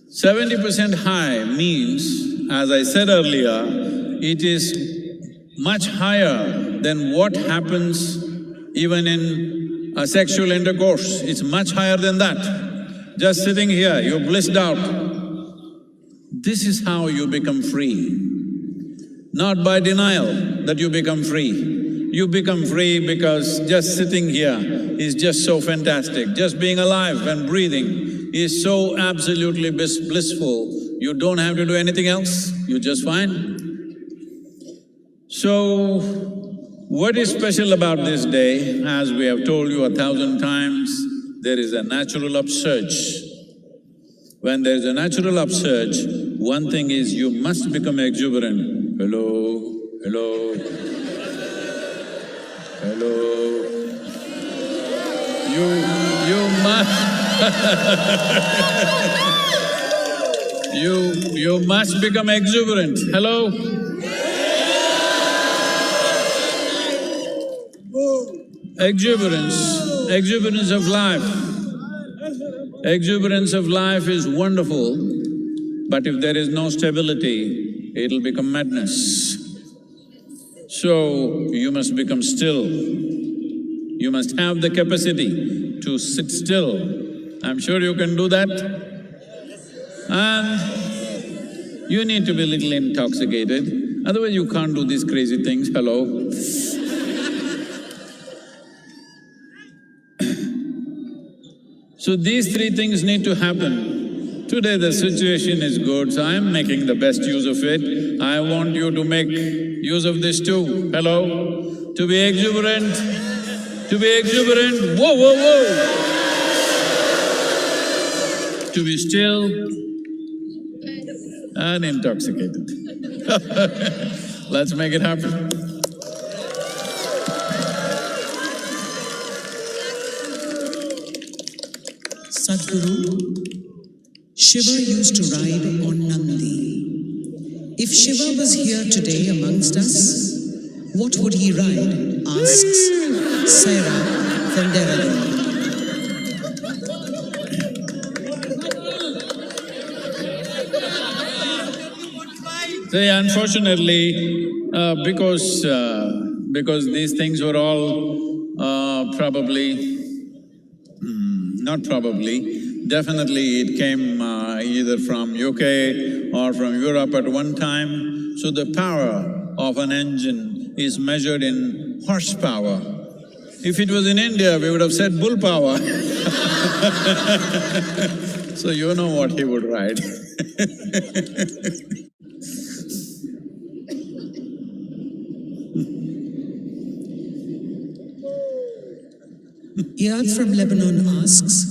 70% high means, as I said earlier, it is much higher than what happens even in a sexual intercourse. It's much higher than that. Just sitting here, you're blissed out. This is how you become free. Not by denial that you become free. You become free because just sitting here is just so fantastic. Just being alive and breathing is so absolutely blissful. You don't have to do anything else, you're just fine. So, what is special about this day? As we have told you 1,000 times, there is a natural upsurge. When there is a natural upsurge, one thing is you must become exuberant. Hello, hello, hello. You must you must become exuberant. Hello? Exuberance of life. Exuberance of life is wonderful, but if there is no stability, it'll become madness. So, you must become still. You must have the capacity to sit still. I'm sure you can do that. And you need to be a little intoxicated, otherwise you can't do these crazy things, hello. So these three things need to happen. Today the situation is good, so I'm making the best use of it. I want you to make use of this too, hello? To be exuberant, whoa, whoa, whoa! To be still and intoxicated. Let's make it happen. Sadhguru, Shiva used to ride on Nandi. If Shiva was here today amongst us, what would he ride? Asks Saira from Dehradun. See, unfortunately, because these things were all definitely it came either from UK or from Europe at one time. So the power of an engine is measured in horsepower. If it was in India, we would have said bull power. So you know what he would ride. Iyad from Lebanon asks,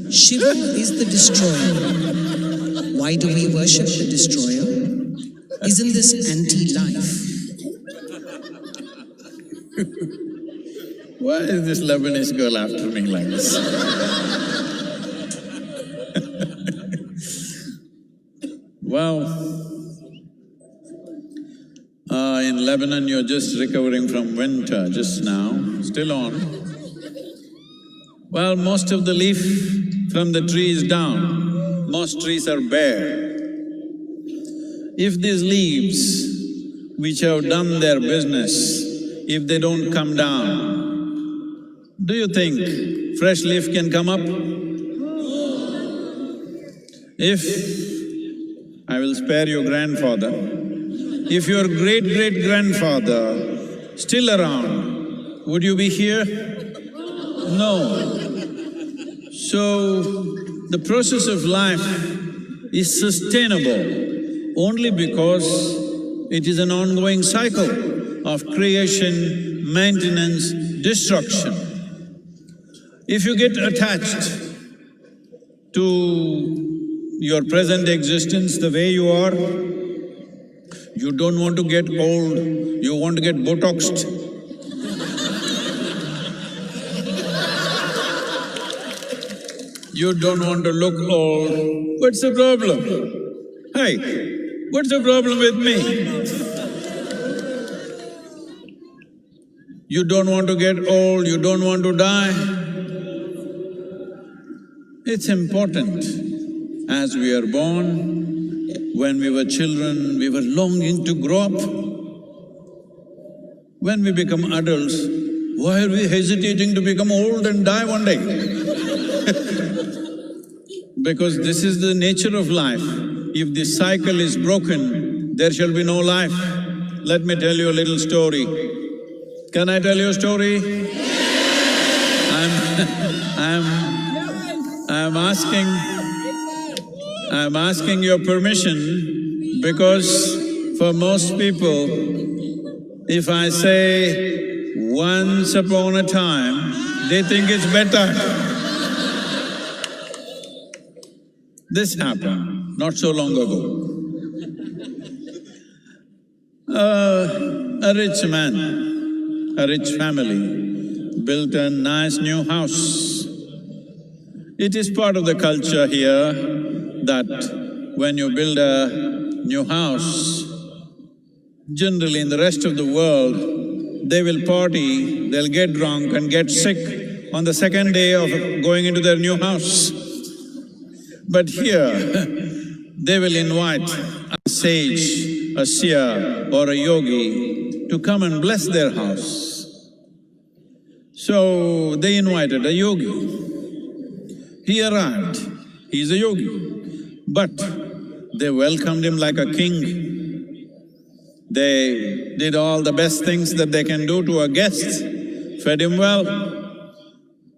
Shiva is the destroyer. Why do we worship the destroyer? Isn't this anti-life? Why is this Lebanese girl after me like this? Well, in Lebanon you're just recovering from winter just now, still on. Well, most of the leaf from the tree is down, most trees are bare. If these leaves, which have done their business, if they don't come down, do you think fresh leaf can come up? If… I will spare your grandfather. If your great-great-grandfather still around, would you be here? No. So, the process of life is sustainable only because it is an ongoing cycle of creation, maintenance, destruction. If you get attached to your present existence the way you are, you don't want to get old, you want to get Botoxed. You don't want to look old, what's the problem? Hey, what's the problem with me? You don't want to get old, you don't want to die. It's important. As we are born, when we were children, we were longing to grow up. When we become adults, why are we hesitating to become old and die one day? Because this is the nature of life. If this cycle is broken, there shall be no life. Let me tell you a little story. Can I tell you a story? I'm asking your permission because for most people, if I say once upon a time, they think it's better. This happened not so long ago. A rich man, a rich family built a nice new house. It is part of the culture here that when you build a new house, generally in the rest of the world, they will party, they'll get drunk and get sick on the second day of going into their new house. But here, they will invite a sage, a seer or a yogi to come and bless their house. So, they invited a yogi. He arrived, he's a yogi, but they welcomed him like a king. They did all the best things that they can do to a guest, fed him well.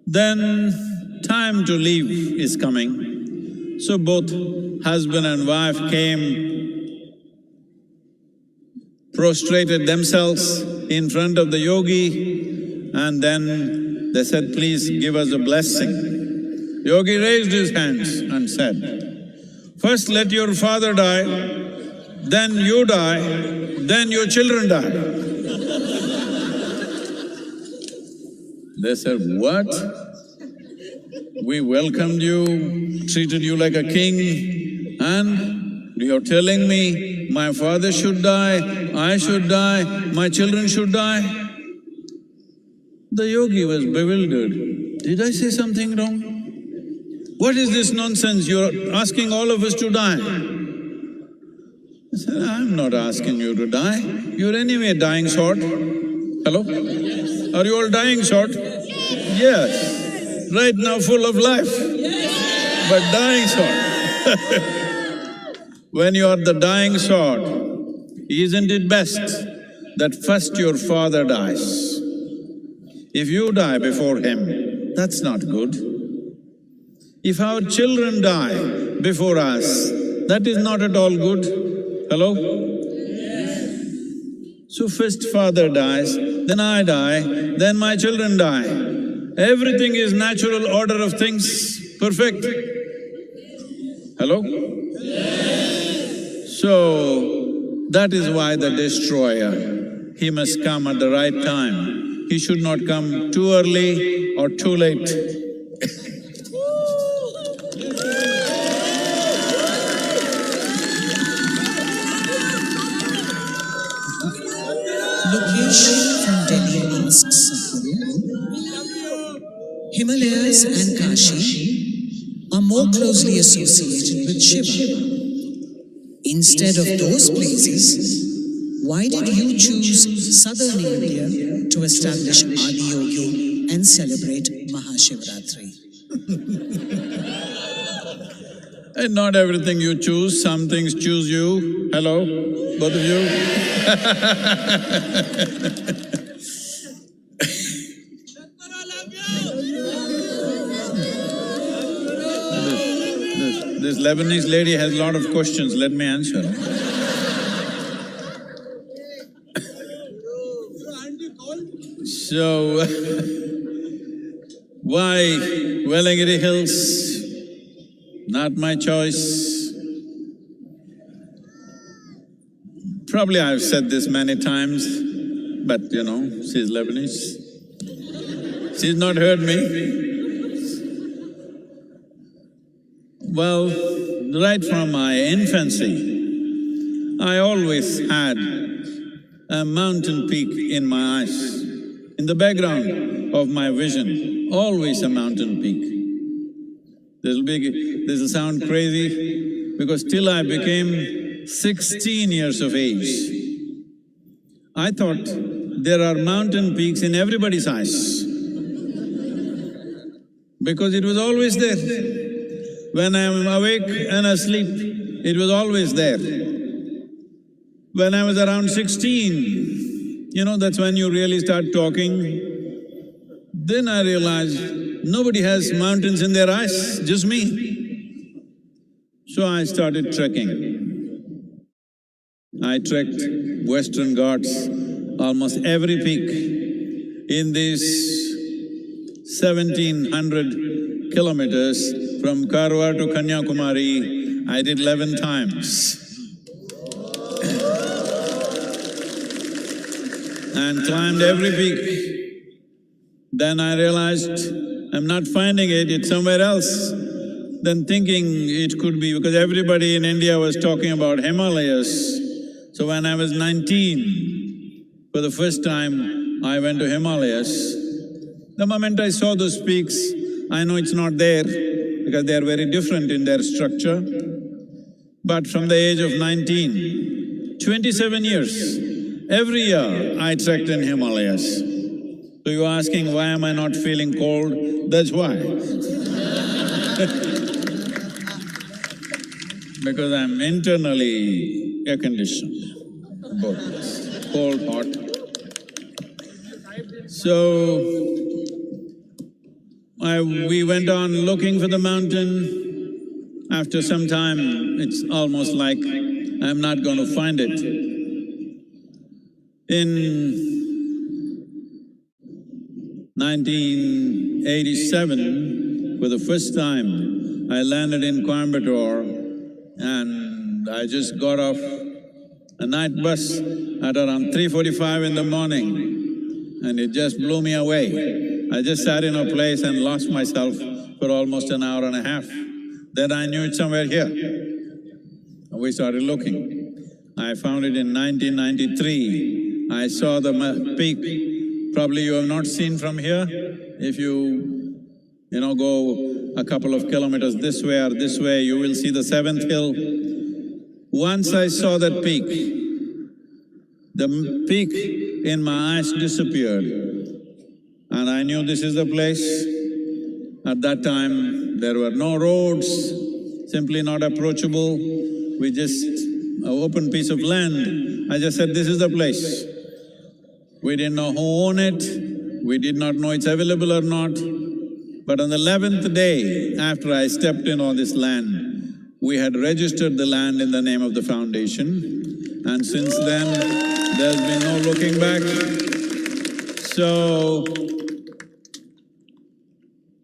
Then time to leave is coming. So both husband and wife came, prostrated themselves in front of the yogi, and then they said, please give us a blessing. Yogi raised his hands and said, first let your father die, then you die, then your children die. They said, what? We welcomed you, treated you like a king, and you're telling me my father should die, I should die, my children should die? The yogi was bewildered. Did I say something wrong? What is this nonsense? You're asking all of us to die. I said, I'm not asking you to die. You're anyway dying short. Hello? Are you all dying short? Yes. Right now full of life, but dying sort. When you are the dying sort, isn't it best that first your father dies? If you die before him, that's not good. If our children die before us, that is not at all good. Hello? So first father dies, then I die, then my children die. Everything is natural order of things, perfect. Hello? So, that is why the destroyer, he must come at the right time. He should not come too early or too late. Location from Delhi asks Sadhguru, Himalayas and Kashi are more closely associated with Shiva. Instead of those places, why did you choose southern India to establish Adiyogi and celebrate MahaShivRatri? And not everything you choose, some things choose you. Hello, both of you? This Lebanese lady has a lot of questions, let me answer. So, why Velagiri Hills? Not my choice. Probably I've said this many times, but you know, she's Lebanese. She's not heard me. Well, right from my infancy, I always had a mountain peak in my eyes. In the background of my vision, always a mountain peak. This'll sound crazy, because till I became 16 years of age, I thought there are mountain peaks in everybody's eyes, because it was always there. When I'm awake and asleep, it was always there. When I was around 16, you know, that's when you really start talking. Then I realized nobody has mountains in their eyes, just me. So I started trekking. I trekked Western Ghats, almost every peak in these 1700 kilometers from Karwar to Kanyakumari. I did 11 times. And climbed every peak. Then I realized I'm not finding it, it's somewhere else. Then thinking it could be, because everybody in India was talking about Himalayas. So when I was 19, for the first time I went to Himalayas. The moment I saw those peaks, I know it's not there, because they are very different in their structure. But from the age of 19, 27 years, every year I trekked in Himalayas. So you're asking, why am I not feeling cold? That's why. Because I'm internally air-conditioned, both cold, hot. So, we went on looking for the mountain. After some time, it's almost like I'm not going to find it. In 1987, for the first time, I landed in Coimbatore and I just got off a night bus at around 3:45 in the morning, and it just blew me away. I just sat in a place and lost myself for almost an hour and a half. Then I knew it's somewhere here. We started looking. I found it in 1993. I saw the peak. Probably you have not seen from here. If you go a couple of kilometers this way or this way, you will see the seventh hill. Once I saw that peak, the peak in my eyes disappeared and I knew this is the place. At that time, there were no roads, simply not approachable. We just… an open piece of land. I just said, this is the place. We didn't know who owned it, we did not know it's available or not. But on the 11th day after I stepped in on this land, we had registered the land in the name of the foundation, and since then, there's been no looking back. So,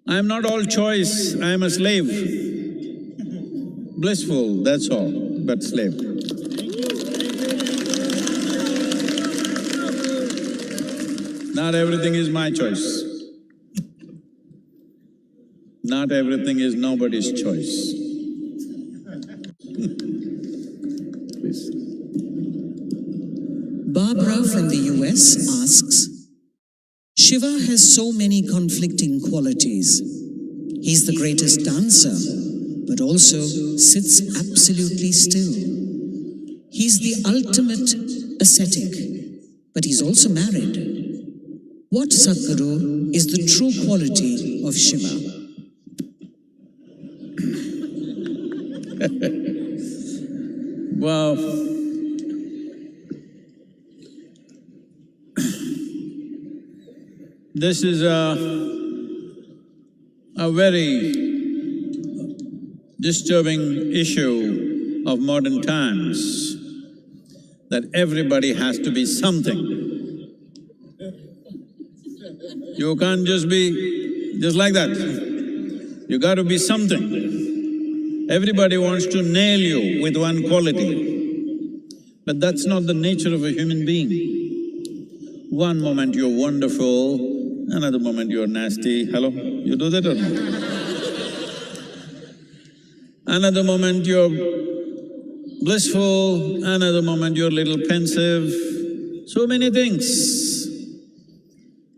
I'm not all choice, I am a slave. Blissful, that's all, but slave. Not everything is my choice. Not everything is nobody's choice. Please. Barbara from the US asks, Shiva has so many conflicting qualities. He's the greatest dancer, but also sits absolutely still. He's the ultimate ascetic, but he's also married. What, Sadhguru, is the true quality of Shiva? Well, this is a very disturbing issue of modern times, that everybody has to be something. You can't just be just like that. You got to be something. Everybody wants to nail you with one quality, but that's not the nature of a human being. One moment you're wonderful, another moment you're nasty. Hello? You do that or not? Another moment you're blissful, another moment you're a little pensive. So many things.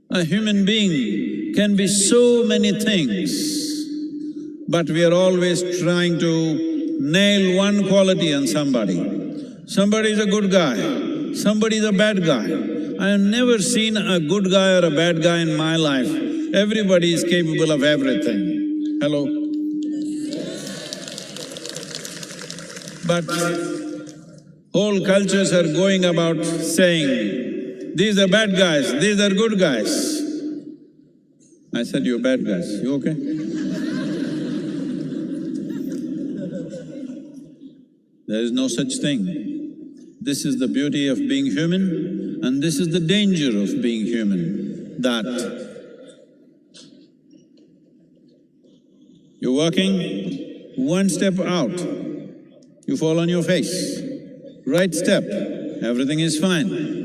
A human being can be so many things, but we are always trying to nail one quality on somebody. Somebody is a good guy, somebody is a bad guy. I have never seen a good guy or a bad guy in my life. Everybody is capable of everything. Hello? But whole cultures are going about saying, these are bad guys, these are good guys. I said, you're bad guys, you okay? There is no such thing. This is the beauty of being human, and this is the danger of being human, that you're working, one step out, you fall on your face. Right step, everything is fine.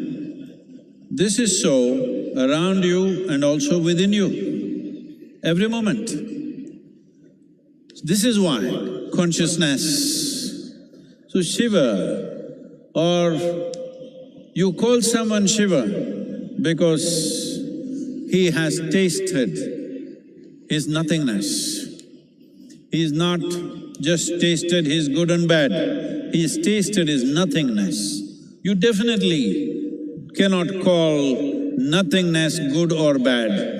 This is so around you and also within you, every moment. This is why consciousness. So Shiva, or you call someone Shiva because he has tasted his nothingness. He's not just tasted his good and bad, he's tasted his nothingness. You definitely cannot call nothingness good or bad.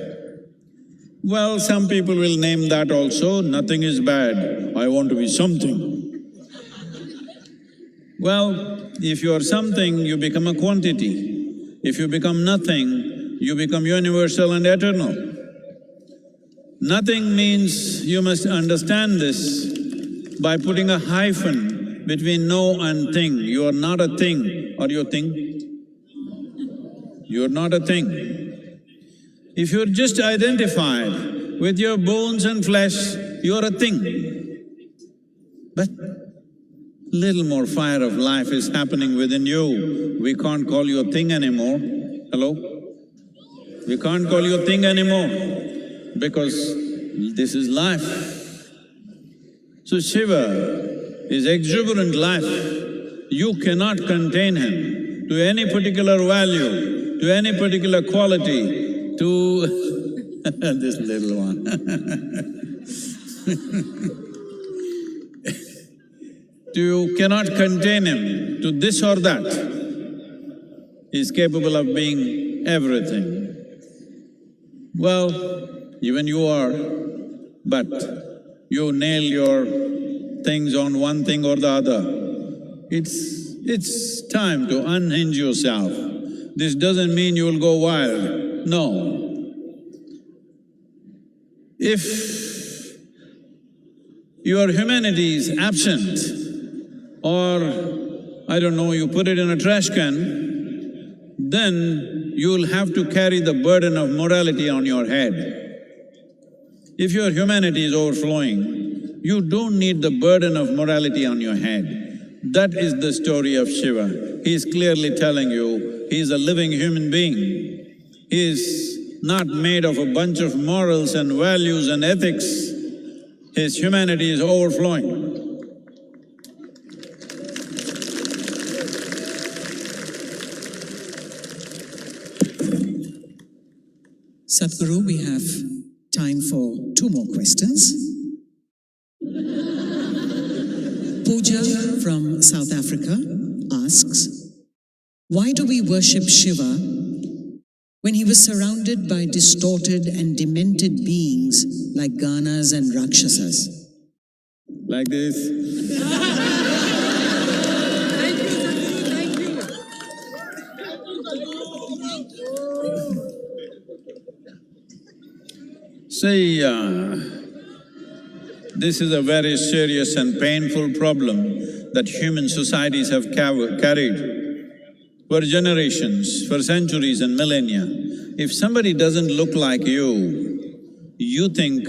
Well, some people will name that also, nothing is bad, I want to be something. Well, if you are something, you become a quantity. If you become nothing, you become universal and eternal. Nothing means, you must understand this, by putting a hyphen between no and thing. You are not a thing, or you a thing? You're not a thing. If you're just identified with your bones and flesh, you're a thing. But little more fire of life is happening within you. We can't call you a thing anymore. Hello? We can't call you a thing anymore because This is life. So Shiva is exuberant life. You cannot contain him to any particular value, to any particular quality, to this little one You cannot contain him to this or that. He is capable of being everything. Well, even you are, but you nail your things on one thing or the other. It's time to unhinge yourself. This doesn't mean you will go wild, no. If your humanity is absent, or I don't know, you put it in a trash can, then you'll have to carry the burden of morality on your head. If your humanity is overflowing, you don't need the burden of morality on your head. That is the story of Shiva. He is clearly telling you, he is a living human being. He is not made of a bunch of morals and values and ethics. His humanity is overflowing. Sadhguru, we have time for 2 more questions. Pooja from South Africa asks, why do we worship Shiva when he was surrounded by distorted and demented beings like Ganas and Rakshasas? Like this. See, this is a very serious and painful problem that human societies have carried for generations, for centuries and millennia. If somebody doesn't look like you think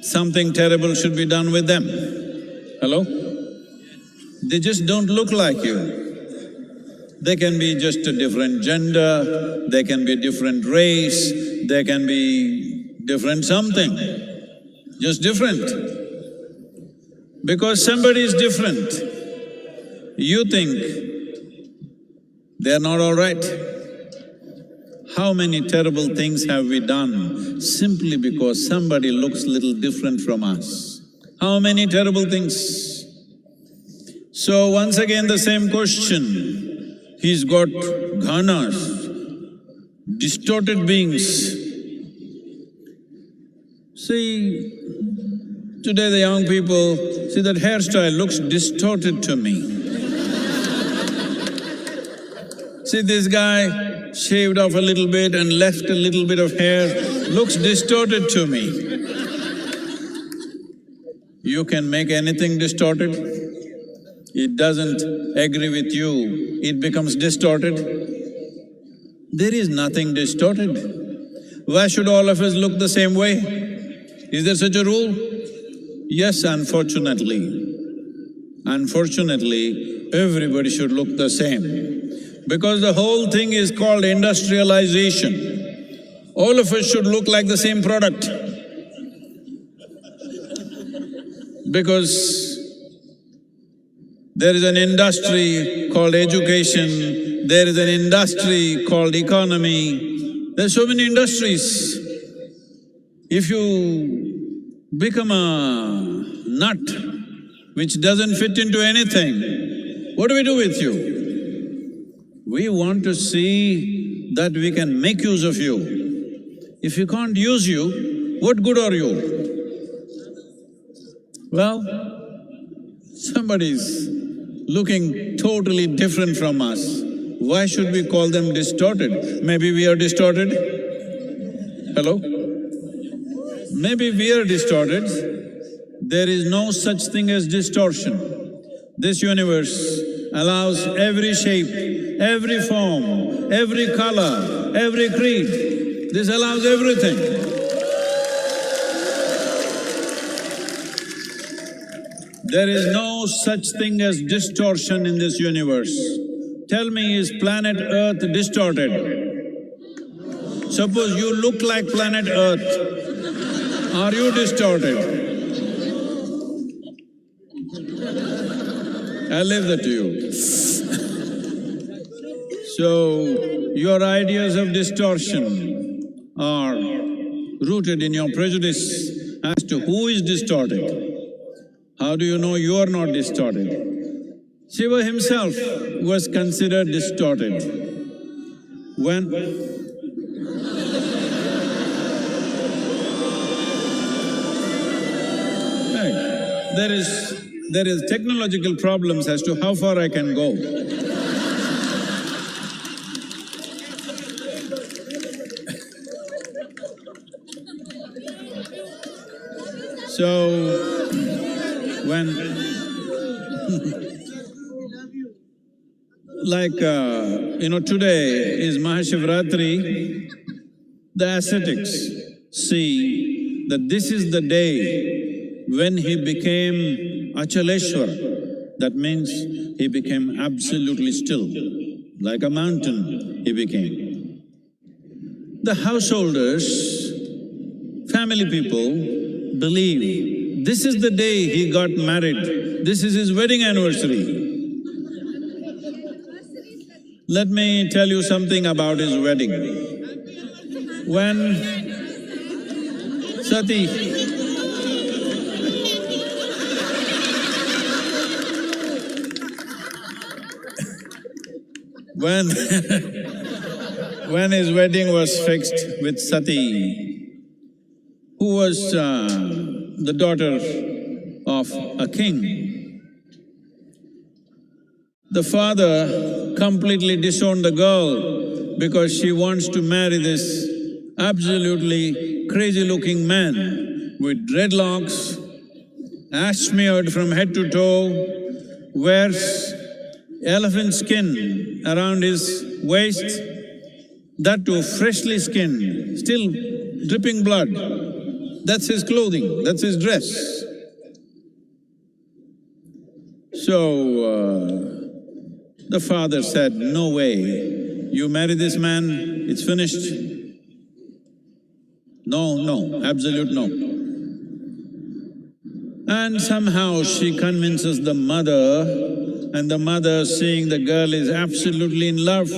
something terrible should be done with them. Hello? They just don't look like you. They can be just a different gender, they can be a different race, they can be different something, just different. Because somebody is different, you think they're not all right. How many terrible things have we done simply because somebody looks little different from us? How many terrible things? So once again the same question. He's got ghanas, distorted beings. See, today the young people, see that hairstyle looks distorted to me. See this guy shaved off a little bit and left a little bit of hair, looks distorted to me. You can make anything distorted. It doesn't agree with you, it becomes distorted. There is nothing distorted. Why should all of us look the same way? Is there such a rule? Yes, unfortunately. Unfortunately, everybody should look the same. Because the whole thing is called industrialization. All of us should look like the same product. Because there is an industry called education, there is an industry called economy, there are so many industries. If you become a nut which doesn't fit into anything, what do we do with you? We want to see that we can make use of you. If we can't use you, what good are you? Well, somebody's looking totally different from us. Why should we call them distorted? Maybe we are distorted? Hello? Maybe we are distorted. There is no such thing as distortion. This universe allows every shape, every form, every color, every creed. This allows everything. There is no such thing as distortion in this universe. Tell me, is planet Earth distorted? Suppose you look like planet Earth, Are you distorted? I'll leave that to you. So, your ideas of distortion are rooted in your prejudice as to who is distorted. How do you know you are not distorted? Shiva himself was considered distorted. When… There is technological problems as to how far I can go. So, when today is MahaShivRatri, the ascetics see that this is the day when he became Achaleshwar. That means he became absolutely still, like a mountain he became. The householders, family people believe this is the day he got married, this is his wedding anniversary. Let me tell you something about his wedding. When Sati when his wedding was fixed with Sati, who was the daughter of a king, the father completely disowned the girl because she wants to marry this absolutely crazy-looking man with dreadlocks, ash smeared from head to toe, wears elephant skin around his waist, that too freshly skinned, still dripping blood. That's his clothing, that's his dress. So, the father said, no way, you marry this man, it's finished. No, absolute no. And somehow she convinces the mother, and the mother, seeing the girl is absolutely in love,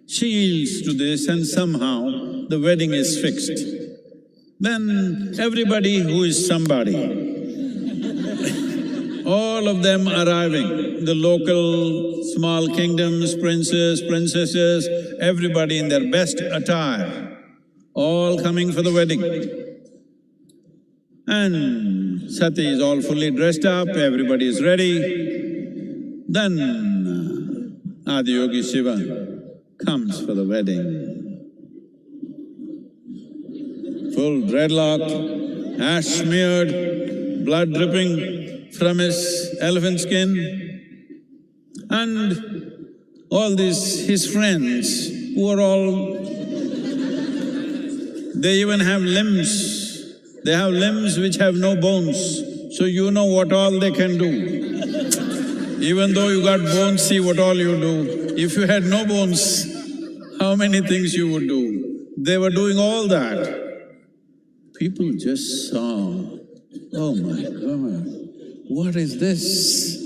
she yields to this and somehow the wedding is fixed. Then everybody who is somebody, all of them arriving, the local small kingdoms, princes, princesses, everybody in their best attire, all coming for the wedding. And Sati is all fully dressed up, everybody is ready. Then Adiyogi Shiva comes for the wedding. Full dreadlock, ash smeared, blood dripping from his elephant skin. And all these his friends who are all… they even have limbs. They have limbs which have no bones, so you know what all they can do. Even though you got bones, see what all you do. If you had no bones, how many things you would do? They were doing all that. People just saw, oh my God, what is this?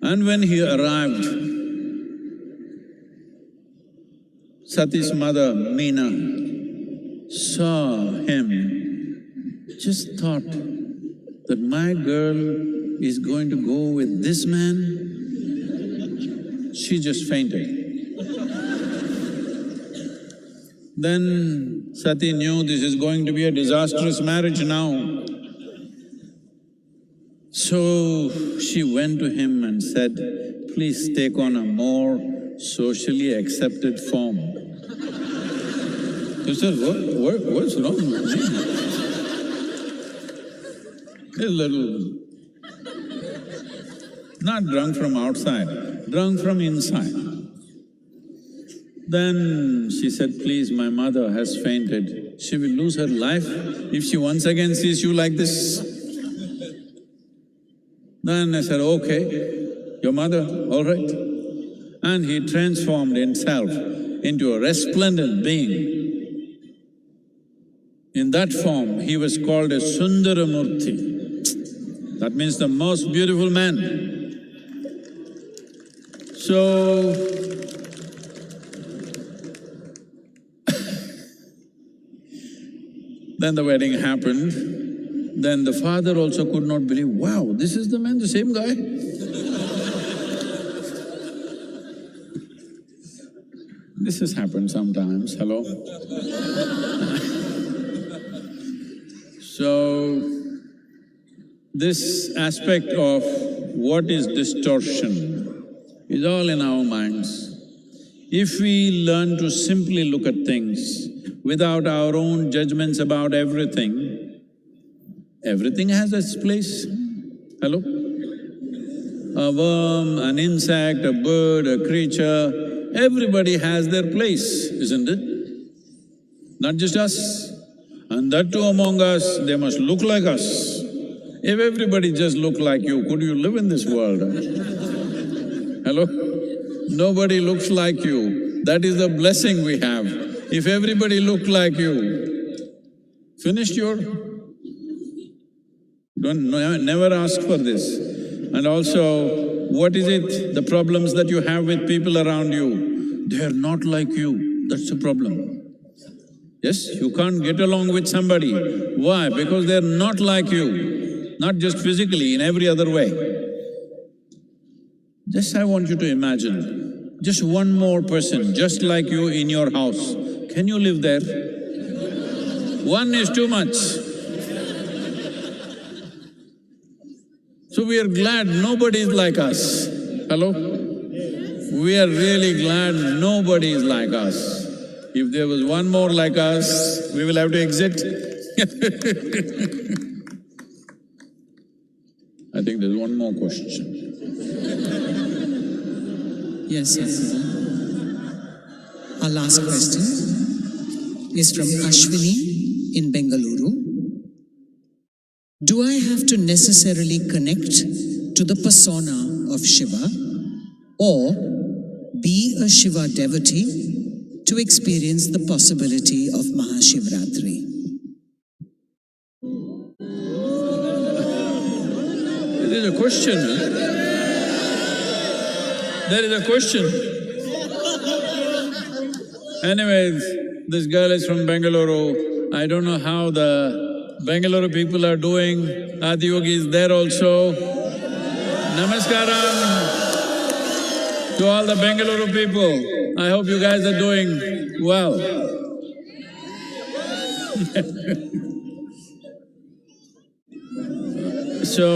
And when he arrived, Sati's mother, Meena, saw him, just thought that my girl is going to go with this man. She just fainted. Then Sati knew this is going to be a disastrous marriage now. So she went to him and said, please take on a more socially accepted form. He said, what's wrong with me? A little… not drunk from outside, drunk from inside. Then she said, please, my mother has fainted. She will lose her life if she once again sees you like this. Then I said, okay, your mother, all right. And he transformed himself into a resplendent being. In that form, he was called a Sundaramurti. That means the most beautiful man. So, then the wedding happened. Then the father also could not believe, wow, this is the man, the same guy. This has happened sometimes, hello? So, this aspect of what is distortion is all in our minds. If we learn to simply look at things without our own judgments about everything, everything has its place, hello? A worm, an insect, a bird, a creature, everybody has their place, isn't it? Not just us. And that too among us, they must look like us. If everybody just looked like you, could you live in this world? Hello? Nobody looks like you. That is the blessing we have. If everybody looked like you, finished your… never ask for this. And also, what is it, the problems that you have with people around you? They are not like you, that's the problem. Yes, you can't get along with somebody. Why? Because they're not like you, not just physically, in every other way. Just I want you to imagine, just one more person just like you in your house. Can you live there? One is too much. So we are glad nobody is like us. Hello? We are really glad nobody is like us. If there was one more like us, we will have to exit. I think there's one more question. Yes, sir. Our last question is from Ashwini in Bengaluru. Do I have to necessarily connect to the persona of Shiva or be a Shiva devotee to experience the possibility of MahaShivRatri? There is a question, There is a question. Anyways, this girl is from Bengaluru. I don't know how the Bengaluru people are doing. Adiyogi is there also. Namaskaram to all the Bengaluru people. I hope you guys are doing well. So,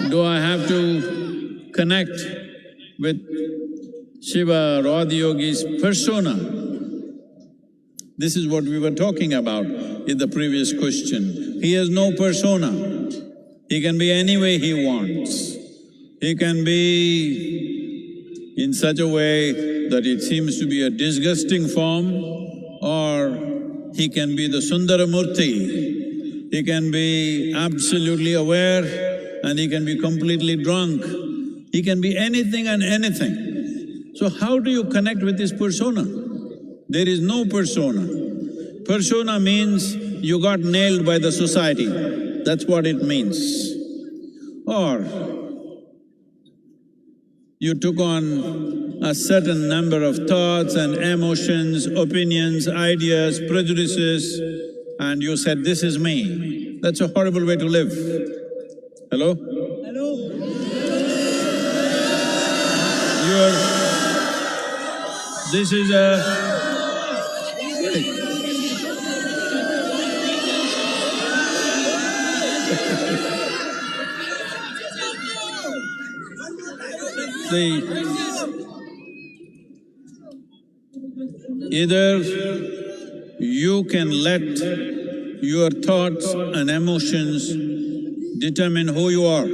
do I have to connect with Shiva or Adiyogi's persona? This is what we were talking about in the previous question. He has no persona. He can be any way he wants. He can be in such a way that it seems to be a disgusting form, or he can be the Sundaramurti. He can be absolutely aware and he can be completely drunk. He can be anything and anything. So how do you connect with this persona? There is no persona. Persona means you got nailed by the society, that's what it means. Or you took on a certain number of thoughts and emotions, opinions, ideas, prejudices, and you said, this is me. That's a horrible way to live. Hello? Hello? This is a… See, either you can let your thoughts and emotions determine who you are,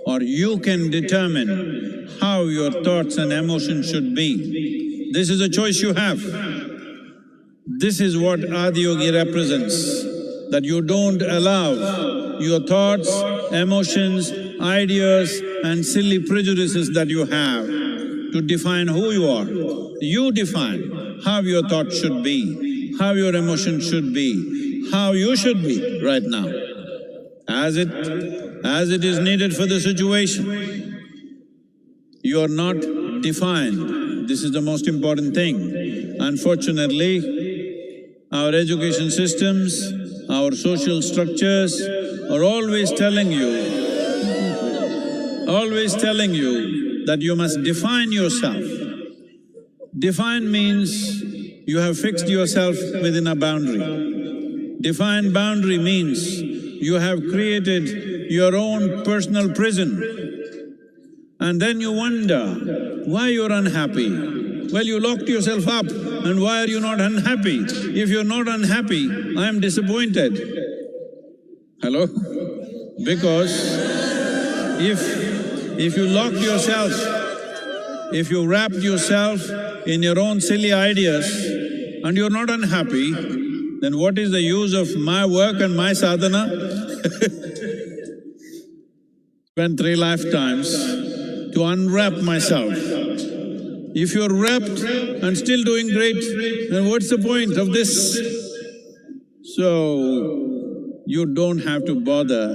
or you can determine how your thoughts and emotions should be. This is a choice you have. This is what Adiyogi represents, that you don't allow your thoughts, emotions, ideas and silly prejudices that you have to define who you are. You define how your thoughts should be, how your emotion should be, how you should be right now, as it is needed for the situation. You are not defined. This is the most important thing. Unfortunately, our education systems, our social structures are always telling you that you must define yourself. Define means you have fixed yourself within a boundary. Defined boundary means you have created your own personal prison. And then you wonder why you're unhappy. Well, you locked yourself up, and why are you not unhappy? If you're not unhappy, I am disappointed. Hello? Because if you locked yourself, if you wrapped yourself in your own silly ideas and you're not unhappy, then what is the use of my work and my sadhana? Spent 3 lifetimes to unwrap myself. If you're wrapped and still doing great, then what's the point of this? So, you don't have to bother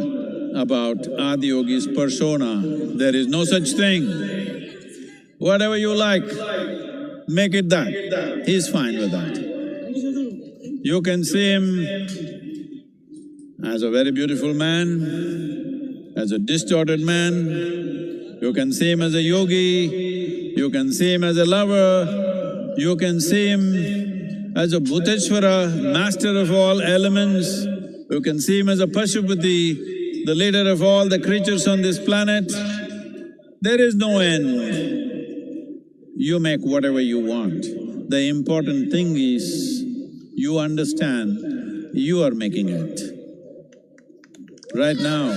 about Adiyogi's persona. There is no such thing. Whatever you like, make it that. He's fine with that. You can see him as a very beautiful man, as a distorted man, you can see him as a yogi, you can see him as a lover, you can see him as a Bhuteshwara, master of all elements, you can see him as a Pashupati, the leader of all the creatures on this planet. There is no end. You make whatever you want. The important thing is, you understand you are making it. Right now.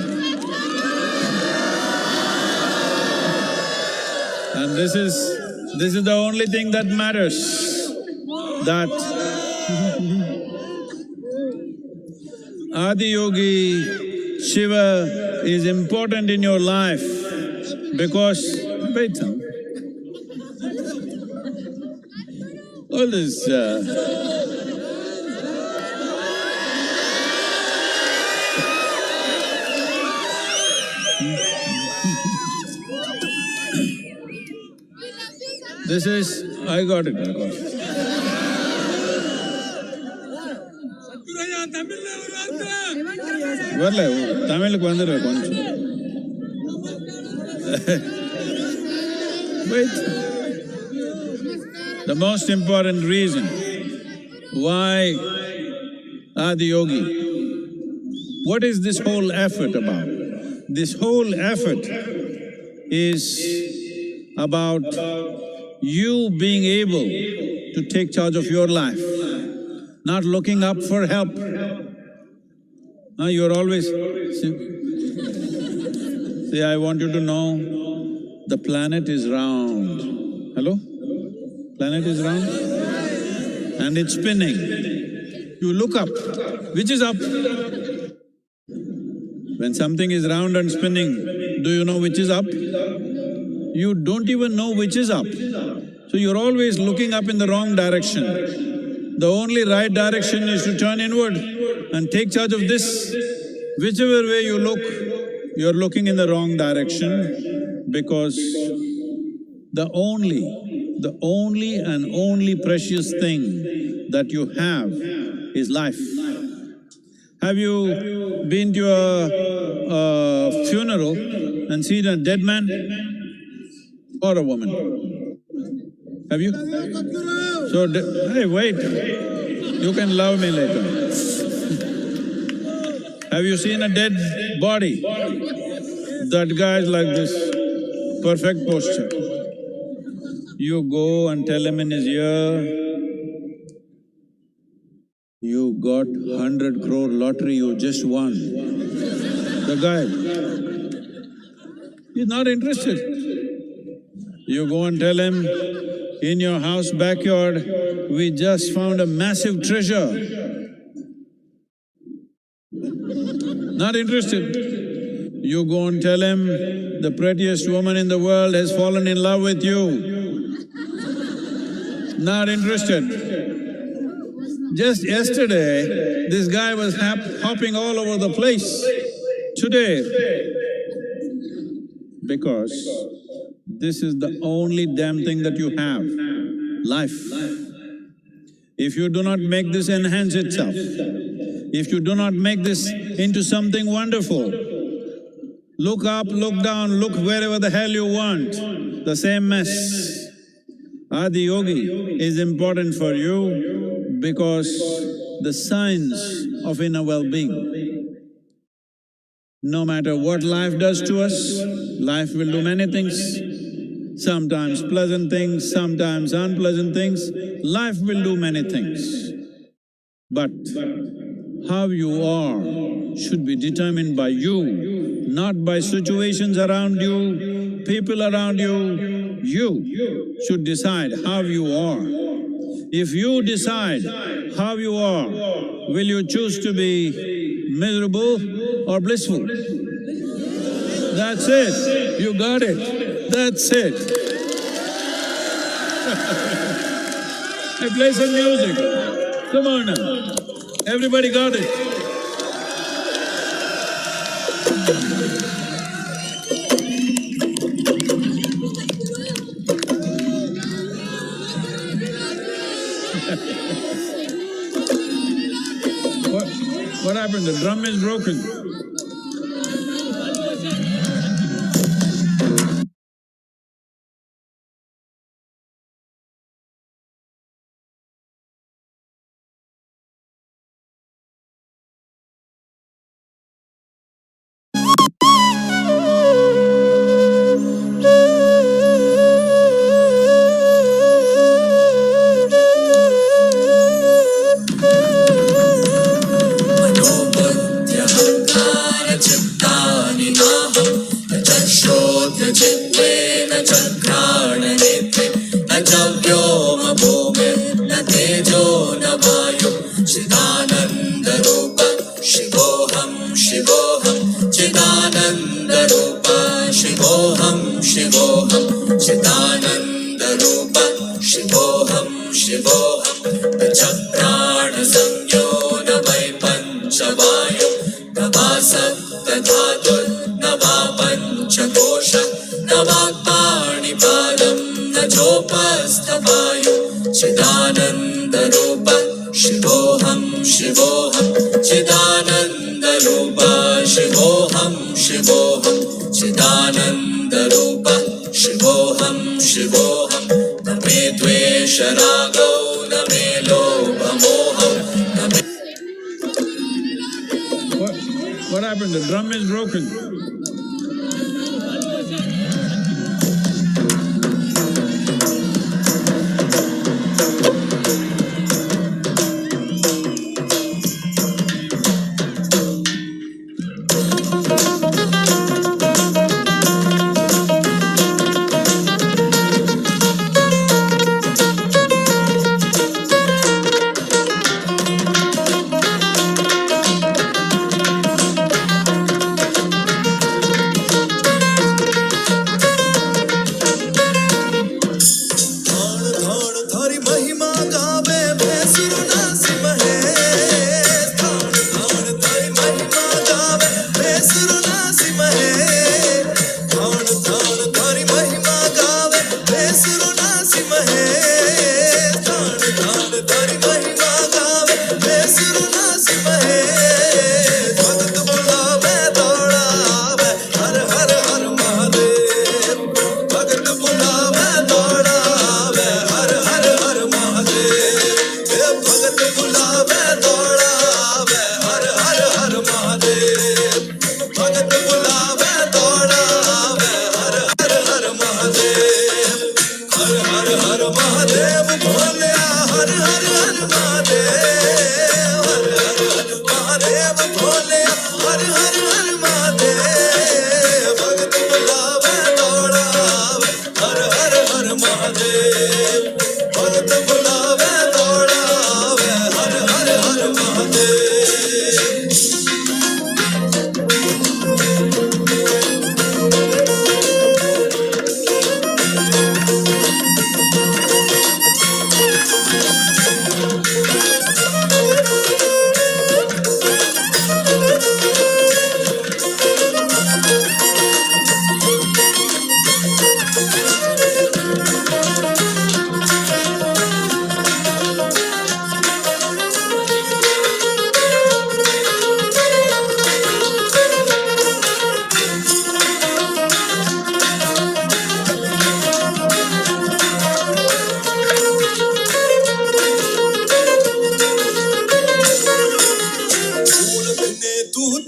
And this is the only thing that matters, that Adiyogi Shiva is important in your life because… wait, all this this is… I got it. வரல தமிழுக்கு வந்துடுவேன் கொஞ்சம். Wait. The most important reason why Adiyogi, what is this whole effort about? This whole effort is about you being able to take charge of your life, not looking up for help. You're always… See, I want you to know, the planet is round. Hello? Planet is round and it's spinning. You look up, which is up? When something is round and spinning, do you know which is up? You don't even know which is up. So you're always looking up in the wrong direction. The only right direction is to turn inward and take charge of this. Whichever way you look, you're looking in the wrong direction, because the only and only precious thing that you have is life. Have you been to a funeral and seen a dead man or a woman? Have you? So, hey, wait, you can love me later. Have you seen a dead body? That guy is like this, perfect posture. You go and tell him in his ear, you got 100 crore lottery, you just won. The guy, he's not interested. You go and tell him, in your house backyard, we just found a massive treasure. Not interested. You go and tell him, the prettiest woman in the world has fallen in love with you. Not interested. Just yesterday, this guy was hopping all over the place. Today, because this is the only damn thing that you have, life. If you do not make this enhance itself, if you do not make this into something wonderful, look up, look down, look wherever the hell you want, the same mess. Adi Yogi is important for you because the science of inner well-being. No matter what life does to us, life will do many things, sometimes pleasant things, sometimes unpleasant things, life will do many things. But how you are should be determined by you, not by situations around you, people around you. You should decide how you are. If you decide how you are, will you choose to be miserable or blissful? That's it, you got it, that's it. Hey, play some music, come on now, everybody got it. What happened? The drum is broken. What happened? The drum is broken.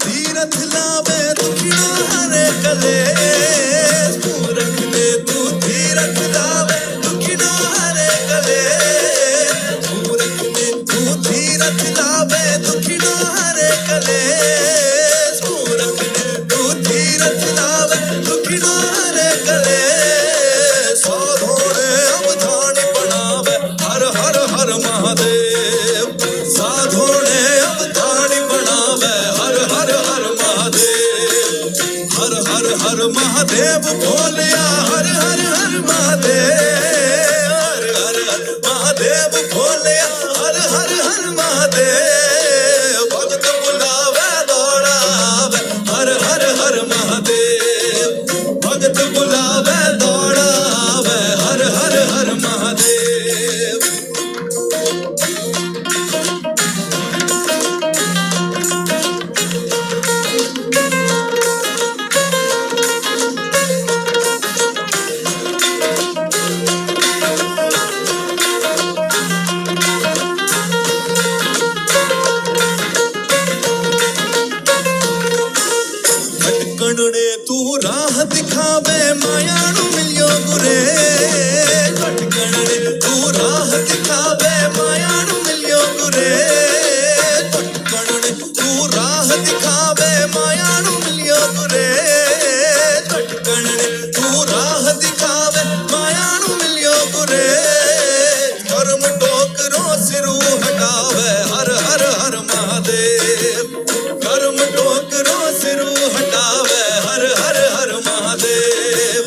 Tirath लावे दुखिना हरे कलेश मूरख ने तू तीरथ लावे दुखिना हरे कलेश मूरख ने तू तीरथ लावे दुखिना हरे कलेश मूरख ने तू तीरथ लावे दुखिना हरे कलेश साधोड़े अवधानी बनावे हर हर हर महादेव साधोड़े अवधानी बनावे हर हर हर महादेव हर हर हर महादेव भोलिया हर हर हर महादेव हर हर हर महादेव भोलिया हर हर हर महादेव भक्त बुलावे दौड़ावे हर हर हर महादेव भक्त बुलावे दौड़ावे हर हर हर महादेव भटकणे तू राह दिखावे मायाणु मिलियो गुरे भटकणे तू राह दिखावे मायाणु मिलियो गुरे भटकणे तू राह दिखावे मायाणु मिलियो गुरे भटकणे तू राह दिखावे मायाणु मिलियो गुरे कर्म टोकरो सिरू हटावे हर हर हर महादेव कर्म टोकरो सिरू हटावे हर हर हर महादेव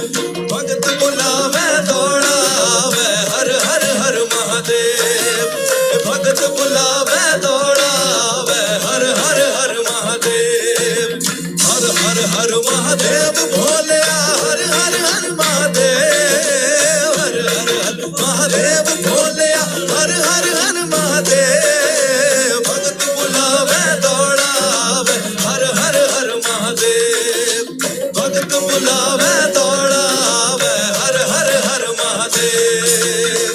भगत बुलावे दौड़ावे हर हर हर महादेव भगत बुलावे दौड़ावे हर हर हर महादेव हर हर हर महादेव भोलिया हर हर हर महादेव हर हर हर महादेव भोलिया हर हर हर महादेव भगत बुलावे दौड़ावे हर हर हर महादेव भगत बुलावे दौड़ावे हर हर हर महादेव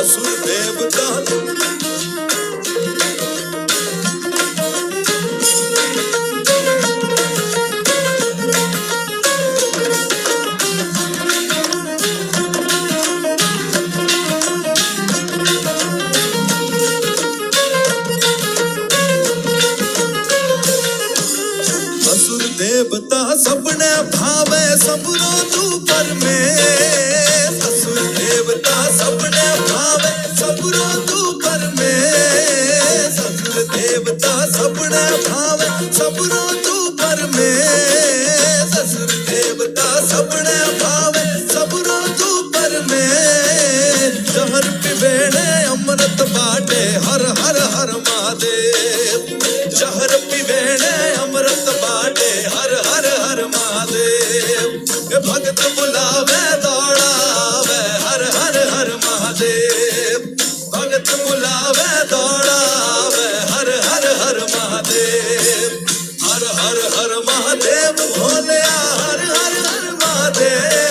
असुर देवता असुर देवता सबने भावे सबरो तू परमेश असुर देवता सबने भावे सबरो तू परमेश असुर देवता सबने भावे सबरो तू परमेश असुर देवता सबने भावे सबरो तू परमेश जहर पिबेणे अमृत बाटे हर हर हर महादेव जहर पिबेणे अमृत बाटे हर हर हर महादेव भगत बुलावे दौड़ावे हर हर हर महादेव भगत बुलावे दौड़ावे हर हर हर महादेव हर हर हर महादेव भोलिया हर हर हर महादेव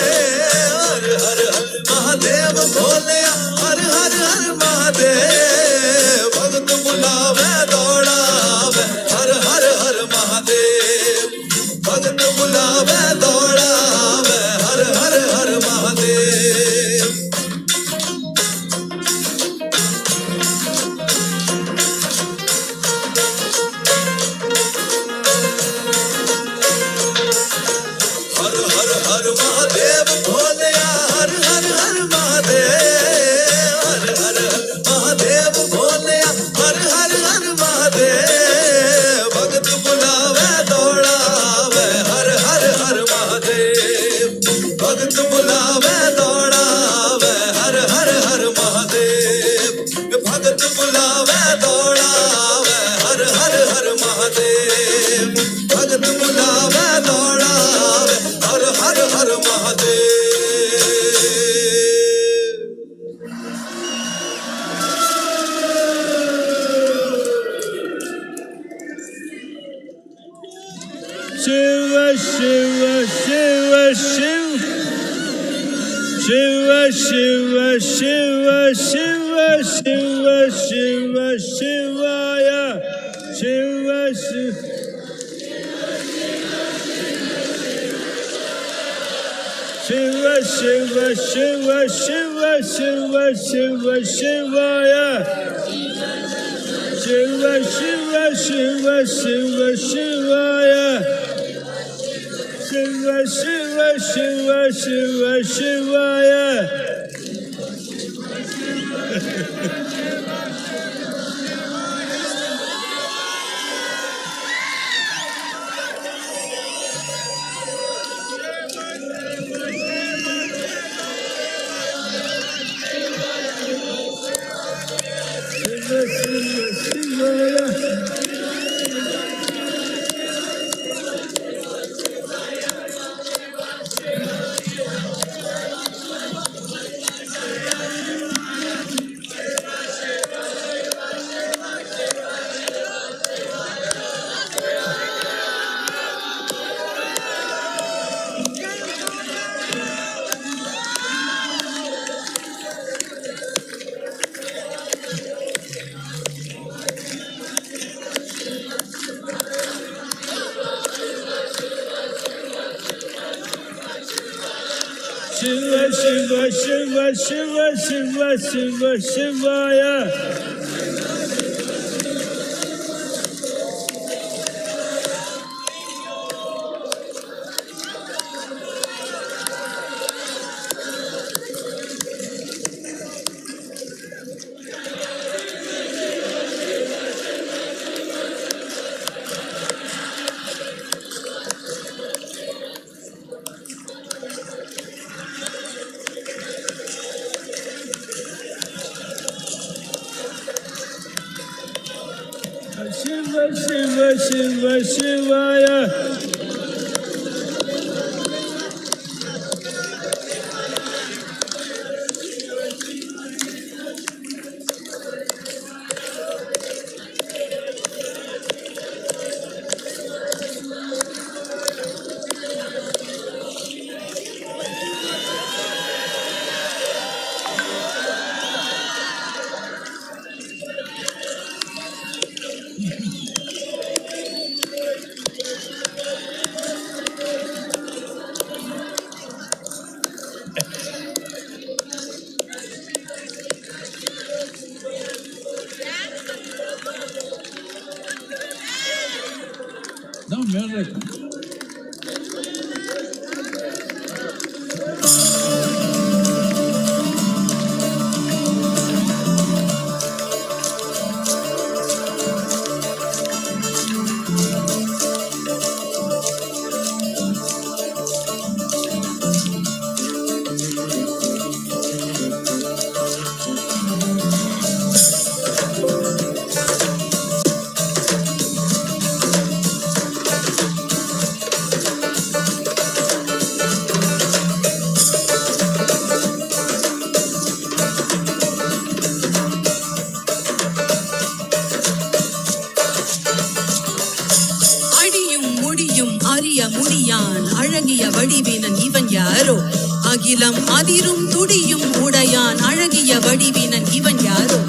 हर हर हर महादेव भोलिया हर हर हर महादेव भगत बुलावे दौड़ावे हर हर हर Shiva, Shiva, Shiva, Shiva, Shiva, Shiva, Shiva, Shiva, Shivaya, Shiva, Shiva. Shiva, Shiva, Shiva, Shiva, Shiva, Shiva, Shivaya. Shiva, Shiva, Shiva, Shiva, Shivaya. Shiva, Shiva, Shiva, Shiva, Shivaya. Shiva, Shiva, Shivaya. Shiva, Shiva, Shiva, Shiva, Shiva, Shiva, Shivaya. Shiva, Shiva, Shiva, Shivaya. No, music. முடியான் அழகிய வடிவினன் இவன் யாரோ அகிலம் அதிரும் துடியும் உடையான் அழகிய வடிவினன் இவன் யாரோ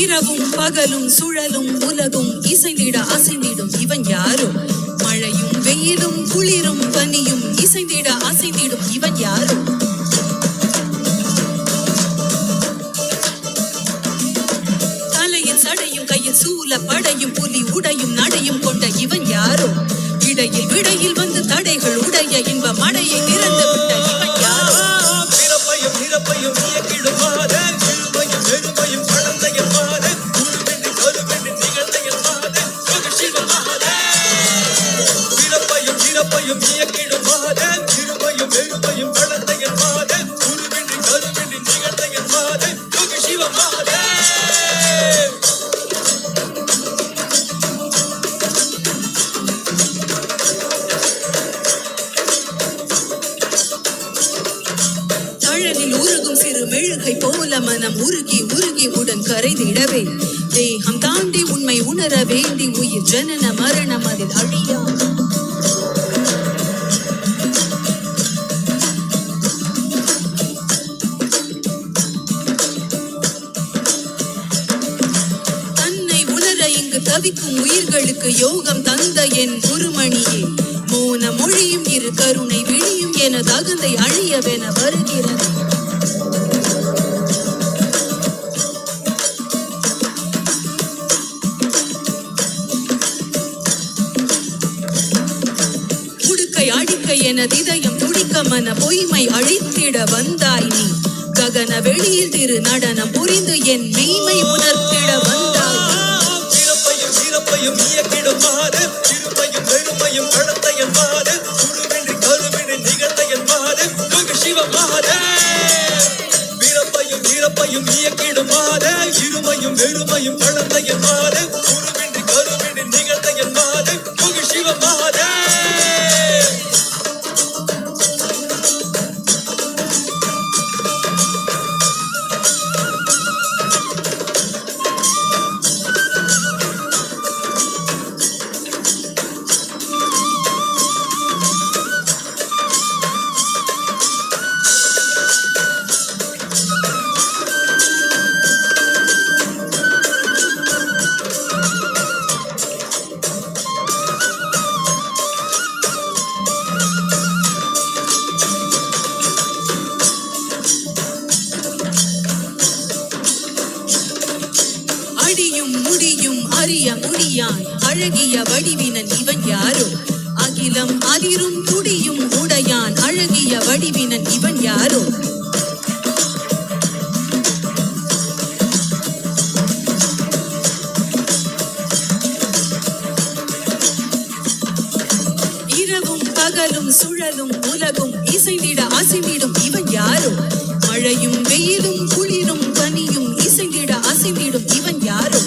இரவும் பகலும் சுழலும் உலகும் இசைந்திட அசைந்திடும் இவன் யாரோ மழையும் வெயிலும் குளிரும் பனியும் இசைந்திட அசைந்திடும் இவன் யாரோ சூல படையும் புலி உடையும் நடையும் கொண்ட இவன் யாரோ இடையில் விடையில் வந்து தடைகள் உடைய இன்ப மடையை திறந்து விட்ட இவன் யாரோ பிறப்பையும் இறப்பையும் இயக்கிடுவாத இருமையும் வெறுமையும் கடந்த எவ்வாத குருவென்று கருவென்று நிகழ்ந்த எவ்வாத சிவமாத பிறப்பையும் இறப்பையும் இயக்கிடுவாத இருமையும் வெறுமையும் கடந்த எவ்வாத குருவென்று கருவென்று நிகழ்ந்த எவ்வாத சிவமாத மனம் உருகி உருகி உடன் கரைதிடவே தேகம் தாண்டி உண்மை உணர வேண்டி உயிர் ஜனன மரணம் அதில் அழியா தன்னை உணர இங்கு தவிக்கும் உயிர்களுக்கு யோகம் தந்த என் குருமணியே மோன மொழியும் இரு கருணை விழியும் என தகுந்தை அழியவென வருகிறது உடுக்கை அடிக்கை என இதயம் துடிக்க மன பொய்மை அழித்திட வந்தாய் நீ ககன வெளியில் திரு நடனம் புரிந்து என் மெய்மை உணர்த்திட வந்தாய் இருமையும் வெறுமையும் கடந்த என் மாறு குருவின்றி கருவின்றி நிகழ்ந்த என் மாறு சிவ மாறு வீரப்பையும் இயக்கிடும் மாறு இருமையும் வெறுமையும் கடந்த என் மாறு குருவின்றி கருவின்றி நிகழ்ந்த என் மாறு சிவ மாறு அழகிய வடிவினன் இவன் யாரோ அகிலம் அதிரும் துடியும் உடையான் அழகிய வடிவினன் இவன் யாரோ இரவும் பகலும் சுழலும் உலகும் இசைந்திட அசைந்திடும் இவன் யாரோ மழையும் வெயிலும் குளிரும் பனியும் இசைந்திட அசைந்திடும் இவன் யாரோ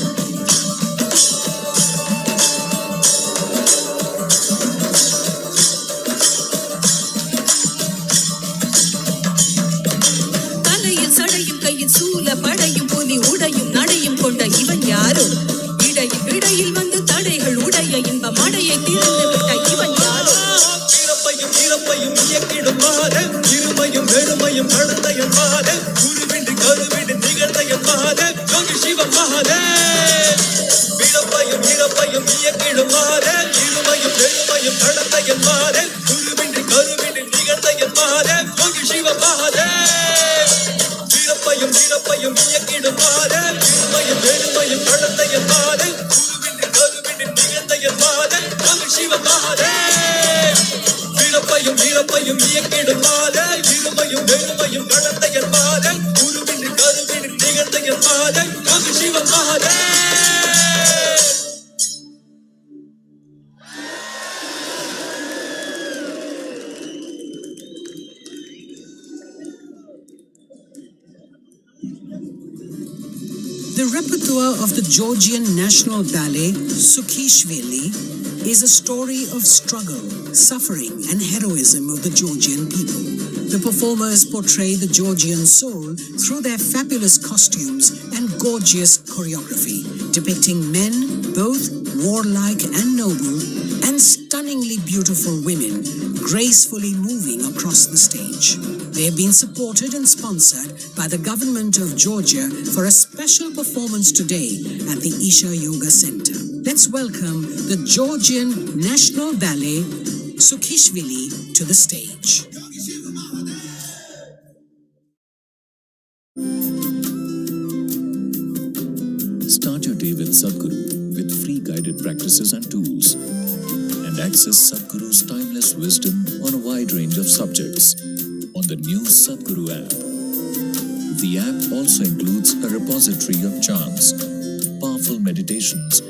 படையும் புலி உடையும் நடையும் கொண்ட இவன் யாரோ இடையில் வந்து தடைகள் உடைய இன்ப மடையை திறந்து விட்ட இவன் யாரோ இறப்பையும் இயக்கிடும் மாறு இருமையும் வெறுமையும் கடந்த என் மாறு குருவின்றி கருவின்றி நிகழ்ந்த என் மாறு சிவ மாறு இறப்பையும் இயக்கிடும் மாறு இருமையும் வெறுமையும் கடந்த என் மாறு குருவின்றி கருவின்றி நிகழ்ந்த என் மாறு சிவ மாறு இறப்பையும் இயக்கிடும் மாறு இருமையும் வெறுமையும் கடந்த என் மாறு குருவின்றி கருவின்றி நிகழ்ந்த என் மாறு சிவ மாறு இறப்பையும் இயக்கிடும் மாறு இருமையும் வெறுமையும் கடந்த என் மாறு குருவின்றி கருவின்றி நிகழ்ந்த என் மாறு சிவ மாறு The repertoire of the Georgian National Ballet, Sukhishvili, is a story of struggle, suffering and heroism of the Georgian people. The performers portray the Georgian soul through their fabulous costumes and gorgeous choreography, depicting men, both warlike and noble, and stunningly beautiful women, gracefully moving across the stage. They have been supported and sponsored by the government of Georgia for a special performance today at the Isha Yoga Center. Let's welcome the Georgian National Ballet, Sukhishvili, to the stage. Start your day with Sadhguru with free guided practices and tools, and access Sadhguru's timeless wisdom on a wide range of subjects on the new Sadhguru app. The app also includes a repository of chants, powerful meditations,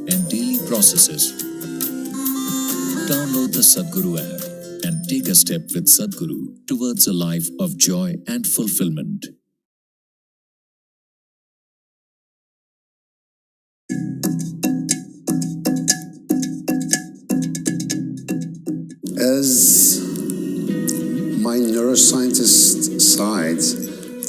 and daily processes. Download the Sadhguru app and take a step with Sadhguru towards a life of joy and fulfillment. As my neuroscientist side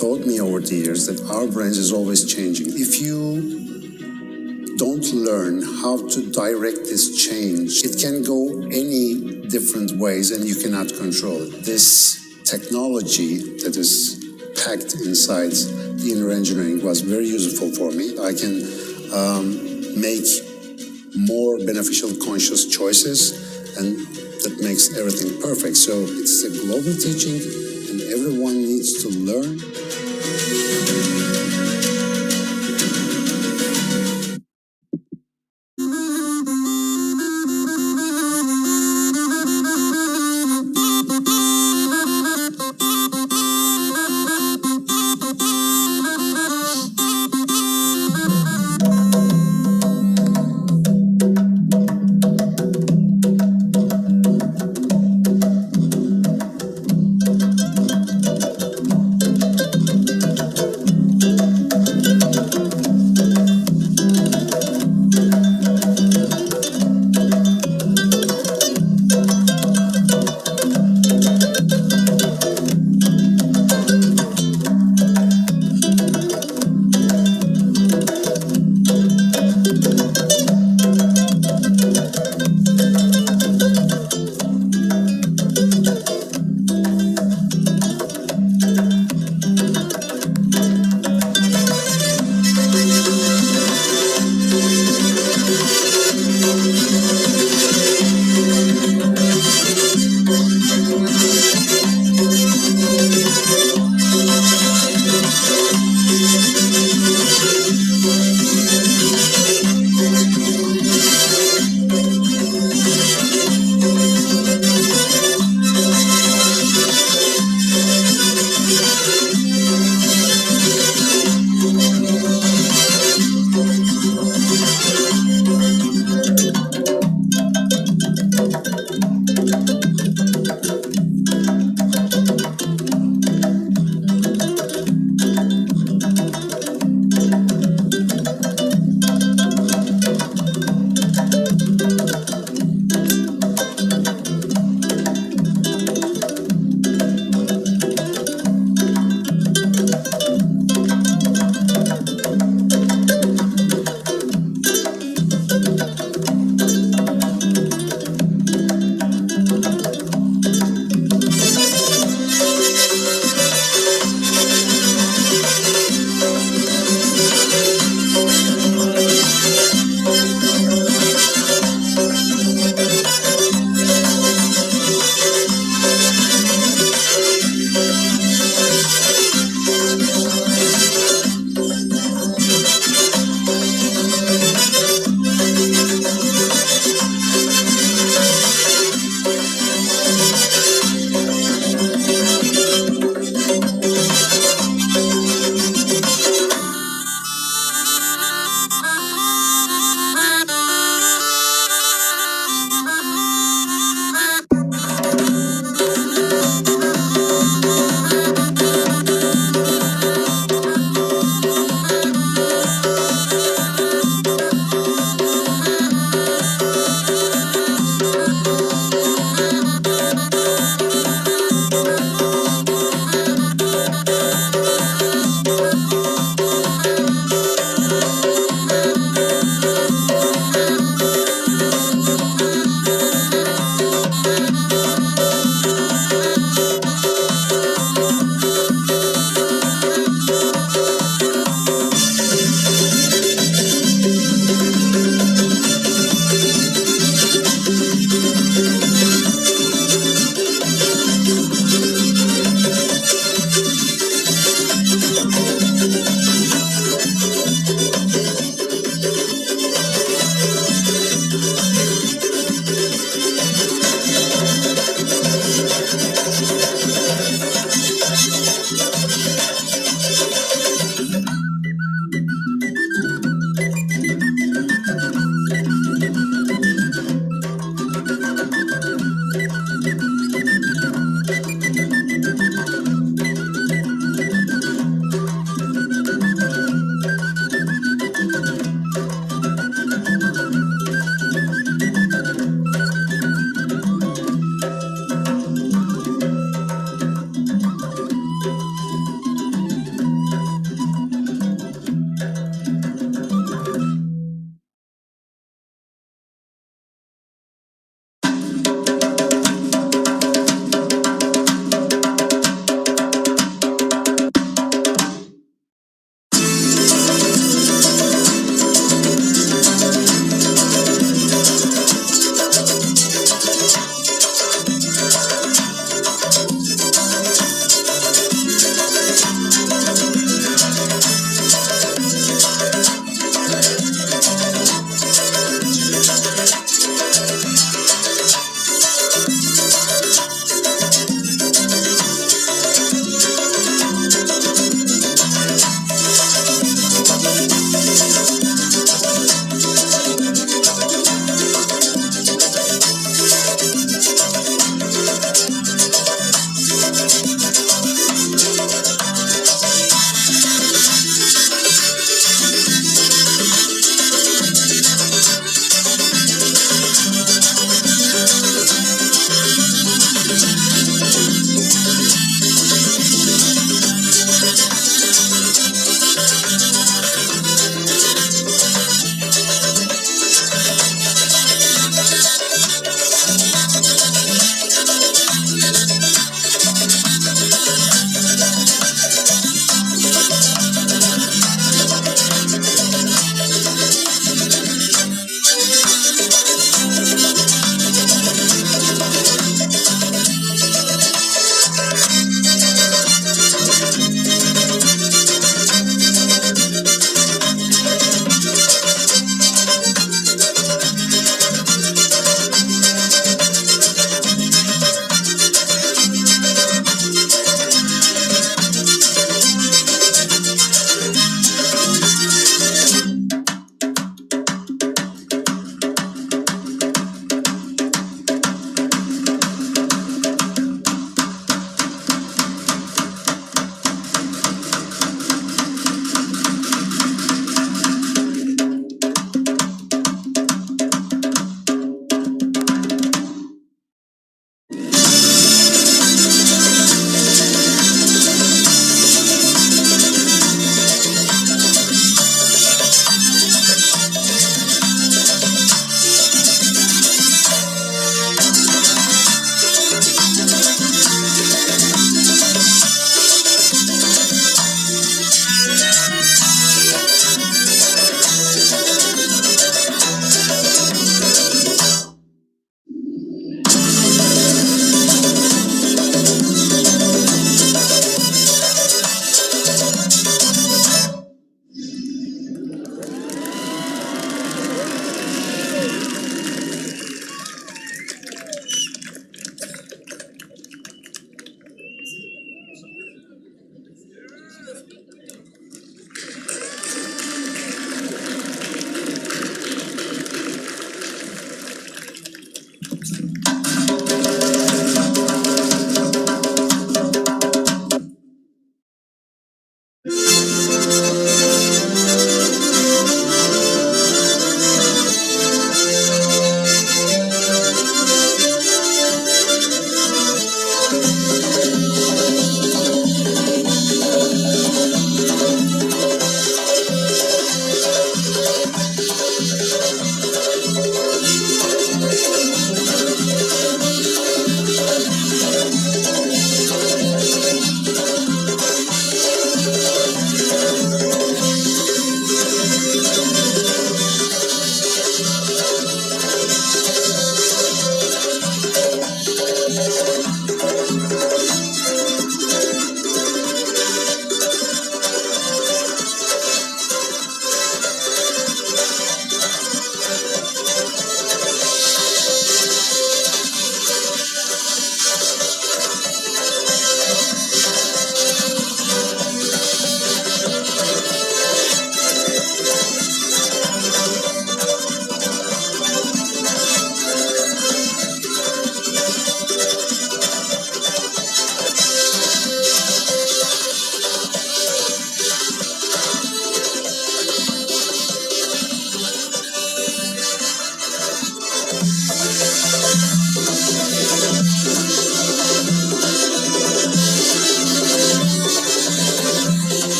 taught me over the years that our brains is always changing. If you don't learn how to direct this change, it can go any different ways and you cannot control it. This technology that is packed inside the inner engineering was very useful for me. I can make more beneficial conscious choices, and that makes everything perfect. So it's a global teaching and everyone needs to learn.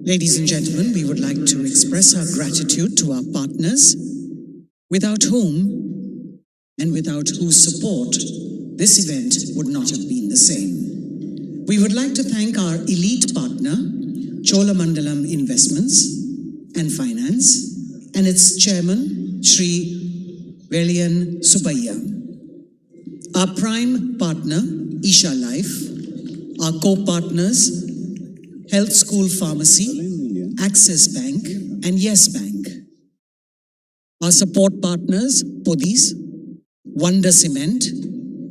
Ladies and gentlemen, we would like to express our gratitude to our partners, without whom and without whose support this event would not have been the same. We would like to thank our elite partner, Cholamandalam Investments and Finance, and its chairman, Shri Velian Subbayya. Our prime partner, Isha Life, our co-partners, Health School Pharmacy, Axis Bank, and Yes Bank. Our support partners, Podis, Wonder Cement,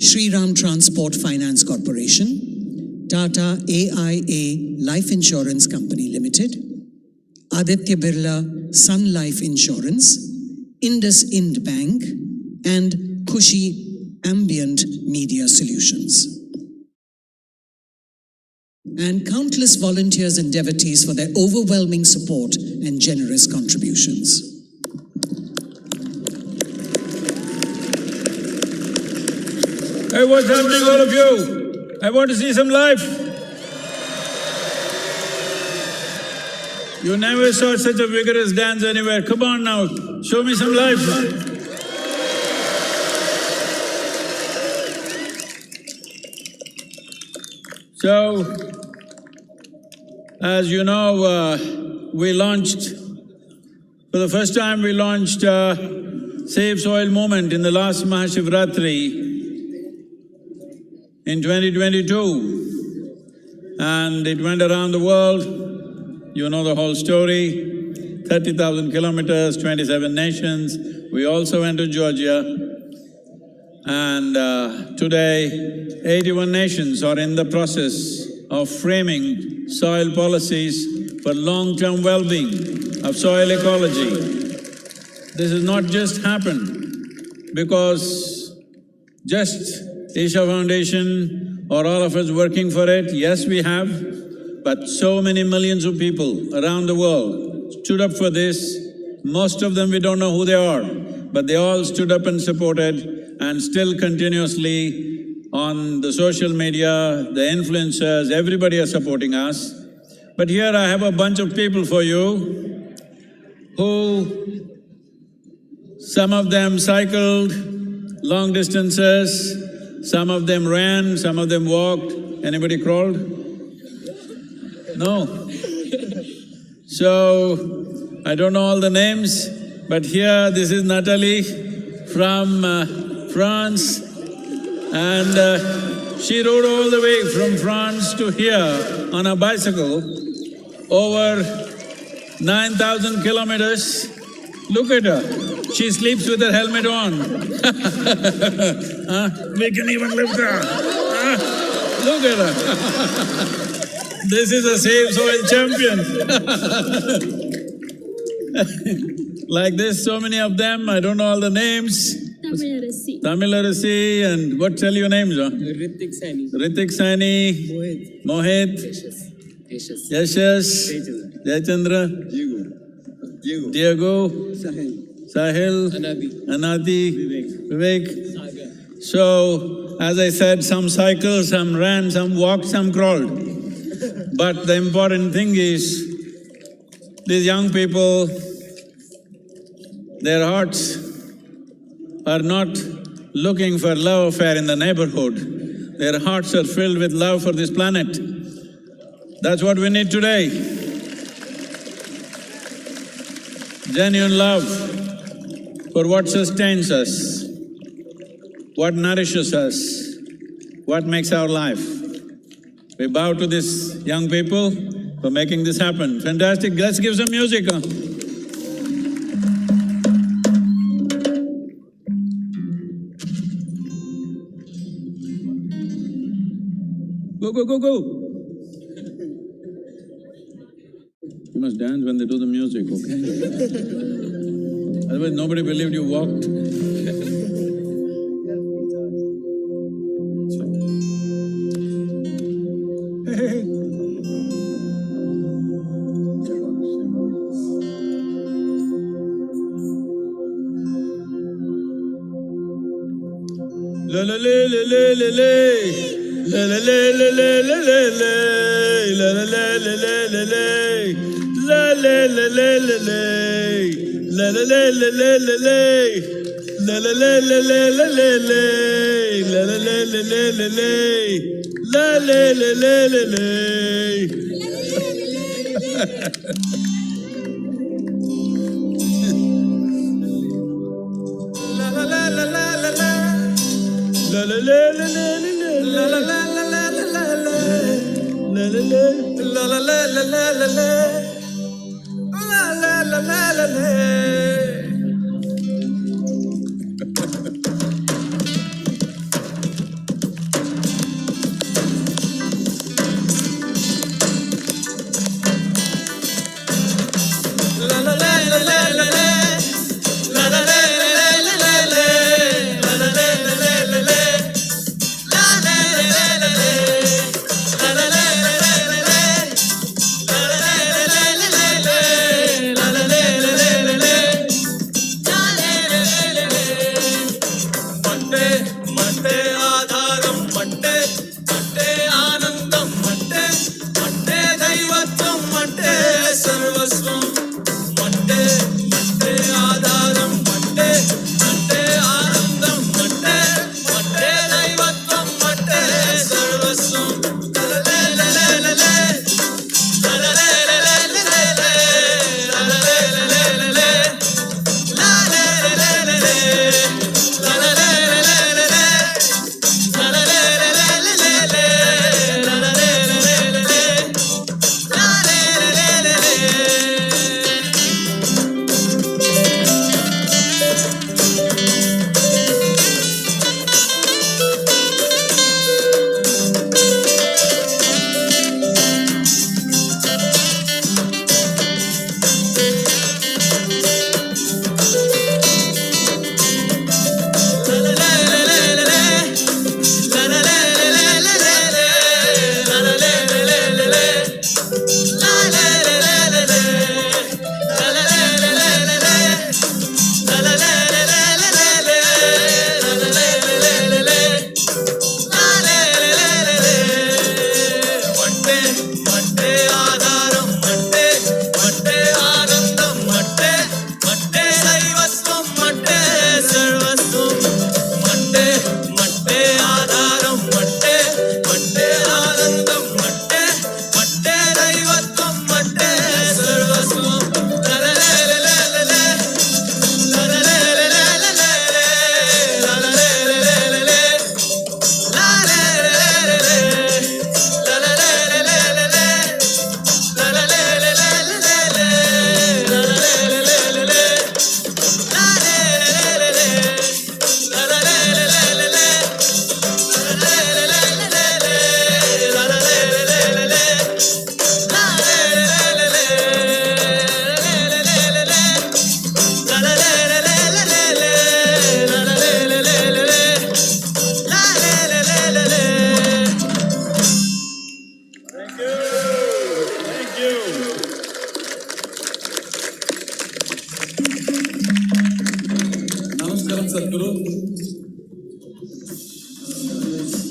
Shri Ram Transport Finance Corporation, Tata AIA Life Insurance Company Limited, Aditya Birla Sun Life Insurance, IndusInd Bank, and Khushi Ambient Media Solutions. And countless volunteers and devotees for their overwhelming support and generous contributions. Hey, what's happening, all of you? I want to see some life. You never saw such a vigorous dance anywhere. Come on now, show me some life. So, as you know, we launched, for the first time we launched Save Soil Movement in the last MahaShivRatri in 2022, and it went around the world. You know the whole story, 30,000 kilometers, 27 nations. We also went to Georgia, and today 81 nations are in the process of framing soil policies for long-term well-being of soil ecology. This has not just happened because just Isha Foundation or all of us working for it. Yes, we have, but so many millions of people around the world stood up for this. Most of them we don't know who they are, but they all stood up and supported, and still continuously on the social media, the influencers, everybody are supporting us. But here I have a bunch of people for you who, some of them cycled long distances, some of them ran, some of them walked. Anybody crawled? No. So, I don't know all the names, but here this is Natalie from France, and she rode all the way from France to here on a bicycle, over 9,000 kilometers. Look at her, she sleeps with her helmet on. We can even lift her. Look at her. This is a Save Soil champion. Like this, so many of them, I don't know all the names. Tamil and what tell your names? Ritik Saini, Mohit, Yashas, Jayachandra, Diego, Sahil, Anadi, Vivek. So, as I said, some cycled, some ran, some walked, some crawled. But the important thing is, these young people, their hearts are not looking for love affair in the neighborhood. Their hearts are filled with love for this planet. That's what we need today. Genuine love for what sustains us, what nourishes us, what makes our life. We bow to these young people for making this happen. Fantastic, let's give some music. Go, go, go, go. You must dance when they do the music, okay? Otherwise nobody believed you walked. La la la la la la la la la la la la la la la la la la la la la la la la la la, la la la la la la la, la la la la la la la la, la la la la la la la, la la la la la la. La la la la la la la, la la la la la la la, la la la la la la la, la la la la la la la la la. La la la la la la. La la la la la la la. La la la la la la la la. La la la la la la la. La la la la la la. La la la la la la la. La la la la la la la. La la la la la la la. मट्टे मट्टे आधारम मट्टे मट्टे Anandam मट्टे मट्टे दैवत्वम मट्टे सर्वस्वम मट्टे मट्टे आधारम मट्टे मट्टे Anandam मट्टे मट्टे दैवत्वम मट्टे सर्वस्वम La La La La La La La La La La La La La La La La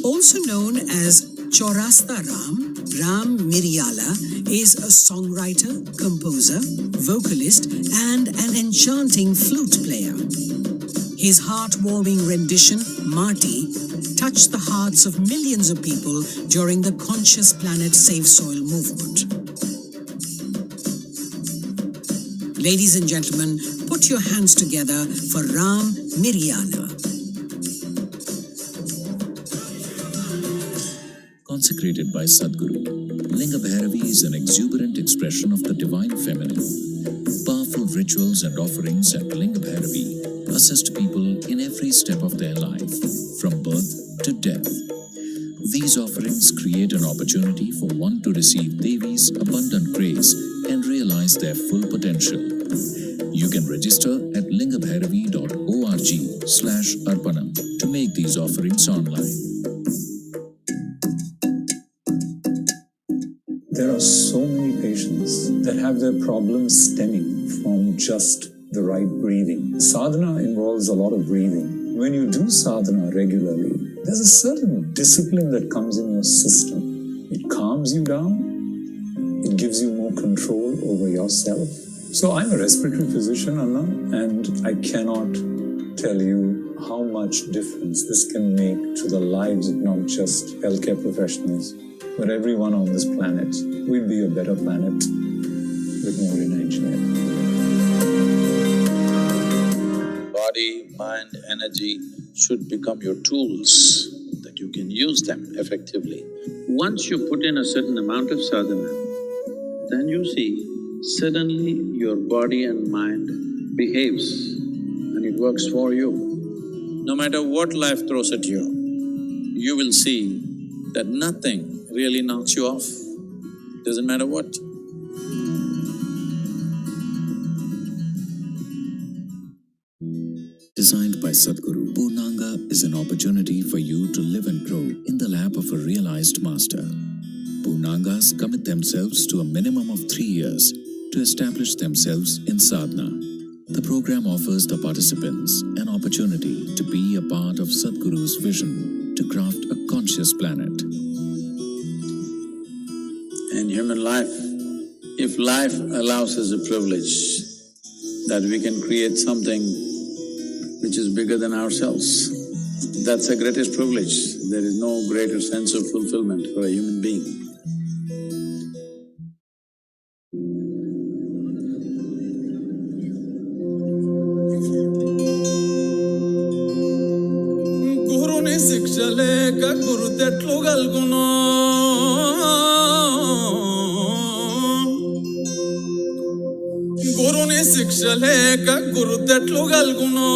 Also known as Chaurasta Ram, Ram Miryala is a songwriter, composer, vocalist, and an enchanting flute player. His heartwarming rendition, Marty, touched the hearts of millions of people during the Conscious Planet Save Soil movement. Ladies and gentlemen, put your hands together for Ram Miryala. Consecrated by Sadhguru, Linga Bhairavi is an exuberant expression of the divine feminine. Powerful rituals and offerings at Linga Bhairavi assist people in every step of their life, from birth to death. These offerings create an opportunity for one to receive Devi's abundant grace and realize their full potential. You can register at lingabhairavi.org/arpanam to make these offerings online. There are so many patients that have their problems stemming from just the right breathing. Sadhana involves a lot of breathing. When you do sadhana regularly, there's a certain discipline that comes in your system. It calms you down, It gives you more control over yourself. So I'm a respiratory physician, Anna, and I cannot tell you how much difference this can make to the lives of not just healthcare professionals, but everyone on this planet. We'll be a better planet with more inner engineering. Body, mind, energy should become your tools, that you can use them effectively. Once you put in a certain amount of sadhana, then you see, suddenly your body and mind behaves and it works for you. No matter what life throws at you, you will see that nothing really knocks you off. Doesn't matter what. Designed by Sadhguru, Purnanga is an opportunity for you to live and grow in the lap of a realized master. Purnangas commit themselves to a minimum of 3 years to establish themselves in sadhana. The program offers the participants an opportunity to be a part of Sadhguru's vision to craft a conscious planet. In human life, if life allows us a privilege that we can create something which is bigger than ourselves, that's the greatest privilege. There is no greater sense of fulfillment for a human being. గురుని శిక్ష లేక గురుదెట్లు గల్గునో గురుని శిక్ష లేక గురుదెట్లు గల్గునో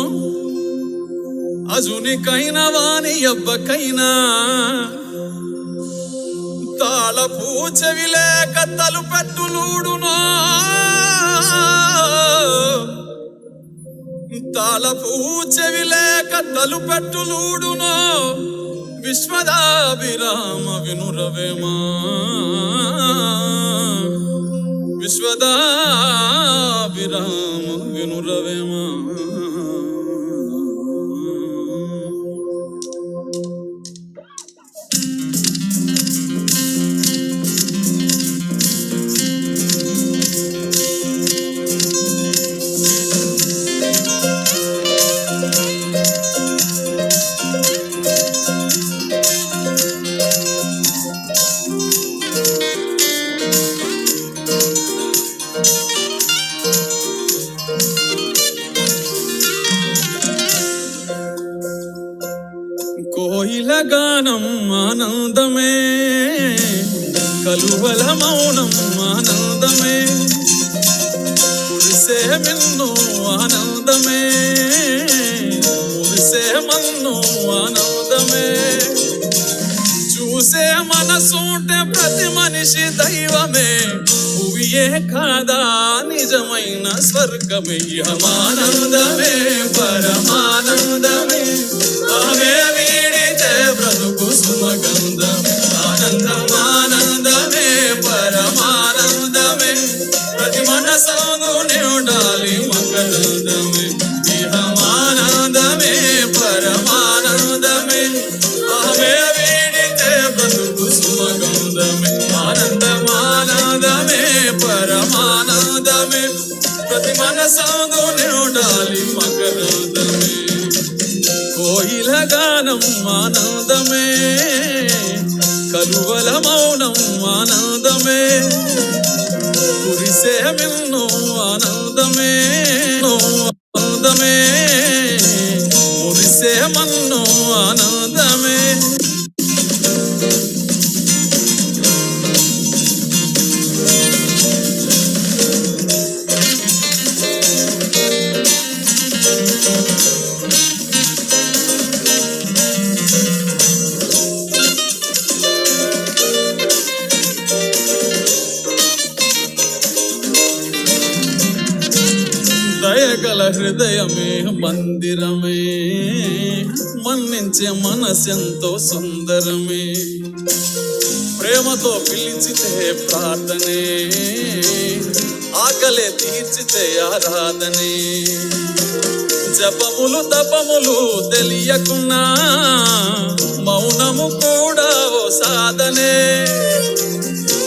అజునికైనా వాని ఎవ్వకైనా తాళపు చెవి లేక తలుపెట్టులూడునో తాళపు చెవి లేక తలుపెట్టులూడునో విశ్వదాభిరామ వినురవేమా విశ్వదాభిరామ వినురవేమా కోయిల గానం ఆనందమే కలువల మౌనం ఆనందమే కురిసే మిన్ను ఆనందమే మురిసే మన్ను ఆనందమే చూసే మనసుంటే ప్రతి మనిషి దైవమే భువియే కాదా నిజమైన స్వర్గమే ఆనందమే పరమానందమే ఆమె వీడితే బ్రతుకు సుమగంధమే ఆనందమానందమే పరమానందమే ప్రతి మనసునే ఉండాలి మకరందమే ఆనందమే పరమానందమే ఆమె వీడితే బ్రతుకు సుమగంధమే ఆనందమానందమే పరమానందమే ప్రతి మనసునే ఉండాలి మకరందమే కోయిల గానం ఆనందమే కలువల మౌనం ఆనందమే కురిసే మిన్ను ఆనందమే ఆనందమే మురిసే మన్ను ఆనందమే దయగల హృదయమే మందిరమే మన్నించే మనసెంతో సుందరమే ప్రేమతో పిలిచితే ప్రార్థనే ఆకలే తీర్చితే ఆరాధనే జపములు తపములు తెలియకున్నా మౌనము కూడా ఓ సాధనే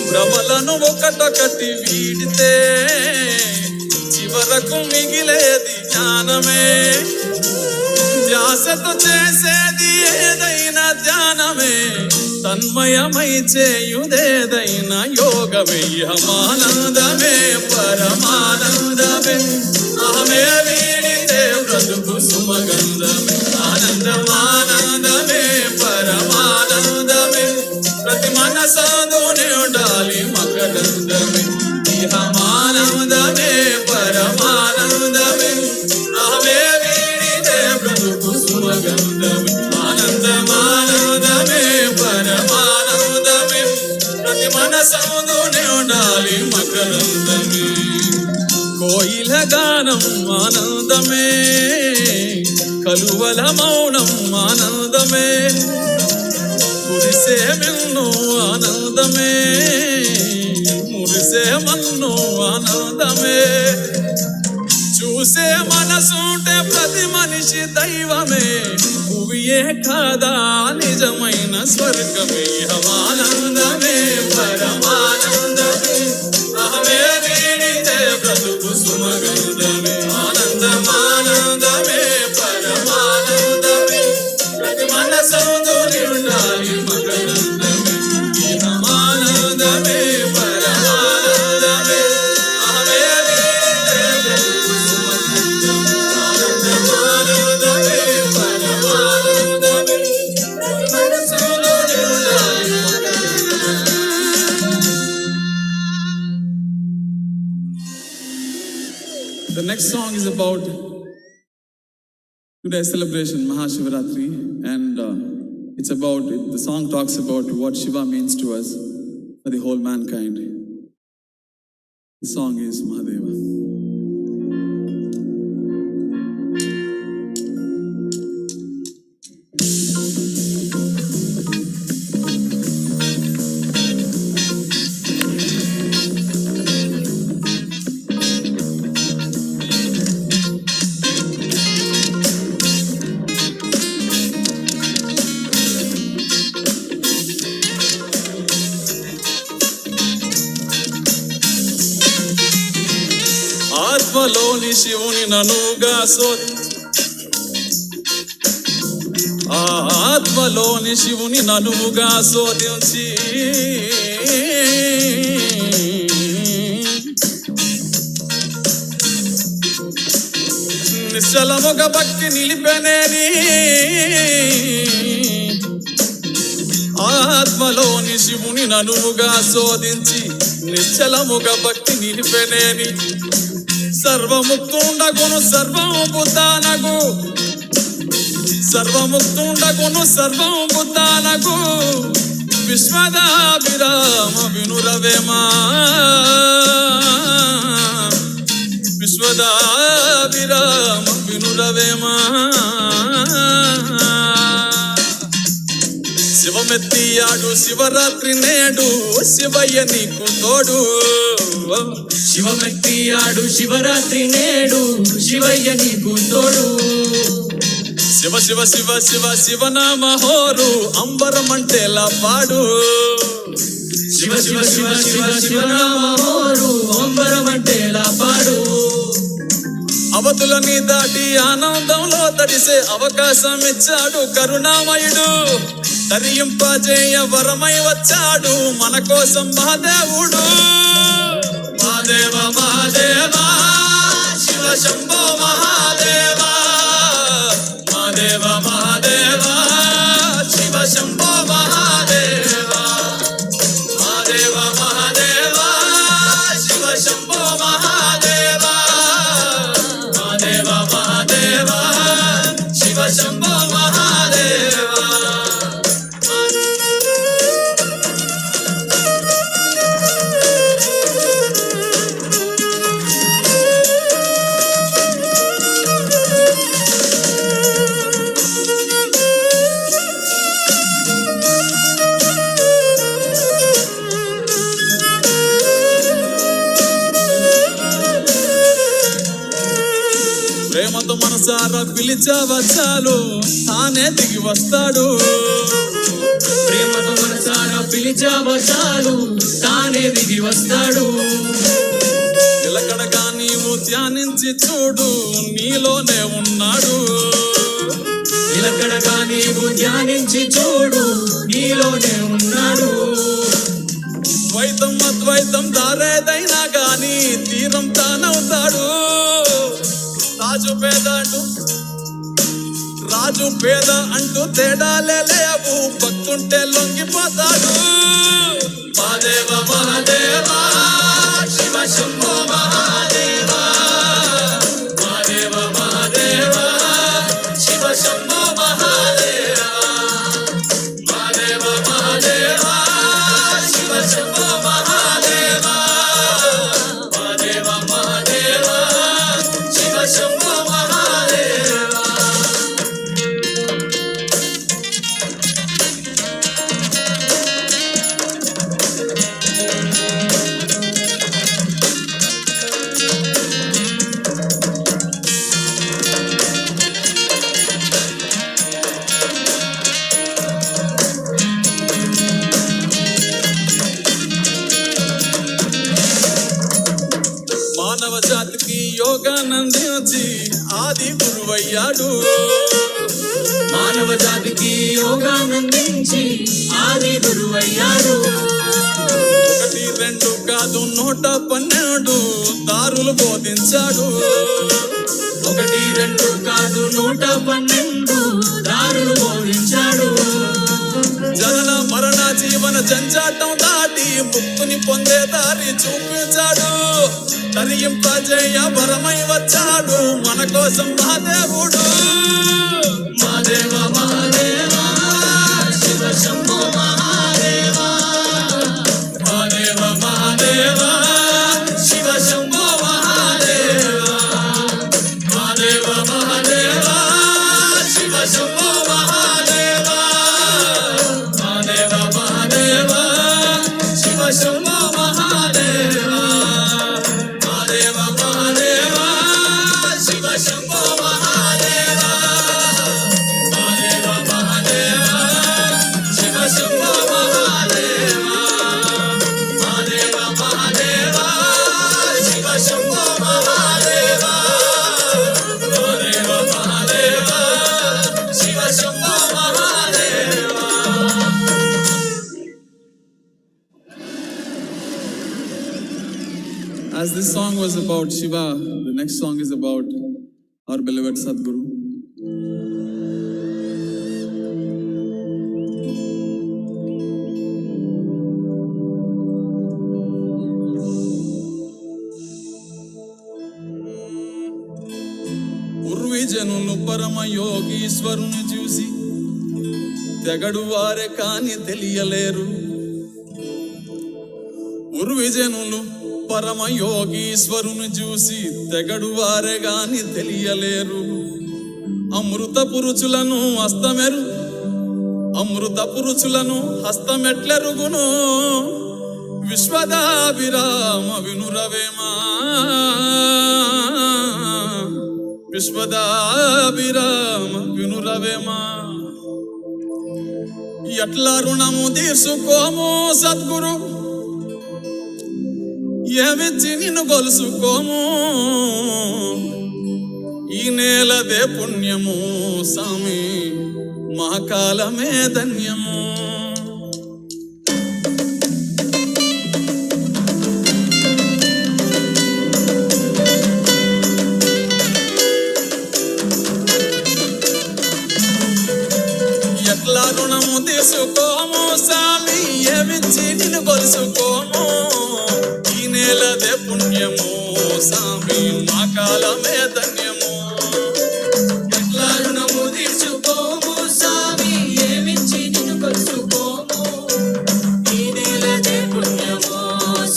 భ్రమలను ఒక ఒకటొకటి వీడితే చివరకు మిగిలేది జ్ఞానమే. ధ్యాసతో చేసేది ఏదైనా ధ్యానమే, తన్మయమై చేయుదేదైనా యోగమే. ఆనందమే పరమానందమే, అహమే వీడితే బ్రతుకు సుమగంధమే. ఆనందమానందమే పరమానందమే, ప్రతి మనసందునే ఉండాలి మకరందమే. ఆనందమే పరమానందమే, అహమే వీడితే బ్రతుకు సుమగంధమే. ఆనందమానందమే పరమానందమే, ప్రతి మనసందునే ఉండాలి మకరందమే. కోయిల గానం ఆనందమే, కలువల మౌనం ఆనందమే, కురిసే మిన్ను ఆనందమే, మురిసే మన్ను ఆనందమే. చూసే మనసుంటే ప్రతి మనిషి దైవమే, భువియే కాదా నిజమైన స్వర్గమే. ఆనందమే పరమానందమే, అహమే వీడితే బ్రతుకు సుమగంధమే. ఆనందమానందమే పరమానందమే, ప్రతి మనసందునే ఉండాలి మకరందమే. ఆనందమే పరమానందమే, అహమే వీడితే బ్రతుకు సుమగంధమే. ఆనందమానందమే పరమానందమే, ప్రతి మనసందునే ఉండాలి మకరందమే. The next song is about today's celebration, Maha ShivaRatri, and the song talks about what Shiva means to us for the whole mankind. The song is Mahadeva. ఆత్మలోని శివుని ననుగా ఆత్మలోని శివుని ననుగా శోధించి నిశ్చలముగా భక్తి నిలిపెనేని, ఆత్మలోని శివుని ననుగా శోధించి నిశ్చలముగా భక్తి నిలిపెనేని. సర్వముక్తుండగును సర్వము బుద్ధానగు, సర్వముక్తుండగును సర్వము బుద్ధానగు, విశ్వదాభిరామ వినురవేమా. విశ్వదాభిరామ వినురవేమా. శివమెత్తియాడు శివరాత్రి నేడు, శివయ్య నీకు తోడు. శివమెత్తియాడు శివరాత్రి నేడు, శివయ్య నీకు తోడు. శివ శివ శివ శివ శివనామ హోరు, అంబరమంటేలా పాడు. శివ శివ శివ శివ శివనామ హోరు, అంబరమంటేలా పాడు. అవతులని దాటి ఆనందంలో తడిసే అవకాశం ఇచ్చాడు కరుణామయుడు. తరింపజేయ వరమై వచ్చాడు మన కోసం మహాదేవుడు. మహాదేవ మహాదేవ శివ శంభో మహాదేవ. మహాదేవ మహాదేవ శివ శంభో మహాదేవ. మహాదేవ మహాదేవ శివ శంభో మహాదేవ. మహాదేవ మహాదేవ శివ శంభో మహాదేవ. ప్రేమతో మనసారా పిలిచావా చాలు, తానే దిగి వస్తాడు. ప్రేమతో మనసారా పిలిచావా చాలు, తానే దిగి వస్తాడు. నీలోనే ఉన్నాడు. నిలకడగా నీవు ధ్యానించి చూడు, నీలోనే ఉన్నాడు. ద్వైతం అద్వైతం దారేదైనా గాని తీరం తానవుతాడు. రాజు పేద అంటూ తేడాలే లేవు, భక్తుంటే లొంగిపోతాడు. మహాదేవ మహాదేవ శివ శంభో మహాదేవ, మహాదేవ మహాదేవ శివ శంభో మహాదేవ, మహాదేవ మహాదేవ శివ శంభో మహాదేవ, మహాదేవ మహాదేవ శివ శంభో మహాదేవ. మానవ జాతికి యోగానందించి ఆది గురువయ్యాడు. మానవ జాతికి యోగానందించి ఆది గురువయ్యాడు. 1, 2 కాదు 112 దారులు బోధించాడు. 1, 2 కాదు 112 దారులు బోధించాడు. జనన మరణ జీవన జంజాటం దాటి ముక్తుని పొందే దారి చూపించాడు. తరింపజేయ వరమై వచ్చాడు మన కోసం మహాదేవుడు. Mahadeva Mahadeva Shiva Shambho Mahadeva, Mahadeva Mahadeva Shiva Shambho Mahadeva, Mahadeva Mahadeva Shiva Shambho Mahadeva, Mahadeva Mahadeva Shiva Shambho Mahadeva, Mahadeva Mahadeva Shiva Shambho Mahadeva, Mahadeva Mahadeva Shiva Shambho Mahadeva, Mahadeva Mahadeva Shiva Shambho Mahadeva, Mahadeva Mahadeva Shiva Shambho Mahadeva. As this song was about Shiva, the next song is about our beloved Sadhguru. పూర్వీజనులు పరమ యోగీశ్వరుని చూసి తెగడు వారే కాని తెలియలేరు. పూర్వీజనులు పరమ యోగీశ్వరుని చూసి తెగడు వారే గాని తెలియలేరు. అమృత పురుషులను హస్తమెట్లెరుగును విశ్వదాభిరామ వినురవేమా, విశ్వదాభిరామ వినురవేమా. ఎట్లా రుణము తీర్చుకోము సద్గురు, ఏమిచ్చి నిన్ను గొలుసుకోము. ఈ నేలదే పుణ్యము సామి, మా కాలమే ధన్యము. ఎట్లా రుణము తీసుకోము సామి, ఏమిచ్చి నిన్ను గొలుసుకోము. ఈ నేలదే పుణ్యము సామి, మా కాలమే ధన్యము. ఎట్లా రుణము తీర్చుకోము సామి, ఏమిచ్చి నిన్ను కలుసుకోము. ఈ నేలదే పుణ్యము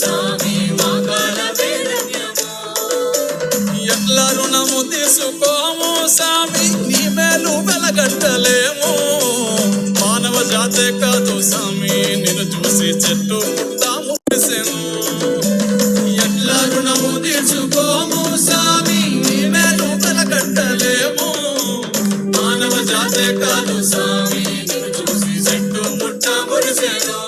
సామి, మా కాలమే ధన్యము. ఎట్లా రుణము తీసుకోము సామి, నీ మేలు వెలగట్టలేము. మానవ జాతే కాదు సామి, నిన్ను చూసి చెట్టు పుట్టాము మురిసెను. ఎట్లా రుణము తీర్చుకోము సామి, నీ మేలు వెలగట్టలేము. మానవ జాతే కాదు సామి, నిన్ను చూసి చెట్టు పుట్ట మురిసెను.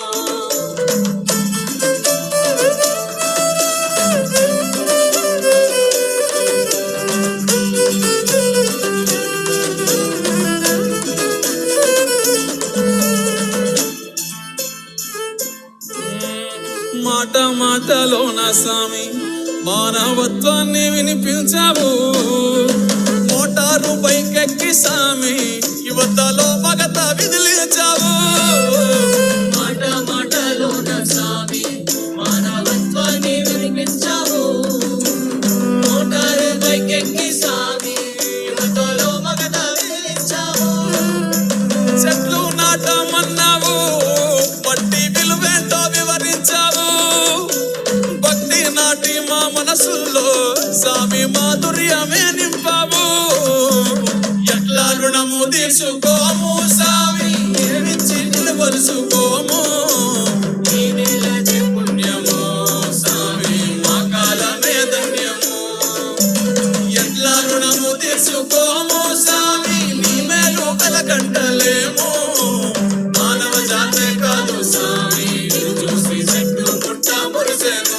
మాట మాటలోన స్వామి మానవత్వాన్ని వినిపించావు. మోటారు పైకెక్కి స్వామి యువతలో మగత విదిలించావు. మాట మాటలోన స్వామి మానవత్వాన్ని వినిపించావు. మోటారు పైకెక్కి స్వామి యువతలో మగత విదిలించావు. చెట్లు నాటమన్నావు మట్టి విలువేంటో వివరించావు. భక్తి నాటి మా మనసుల్లో స్వామి మాధుర్యమే నింపావు. ఎట్లా రుణము తీర్చుకోము స్వామి ఏమిచ్చి నిలవరుసుకోము. ఈ నెలది పుణ్యము స్వామి మా కాలమే ధన్యము. ఎట్లా రుణము తీర్చుకోము స్వామి నీ మేలు వెలగంటలేము. మానవ జాతే కాదు స్వామి చూసి చెట్టు పుట్ట మురిసేను.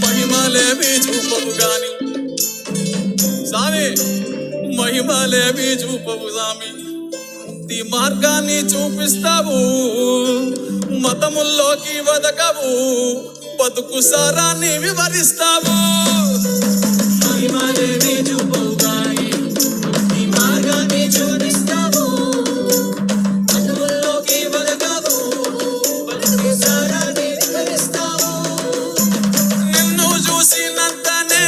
మహిమలేవి చూపవు గాని స్వామి మహిమలేవి చూపవు స్వామి ముక్తి మార్గాన్ని చూపిస్తావు. మతముల్లోకి వదకవు బతుకు సారాన్ని వివరిస్తావు. మహిమలేవి చూపవు గాని ముక్తి మార్గాన్ని చూపిస్తావు. మతముల్లోకి వదకవు బతుకు సారాన్ని వివరిస్తావు. నిన్ను చూసినంతనే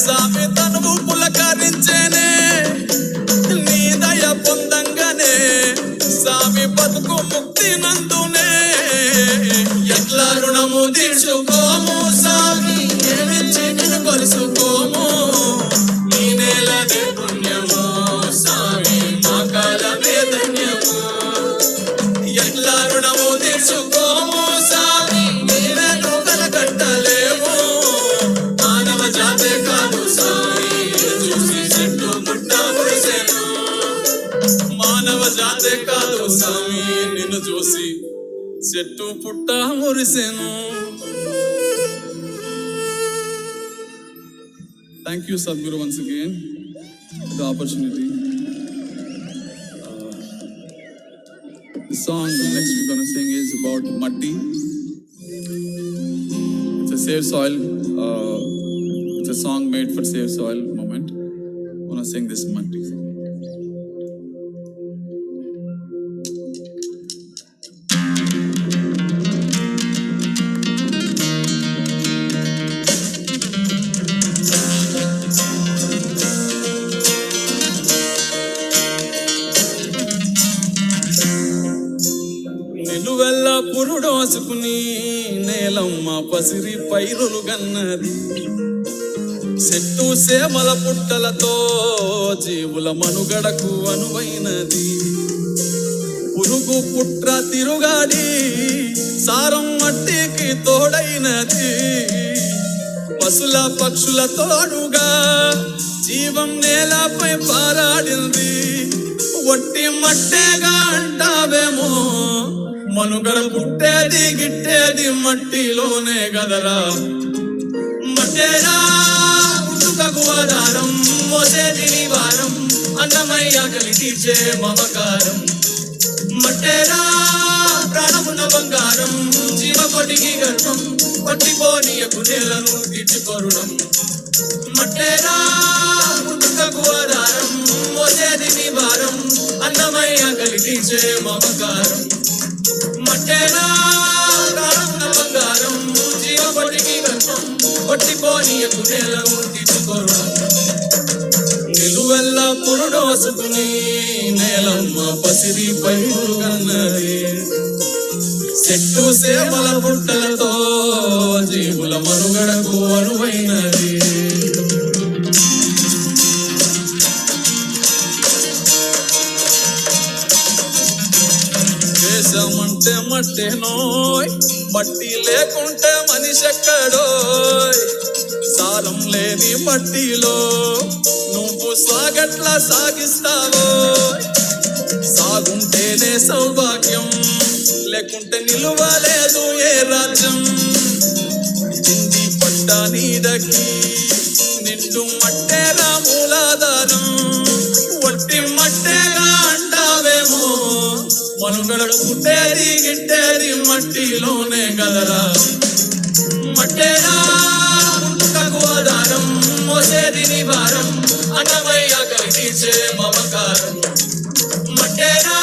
స్వామి తనువు పులకరించేనే. నీ దయ పొందంగానే స్వామి బతుకు ముక్తి నందునే. ఎట్లా రుణము తీర్చుకోము స్వామి ఏమిచ్చి నిన్ను కొలుసుకోము. ఈ నెలది పుణ్యము స్వామి మా కాలమే ధన్యము. ఎట్లా రుణము తీర్చుకోము స్వామి నీవేను వెలగట్టలేము. మానవ జాతే కాదు స్వామి చూసి చెట్టు పుట్ట మురిసేను. మానవ జాతే కాదు స్వామి నిన్ను చూసి చెట్టు పుట్ట మురిసేను. Thank you, Sadhguru, once again, for the opportunity. The song next we're gonna sing is about Matti. It's a Save Soil. It's a song made for Save Soil moment. I'm gonna sing this Matti song. నిలువెల్ల పురుడోసుకుని నేలమ్మ పసిరి పైరులు గన్నది. చెట్టు సేమల పుట్టలతో జీవుల మనుగడకు అనువైనది. పురుగు పుట్ర తిరుగాడి సారం మట్టికి తోడైనది. పశుల పక్షుల తోడుగా జీవం నేలపై పారాడింది. ఒట్టి మట్టేగా అంటావేమో మనుగడ పుట్టేది గిట్టేది మట్టిలోనే గదరా. మట్టేరా పుట్టుకకు ఆధారం మోసేది నివారం అన్నమయ్య ఆకలి తీర్చే మమకారం. మట్టేరా ప్రాణమున్న బంగారం జీవకొటికి గర్భం పట్టిపోనీయకు నేలను తీర్చుకోరుడం. మట్టేరా పుట్టుకకు ఆధారం మోసేది నివారం అన్నమయ్య ఆకలి తీర్చే మమకారం. మట్టేరా ప్రాణమున్న బంగారం జీవకొటికి గర్భం పట్టిపోనీయకు నేలను తీర్చుకోరుడం. నిలువెల్ల పురుడోసుకుని నేలమ్మ పసిరి పైరులు గన్నది. చెట్టు సేమల పుట్టలతో జీవుల మనుగడకు అనువైనది. దేశమంటే మట్టేనోయ్ మట్టి లేకుంటే మనిషి ఎక్కడోయ్. సారం లేని మట్టిలో నువ్వు సాగట్లా సాగిస్తావో. సాగుంటేనే సౌభాగ్యం లేకుంటే నిలువలేదు ఏ రాజ్యం. హిందీ పట్ట పుట్ట నీదకి నిండు మట్టేరా మూలాధారం ఒట్టి మట్టేగా అంటావేమో మనుగడ పుట్టేది గిట్టేది మట్టిలోనే గదరా మట్టేరా పుట్టుకకు ఆధారం మోసేది నీ భారం అన్నమయ్య కలిగించే మమకారం మట్టేరా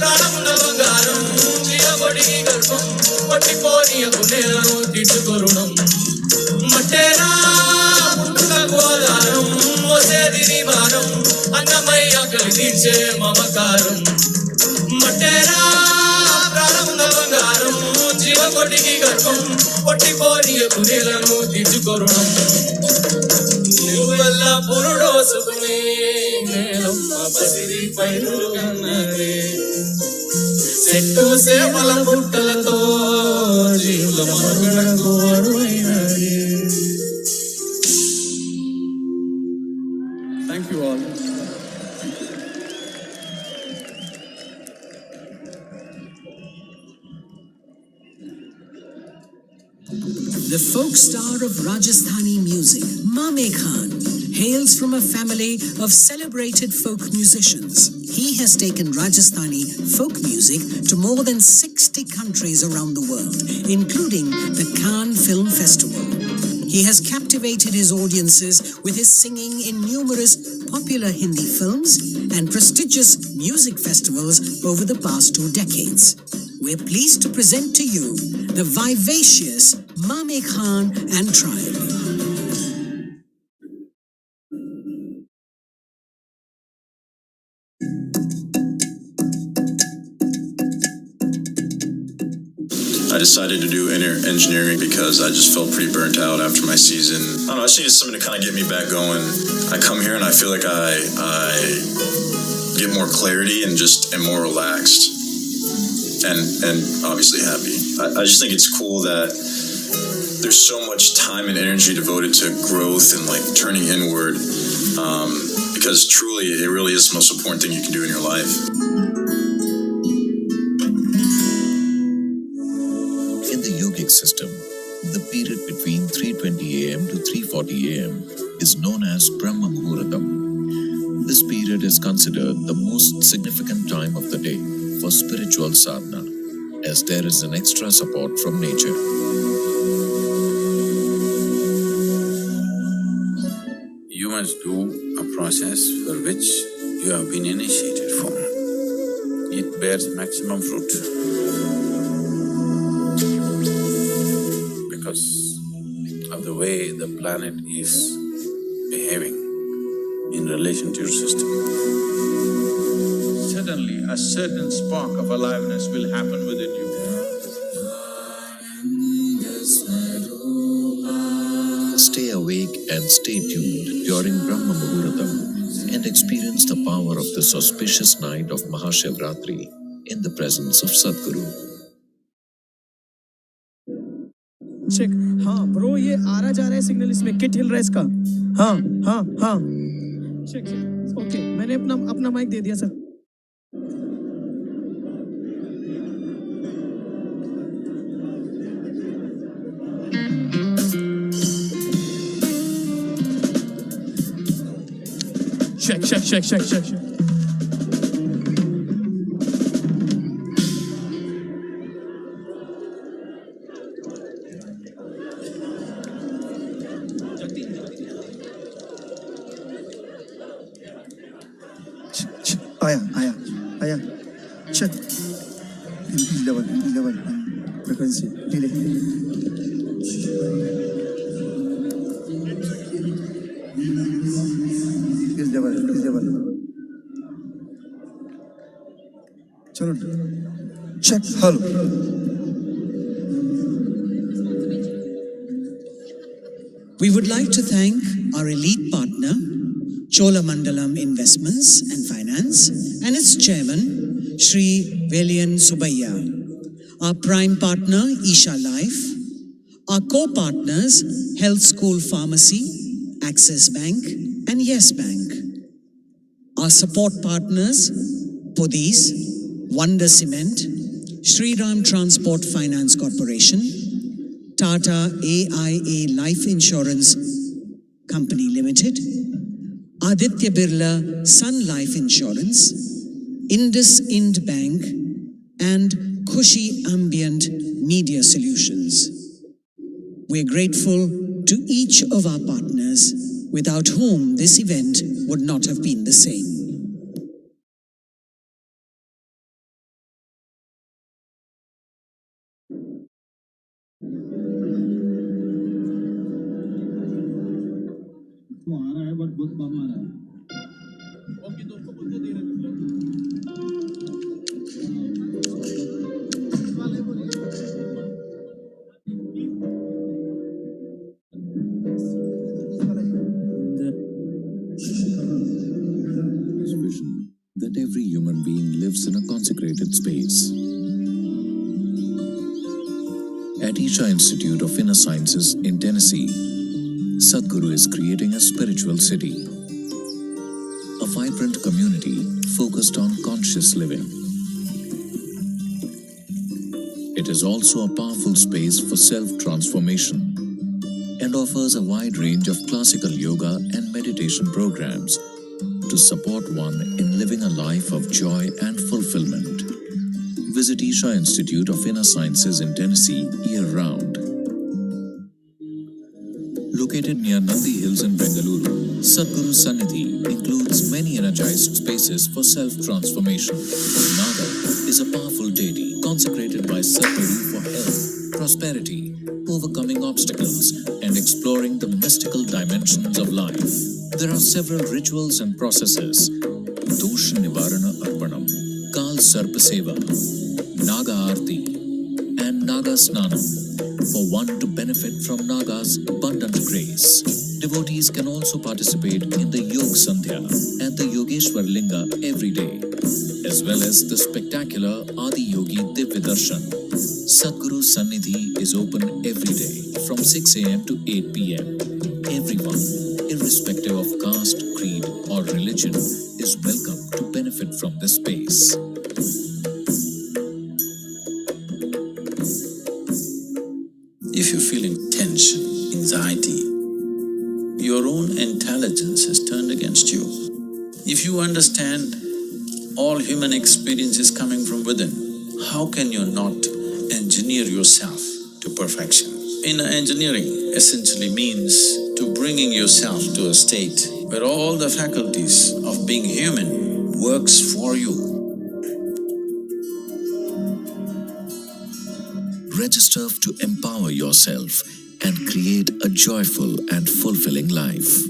ప్రాణమున బంగారం జీవబడి గర్భం పట్టిపోనీయకు నేలను తీర్చుకొరుణం మట్టేరా పుట్టుకకు ఆధారం మోసేది నీ భారం అన్నమయ్య కలిగించే మమకారం మట్టేరా ప్రాణమున బంగారం జీవకొటికి గర్భం పట్టిపోనీయకు నేలను తీర్చుకొరుణం నిలువెల్ల పురుడోసుకుని నేలమ్మ బసిరి పైరులు కన్నది చెట్టు సేమల పుట్టలతో జీవుల మనుగడకు అరువైనది. Thank you all. The folk star of Rajasthani music, Mame Khan, hails from a family of celebrated folk musicians. He has taken Rajasthani folk music to more than 60 countries around the world, including the Cannes Film Festival. He has captivated his audiences with his singing in numerous popular Hindi films and prestigious music festivals over the past 2 decades. We're pleased to present to you the vivacious Mame Khan and Tribe. I decided to do engineering because I just felt pretty burnt out after my season. I don't know, I just needed something to kind of get me back going. I come here and I feel like I get more clarity and just am more relaxed and obviously happy. I just think it's cool that there's so much time and energy devoted to growth and like turning inward because truly it really is the most important thing you can do in your life. In the yogic system, the period between 3:20 am to 3:40 am is known as Brahma Muhurtam. This period is considered the most significant time of the day for spiritual sadhana, as there is an extra support from nature. You must do a process for which you have been initiated for. It bears maximum fruit. Because of the way the planet is behaving in relation to your system. Suddenly, a certain spark of aliveness will happen within you. Stay awake and stay tuned during Brahma Muhurtam and experience the power of this auspicious night of MahaShivRatri in the presence of Sadhguru. Check हाँ bro ये आ रहा जा रहा है signal इसमें kit हिल रहा है इसका हाँ हाँ हाँ चेक ओके मैंने अपना माइक दे दिया सर check. आया check increase level frequency delay increase level चलो check hello We would like to thank our elite partner Cholamandalam Investments and Finance and its chairman, Shri Velian Subbiah, our prime partner, Isha Life, our co-partners, Health School Pharmacy, Access Bank, and Yes Bank, our support partners, Police, Wonder Cement, Shri Ram Transport Finance Corporation, Tata AIA Life Insurance Company Limited, Aditya Birla Sun Life Insurance, Indus Ind Bank, and Khushi Ambient Media Solutions. We're grateful to each of our partners, without whom this event would not have been the same. Vision that every human being lives in a consecrated space. At Isha Institute of Inner Sciences in Tennessee, Sadhguru is creating a spiritual city, a vibrant community focused on conscious living. It is also a powerful space for self-transformation and offers a wide range of classical yoga and meditation programs to support one in living a life of joy and fulfillment. Visit Isha Institute of Inner Sciences in Tennessee year-round. Located near Nandi Hills in Bengaluru, Sadhguru Sannidhi includes many energized spaces for self-transformation. Naga is a powerful deity consecrated by Sadhguru for health, prosperity, overcoming obstacles, and exploring the mystical dimensions of life. There are several rituals and processes: Dosh Nivarana Arpanam, Kal Sarpa Seva, Naga Aarti, and Naga Snanam, for one to benefit from Naga's abundant grace. Devotees can also participate in the Yog Sandhya at the Yogeshwar Linga every day, as well as the spectacular Adi Yogi Divya Darshan. Sadhguru Sannidhi is open every day from 6 a.m. to 8 p.m. Everyone, irrespective of caste, creed, or religion, is welcome to benefit from this space. If you're feeling tension, anxiety, your own intelligence is turned against you. If you understand all human experience is coming from within, how can you not engineer yourself to perfection? Inner engineering essentially means to bringing yourself to a state where all the faculties of being human works for you. Register to empower yourself and create a joyful and fulfilling life.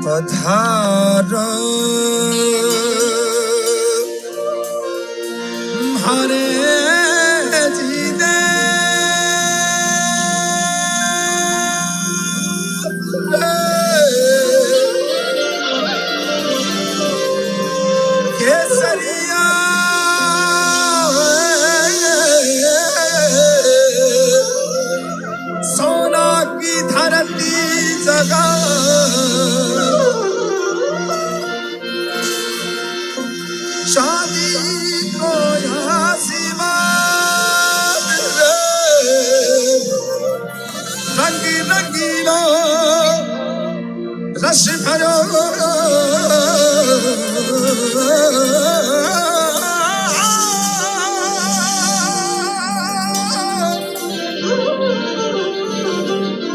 पधार हरे जीने केसरिया सोना की धरती जगा शादी को यहाँ शिवा रंगी रंगीलो रश भरो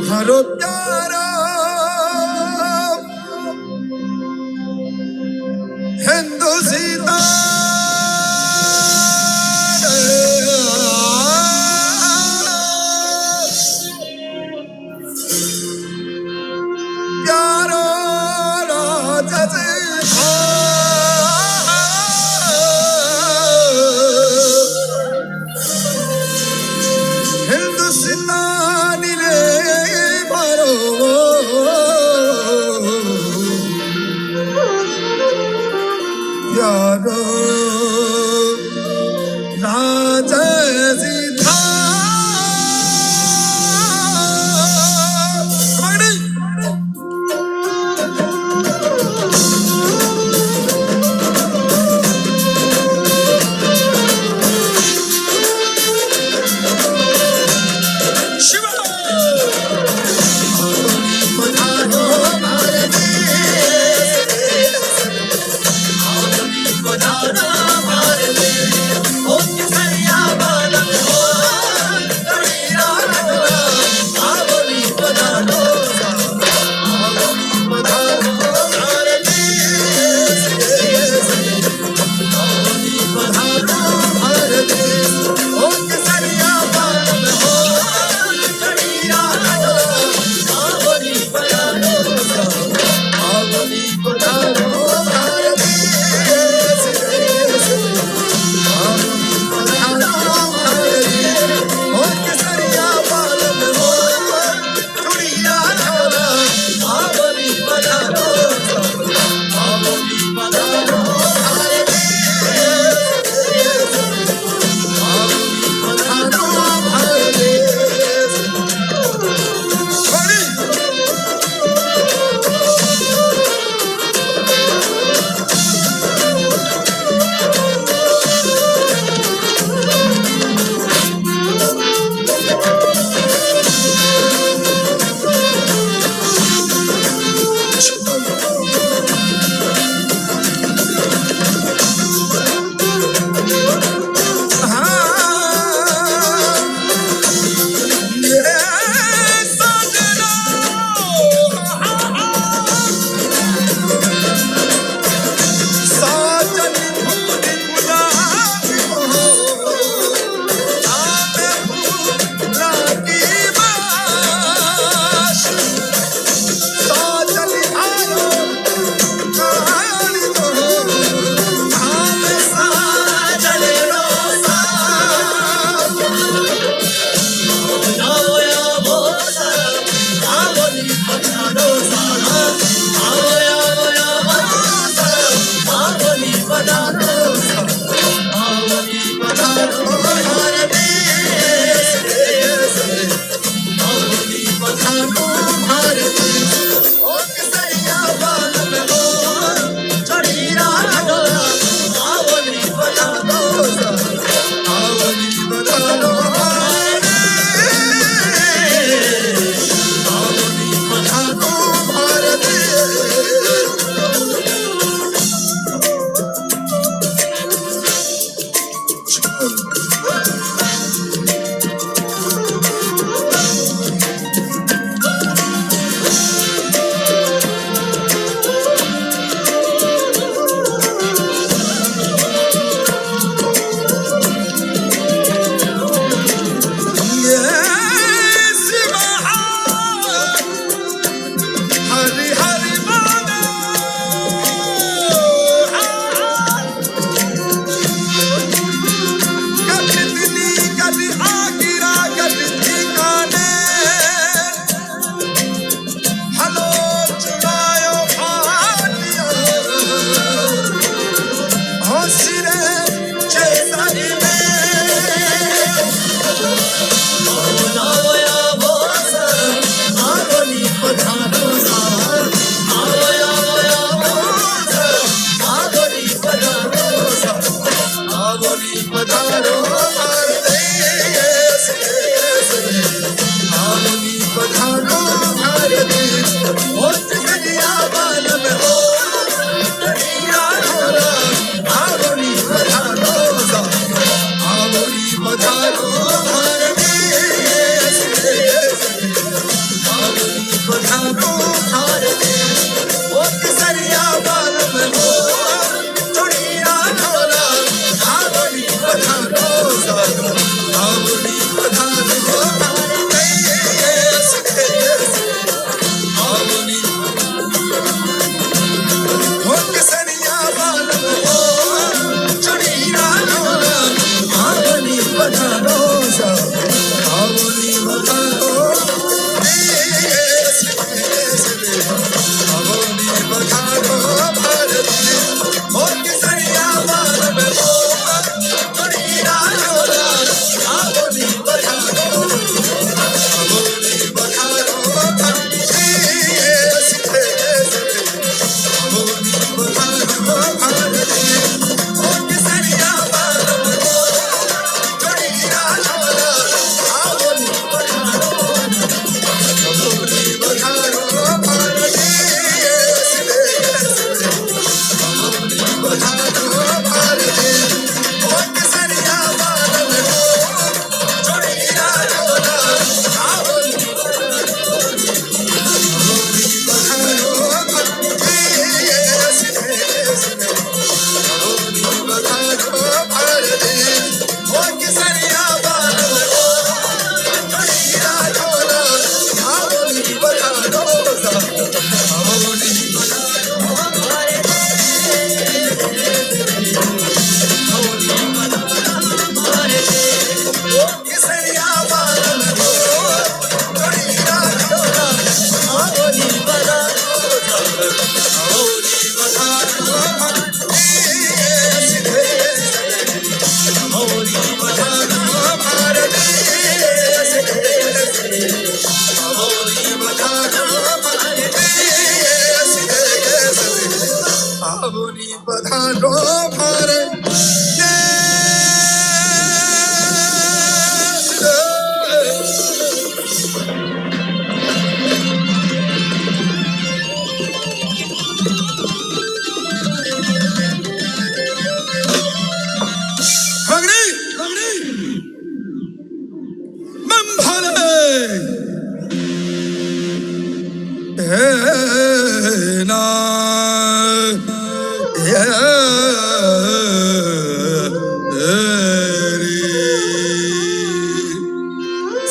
हरो प्यारा हिंदू सीता प्यारो राजा हिंदुस्तानी रे मारो प्यारो राजा सीता Banana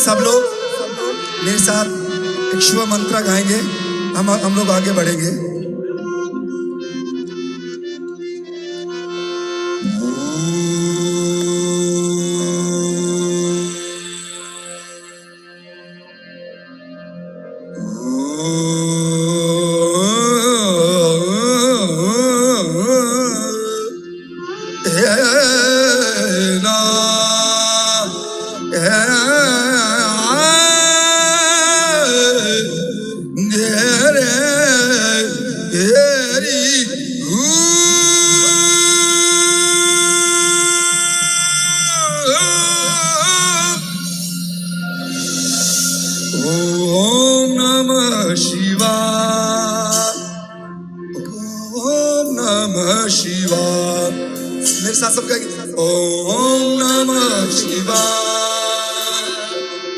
सब लोग मेरे साथ एक शिव मंत्र गाएंगे, हम लोग आगे बढ़ेंगे। ओम नमः शिवाय, ओम नमः शिवाय। मेरे साथ सब कहेंगे, ओम नमः शिवाय,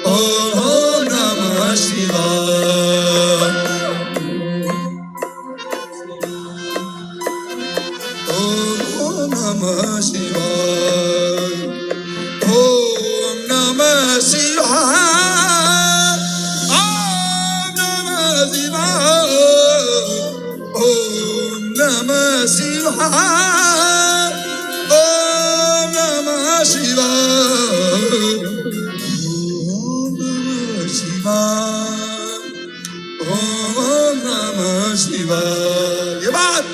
ओम नमः शिवाय, ओम नमः शिवाय, ओम नमः शिवाय। ये बात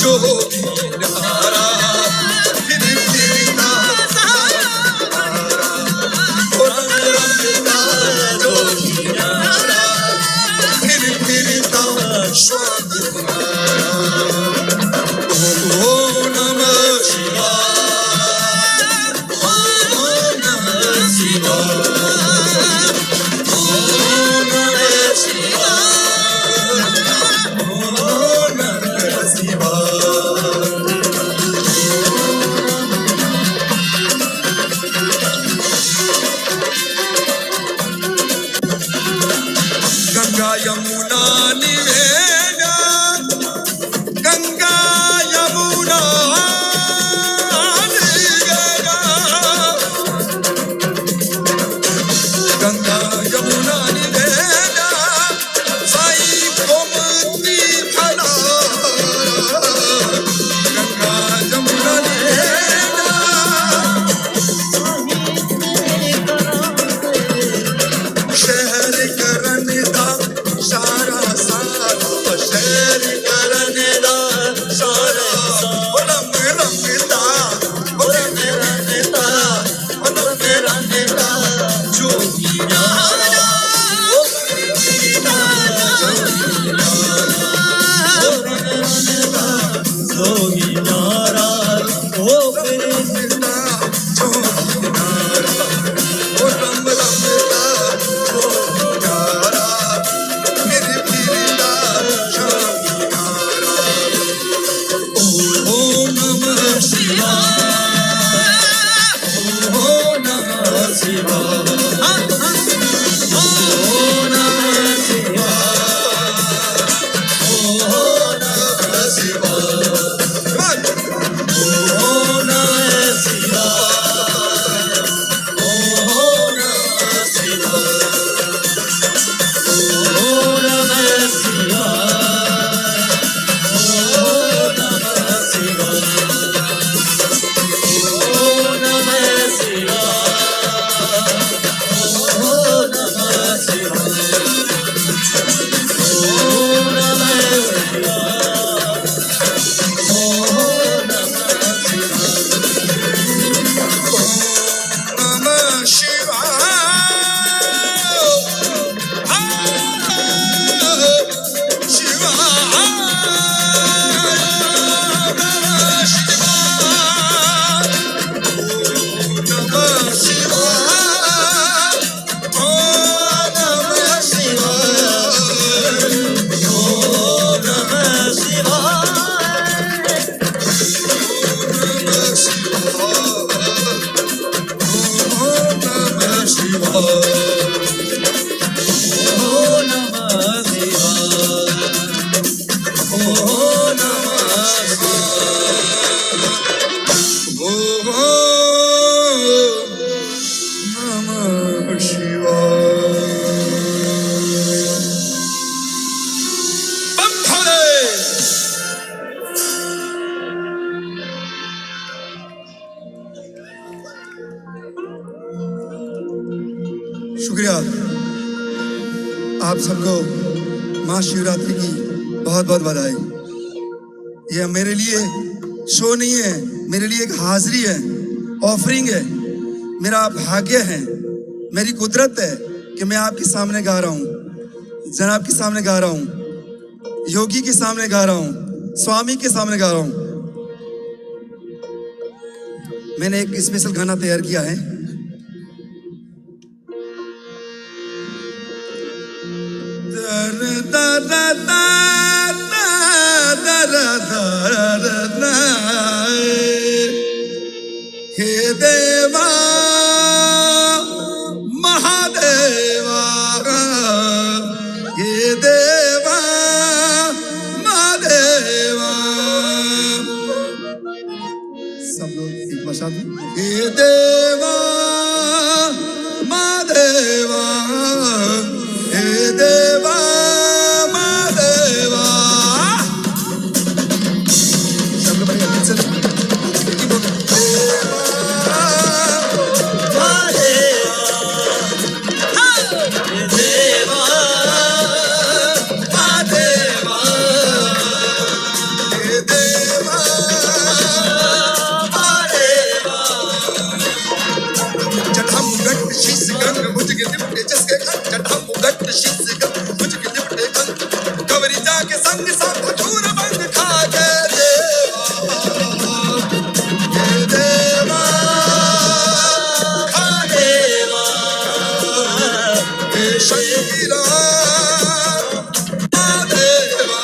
जोगी नारा फिर फिरता रंगता जोगी नारा फिर फिरता स्वामी ओम नमः शिवाय ओम नमः शिवाय गंगा यमुना निवेगा गंगा यमुना निवेगा गंगा यमुना निवेगा साई गोमती फला गंगा यमुना निवेगा शहर करण दा सारा सारा शहर करण दा सारा रंग रंगता रंग रंगता रंग रंगता जोगी नारा जोगी नारा ओ कृष्णा जोगी नारा ओ रंग रंगता जोगी नारा फिर फिरता जोगी नारा ओम नमः शिवाय ओम नमः शिवाय ओम नमः शिवाय ओम नमः शिवाय ओम नमः शिवाय ओम नमः शिवाय ओम नमः शुक्रिया आप सबको महाशिवरात्रि की बहुत बहुत बधाई। ये मेरे लिए शो नहीं है, मेरे लिए एक हाजिरी है, ऑफरिंग है, मेरा भाग्य है, मेरी कुदरत है कि मैं आपके सामने गा रहा हूँ, जनाब के सामने गा रहा हूँ, योगी के सामने गा रहा हूँ, स्वामी के सामने गा रहा हूँ। मैंने एक स्पेशल गाना तैयार किया है। हे देवा महादेवा, हे देवा महादेवा, सब लोग एक बार साथ में। हे देवा महादेवा, हे देवा महादेवा, सब लोग बढ़िया गीत से देवा सब धतूर बंद खा के देवा खा देवा शंकीरा देवा देवा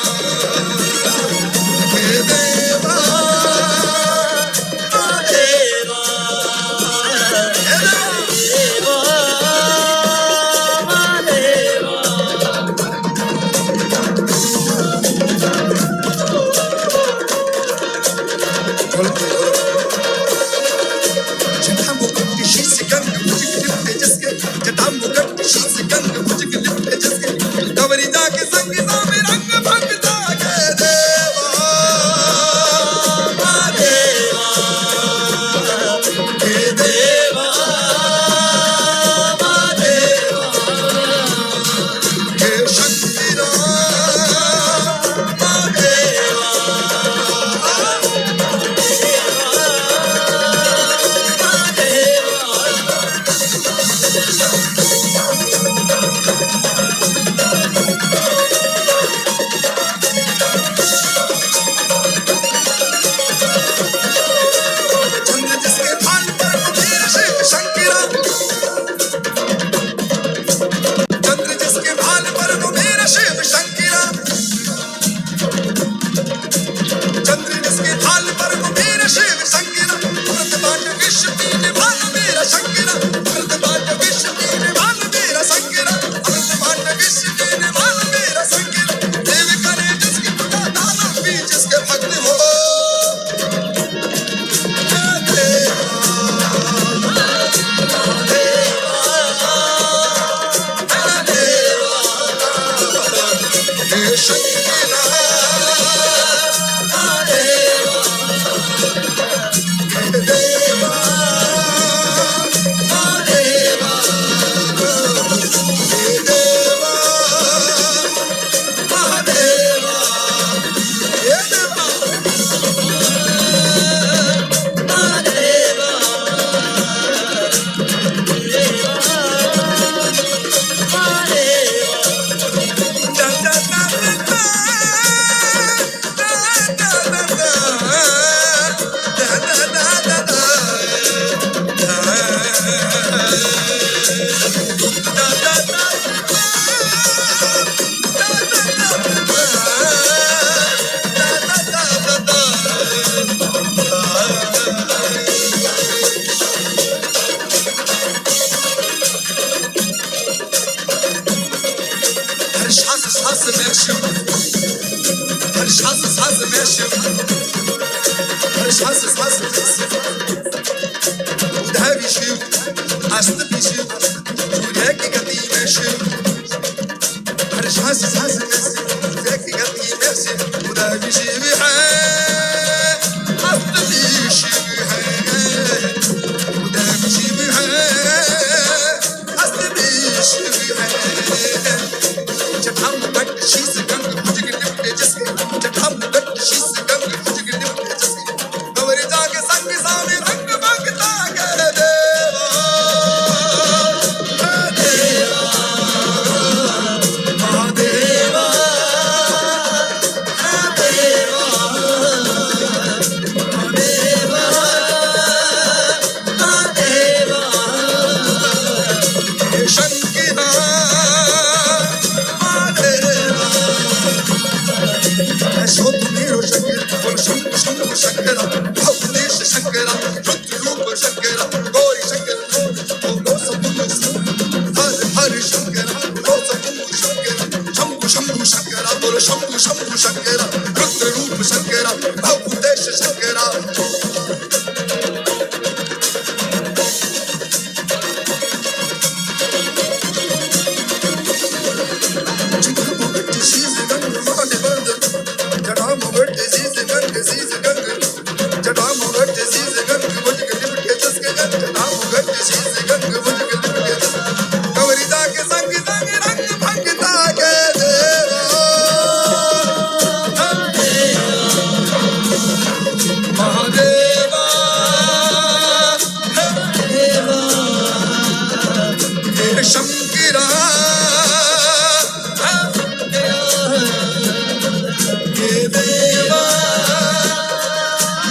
ये देवा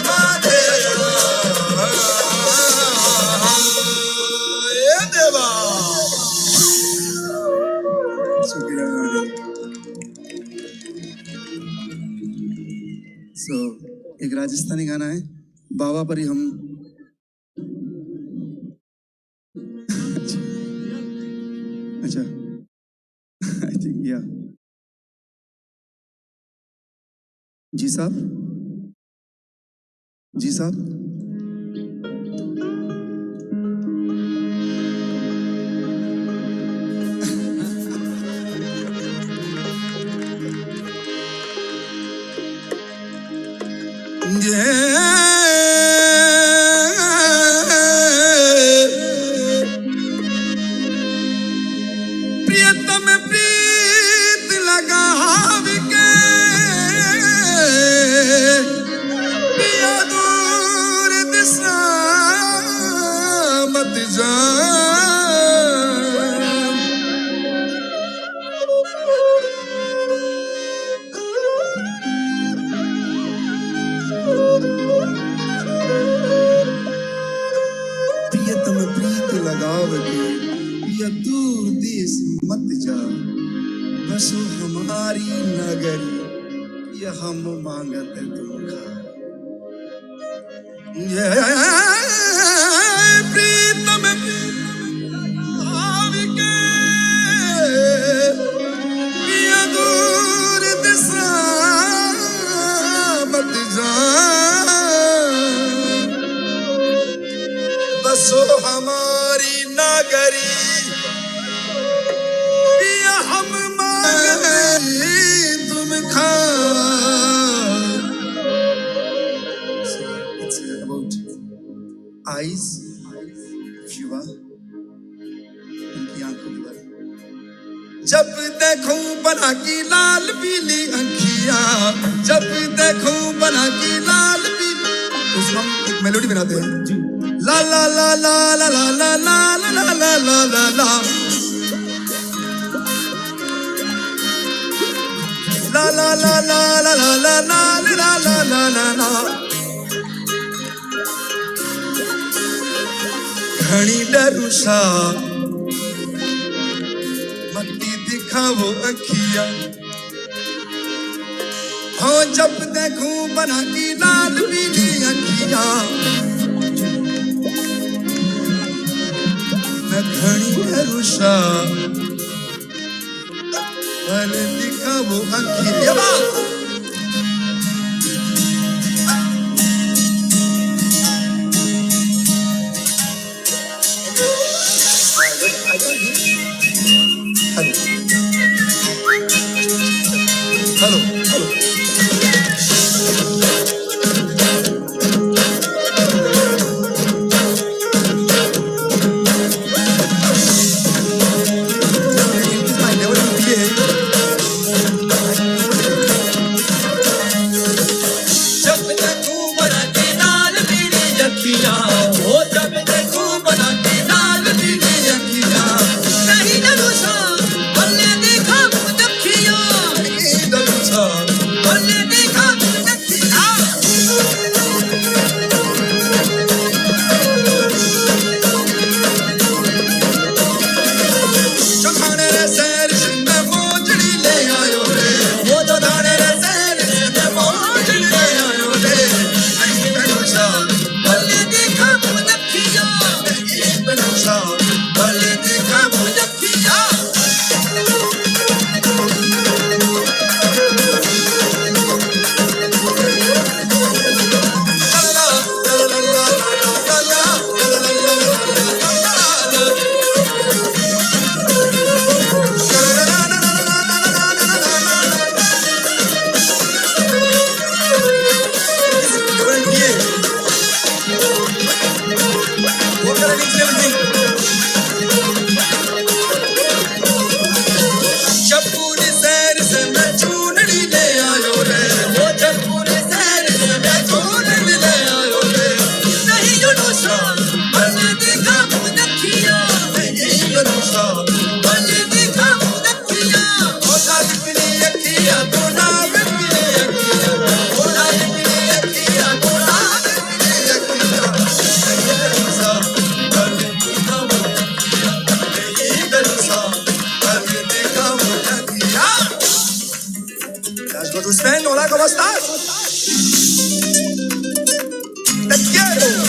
महादेवा ये देवा। So, एक राजस्थानी गाना है बाबा पर ही हम अच्छा आई थिंक या जी साहब जी साहब प्रियतम प्रीत लगाव के पिया दूर दिशा मत जा। प्रियतम प्रीत लगाव के पिया दूर देश मत जा। बसो हमारी नगरी यह हम मांगत तुमका। प्रीतम लगाव के पिया दूर दिशा मत जा। बसो हमारी नगरी पिया हम मांगते तुम खा। It's about eyes, Shiva, उनकी आंखों के बारे में। जब देखूं बना की लाल पीली अंखियां, जब देखूं बना की लाल पीली, उसमें हम एक मेलोडी बनाते हैं। ला ला ला ला ला ला ला ला ला ला ला ला ला La la la la la la la la la la la la la। घनी डरुसा मत्ती दिखाओ अखियां, हो जब देखूं बना की लाल पीली अखियां। मैं घनी डरुसा भले दिखाओ अखियां। Hello hello Te quiero.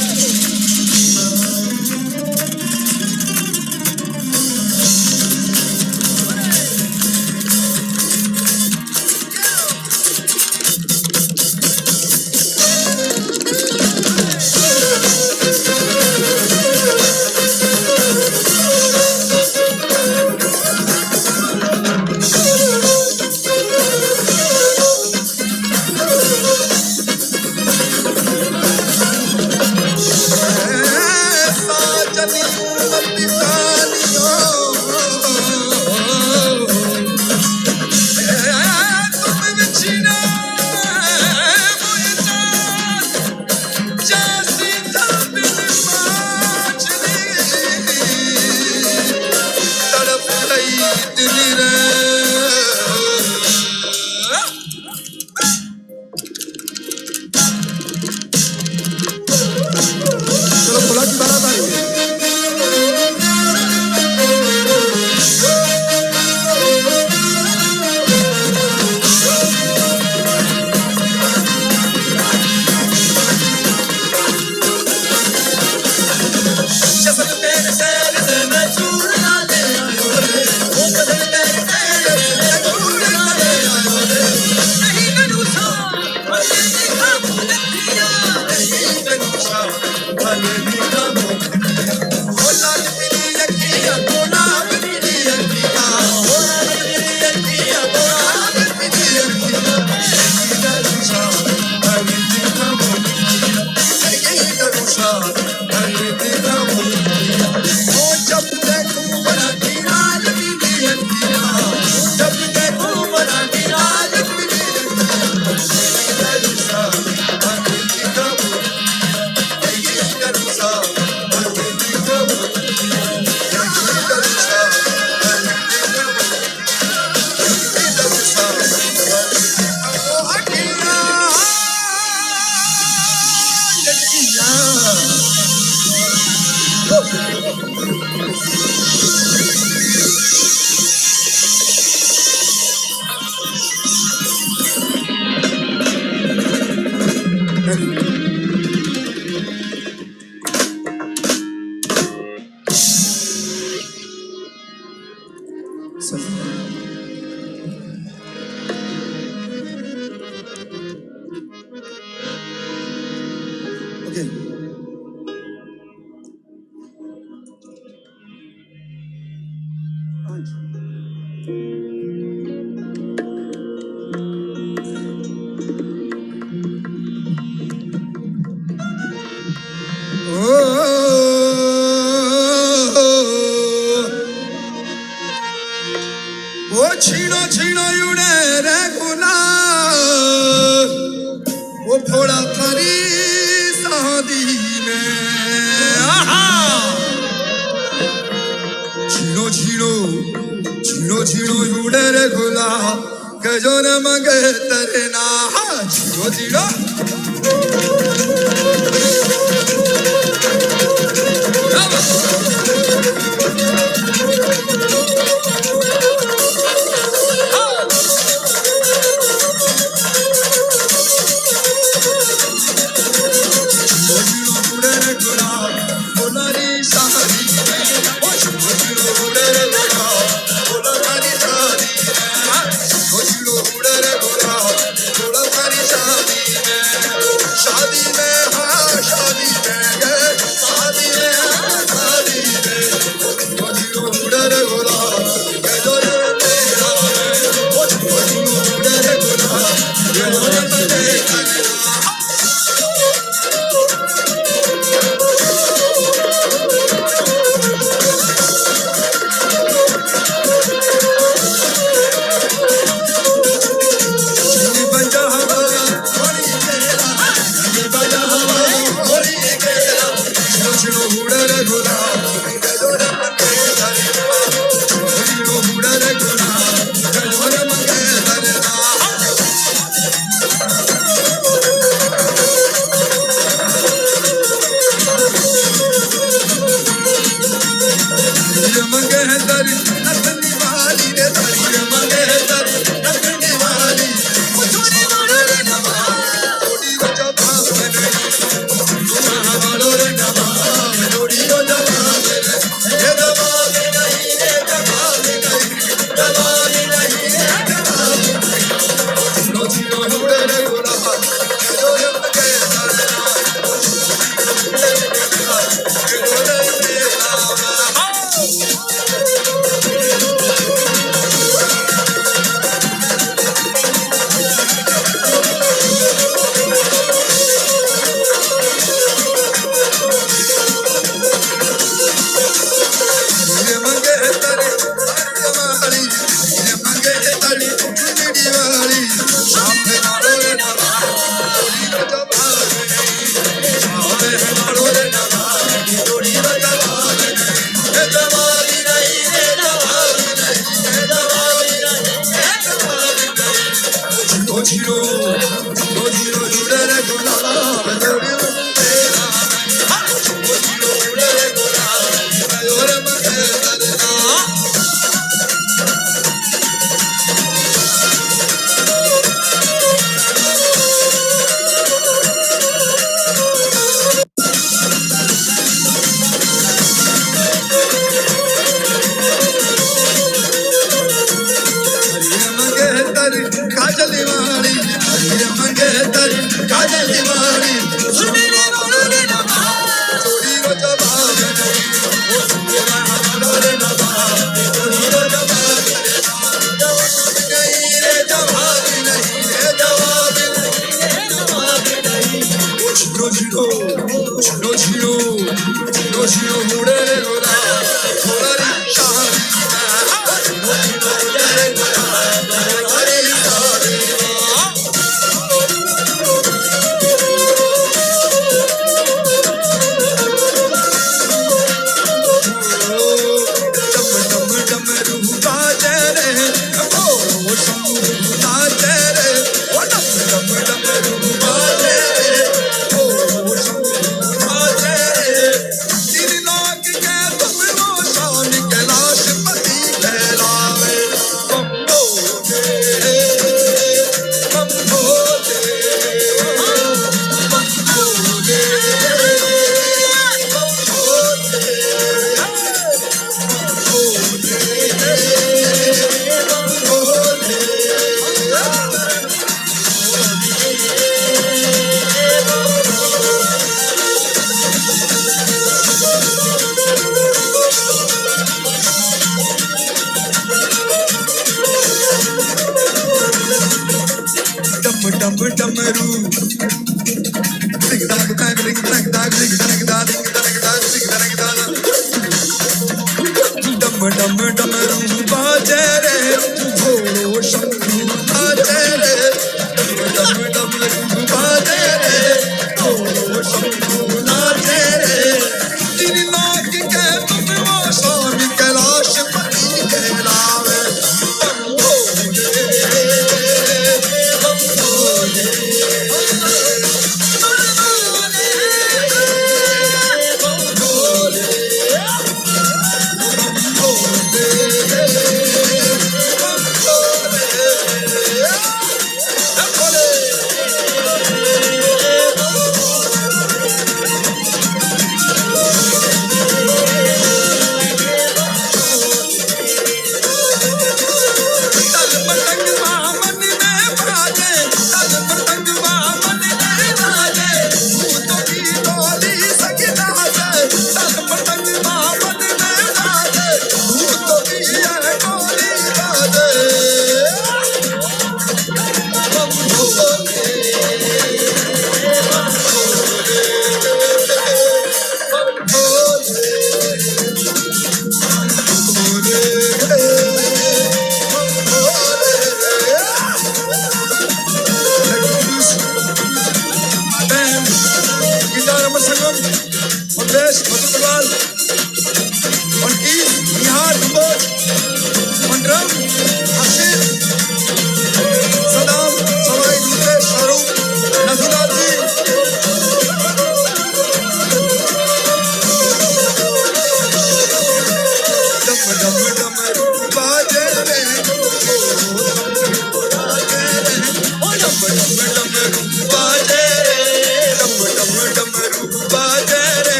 शादी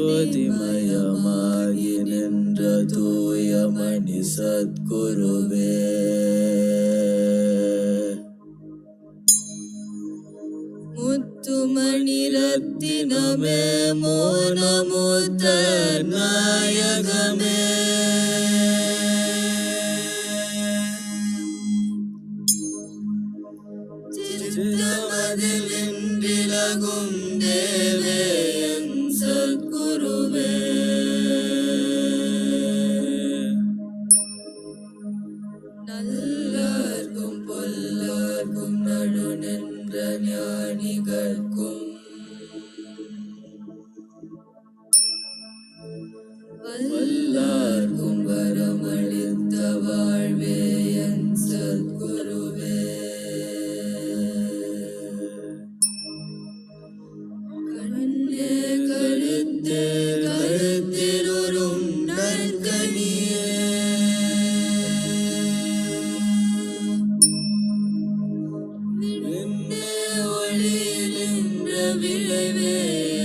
ஜோதிமயமாகி நின்ற தூயமணி சத்குருவே. முத்துமணி ரத்தினமே மோனமுத்த நாயகமே. சித்தமதில் இன்றிலகும் தேவே என் சத்குருவே. நல்லர்க்கும் பொல்லார்க்கும் நடு நின்ற ஞானிகர்க்கும் வல்லார்க்கும் வரமளித்த வாழ்வே என் சத்குருவே. கண்ணே கழுத்தே கழுத்திலுறும் நற்கனியே. விண்ணே ஒளியில் நின்ற விளைவே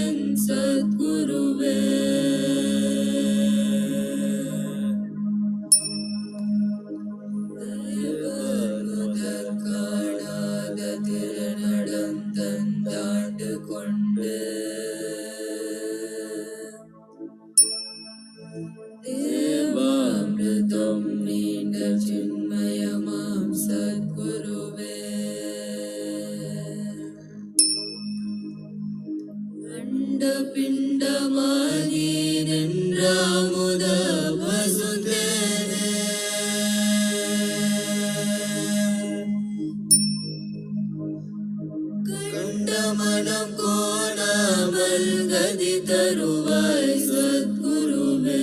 என் சத்குருவே. காணாத திருநடந்தாண்டு கொண்டு தேவாமிருதம் நீண்ட சின்மயமாம் சத்குருவே. அண்ட பிண்டமாகி நின்ற அமுத வசுதேவே. கண்ட மனம் கோணாமல் கதி தருவாய் சத்குருவே.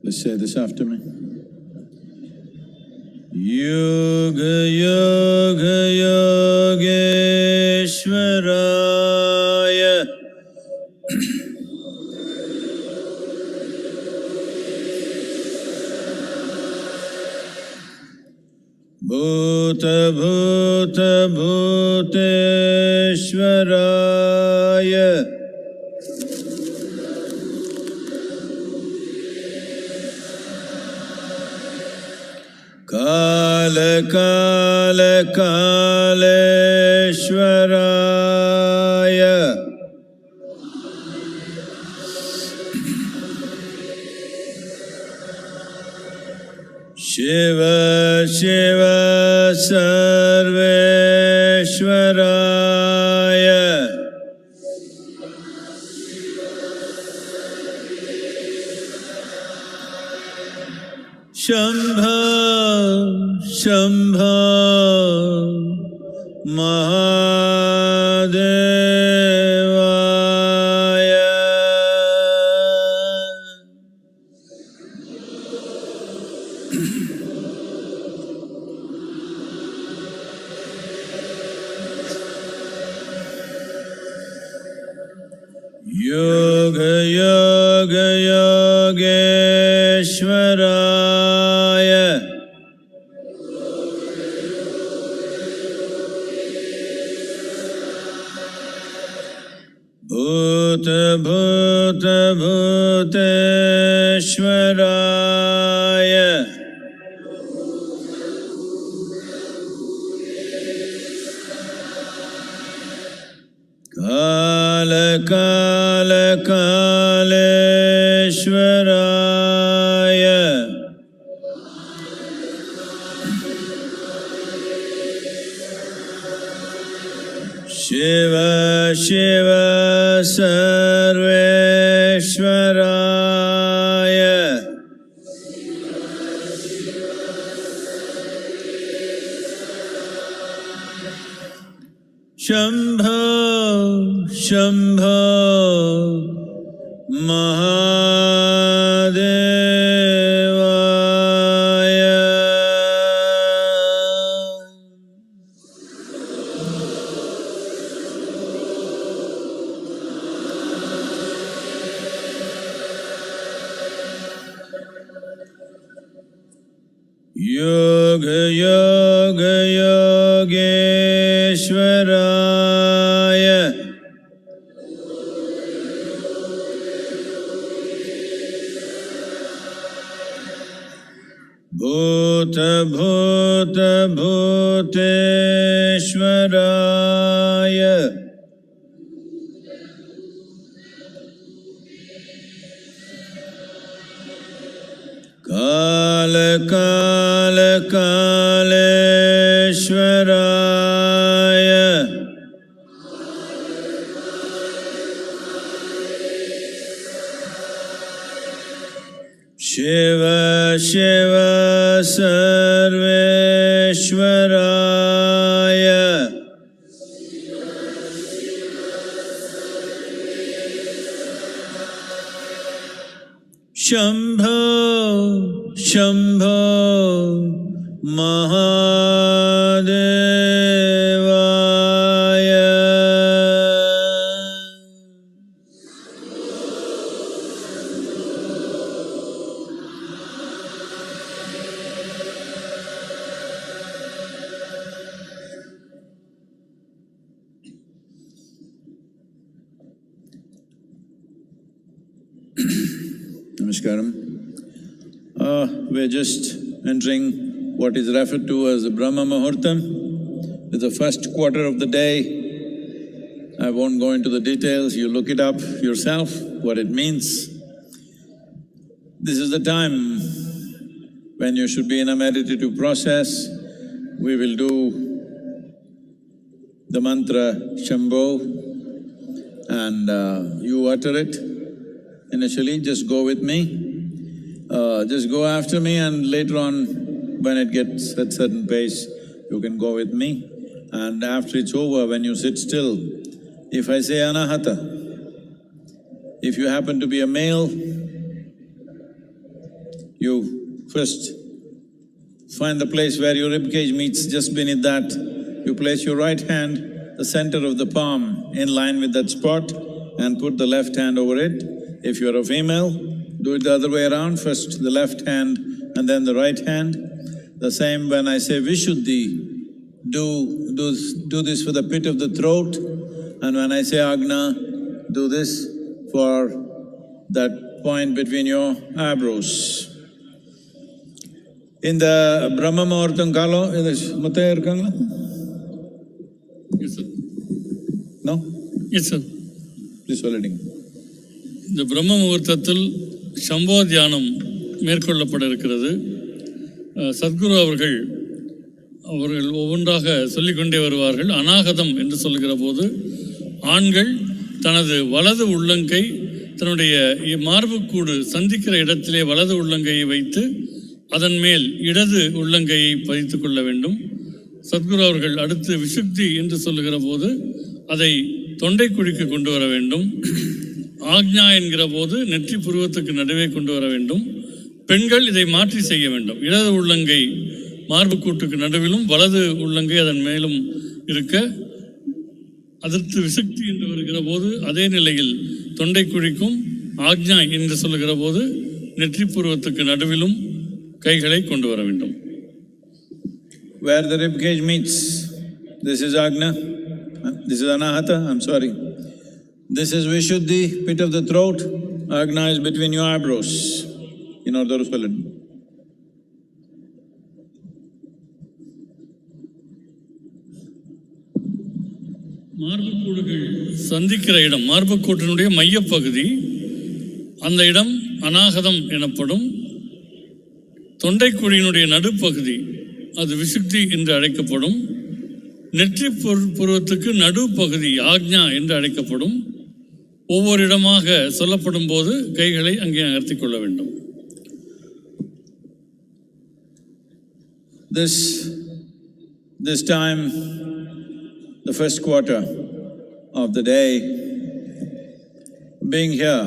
Let's say this after me. Yoga Yoga Yogeshwaraya Bhuta Bhuta Bhuteshwaraya Kala Kala Kaleshwaraya Shiva Shiva Sarveshwaraya Shambho Shambho Mahadevaya. Yoga Yoga Yogeshwaraya Bhuta Bhuta Bhuteshwaraya Kala Kala Kaleshwaraya Shiva Shiva Sarveshwaraya Shambho Shambho Mahadevaya. Yoga Yoga Yogeshwaraya. Bhuta Bhuta Bhuteshwaraya. Kala Kala Kaleshwaraya. Shiva Shiva Sarveshwaraya. Shambho Shambho Mahadevaya. Namaskaram. We're just entering what is referred to as the Brahma Muhurtam. It's the first quarter of the day. I won't go into the details, you look it up yourself, what it means. This is the time when you should be in a meditative process. We will do the mantra Shambho and you utter it. Initially, just go with me. Just go after me, and later on, when it gets at certain pace, you can go with me. And after it's over, when you sit still, if I say Anahata, if you happen to be a male, you first find the place where your ribcage meets, just beneath that, you place your right hand, the center of the palm, in line with that spot, and put the left hand over it. If you're a female, do it the other way around, first the left hand and then the right hand. The same when I say Vishuddhi, do this for the pit of the throat, and when I say Agna, do this for that point between your eyebrows. In the Brahma Muhurtam Kalo, Muthai irukanga? Yes, sir. No? Yes, sir. Please சொல்லிடுங்க. இந்த பிரம்ம முகூர்த்தத்தில் சம்போ தியானம் மேற்கொள்ளப்பட இருக்கிறது. சத்குரு அவர்கள் ஒவ்வொன்றாக சொல்லிக்கொண்டே வருவார்கள். அநாகதம் என்று சொல்லுகிற போது ஆண்கள் தனது வலது உள்ளங்கை தன்னுடைய மார்புக்கூடு சந்திக்கிற இடத்திலே வலது உள்ளங்கையை வைத்து அதன் மேல் இடது உள்ளங்கையை பதித்து கொள்ள வேண்டும். சத்குரு அவர்கள் அடுத்து விஷுக்தி என்று சொல்லுகிற போது அதை தொண்டை குழிக்கு கொண்டு வர வேண்டும். ஆக்ஞா என்கிற போது நெற்றி புருவத்துக்கு நடுவே கொண்டு வர வேண்டும். பெண்கள் இதை மாற்றி செய்ய வேண்டும். இடது உள்ளங்கை மார்புக்கூட்டுக்கு நடுவிலும் வலது உள்ளங்கை அதன் மேலும் இருக்க, அதற்கு விசக்தி என்று வருகிற போது அதே நிலையில் தொண்டை குழிக்கும் ஆக்ஞா என்று சொல்லுகிற போது நெற்றி புருவத்துக்கு நடுவிலும் கைகளை கொண்டு வர வேண்டும். Where the rib cage meets, this is Agna, this is Anahata, I'm sorry. This is Vishuddhi, pit of the throat, Agna is between your eyebrows. இன்னொரு சொல்லுங்க. மார்புக்கூடுகள் சந்திக்கிற இடம், மார்புக்கூட்டினுடைய மையப்பகுதி, அந்த இடம் அநாகதம் எனப்படும். தொண்டைக்குழியினுடைய நடுப்பகுதி அது விசுக்தி என்று அழைக்கப்படும். நெற்றி புருவத்துக்கு நடுப்பகுதி ஆக்ஞா என்று அழைக்கப்படும். ஒவ்வொரு இடமாக சொல்லப்படும் போது கைகளை அங்கே நகர்த்திக் கொள்ள வேண்டும். This time, the first quarter of the day, being here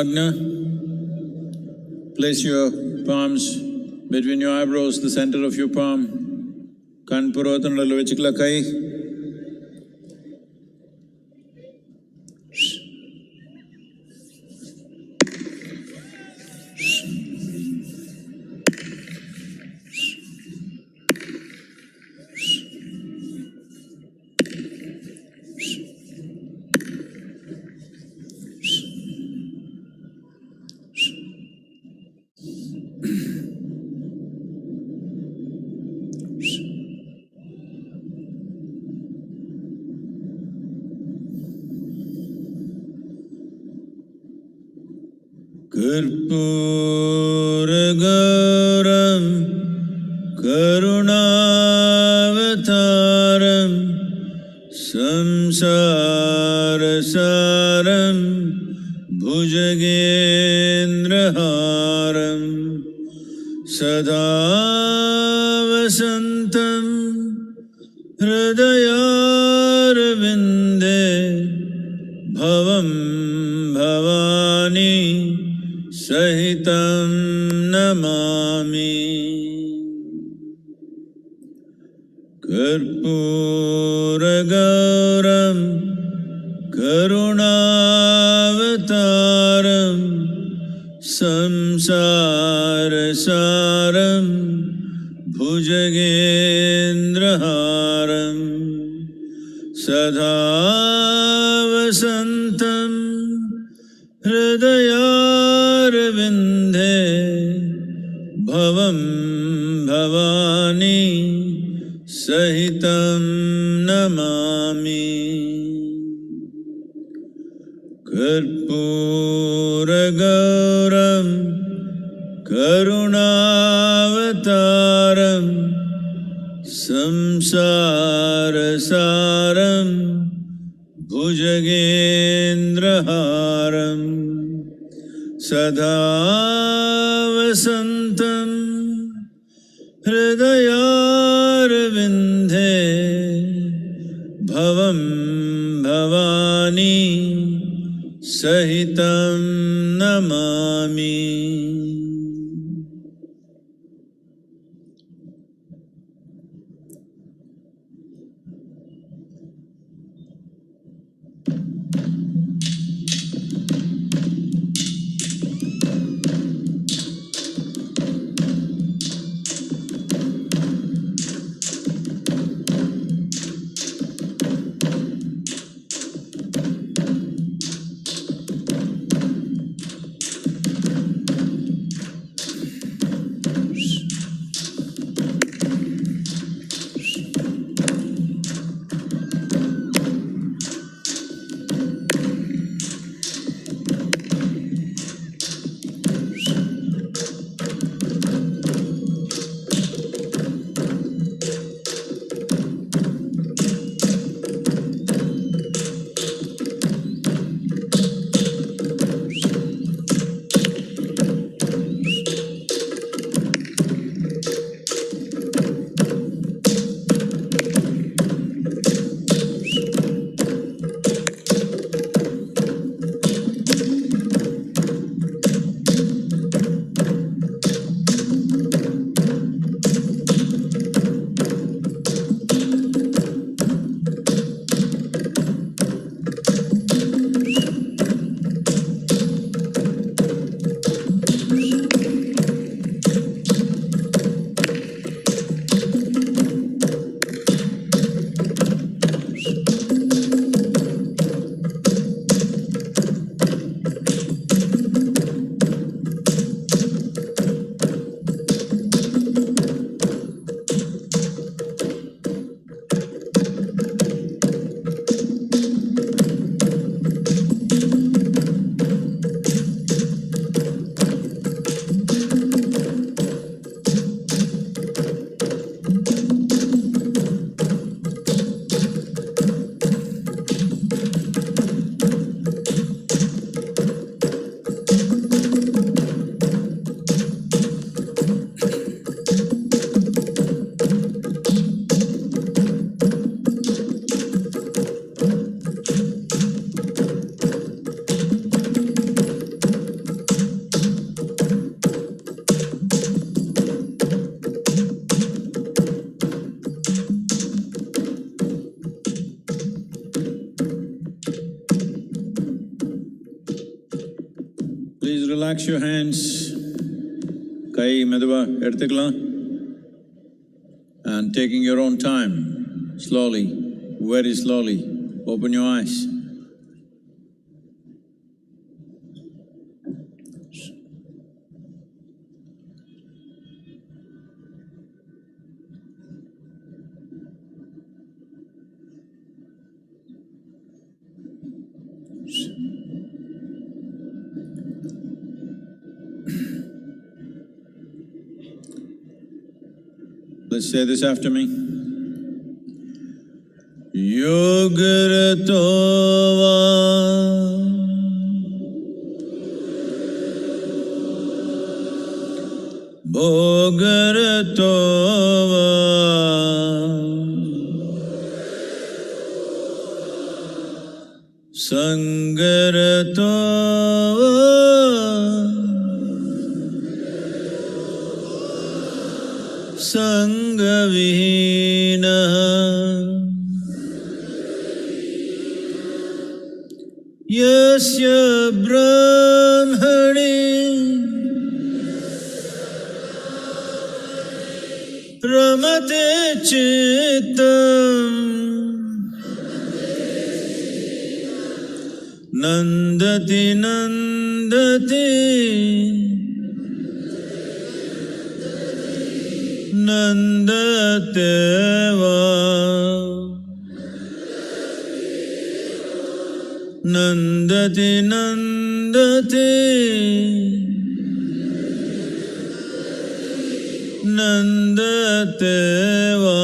Agna, place your palms between your eyebrows, the center of your palm. Kanpurotanallu vechikla kai. Karpuragaram Karunavataram Samsarasaram Bhujagendraharam Sada Vasantam Hridayarvinde Bhavam Bhavani Sahitam Namami. Karpuragauram Karunavataram Samsarasaram Bhujagendraharam Sada Vasantam Hridayarvinde Bhavam Bhavani Sahitam Namami. Karpuragauram Karunavataram Samsarasaram Bhujagendraharam Sada Vasantam Hridayarvinde Bhavam Bhavani Sahitam Namami. Please relax your hands. Kai meduva eduthukalam. And taking your own time, slowly, very slowly, open your eyes. Let's say this after me. Yogaratova Bhogaratova Sangaratova Sangavihina Yasya Brahmani Ramate Chittam Nandati Nandati Nandateva Nandati Nandati Nandateva.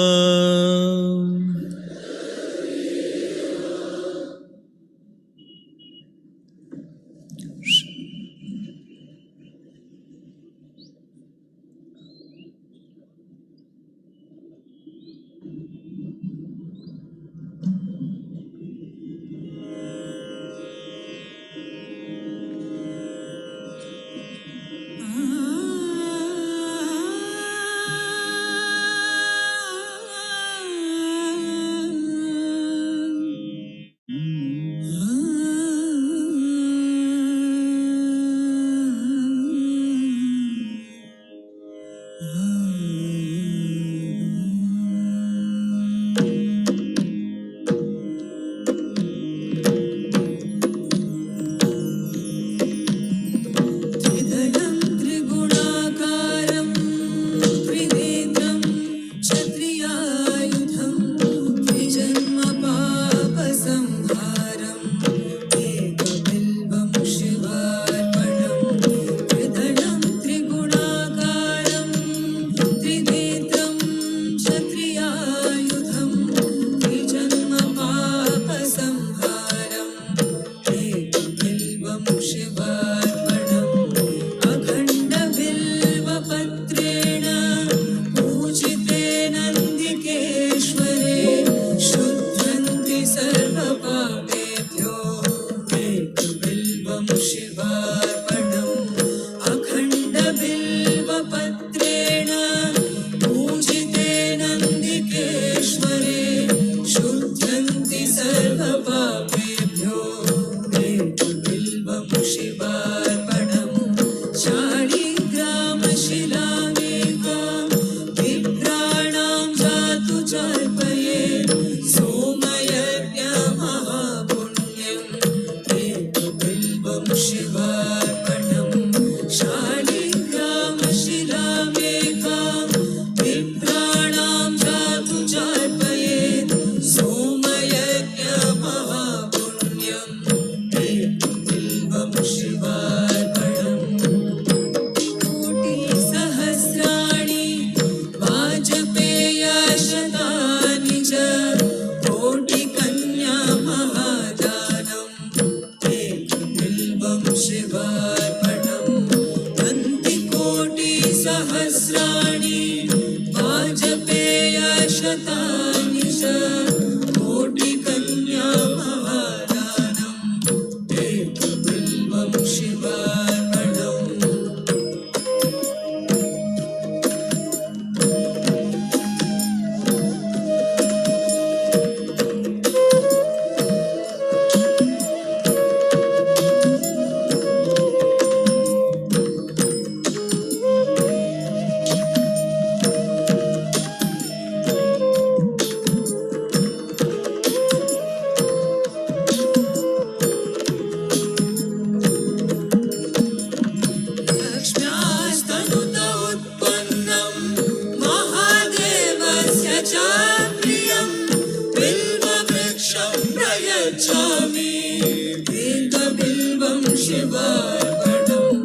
शिवार्पणम्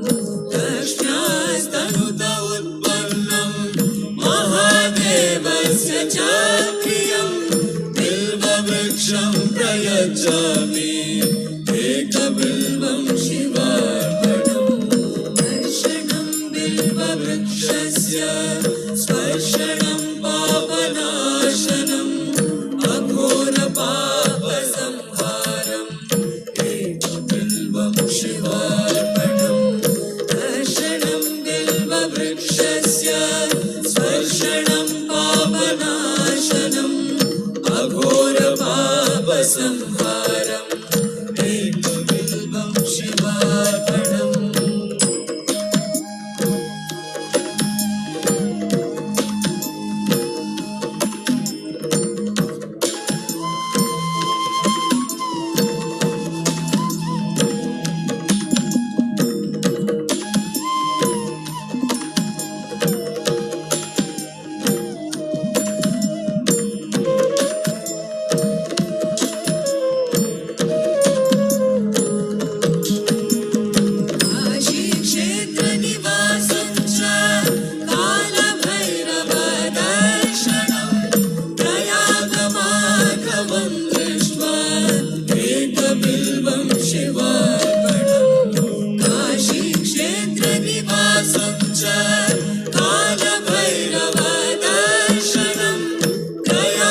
लक्ष्म्यास्तनुत उत्पन्नम् महादेवस्य च प्रियम् बिल्ववृक्षं प्रयच्छामि एकबिल्वं शिवार्पणम् दर्शनं बिल्ववृक्षस्य स्पर्शनं पापनाशनम् अघोरपापसंहारम् एकबिल्वं शिवार्पणम् दर्शनं बिल्ववृक्षस्य स्पर्शनं पापनाशनम् अघोरपापसंहारम् एकबिल्वं शिवार्पणम् काशीक्षेत्रनिवासं च कालभैरवदर्शनं प्रयागमाघवं दृष्ट्वा एकबिल्वं शिवार्पणम् काशीक्षेत्रनिवासं च कालभैरवदर्शनं प्रयागमाघवं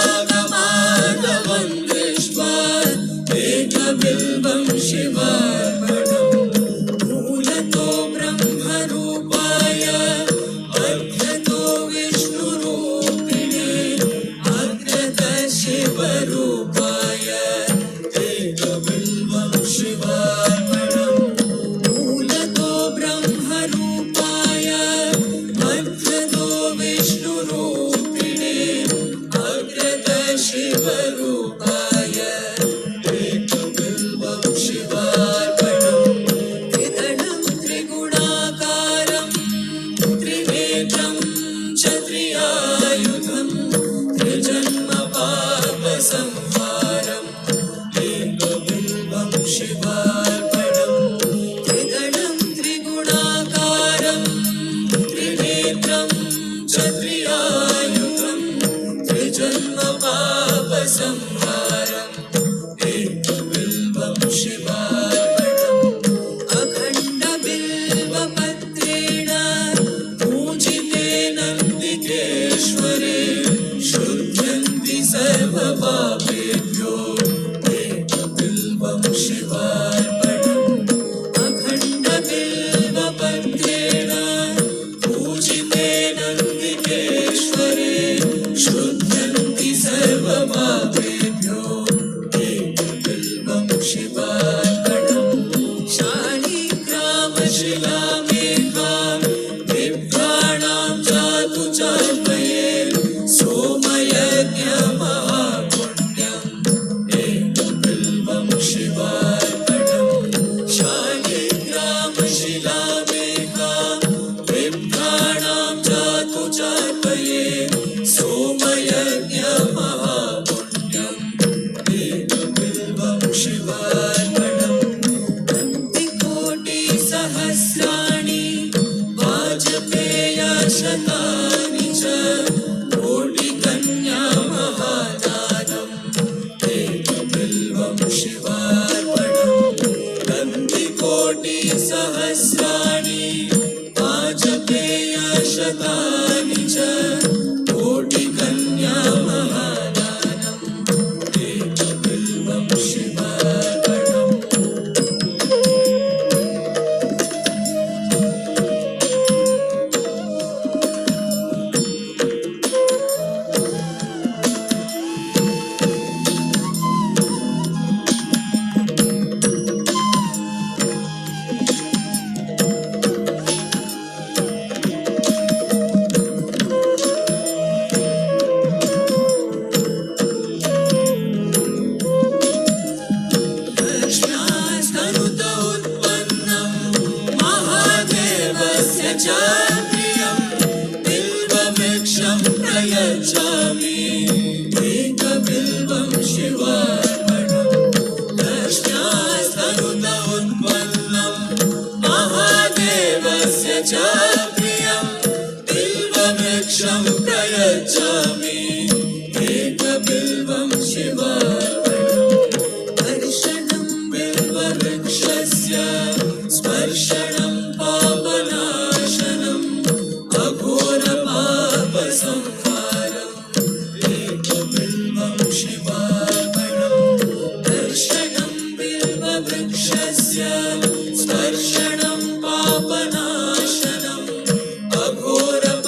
दृष्ट्वा एकबिल्वं शिवार्पणम् मूलतो ब्रह्मरूपाय मध्यतो विष्णुरूपिणे अग्रतः शिवरूपाय एकबिल्वं शिवार्पणम् मूलतो ब्रह्मरूपाय मध्यतो विष्णुरूपिणे अग्रतः शिवरूपाय एकबिल्वं शिवार्पणम् त्रिदलं त्रिगुणाकारं त्रिनेत्रं च त्रियायुधं त्रिजन्म पापसंहारम् एकबिल्वं शिवार्पणम् त्रिदलं त्रिगुणाकारं त्रिनेत्रं च त्रियायुधं त्रिजन्म पापसंहारम् एकबिल्वं शिवार्पणम् अखण्डबिल्वपत्रेण पूजिते नन्दिकेश्वरे शुध्यन्ति सर्वपापेभ्यो एकबिल्वं शिवार्पणम् अखण्डबिल्वपत्रेण पूजिते नन्दिकेश्वरे शुध्यन्ति सर्वपापेभ्यो एकबिल्वं शिवार्पणम् शालिग्रामशिलामेकां बिभ्राणां जातु चाल्पये सोमयज्ञमहापुण्यम् एकबिल्वं शिवार्पणम् शालिग्रामशिलामेकां बिभ्राणां जातु चाल्पये सोमयज्ञमहापुण्यम् एकबिल्वं शिवार्पणम् कोटिसहस्राणि वाजपेयशतानि च कोटिकन्या महादानम् एकबिल्वं शिवार्पणम् कोटिसहस्राणि वाजपेयशतानि च कोटिकन्या महादानम् एकबिल्वं शिवार्पणम् प्रयच्छामि एकबिल्वं शिवार्पणम् दर्शनास्तनुत उत्पन्नम् स्पर्शनं पापनाशनम् अघोरपापसंहारम् एकबिल्वं शिवार्पणम् दर्शनं बिल्ववृक्षस्य स्पर्शनं पापनाशनम् अघोरपापसंहारम्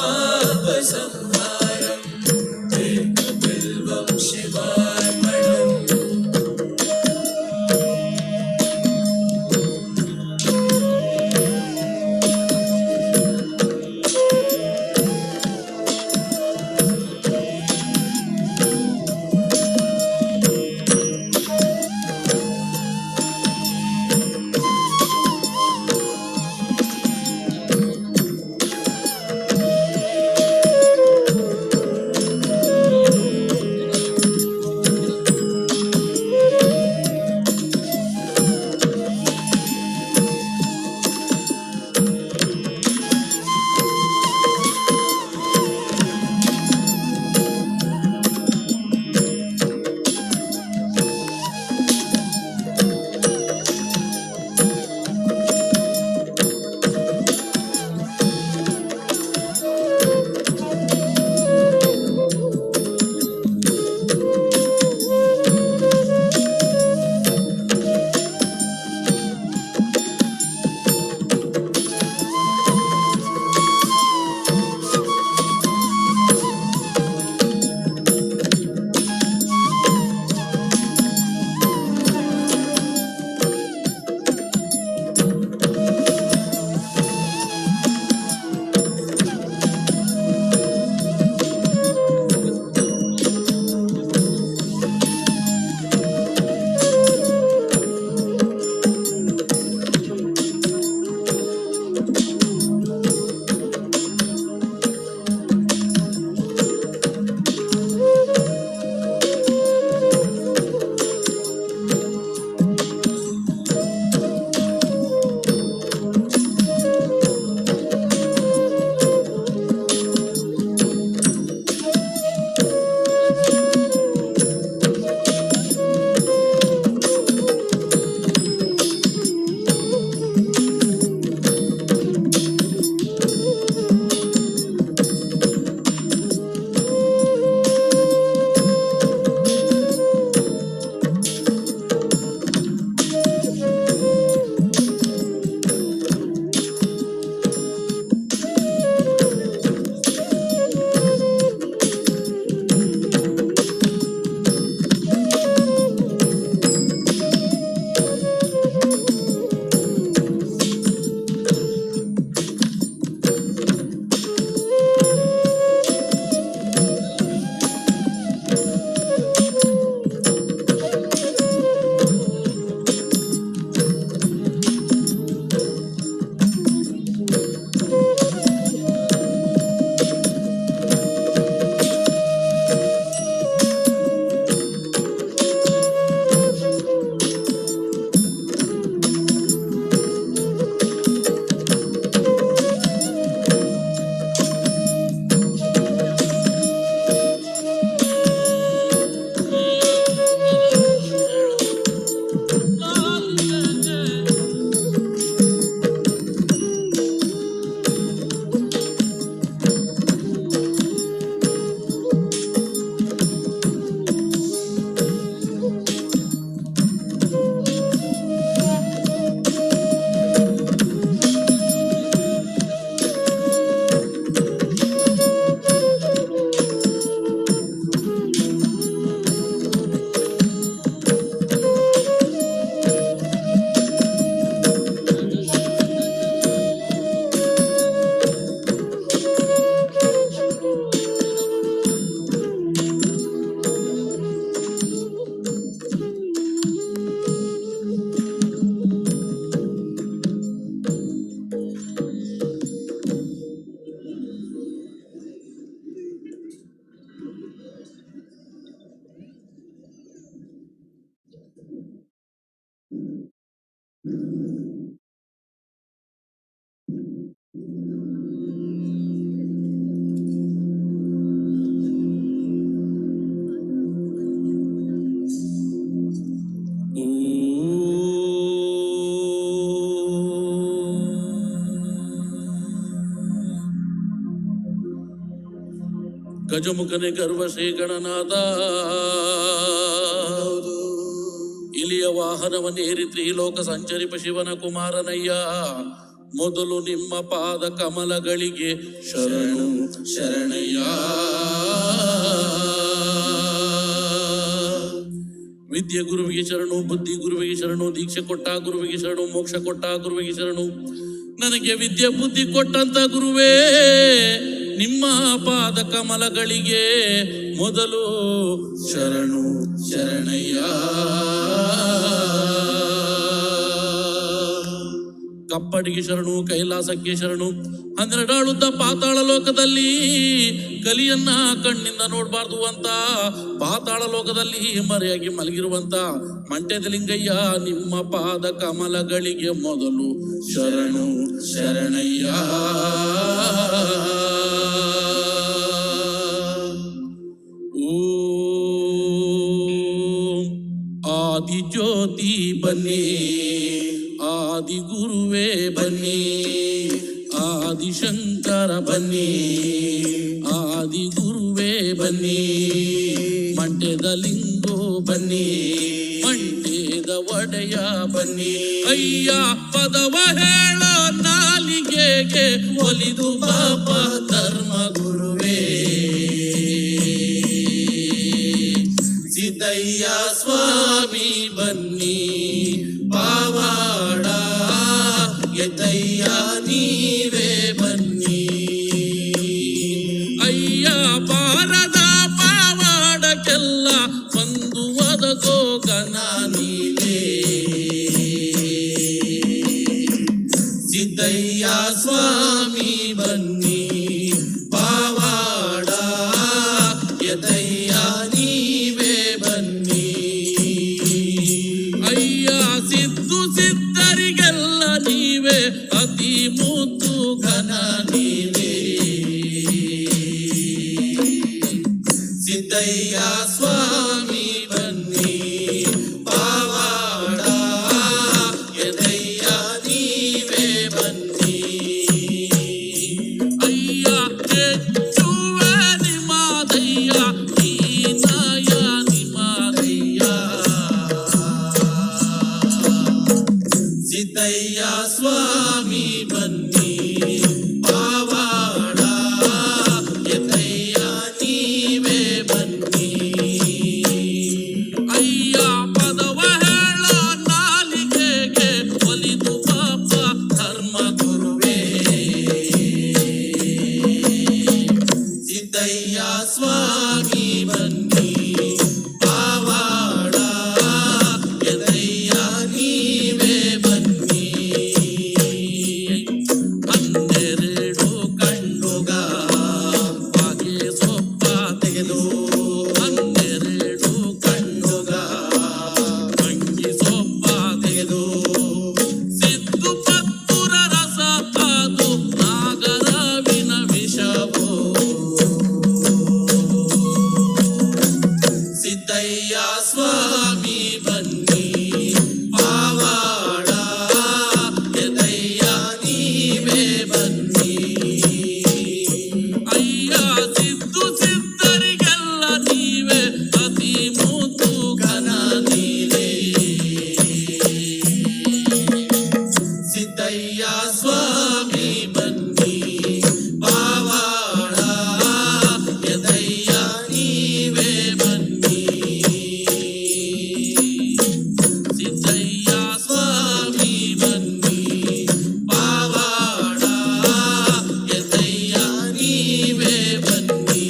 एकबिल्वं शिवार्पणम् ಗಜಮುಖನೆ ಗರ್ವ ಶ್ರೀ ಗಣನಾಥ. ಇಲಿಯ ವಾಹನವನ್ನೇರಿ ತ್ರಿಲೋಕ ಸಂಚರಿಪ ಶಿವನ ಕುಮಾರನಯ್ಯ. ಮೊದಲು ನಿಮ್ಮ ಪಾದ ಕಮಲಗಳಿಗೆ ಶರಣು ಶರಣಯ್ಯ. ವಿದ್ಯೆ ಗುರುವಿಗೆ ಶರಣು, ಬುದ್ಧಿ ಗುರುವಿಗೆ ಶರಣು, ದೀಕ್ಷೆ ಕೊಟ್ಟ ಗುರುವಿಗೆ ಶರಣು, ಮೋಕ್ಷ ಕೊಟ್ಟ ಗುರುವಿಗೆ ಶರಣು. ನನಗೆ ವಿದ್ಯೆ ಬುದ್ಧಿ ಕೊಟ್ಟಂತ ಗುರುವೇ, ನಿಮ್ಮ ಪಾದ ಕಮಲಗಳಿಗೆ ಮೊದಲು ಶರಣು ಶರಣಯ್ಯ. ಕಪ್ಪಡಿಗೆ ಶರಣು, ಕೈಲಾಸಕ್ಕೆ ಶರಣು. 12 ಆಳುದ್ದ ಪಾತಾಳ ಲೋಕದಲ್ಲಿ ಕಲಿಯನ್ನ ಕಣ್ಣಿಂದ ನೋಡಬಾರ್ದು ಅಂತ ಪಾತಾಳ ಲೋಕದಲ್ಲಿ ಮರೆಯಾಗಿ ಮಲಗಿರುವಂತ ಮಂಟ್ಯದ ಲಿಂಗಯ್ಯ, ನಿಮ್ಮ ಪಾದ ಕಮಲಗಳಿಗೆ ಮೊದಲು ಶರಣು ಶರಣಯ್ಯ. ಓಂ ಆದಿ ಜ್ಯೋತಿ ಬನ್ನಿ, ಆದಿ ಗುರುವೇ ಬನ್ನಿ, ಆದಿಶಂಕರ ಬನ್ನಿ, ಆದಿ ಗುರುವೇ ಬನ್ನಿ. ಮಂಡ್ಯದ ಲಿಂಗೋ ಬನ್ನಿ, ಮಂಡ್ಯದ ಒಡೆಯ ಬನ್ನಿ. ಅಯ್ಯ ಪದವ ಹೇಳೋ ನಾಲಿಗೆಗೆ ಒಲಿದು ಪಾಪ ಧರ್ಮ ಗುರುವೇ. ಸಿದ್ದಯ್ಯ ಸ್ವಾಮಿ ಬನ್ನಿ, ಪಾವಾಡ ಎದ್ದಯ್ಯ ನೀವೇ ಬನ್ನಿ. ಅಯ್ಯ ಪಾರದ ಪಾವಾಡಕ್ಕೆಲ್ಲ ಒಂದು ಒದಗೋ ಗಣ ನೀನೇ. ಸಿದ್ದಯ್ಯ ಸ್ವಾಮಿ ಬನ್ನಿ, ಪಾವಾಡ ಎದ್ದಯ್ಯ ನೀವೇ ಬನ್ನಿ. ಅಯ್ಯ ಸಿದ್ದು ಸಿದ್ದರಿಗೆಲ್ಲ ನೀವೇ ಅತಿ ಮುದ್ದು ಘನ ನೀವೇ. ಸಿದ್ದಯ್ಯ ಸ್ವಾಮಿ ಬನ್ನಿ, ಪಾವಾಡ ಎದಯ್ಯ ನೀವೇ ಬನ್ನಿ. ಅಯ್ಯ ಹೆಚ್ಚುವೆ ನಿಮ್ಮದಯ್ಯ, ನೀನಾಯ ನಿಮ್ಮದಯ್ಯ. ಸಿದ್ದಯ್ಯ ಸ್ವಾಮಿ ಬನ್ನಿ, ಪಾವಾಡ ಎದ್ದಯ್ಯ ನೀವೇ ಬನ್ನಿ. ಅಯ್ಯ ಪದವ ಹೇಳೋ ನಾಲಿಗೆಗೆ ಒಲಿದು ಪಾಪ ಧರ್ಮ ಗುರುವೇ. ಸಿದ್ದಯ್ಯ ಸ್ವಾಮಿ ಬನ್ನಿ, ಪಾವಾಡ ಎದ್ದಯ್ಯ ನೀವೇ ಬನ್ನಿ. 12 ಕಣ್ಣುಗ ಹಾಗೆ ಸೊಪ್ಪ ತೆಗೆದು, 12 ಕಣ್ಣುಗ ಅಂಗಿ ಸೊಪ್ಪ ತೆಗೆದು, ಸಿದ್ದು ಪತ್ತುರ ರಸ ಅದು ನಾಗರವಿನ ವಿಷವೋ. ಸಿದ್ದಯ್ಯ ಸ್ವಾಮಿ ಬನ್ನಿ, ಪಾವಾಡ ಎದಯ್ಯ ನೀವೇ ಬನ್ನಿ. ಅಯ್ಯ ಸಿದ್ದು ಸಿದ್ದರಿಗೆಲ್ಲ ನೀವೇ ಅತಿ ಮುದ್ದು ಘನ ನೀವೇ. ಸಿದ್ದಯ್ಯ ಸ್ವಾಮಿ ಬನ್ನಿ, ಪಾವಾಡ ಎದಯ್ಯ ನೀವೇ ಬನ್ನಿ. ಸಿದ್ದಯ್ಯ ಸ್ವಾಮಿ ಬನ್ನಿ, ಪಾವಾಡ ಎದಯ್ಯ ನೀವೇ ಬನ್ನಿ.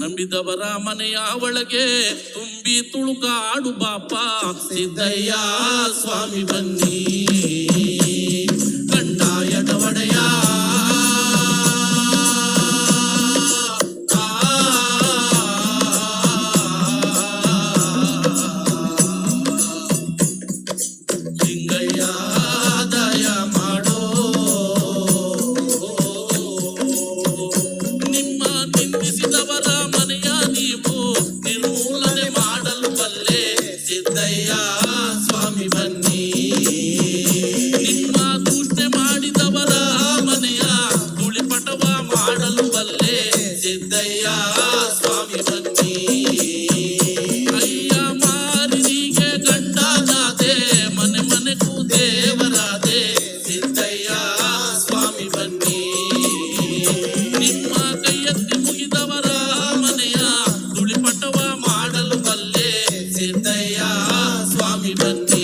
ನಂಬಿದವರ ಮನೆಯ ಒಳಗೆ ತುಂಬಿ ತುಳುಕಾಡು ಬಾಪ. ಸಿದ್ದಯ್ಯ ಸ್ವಾಮಿ ಬನ್ನಿ, ಕಂಡಾಯದ ಒಡೆಯ. ಲಿಂಗಯ್ಯ ದಯ ಮಾಡೋ, ನಿಮ್ಮ ನಿಂದಿಸಿದವರ ಮನೆಯ ನೀವು ನಿರ್ಮೂಲನೆ ಮಾಡಲು ಬಲ್ಲೆ. ಸಿದ್ದಯ್ಯ ಸ್ವಾಮಿ ಬನ್ನಿ, ಸ್ವಾಮಿ ಬನ್ನಿ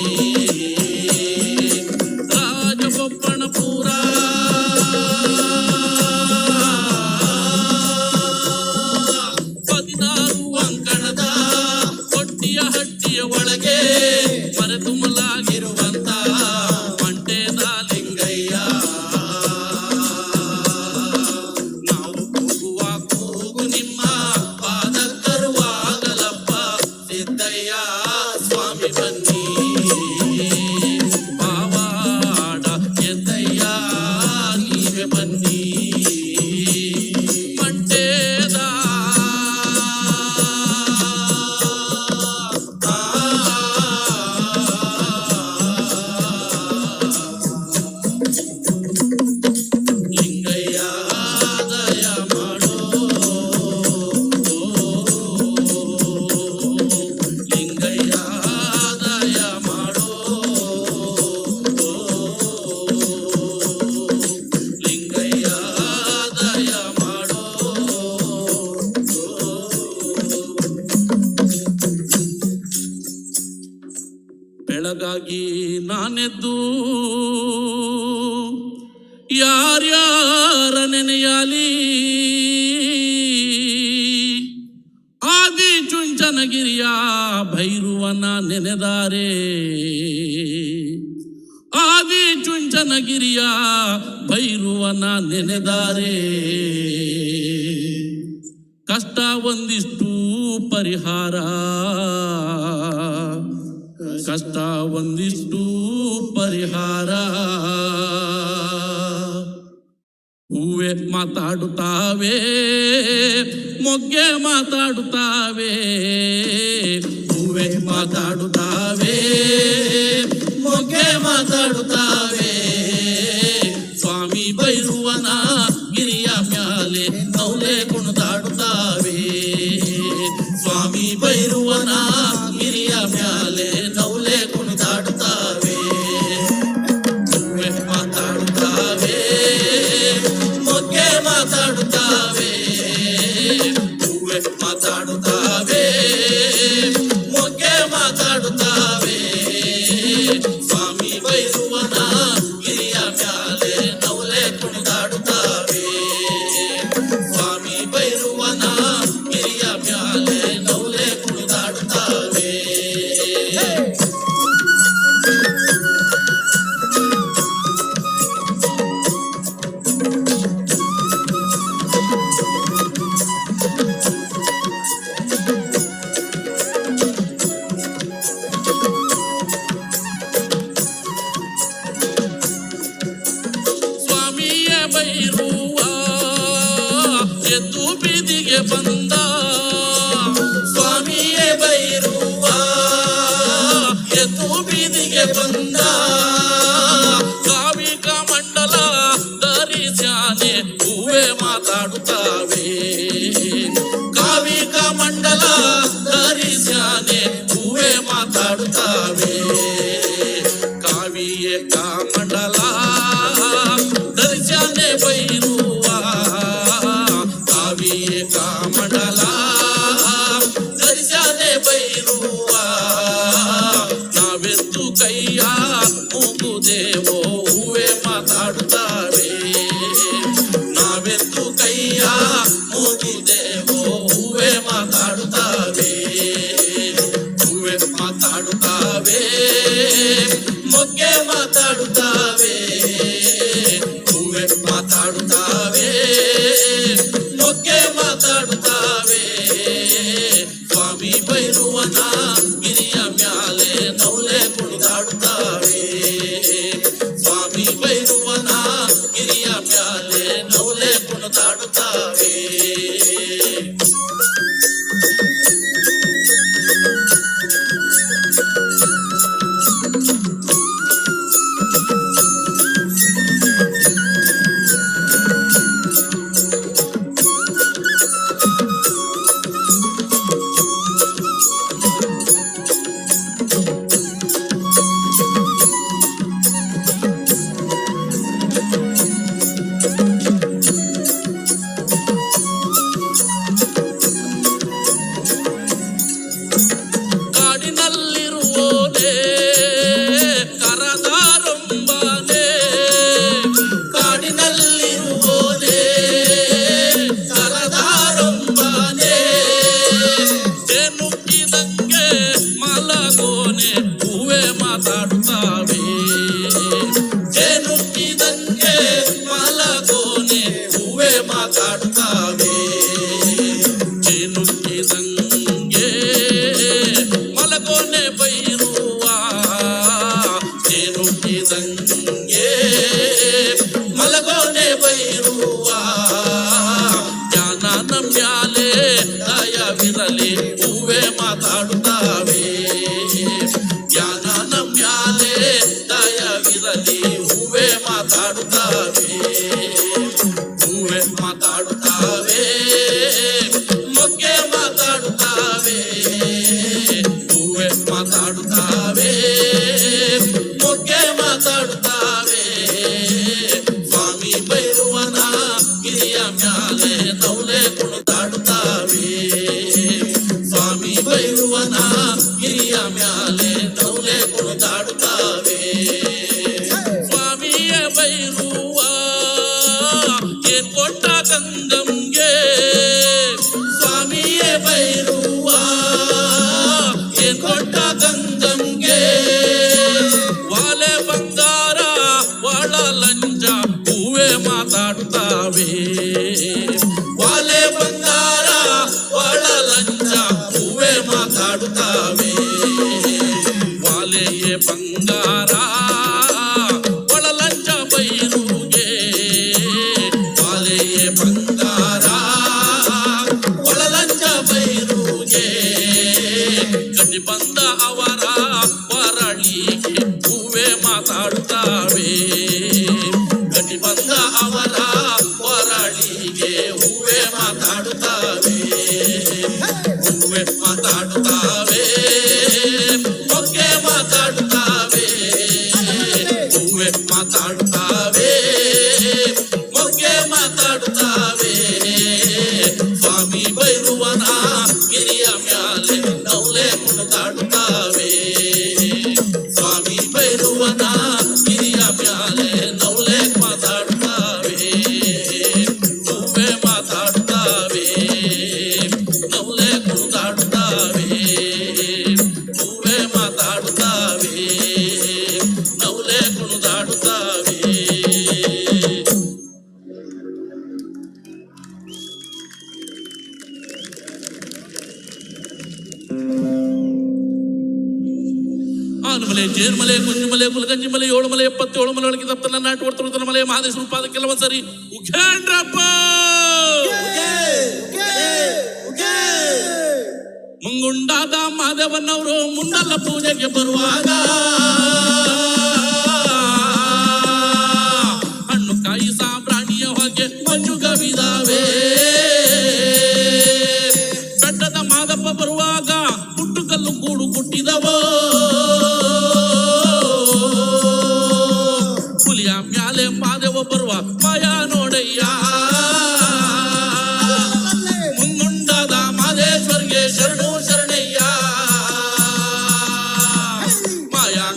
ರಾಜಬೊಪ್ಪಣಪುರ ಒಳಗೆ ಮರೆತುಮಲಾಗಿರುವಂತ ಮಂಟೇದ ಲಿಂಗಯ್ಯ ನಾವು ಹೋಗುವ ಕೂಗು ನಿಮ್ಮ ಪಾದ ಕರುವಾಗಲಪ್ಪ ಸಿದ್ದಯ್ಯ ಸ್ವಾಮಿ ಬನ್ನಿ ಪಾವಾಡ ಎದ್ದಯ್ಯ ನೀವೇ ಬನ್ನಿ ಮಂಟೇದ ಬೆಳಗಾಗಿ ನಾನೆದ್ದು ಯಾರ್ಯಾರ ನೆನೆಯಾಲಿ ಆದಿ ಚುಂಚನಗಿರಿಯ ಭೈರುವನ ನೆನೆದಾರೆ ಆದಿ ಚುಂಚನಗಿರಿಯ ಭೈರುವನ ನೆನೆದಾರೆ ಕಷ್ಟ ಒಂದಿಷ್ಟು ಪರಿಹಾರ ಕಷ್ಟ ಒಂದಿಷ್ಟು ಪರಿಹಾರ ಹೂವೆ ಮಾತಾಡುತ್ತಾವೆ ಮೊಗ್ಗೆ ಮಾತಾಡುತ್ತಾವೆ ಹೂವೆ ಮಾತಾಡುತ್ತಾವೆ ಮೊಗ್ಗೆ ಮಾತಾಡುತ್ತಾವೆ ಸ್ವಾಮಿ ಭೈರುವನ ಗಿರಿಯ ಮ್ಯಾಲೆ ನೌಲೆ ಕುಣಿದಾಡುತ್ತಾವೆ ಸ್ವಾಮಿ ಭೈರುವನ ಗಿರಿಯ ಮ್ಯಾಲೆ ನೌಲೆ ಕುಣಿದಾಡುತ್ತಾವೆ ಹೂವೆ ಮಾತಾಡುತ್ತಾವೆ ಮೊಗ್ಗೆ ಮಾತಾಡುತ್ತಾವೆ ಹೂವೆ ಮಾತಾಡುತ್ತಾವೆ ಮೊಗ್ಗೆ ಮಾತಾಡುತ್ತಾವೆ ಸ್ವಾಮಿ ಭೈರುವನ ಗಿರಿಯ ಮ್ಯಾಲೆ ನೌಲೆ ಕುಣಿದಾಡುತ್ತಾವೆ ಸ್ವಾಮಿ ಭೈರುವನ ಗಿರಿಯ ಮ್ಯಾಲೆ ನೌಲೆ ಕುಣಿದಾಡುತ್ತಾವೆ ಸ್ವಾಮಿಯ ಬೈರುವ ಎದ್ದು ಬೀದಿಗೆ ಬಂದ ಸ್ವಾಮಿಯ ಬೈರುವ ಎದ್ದು ಬೀದಿಗೆ ಬಂದ ಕಾವಿಕ ಮಂಡಲ ಧರಿಸ್ಯಾನೆ ಹೂವೆ ಮಾತಾಡುತ್ತಾವೆ ಕಾವಿಕ ಮಂಡಲ ಧರಿಸ್ಯಾನೆ ಹೂವೆ ಮಾತಾಡುತ್ತಾವೆ ಕಾವಿಯ ಕಾಮಂಡಲ ಧರಿಸ್ಯಾನೆ ಬೈರುವ ಕಾವಿಯ ಕಾಮಂಡಲ ಧರಿಸ್ಯಾನೆ ಬೈರುವ ನಾವೆತ್ತು ಕೈಯ ಮುಗುದೇವೋ ಹೂವೆ ಮಾತಾಡುತ್ತಾವೆ ನಾವೆತ್ತು ಕೈಯ ಮುಗುದೇವೋ ಹೂವೆ ಮಾತಾಡುತ್ತಾವೆ ಹೂವೆ ಮಾತಾಡುತ್ತಾವೆ ಮೊಗ್ಗೆ ಮಾತಾಡುತ್ತಾವೆ ಹೂವೆ ಮಾತಾಡುತ್ತಾವೆ ಮೊಗ್ಗೆ ಮಾತಾಡುತ್ತಾವೆ ಸ್ವಾಮಿ ಭೈರುವನ ಗಿರಿಯ ಮ್ಯಾಲೆ ನೌಲೆ ಕುಣಿದಾಡುತ್ತಾವೆ ಸ್ವಾಮಿ ಭೈರುವನ ಗಿರಿಯ ಮ್ಯಾಲೆ ನೌಲೆ ಕುಣಿದಾಡುತ್ತಾವೆ ಕಾಡಿನಲ್ಲಿರುವೋದೇ ಮಾತಾಡುತ್ತಾವೆ ಜೇನುಕ್ಕಿದಂಗೆ ಮಲಗೋನೆ ಹೂವೆ ಮಾತಾಡುತ್ತಾವೆ ಜೇನುಕ್ಕಿದಂಗೆ ಮಲಗೋನೆ ಬೈರುವ ಜೇನುಕ್ಕಿದಂಗೆ ಮಲಗೋನೆ ಬೈರುವ ಜ್ಞಾನ ನಮ್ಯಾಲೆ ದಯವಿರಲಿ ಹೂವೆ ಮಾತಾಡುತ್ತಾವೆ ಜ್ಞಾನ ನಮ್ಯಾಲೆ ದಯವಿರಲಿ ಹೂವೆ ಮಾತಾಡುತ್ತಾವೆ ಹೂವೆ ಮಾತಾಡುತ್ತಾವೆ ಮೊಗ್ಗೆ ಮಾತಾಡುತ್ತಾವೆ ಹೂವೆ ಮಾತಾಡುತ್ತಾವೆ ಮೊಗ್ಗೆ ಮಾತಾಡುತ್ತಾವೆ ಸ್ವಾಮಿ ಬೈರುವನ ಗಿರಿಯ ಮ್ಯಾಲೆ ನೌಲೆ ಕುಣಿದಾಡುತ್ತಾವೆ ಸ್ವಾಮಿ ಬೈರುವನ ಗಿರಿಯ ಮ್ಯಾಲೆ ನೌಲೆ ಕುಣಿದಾಡುತ್ತಾವೆ ಸ್ವಾಮಿಯ ಬೈರುವ ಏನ್ ಕೊಟ್ಟ ಗಂಗಂಗೆ ಸ್ವಾಮಿಯೇ ಬೈರುವ ಏನ್ ಕೊಟ್ಟ ಗಂಗಂಗೆ ವಾಲೆ ಬಂಗಾರ ಒಳ ಲಂಚ ಹೂವೆ ಮಾತಾಡುತ್ತಾವೆ ವಾಲೆ ಬಂಗಾರ ಒಳ ಲಂಚ ಹೂವೆ ಮಾತಾಡುತ್ತಾವೆ ವಾಲೆಯೇ ಬಂಗಾರ ಒಳ ಲಂಚ ಬೈರುಗೆ ವಾಲೆಯೇ ಬಂಗಾರ ಒಳ ಲಂಚ ಬೈರುಗೆ ಗಟ್ಟಿ ಬಂದ ಅವರ ವರಳಿಗೆ ಹೂವೆ ಮಾತಾಡುತ್ತಾವೆ ಗಟ್ಟಿ ಬಂದ ಅವರ ವರಳಿಗೆ ಹೂವೆ ಮಾತಾಡುತ್ತಾವೆ ಹೂವೆ ಮಾತಾಡುತ್ತಾವೆ ಮೊಗ್ಗೆ ಮಾತಾಡುತ್ತಾವೆ ಹೂವೆ ಮಾತಾಡುತ್ತಾವೆ ಮೊಗ್ಗೆ ಮಾತಾಡುತ್ತಾವೆ ಸ್ವಾಮಿ ಬೈರುವನ ಗಿರಿಯ ಮ್ಯಾಲೆ ನೌಲೆ ಕುಣಿದಾಡುತ್ತಾವೆ ಸ್ವಾಮಿ ಬೈರುವನ ಗಿರಿಯ ಮ್ಯಾಲೆ ನೌಲೆ ಮಾತಾಡುತ್ತಾವೆ ಹೂವೆ ಮಾತಾಡುತ್ತಾವೆ ನೌಲೆ ಕುಣಿದಾಡುತ್ತಾವೆ ಹೂವೆ ಮಾತಾಡುತ್ತಾವೆ ನೌಲೆ ಕುಣಿದಾಡುತ್ತಾವೆ ಆನಮಲೆ ಜೇರ್ಮಲೆ ಕುಂಜಮಲೆ ಕುಲಗಂಜಿ ಮಲೆ ಏಳು ಮಲೆ 77 ಮಲೆ ಒಳಗೆ ತಪ್ಪನ ನಾಟು ಹೊಡ್ತಾ ಮಲೆ ಮಹಾದೇಶ್ವರ ಪಾದ ಕೆಲವೊಂದ್ಸರಿ ಉಖೇಂಡ್ರಪ್ಪ ಮುಂಗುಂಡಾದ ಮಾದೇವನವರು ಮುಂಡಲ ಪೂಜೆಗೆ ಬರುವಾಗ ಹಣ್ಣು ಕಾಯಿ ಸಾಂಬ್ರಾಣಿಯ ಹೊಗೆ ಮಂಜು ಗವಿದಾವೆ ಬೆಟ್ಟದ ಮಾದಪ್ಪ ಬರುವಾಗ ಪುಟ್ಟುಕಲ್ಲು ಗೂಡು ಕುಟ್ಟಿದವೋ ಹುಲಿಯ ಮ್ಯಾಲೆ ಮಾದೇವ ಬರುವ ಮಾಯಾ ನೋಡಯ್ಯ ಮುಂಗುಂಡದ ಮಾದೇಶ್ವರ್ಗೆ ಶರಣು ಶರಣಯ್ಯ ಮಾಯಾ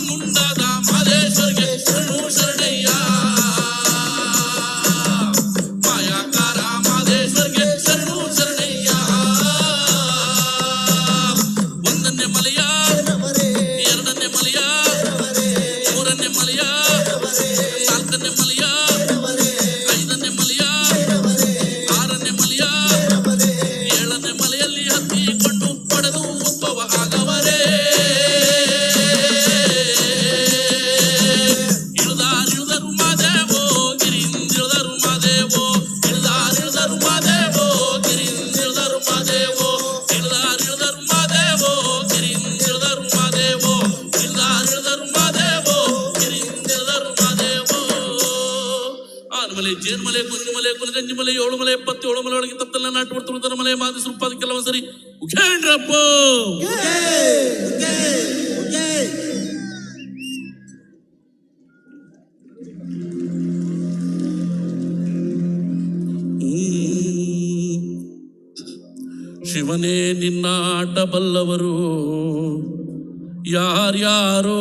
ಮುಂಡಾದ ಮಾದೇಶ್ವರ್ಗೆ ಶರಣು ಶರಣಯ್ಯ ಮಾಯಾಕಾರ ಮಾದೇಶ್ವರ್ಗೆ ಶರಣು ಶರಣಯ್ಯ ಒಂದನೇ ಮಲೆಯ ಎರಡನೇ ಮಲೆಯ ಮೂರನೇ ಮಲೆಯ ನಾಲ್ಕನೇ ಮಲೆಯ ಐದನೇ ಮಲೆಯ ಆರನೇ ಮಲೆಯ ಏಳನೇ ಮಲೆಯಲ್ಲಿ ಹತ್ತಿಕೊಂಡು ಪಡೆದು ಉದ್ಭವ ಆಗವರೇ ಇಳಿದಾರಿಳಿದರು ಮಾದೇವೋ ಗಿರಿಂದಿಳಿದರು ಮಾದೇವೋ ಇಳಿದಾರಿಳಿದರು ಮಾದೇವೋ ಗಿರಿಂದಿಳಿದರು ಮಾದೇವೋ ಇಳಿದಾರಿಳಿದರು ಮಾದೇವೋ ಗಿರಿಂದಿಳಿದರು ಮಾದೇವೋ ಇಳಿದಾರಿಳಿದರು ಮಾದೇವೋ ಗಿರಿಂದಿಳಿದರು ಮಾದೇವೋ ಆನಮಲೆ ಜೇನ್ಮಲೆ ಕುಂಜಿಮಲೆ ಕುಲಗಂಜಿಮಲೆ 7 ಮಲೆ 77 ಮಲೆ ಒಳಗೆ ತಪ್ಪಲ್ಲ ನಾಟು ಬಿಡ್ತಿರ್ತಾರೆ ಮಲೆ ಮಾದಿ ಸುಪ್ಪಾದ ಕೆಲವು ಸರಿ ಉಘೇಂಡ್ರಪ್ಪ ಶಿವನೇ ನಿನ್ನ ಆಟ ಬಲ್ಲವರು ಯಾರ್ಯಾರೋ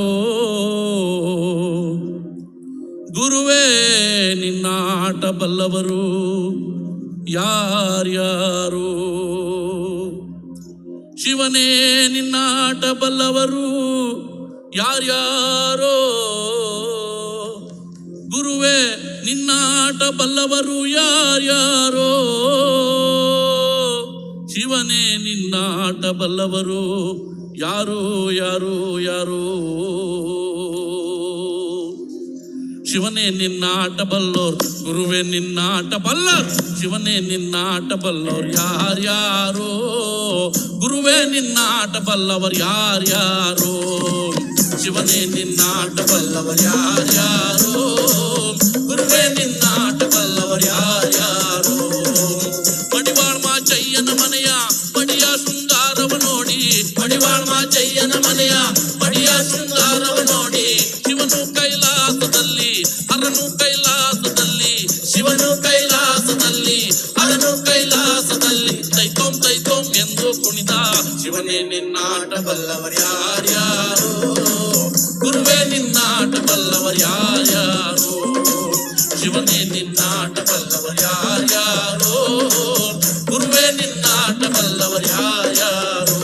ಗುರುವೇ ನಿನ್ನ ಆಟ ಬಲ್ಲವರು ಯಾರ್ಯಾರೋ ಶಿವನೇ ನಿನ್ನ ಆಟ ಬಲ್ಲವರು ಯಾರ್ಯಾರೋ ಗುರುವೇ ನಿನ್ನ ಆಟ ಬಲ್ಲವರು ಯಾರ್ಯಾರೋ ಶಿವನೇ ನಿನ್ನ ಆಟ ಬಲ್ಲವರು ಯಾರೋ ಯಾರೋ ಯಾರೋ ಶಿವನೇ ನಿನ್ನ ಆಟ ಬಲ್ಲೋರ್ ಗುರುವೇ ನಿನ್ನ ಆಟ ಬಲ್ಲರ್ ಶಿವನೇ ನಿನ್ನ ಆಟ ಬಲ್ಲೋರ್ ಯಾರ್ಯಾರೋ ಗುರುವೇ ನಿನ್ನ ಆಟ ಬಲ್ಲವರ್ ಯಾರ್ಯಾರೋ ಶಿವನೇ ನಿನ್ನ ಆಟ ಬಲ್ಲವರ್ ಯಾರ್ಯಾರೋ ಗುರುವೇ ನಿನ್ನ ಆಟ ಬಲ್ಲವರ್ ಯಾರ್ಯಾರೋ ಮಡಿವಾಳ್ ಮಾಚಯ್ಯನ ಮನೆಯ ಮಡಿಯ ಶೃಂಗಾರವ ನೋಡಿ ಮಡಿವಾಳ್ ಮಾಚಯ್ಯನ ಮನೆಯ ಮಡಿಯ ಶೃಂಗಾರವ ನೋಡಿ ಶಿವನು ಕೈಲಾಸದಲ್ಲಿ ಹರನು ಕೈಲಾಸದಲ್ಲಿ ಶಿವನು ಕೈಲಾಸದಲ್ಲಿ ಹರನು ಕೈಲಾಸದಲ್ಲಿ ತೈತೋಂ ಎಂದು ಕುಣಿದ ಶಿವನೇ ನಿನ್ನಾಟ ಬಲ್ಲವರ್ ಯಾರ್ಯಾರೋ ಗುರುವೇ ನಿನ್ನಾಟ ಬಲ್ಲವರ್ ಯಾರ್ಯಾರೋ ಶಿವನೇ ನಿನ್ನಾಟ ಬಲ್ಲವರ್ ಯಾರ್ಯಾರೋ ಗುರುವೇ ನಿನ್ನಾಟ ಬಲ್ಲವರ್ ಯಾರ್ಯಾರೋ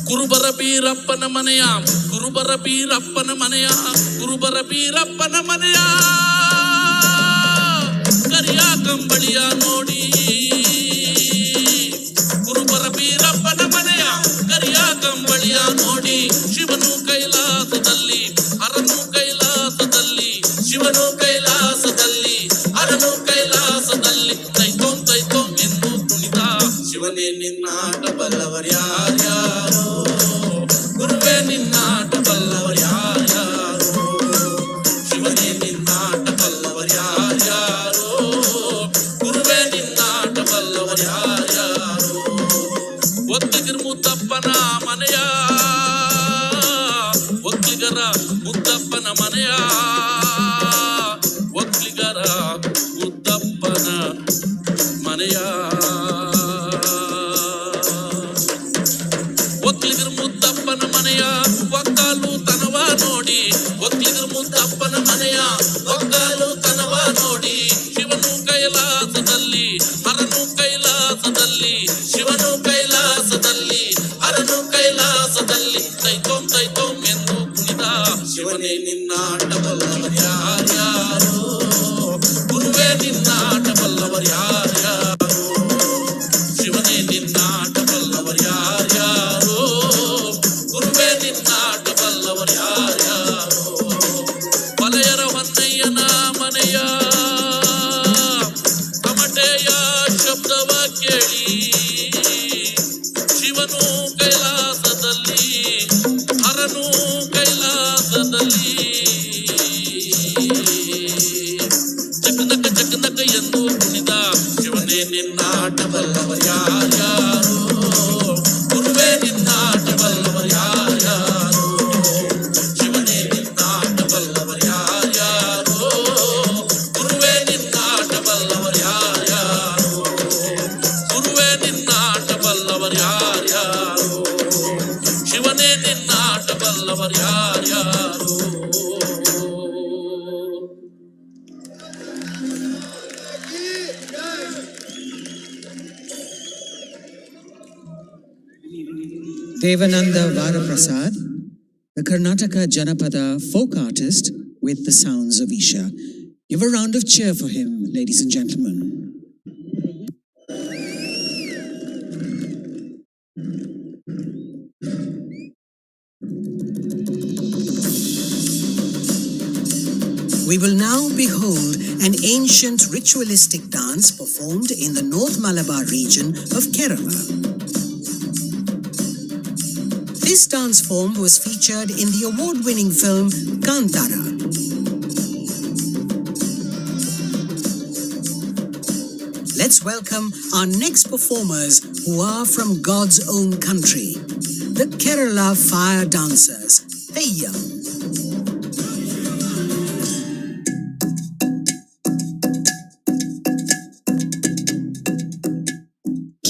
ಕುರುಬರ ಬೀರಪ್ಪನ ಮನೆಯ ಕುರುಬರ ಬೀರಪ್ಪನ ಮನೆಯ ಕುರುಬರ ಬೀರಪ್ಪನ ಮನೆಯ ಕರಿಯ ಕಂಬಳಿಯ ನೋಡಿ ಕುರುಬರ ಬೀರಪ್ಪನ ಮನೆಯ ಕರಿಯ ಕಂಬಳಿಯ ನೋಡಿ ಶಿವನು ಕೈಲಾಸದಲ್ಲಿ ಹರನು ಕೈಲಾಸದಲ್ಲಿ ಶಿವನು ಕೈಲಾಸದಲ್ಲಿ ಹರನು ಕೈಲಾಸದಲ್ಲಿ ತೈತೋಂ ಎಂದು ಕುಣಿತ ಶಿವನೇ ನಿನ್ನಾಟ ಬಲ್ಲವರ್ ಯಾರ್ಯಾರೋ ಗುರುವೇ ನಿನ್ನಾಟ ಬಲ್ಲವರ್ ಯಾರ್ಯಾರೋ ಶಿವನೇ ನಿನ್ನಾಟ ಬಲ್ಲವರ್ ಯಾರ್ಯಾರೋ ಗುರುವೇ ನಿನ್ನಾಟ ಬಲ್ಲವರ್ ಯಾರ್ಯಾರೋ ಒತ್ತಿಗರ ಮುದ್ದಪ್ಪನ ಮನೆಯ ಒಕ್ಕಲಿಗರ ಮುದ್ದಪ್ಪನ ಮನೆಯ ಒಕ್ಕಲಿಗರ ಮುದ್ದಪ್ಪನ ಮನೆಯ ಒಕ್ಕಲಿಗರ ಮುದ್ದಪ್ಪನ ಮನೆಯ ಒಕ್ಕಾಲು ತನವ ನೋಡಿ ಒಕ್ಕಲಿಗರ ಮುದ್ದಪ್ಪನ ಮನೆಯ ಒಕ್ಕಾಲು ತನವ ನೋಡಿ ಶಿವನು ಕೈಲಾಸದಲ್ಲಿ ಹರನು ಕೈಲಾಸದಲ್ಲಿ ಶಿವನು ಕೈಲಾಸದಲ್ಲಿ ಹರನು ಕೈಲಾಸದಲ್ಲಿ ತೈತೋಂ ಎಂದು ಕುಣಿದ ಶಿವನೇ ನಿನ್ನಾಟ ಬಲ್ಲವರ್ ಯಾರ್ಯಾರೋ ಗುರುವೇ ನಿನ್ನಾಟ ಬಲ್ಲವರ್ ಯಾರ್ಯಾರೋ ಶಿವನೇ ನಿನ್ನಾಟ ಬಲ್ಲವರ್ ಯಾರ್ಯಾರೋ ಗುರುವೇ ನಿನ್ನಾಟ ಬಲ್ಲವರ್ ಯಾರ್ಯಾರೋ ಮಲೆಯರ ಹೊನ್ನಯ್ಯನ ಮನೆಯ ತಮಟೆಯ ಶಬ್ದವ ಕೇಳಿ ಶಿವನು ಕೈಲಾಸದಲ್ಲಿ ಹರನು ಕೈಲಾಸದಲ್ಲಿ ಜಗನಕ ಎಂದು ಕುಣಿದ ಶಿವನೇ ನಿನ್ನಾಟ ಬಲ್ಲವರ್ ಯಾರ್ಯಾರೋ Devananda Varaprasad, the Karnataka Janapada folk artist with the sounds of Isha. Give a round of cheer for him, ladies and gentlemen. We will now behold an ancient ritualistic dance performed in the North Malabar region of Kerala. This dance form was featured in the award-winning film Kantara. Let's welcome our next performers who are from God's own country, the Kerala Fire Dancers, Theyya.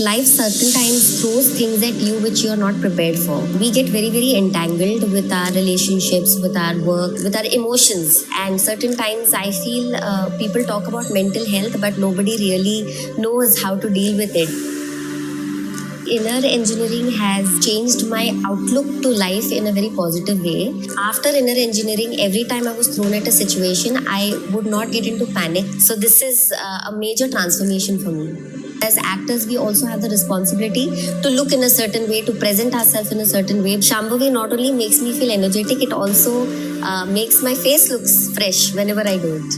Life certain times throws things at you which you are not prepared for. We get very entangled with our relationships, with our work, with our emotions, and certain times I feel people talk about mental health but nobody really knows how to deal with it. Inner engineering has changed my outlook to life in a very positive way. After inner engineering, every time I was thrown at a situation, I would not get into panic. So this is a major transformation for me. As actors, we also have the responsibility to look in a certain way, to present ourselves in a certain way. Shambhavi not only makes me feel energetic, it also makes my face look fresh whenever I do it.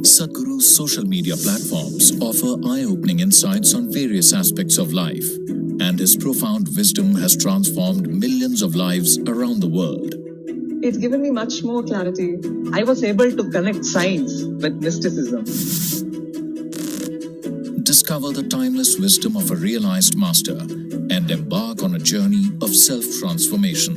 Sadhguru's social media platforms offer eye-opening insights on various aspects of life, and his profound wisdom has transformed millions of lives around the world. It's given me much more clarity. I was able to connect science with mysticism. Discover the timeless wisdom of a realized master and embark on a journey of self-transformation.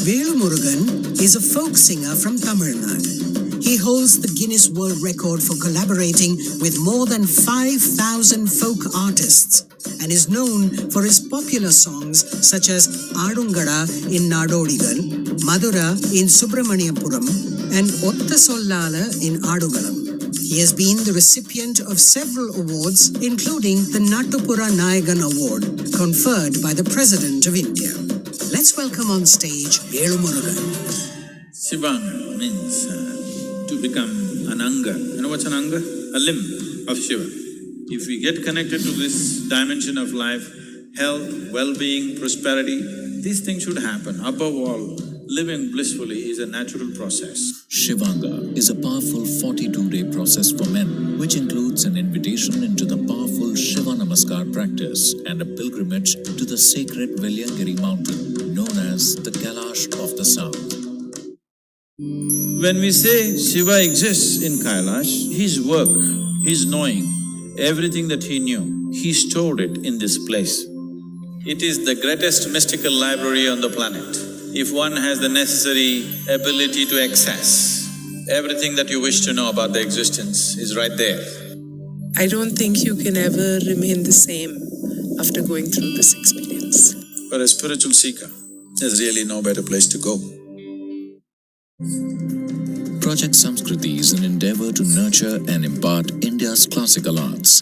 Velumurugan is a folk singer from Tamil Nadu. He holds the Guinness World Record for collaborating with more than 5,000 folk artists and is known for his popular songs such as Adungada in Nadodigal, Madura in Subramaniapuram, and Otta Sollala in Adugalam. He has been the recipient of several awards, including the Nattupura Nayagan Award, conferred by the President of India. Let's welcome on stage Velumurugan. Shivanga means to become an anga. You know what's an anga? A limb of Shiva. If we get connected to this dimension of life, health, well-being, prosperity, these things should happen. Above all, living blissfully is a natural process. Shivanga is a powerful 42-day process for men, which includes an invitation into the powerful Shiva Namaskar practice and a pilgrimage to the sacred Velyangiri mountain, known as the Kailash of the South. When we say Shiva exists in Kailash, his work, his knowing, everything that he knew, he stored it in this place. It is the greatest mystical library on the planet. If one has the necessary ability to access, everything that you wish to know about the existence is right there. I don't think you can ever remain the same after going through this experience. For a spiritual seeker, there's really no better place to go. Project Samskriti is an endeavor to nurture and impart India's classical arts.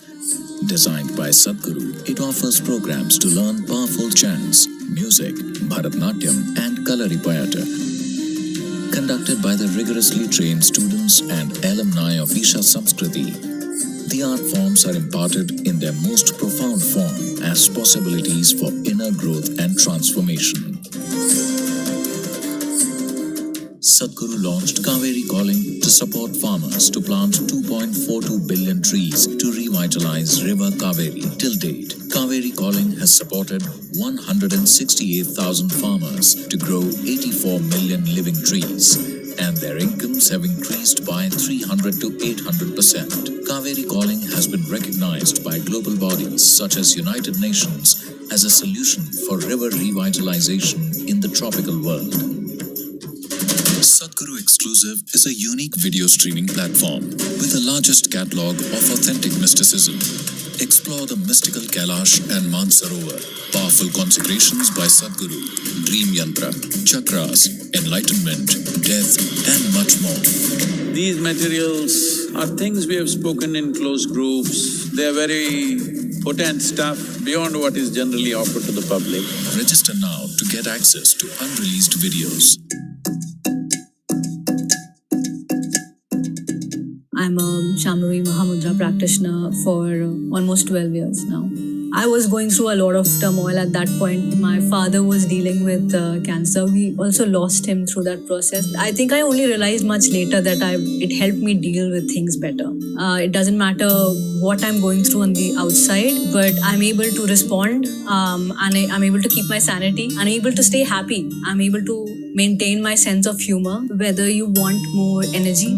Designed by Sadhguru, it offers programs to learn powerful chants, music, Bharatnatyam and Kalaripayata. Conducted by the rigorously trained students and alumni of Isha Samskriti, the art forms are imparted in their most profound form as possibilities for inner growth and transformation. Sadhguru launched Kaveri Calling to support farmers to plant 2.42 billion trees to revitalize River Kaveri. Till date, Kaveri Calling has supported 168,000 farmers to grow 84 million living trees, and their incomes have increased by 300 to 800%. Kaveri Calling has been recognized by global bodies such as United Nations as a solution for river revitalization in the tropical world. Sadhguru Exclusive is a unique video streaming platform with the largest catalog of authentic mysticism. Explore the mystical Kailash and Mansarovar, powerful consecrations by Sadhguru, Dream Yantra, Chakras, Enlightenment, Death, and much more. These materials are things we have spoken in close groups. They are very potent stuff beyond what is generally offered to the public. Register now to get access to unreleased videos. I'm a Shamravi Mahamudra practitioner for almost 12 years now. I was going through a lot of turmoil at that point. My father was dealing with cancer. We also lost him through that process. I think I only realized much later that it helped me deal with things better. It doesn't matter what I'm going through on the outside, but I'm able to respond and I'm able to keep my sanity. I'm able to stay happy. I'm able to maintain my sense of humor. Whether you want more energy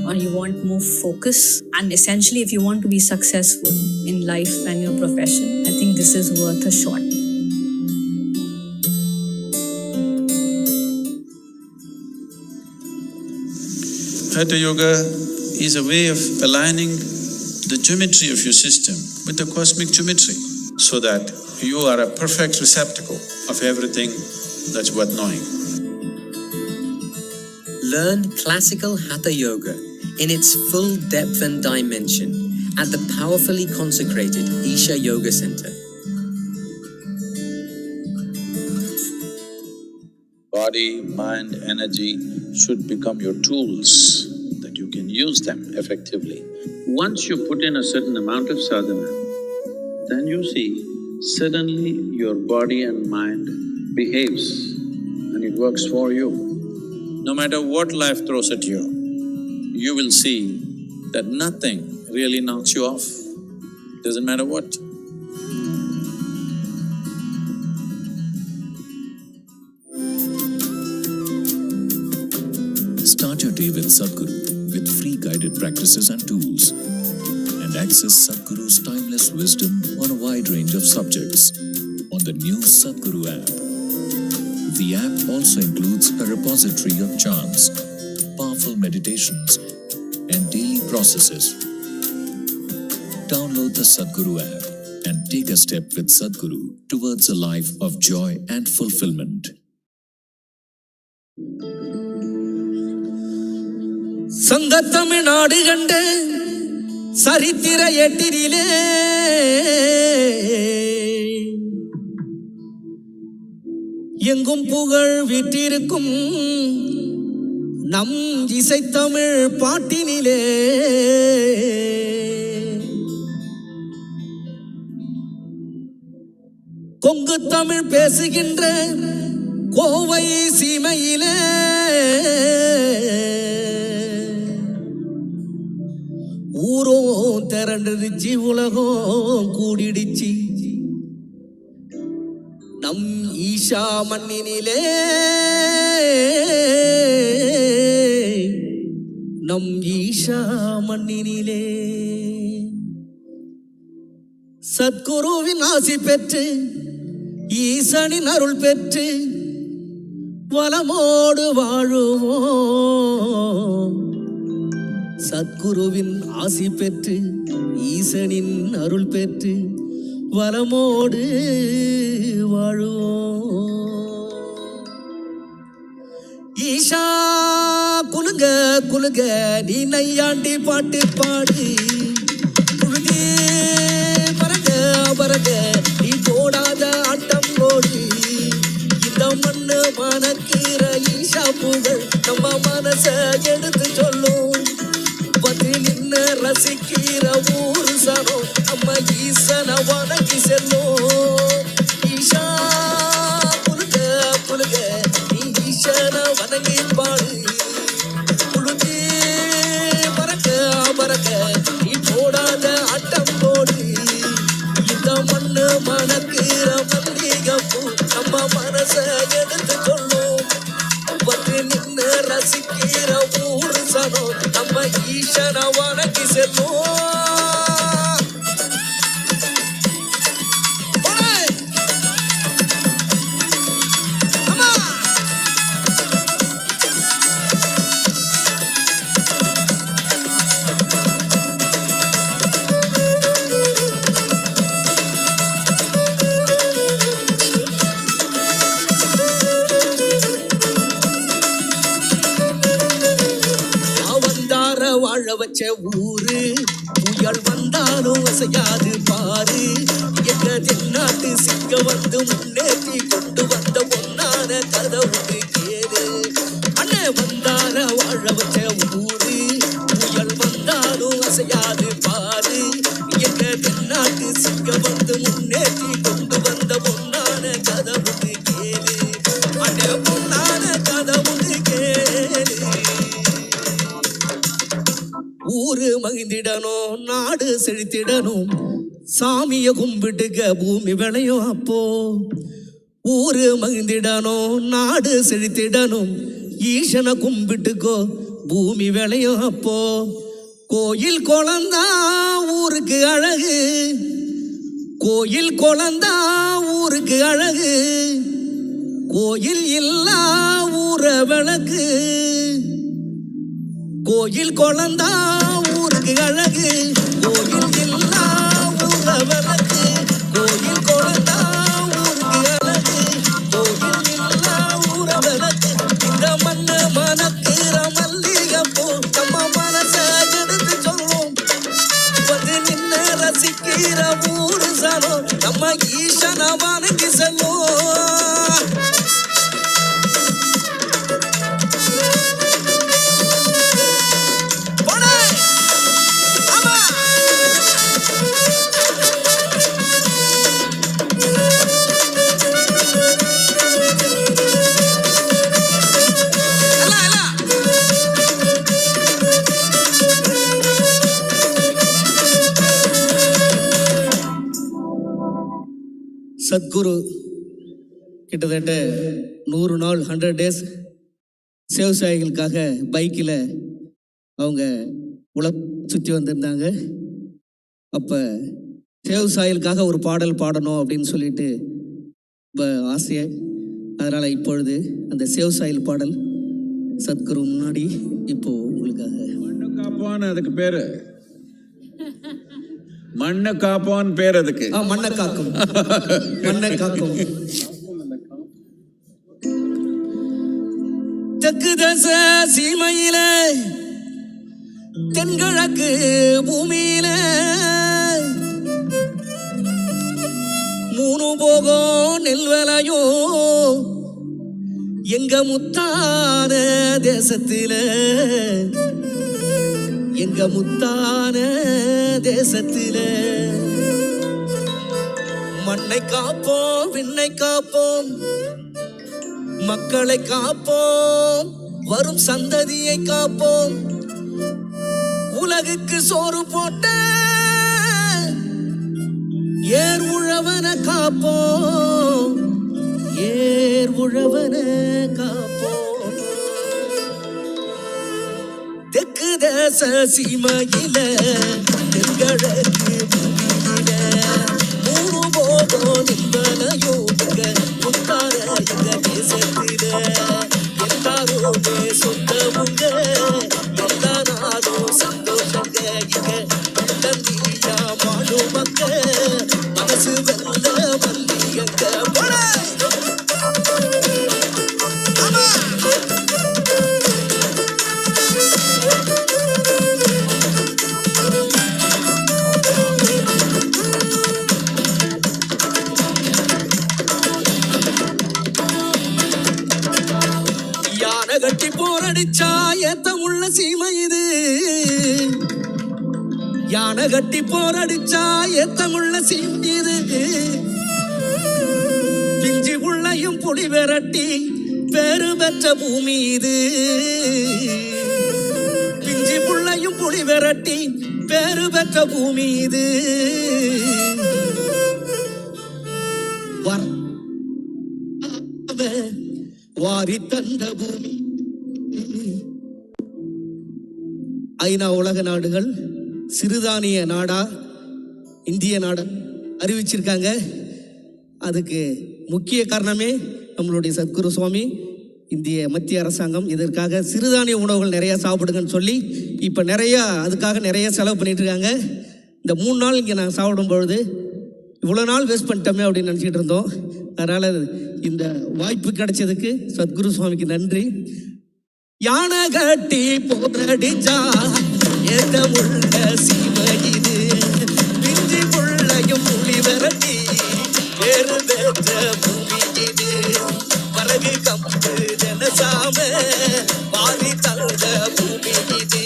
or you want more focus, and essentially if you want to be successful in life and your profession, I think this is worth a shot. Hatha Yoga is a way of aligning the geometry of your system with the cosmic geometry so that you are a perfect receptacle of everything that's worth knowing. Learn classical Hatha Yoga in its full depth and dimension at the powerfully consecrated Isha Yoga Center. Body, mind, energy should become your tools, that you can use them effectively. Once you put in a certain amount of sadhana, then you see, suddenly your body and mind behaves and it works for you. No matter what life throws at you, you will see that nothing really knocks you off. Doesn't matter what. Start your Stay with Sadhguru with free guided practices and tools, and access Sadhguru's timeless wisdom on a wide range of subjects on the new Sadhguru app. The app also includes a repository of chants, powerful meditations, and daily processes. Download the Sadhguru app and take a step with Sadhguru towards a life of joy and fulfillment. சங்க தமிழ்நாடு கண்ட சரித்திர எட்டிரிலே எங்கும் புகழ் விற்றிருக்கும் நம் இசைத்தமிழ் பாட்டினிலே கொங்கு தமிழ் பேசுகின்ற கோவை சீமையிலே ஊரோ திரண்டுருச்சு, உலகம் கூடிடுச்சு நம் ஈஷா மண்ணினிலே, நம் ஈஷா மண்ணினிலே. சத்குருவின் ஆசி பெற்று ஈசனின் அருள் பெற்று வளமோடு வாழுவோம். சத்குருவின் ஆசி பெற்று ஈசனின் அருள் பெற்று வளமோடு வாழுவோம். ஈஷா குலுங்க குலுங்க நீ நையாண்டி பாட்டு பாடு, குலுங்கி பறக்க பறக்க நீ போடாத ஆட்டம் போடு. இந்த மண்ணு மனக்கிற ஈஷா புகழ் நம்ம மனச எடுத்து சொல்லும். வந்து நின்று ரசிக்கிற ஊரு சனம் நம்ம ஈசன வணங்கி செல்லும். ஈஷா குலுங்க குலுங்க நீ ஈசன வணங்கி பாடு, குலுங்கி பறக்க பறக்க நீ போடாத ஆட்டம் போடு. இந்த மண்ணு மணக்கிற மல்லிகைப்பூ நம்ம மனச எடுத்து சொல்லும். வந்து நின்று ரசிக்கிற ஊரு சனம் நம்ம ஈசன வணங்கி செல்லும். வாழ வச்ச ஊரு புயல் வந்தாலும் அசையாது பாரு. எங்க தென்னாட்டு சிங்க வந்து முன்னேற்றி கொண்டு வந்த பொன்னான கதவுக்கு கேளு. அண்ணன் வந்தார வாழ வச்ச ஊரு புயல் வந்தாலும் அசையாது பாரு. எங்க தென்னாட்டு சிங்க வந்து முன்னேற்றி கொண்டு வந்த பொன்னான கதவுக்கு கேளு. அண்ணன் பொன்னான கதவுக்கு கேளு. ஊரு மகிழ்ந்திடணும், நாடு செழித்திடணும், சாமிய கும்பிட்டுக்க பூமி விளையும். அப்போ ஊரு மகிழ்ந்திடணும், நாடு செழித்திடணும், ஈசனை கும்பிட்டுக்கோ பூமி விளையும். அப்போ கோயில் குழந்தா ஊருக்கு அழகு, கோயில் குழந்தா ஊருக்கு அழகு, கோயில் இல்லா ஊர விளக்கு. கோயில் குழந்தா ஊருக்கு அழகு, கோயில் இல்லா ஊர விளக்கு. கோயில் குழந்தா ஊருக்கு அழகு, கோயில் இல்லா ஊர விளக்கு. இந்த மண்ணு மணக்கிற மல்லிகைப்பூ நம்ம மனச எடுத்து சொல்லும். வந்து நின்று ரசிக்கிற ஊரு சனம் நம்ம ஈசன வணங்கி செல்லும். சத்குரு கிட்டத்தட்ட 100 நாள் 100 days விவசாயிகளுக்காக பைக்கில் அவங்க சுற்றி வந்திருந்தாங்க. அப்போ விவசாயிகளுக்காக ஒரு பாடல் பாடணும் அப்படின்னு சொல்லிட்டு ரொம்ப ஆசையை, அதனால் இப்பொழுது அந்த விவசாயிகள் பாடல் சத்குரு முன்னாடி இப்போ உங்களுக்காக. மண்ணு காப்போன்னு அதுக்கு பேரு, மண்ணு காப்போன்னு பேர் அதுக்கு. மண்ணை காக்கும், மண்ணை காக்கும். தெற்கு தச சீமையில தென்கிழக்கு பூமியில மூணு போகும் நெல்வலையோ எங்க முத்தான தேசத்தில, எங்க முத்தான தேசத்தில மண்ணை காப்போம், விண்ணை காப்போம், மக்களை காப்போம், வரும் சந்ததியை காப்போம், உலகுக்கு சோறு போட்ட ஏர் உழவன காப்போம், ஏர் உழவன காப்போம். தெற்கு தேச சீமையில தென்கிழக்கு பூமியில மூணு போதும் நின்பலையோ முத்தார எங்க தேசத்தில எல்லாரோட சொந்தமுங்க, எல்லா நாடும் சந்தோஷங்க. இங்க தந்தியா வாழும் மக்க மனசு வெல்ல மல்லியங்க. யானை கட்டி போரடிச்சா ஏத்தமுள்ள சீமை இது, யானை கட்டி போரடிச்சா ஏத்தமுள்ள சீமை இது. பிஞ்சி புள்ளையும் புலி விரட்டி பேரு பெற்ற பூமி இது, பிஞ்சி புள்ளையும் புலி விரட்டி பேரு பெற்ற பூமி இது. வாரி தந்த பூமி. ஐநா உலக நாடுகள் சிறுதானிய நாடா இந்திய நாடா அறிவிச்சிருக்காங்க. அதுக்கு முக்கிய காரணமே நம்மளுடைய சத்குரு சுவாமி, இந்திய மத்திய அரசாங்கம் இதற்காக சிறுதானிய உணவுகள் நிறையா சாப்பிடுங்கன்னு சொல்லி இப்போ நிறையா அதுக்காக நிறைய செலவு பண்ணிட்டு இருக்காங்க. இந்த 3 நாள் இங்கே நான் சாப்பிடும் பொழுது இவ்வளோ நாள் வேஸ்ட் பண்ணிட்டோமே அப்படின்னு நினச்சிட்டு இருந்தோம். அதனால் இந்த வாய்ப்பு கிடைச்சதுக்கு சத்குரு சுவாமிக்கு நன்றி. யானை கட்டி போரடிச்சா ஏத்தமுள்ள சீமை இது, பிஞ்சி புள்ளையும் புலி விரட்டி வேறு பெற்ற பூமி இது. வரகு கம்பு ஜனசாம வாரி தந்த பூமி இது,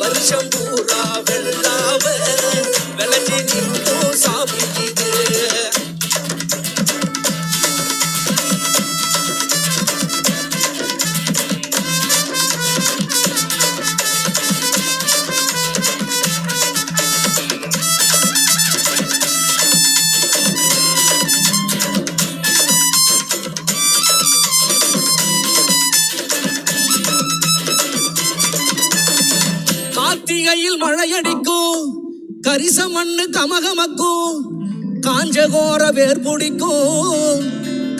வருஷம் பூரா வெள்ளாம விளைஞ்சி நிற்கும் சாமி இது. கார்த்திகையில் மழையடிக்கும், கரிச மண்ணு கமகமக்கும், காஞ்சகோர வேர் பிடிக்கும்,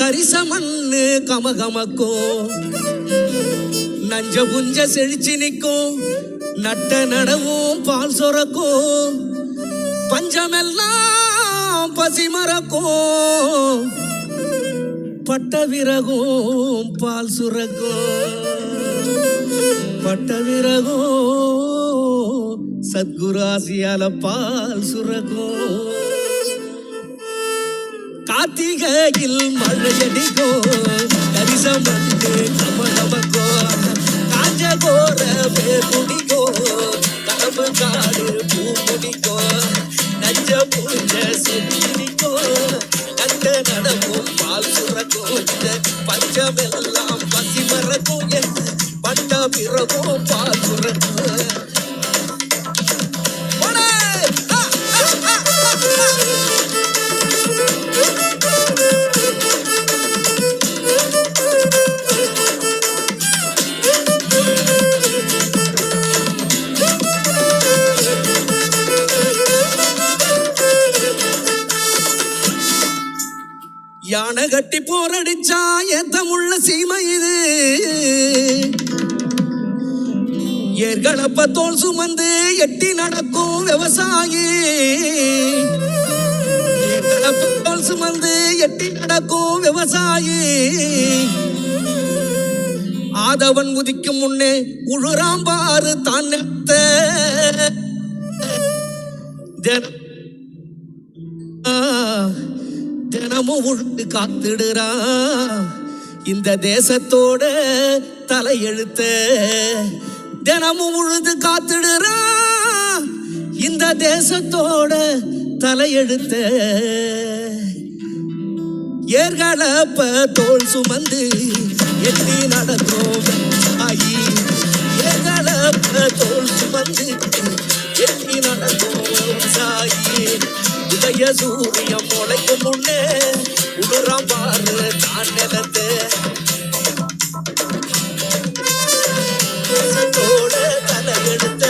கரிச மண்ணு கமகமக்கும், நஞ்ச புஞ்ச செழிச்சு நிற்கும், நட்ட நடவும் பால் சொரக்கும், பஞ்சமெல்லாம் பசி மறக்கும், பட்ட விறகும் பால் சுரக்கும், பட்ட விறகும் சத்குரு ஆசியால பால் சுரக்கும். கார்த்திகையில் மழையடிக்கும், கரிச மண்ணு கமகமக்கும், காஞ்சகோர வேர் பிடிக்கும், கரம்பு காடு பூ பிடிக்கும், நஞ்ச புஞ்ச செடிக்கும், நட்ட நடக்கும் பால் சுரக்கும், பஞ்சமெல்லாம் பசி மறக்கும், பட்ட பிறகும் பால் சுரக்கும். அணகட்டி போரடிச்சா ஏத்தமுள்ள சீமை இது. ஏர்களப்ப தோல் சுமந்து எட்டி நடக்கும் விவசாயி. ஏர்களப்ப தோல் சுமந்து எட்டி நடக்கும் விவசாயி. ஆதவன் உதிக்கும் முன்னே உழுறாம்பாறு தான் நிறுத்த. தினமும் உழுது காத்திடுறா இந்த தேசத்தோட தலையெழுத்த. தினமும் உழுது காத்திடுறா இந்த தேசத்தோட தலையெழுத்த. ஏர்களப்ப தோல் சுமந்து எட்டி நடக்கும் ஆயி. ஏர்களப்ப தோல் சுமந்து எட்டி நடக்கும் சாயி. உதய சூரியம் முளைக்கும் முன்னே உடுறாம் பாரு தான் நிலத்து. தேசத்தோட தலையெடுத்த.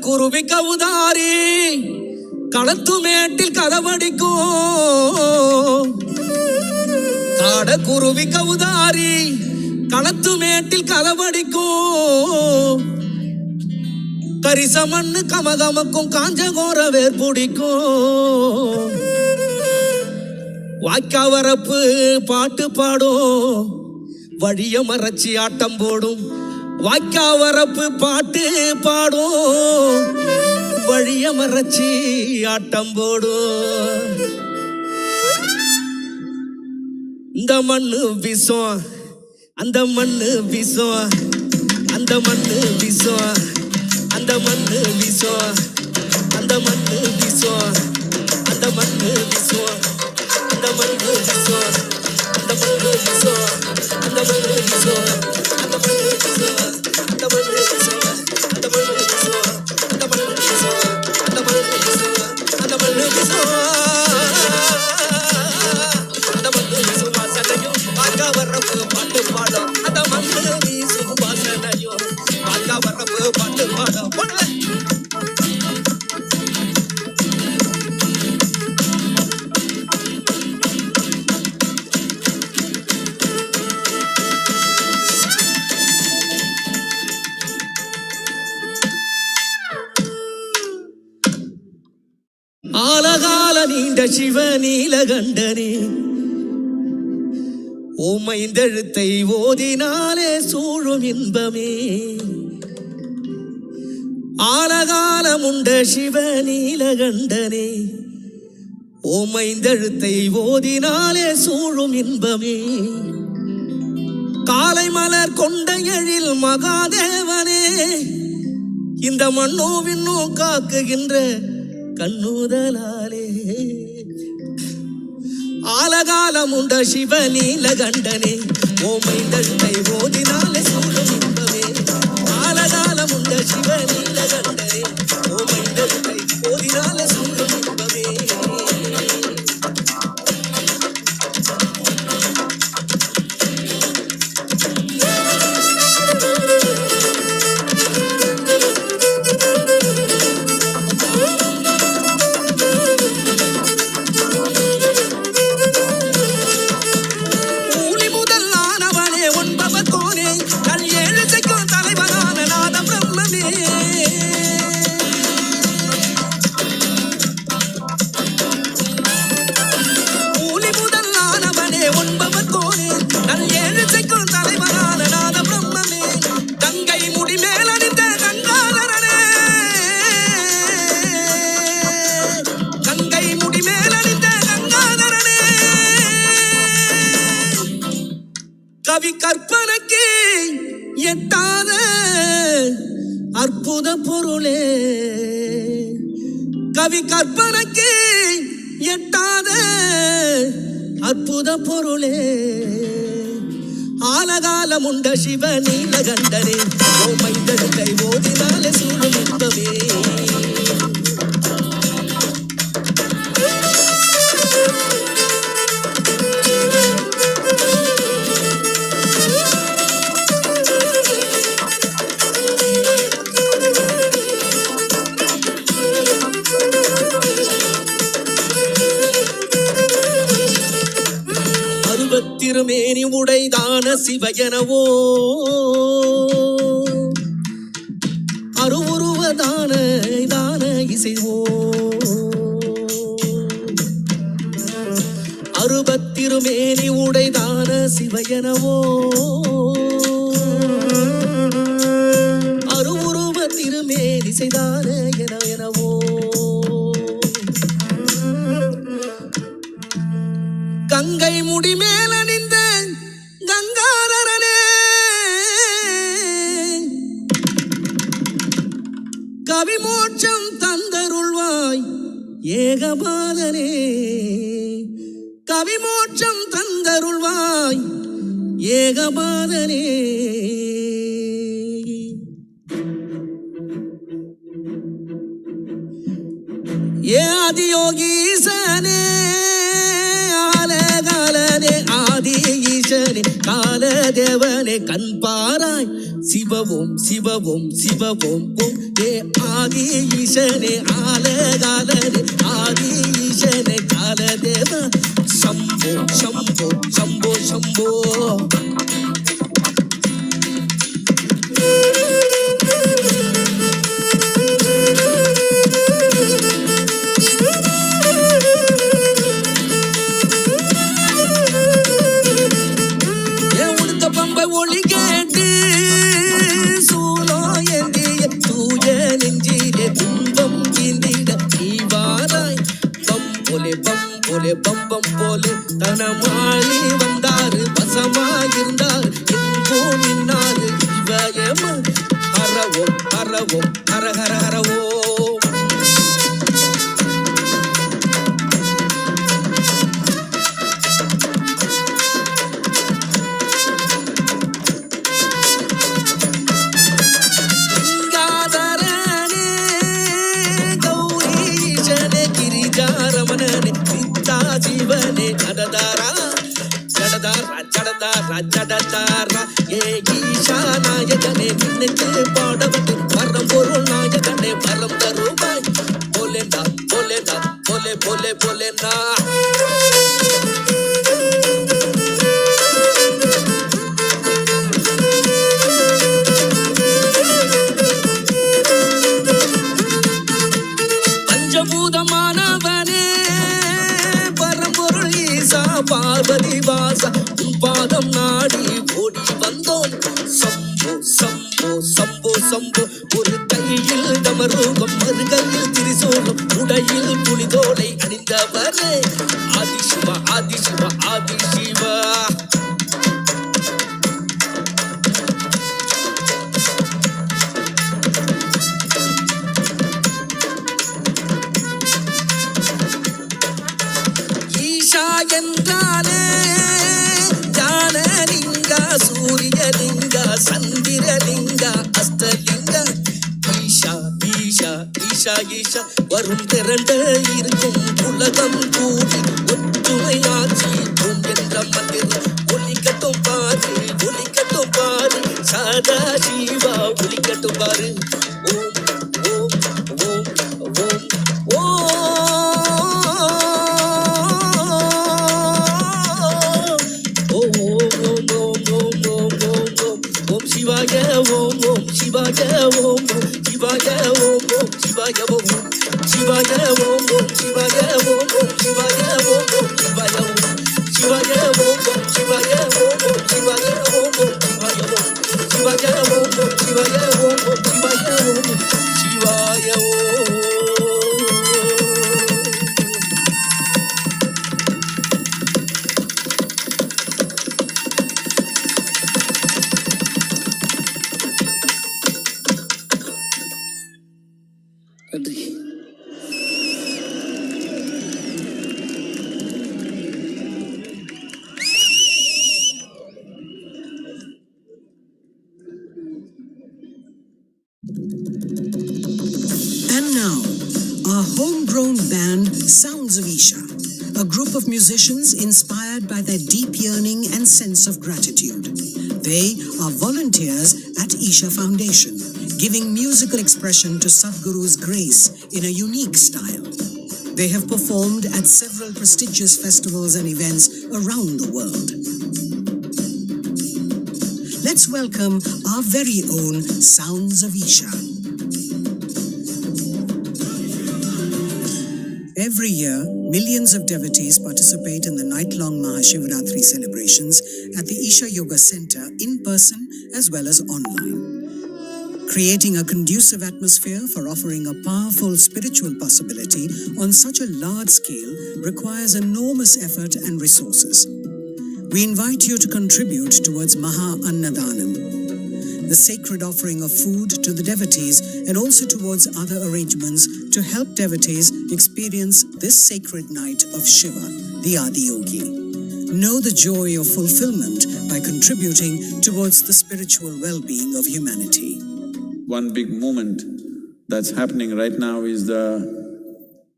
குருவி கவுதாரி களத்து மேட்டில் கதவடிக்கும். காட குருவி கவுதாரி களத்து மேட்டில் கதவடிக்கும். கரிசமண்ணு கமகமக்கும் காஞ்சகோர வேர் பிடிக்கும். வாய்க்காவரப்பு பாட்டு பாடும் வழிய மறைச்சி ஆட்டம் போடும். வாய்க்காவரப்பு பாட்டு பாடும் வழிய மறைச்சி ஆட்டம் போடும். இந்த மண்ணு வீசும் அந்த மண்ணு வீசும். அந்த மண்ணு வீசும் அந்த மண்ணு வீசும். அந்த மண்ணு வீசும் அந்த மண்ணு வீசும். அந்த மண்ணு வீசும் அந்த மண்ணு வீசும். அந்த மண்ணு வீசும் அந்த மண்ணு வீசும். அந்த மண்ணு வீசும் அந்த மண்ணு வீசும். அந்த மண்ணு வீசும் அந்த மண்ணு வீசும். அந்த மண்ணு வீசும் அந்த மண்ணு வீசும் வாசனையும் பார்க்க வரப்பு பாட்டு பாடும். அந்த மண்ணு வீசும் வாசனையும் பார்க்க வரப்பு பாட்டு பாடும். ஆலகால நீண்ட சிவ நீலகண்டனே ஓமைந்தெழுத்தை ஓதினாலே சூழும் இன்பமே. ஆலகாலமுண்ட சிவ நீலகண்டனே ஓமைந்தெழுத்தை ஓதினாலே சூழும் இன்பமே. காலை மலர் கொண்ட எழில் மகாதேவனே இந்த மண்ணோ விண்ணோ காக்குகின்ற கண்ணுதலாலே. ஆலகாலமுண்ட சிவ நீலகண்டனே ஓமைந்தெழுத்தை ஓதினாலே சூழும் இன்பமே. ஆலகாலமுண்ட சிவ நீலகண்டனே ஓமைந்தெழுத்தை ஓதினாலே சூழும் இன்பமே. கவி கற்பனைக்கு எட்டாத அற்புத பொருளே. கவி கற்பனைக்கு எட்டாத அற்புத பொருளே. ஆலகாலமுண்ட சிவ நீலகண்டனே ஓமைந்தகை ஓதினாலே சூழும் இன்பமே. திருமேனி உடைதான சிவயனவோ அருவுருவதான தான இசைவோ அருபத்திருமேனி உடைதான சிவயனவோ அருவுருவ திருமேனி செய்தான எனவோ கங்கை முடி மேலணிந்த கங்காதரனே கவிமோட்சம் தந்தருள்வாய் ஏகபாதனே கவிமோட்சம் தந்தருள்வாய் ஏகபாதனே. ஏ ஆதியோகீசனே ஆலகாலனே ஆதி ஈசனே காலதேவனே கண்பாராய் சிவவும் சிவவும் சிவவும் ஓம். ஏ ஆதி ஈசனே ஆலகாலனே ஆதி ஈசனே காலதேவ சம்போ சம்போ சம்போ சம்போ. ஒளி கேட்டு சூலோ எந்திய தூய நெஞ்சிலே துன்பம் கீந்திட நீவாராய் பம் போலே பம் போலே தனமாளி வந்தாரு வசமாயிருந்தார் எங்கோ நின்னாரு இவயம ஹரவோம் ஹரவோம் ஹர ஹர ஹரவோ. ஜீவனே ஜடதாரா ஜடதாரா ஜடதாரா ஜடதாரா ஏ ஈஷா நாயகனே நின்னுக்கு பாடவட்டு வரம் பொருள் நாயகனே வரம் தருவாய் போலேண்டா போலேண்டா போலே போலே போலேண்டா. பஞ்சபூதமானவனே பார்வதி வாசா பாதம் நாடி ஓடி வந்தோம் சம்போ சம்போ சம்போ சம்போ. ஒரு கையில் டமருகம் மறுகையில் திரிசூலம் உடையில் புலிதோலை அணிந்தவரே ஆதிசிவா ஆதிசிவா ஆதிசிவா. என்றாலே ஜானலிங்க சூரியலிங்க சந்திரலிங்க அஸ்தலிங்க ஈஷா ஈஷா ஈஷா ஈஷா வரும் திரண்ட இருக்கும் உலகம் கூடி ஒற்றுமையாட்சி ஓம் என்ற மந்திரம் ஒலிக்கட்டும் பாரு சதா சிவா ஒலிக்கட்டும் பாரு. ஓம் ஓம் ஓம் ஓம் ஓம் சிவாய ஓம் ஓம் சிவாய ஓம் ஓம் சிவாய ஓம் ஓம் சிவாய ஓம் சிவாய ஓம் ஓம் சிவாய ஓம் ஓம் சிவாய ஓம் ஓம் சிவாய ஓம் சிவாய ஓம் ஓம் சிவாய ஓம் ஓம் சிவாய ஓம் ஓம் சிவாய ஓம் சிவாய ஓம் ஓம் சிவாய ஓம் ஓம் சிவாய ஓம் சிவாய ஓம். நன்றி. Sounds of Isha, a group of musicians inspired by their deep yearning and sense of gratitude. They are volunteers at Isha Foundation, giving musical expression to Sadhguru's grace in a unique style. They have performed at several prestigious festivals and events around the world. Let's welcome our very own Sounds of Isha. Every year, millions of devotees participate in the night-long MahaShivRatri celebrations at the Isha Yoga Center in person as well as online. Creating a conducive atmosphere for offering a powerful spiritual possibility on such a large scale requires enormous effort and resources. We invite you to contribute towards Maha Annadanam, the sacred offering of food to the devotees, and also towards other arrangements to help devotees experience this sacred night of Shiva, the Adiyogi. Know the joy of fulfillment by contributing towards the spiritual well-being of humanity. One big movement that's happening right now is the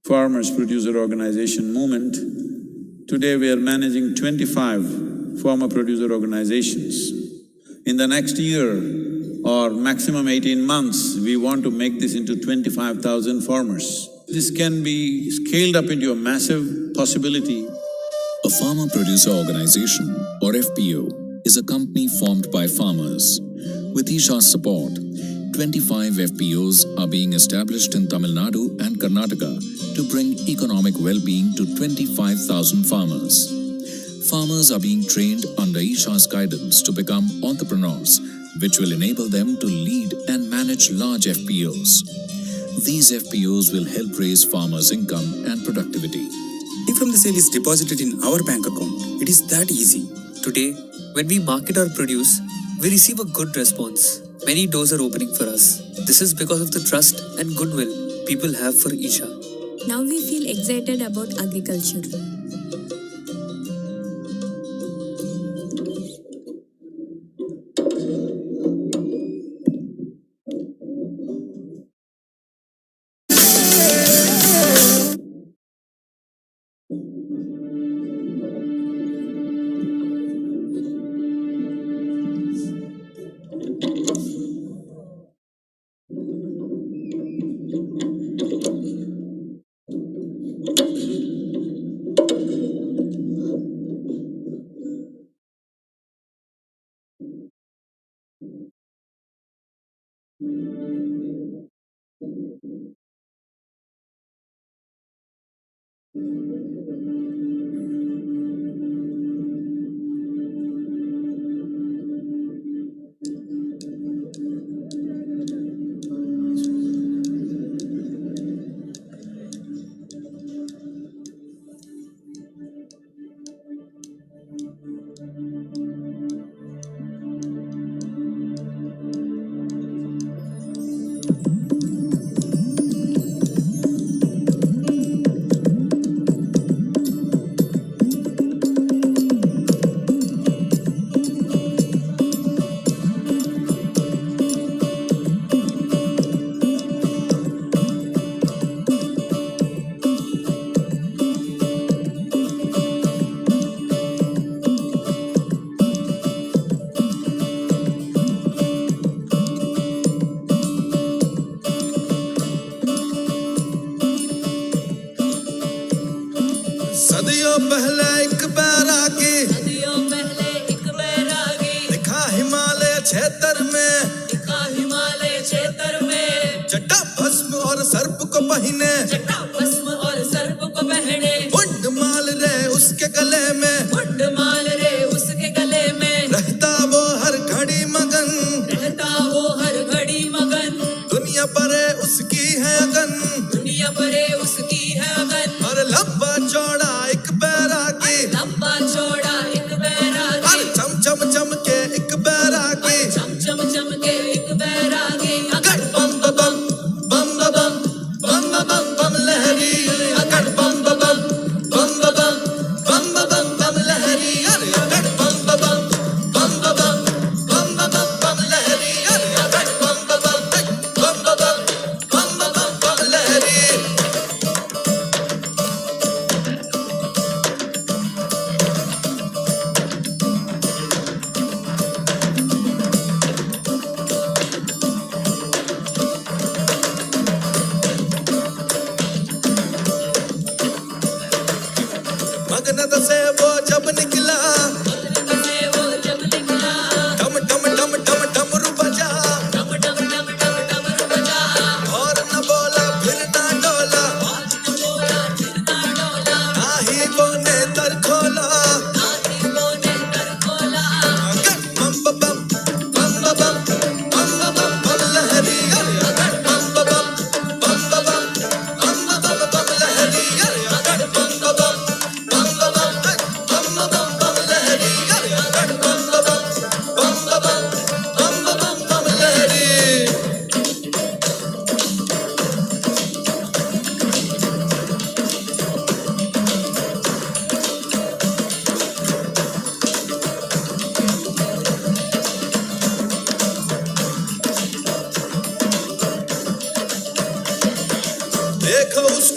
Farmers Producer Organization movement. Today we are managing 25 farmer producer organizations. In the next year or maximum 18 months, we want to make this into 25,000 farmers. This can be scaled up into a massive possibility. A farmer producer organization, or FPO, is a company formed by farmers. With Isha's support, 25 FPOs are being established in Tamil Nadu and Karnataka to bring economic well-being to 25,000 farmers. Farmers are being trained under Isha's guidance to become entrepreneurs, which will enable them to lead and manage large FPOs. These FPOs will help raise farmers' income and productivity. Money from the sale is deposited in our bank account. It is that easy. Today, when we market our produce, we receive a good response. Many doors are opening for us. This is because of the trust and goodwill people have for Isha. Now we feel excited about agriculture.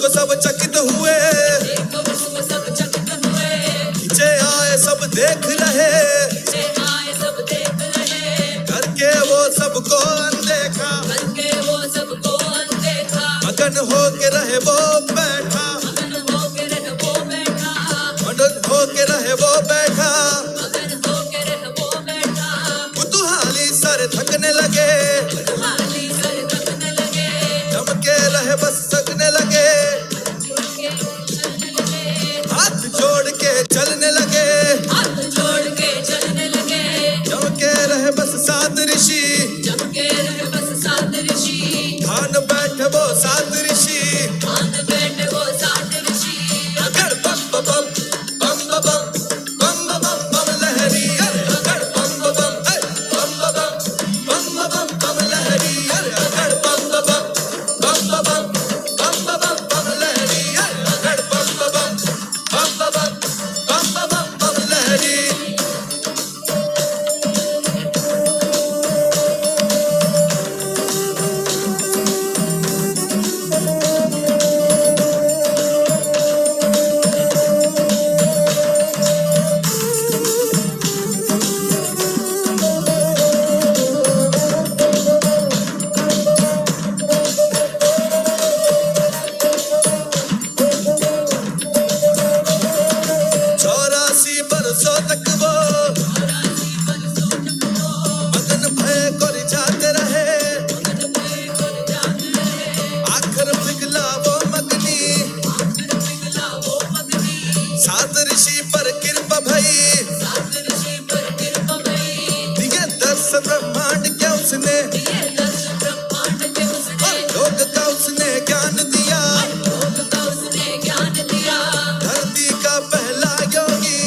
को सब चकित हुए, खींचे आए सब देख रहे, करके वो सबको अनदेखा, मगन होके रहे वो बैठा, मगन होके रहे वो बैठा, कुतूहली सर थकने लगे, चमके रहे बस सकने लगे, हाथ जोड़ के चलने लगे, चमके रहे बस सात ऋषि, ध्यान बैठे वो सात ऋषि, अगर बम बम बम बम बम बम बम लहरी, अगर बम बम बम बम बम लहरी, अगर बम बम बम लहरी, अगर बम बम लहरी। चौरासी बरसों तक वो मगन भय कर जाते रहे, आखिर पिघला वो मगनी, सात ऋषि पर कृपा भई, दिए दर्शन ब्रह्मांड क्या उसने, और लोक का उसने ज्ञान दिया, धरती का पहला योगी,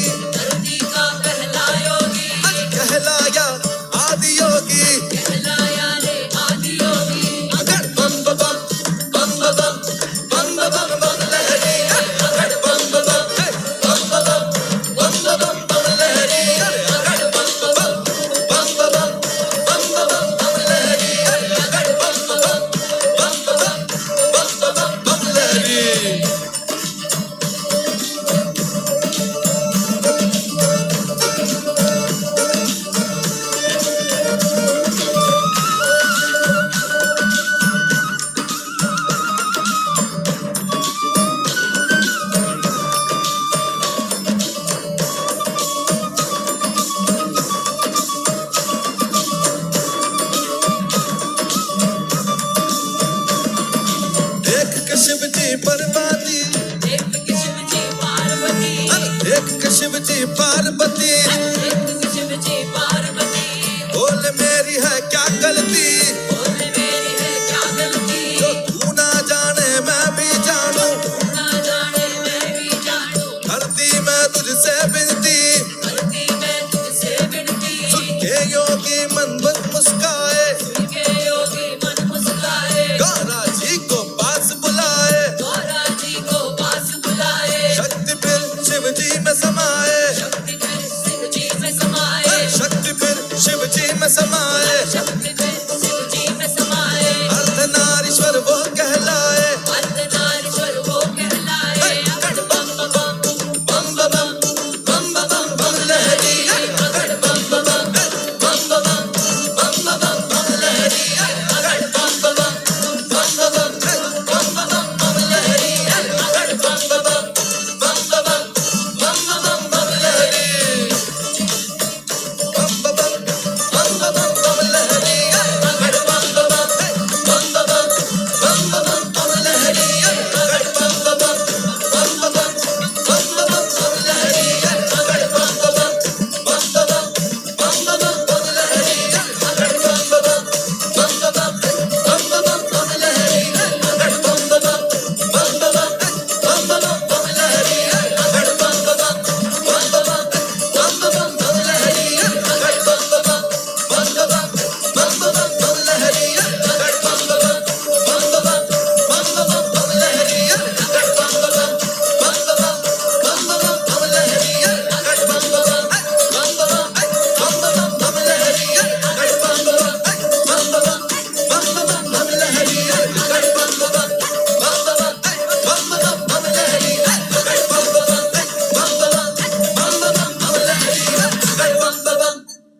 कहलाया आदि योगी, अगर बम बम बम बम बम बम बम लहरी, अगर बम बम बम लहरी, अगर बम बम बम बम बम लहरी।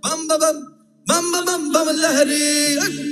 bum bum bum bum bum bum bum lahari.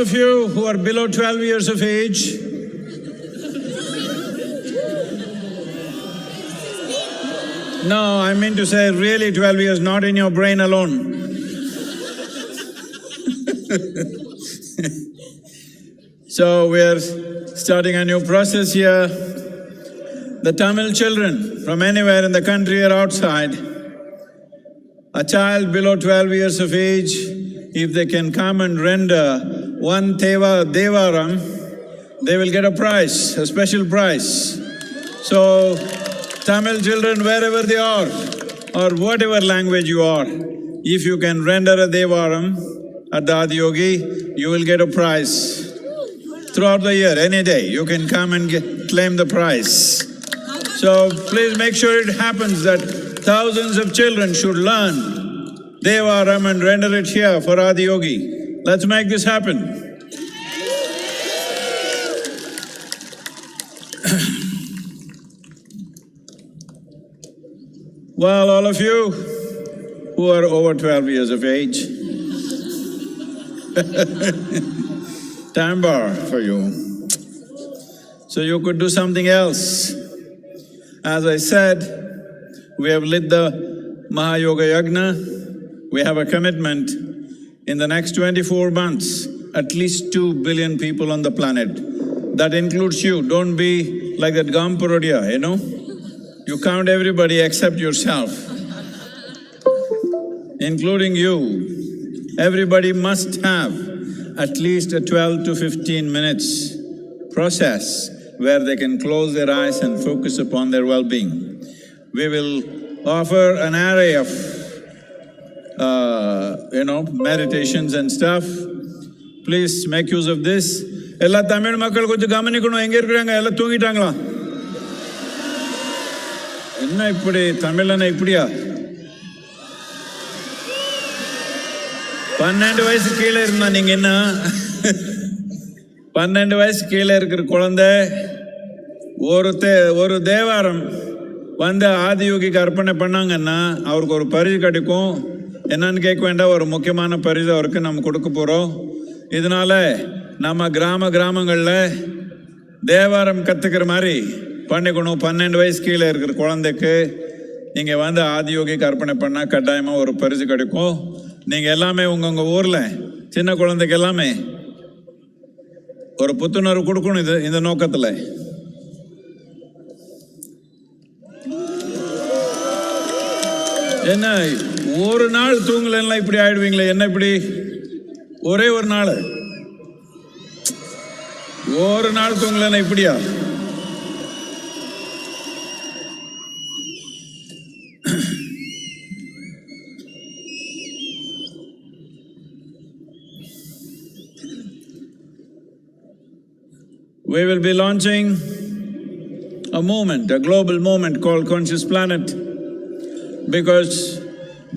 of you who are below 12 years of age, no, I mean to say really 12 years, not in your brain alone. So we are starting a new process here. The Tamil children from anywhere in the country or outside, a child below 12 years of age, if they can come and render one Devaram, they will get a prize, a special prize. So, Tamil children, wherever they are, or whatever language you are, if you can render a Devaram at the Adiyogi, you will get a prize. Throughout the year, any day, you can come and claim the prize. So please make sure it happens that thousands of children should learn Devaram and render it here for Adiyogi. Let's make this happen. Well, all of you who are over 12 years of age, time bar for you. So you could do something else. As I said, we have lit the Mahayoga Yagna. We have a commitment in the next 24 months, at least 2 billion people on the planet. That includes you. Don't be like that Gampurodia, you know? You count everybody except yourself, including you. Everybody must have at least a 12 to 15 minutes process where they can close their eyes and focus upon their well-being. We will offer an array of, meditations and stuff. Please make use of this. Ella Tamil makkal konju gamanikkanum, enga irukkranga, ella thoongitangala? Enna ippadi Tamilana ipdiya? 12 வயசு கீழே இருந்தா நீங்க என்ன? 12 வயசு கீழே இருக்கிற குழந்தை ஒரு தேவாரம் வந்து ஆதியோகிக்கு அர்ப்பணை பண்ணாங்கன்னா அவருக்கு ஒரு பரிசு கிடைக்கும். என்னன்னு கேட்க வேண்டாம், ஒரு முக்கியமான பரிசு அவருக்கு நம்ம கொடுக்க போறோம். இதனால நம்ம கிராமங்களில் தேவாரம் கற்றுக்கிற மாதிரி பண்ணிக்கணும். 12 வயசு கீழே இருக்கிற குழந்தைக்கு நீங்கள் வந்து ஆதியோகிக்கு அர்ப்பணை பண்ணால் கட்டாயமாக ஒரு பரிசு கிடைக்கும். நீங்கள் எல்லாமே உங்கள் ஊரில் சின்ன குழந்தைக்கு எல்லாமே ஒரு புத்துணர்வு கொடுக்கணும் இந்த நோக்கத்தில். என்ன ஒரு நாள் தூங்கலாம் இப்படி ஆயிடுவீங்களே, என்ன இப்படி ஒரே ஒரு நாள் தூங்கலன்னா இப்படியா? We will be launching a movement, a global movement called Conscious Planet, because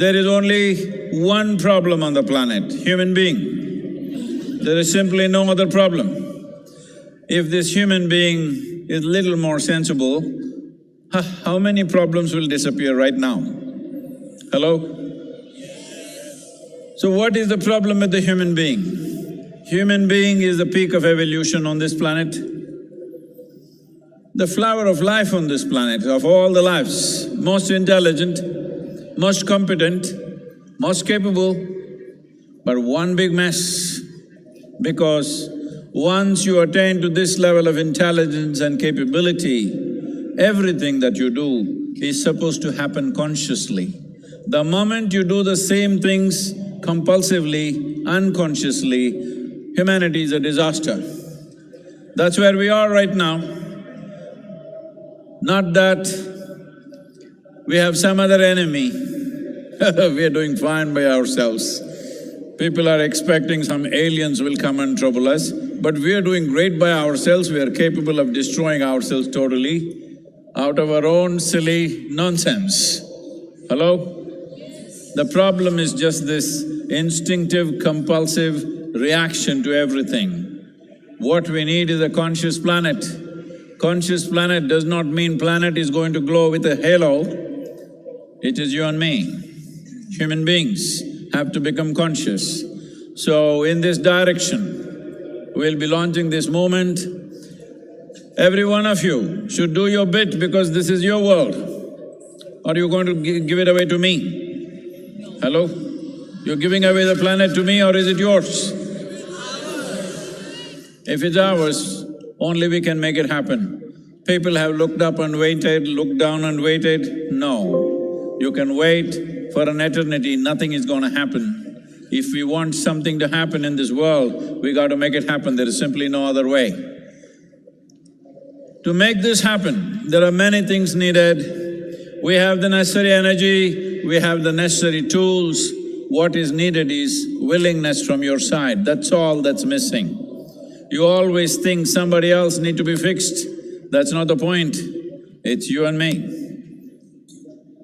there is only one problem on the planet, human being. There is simply no other problem. If this human being is little more sensible, how many problems will disappear right now? Hello? So what is the problem with the human being? Human being is the peak of evolution on this planet. The flower of life on this planet, of all the lives, most intelligent, most competent, most capable, but one big mess. Because once you attain to this level of intelligence and capability, everything that you do is supposed to happen consciously. The moment you do the same things compulsively, unconsciously, humanity is a disaster. That's where we are right now. Not that we have some other enemy. We are doing fine by ourselves. People are expecting some aliens will come and trouble us, but we are doing great by ourselves. We are capable of destroying ourselves totally out of our own silly nonsense. Hello? The problem is just this instinctive, compulsive reaction to everything. What we need is a conscious planet. Conscious planet does not mean planet is going to glow with a halo. It is you and me. Human beings have to become conscious. So in this direction, we'll be launching this movement. Every one of you should do your bit because this is your world. Or are you going to give it away to me? Hello? You're giving away the planet to me or is it yours? If it's ours, only we can make it happen. People have looked up and waited, looked down and waited. No, you can wait for an eternity, nothing is going to happen. If we want something to happen in this world, we got to make it happen, there is simply no other way. To make this happen, there are many things needed. We have the necessary energy, we have the necessary tools. What is needed is willingness from your side, that's all that's missing. You always think somebody else need to be fixed, that's not the point, it's you and me.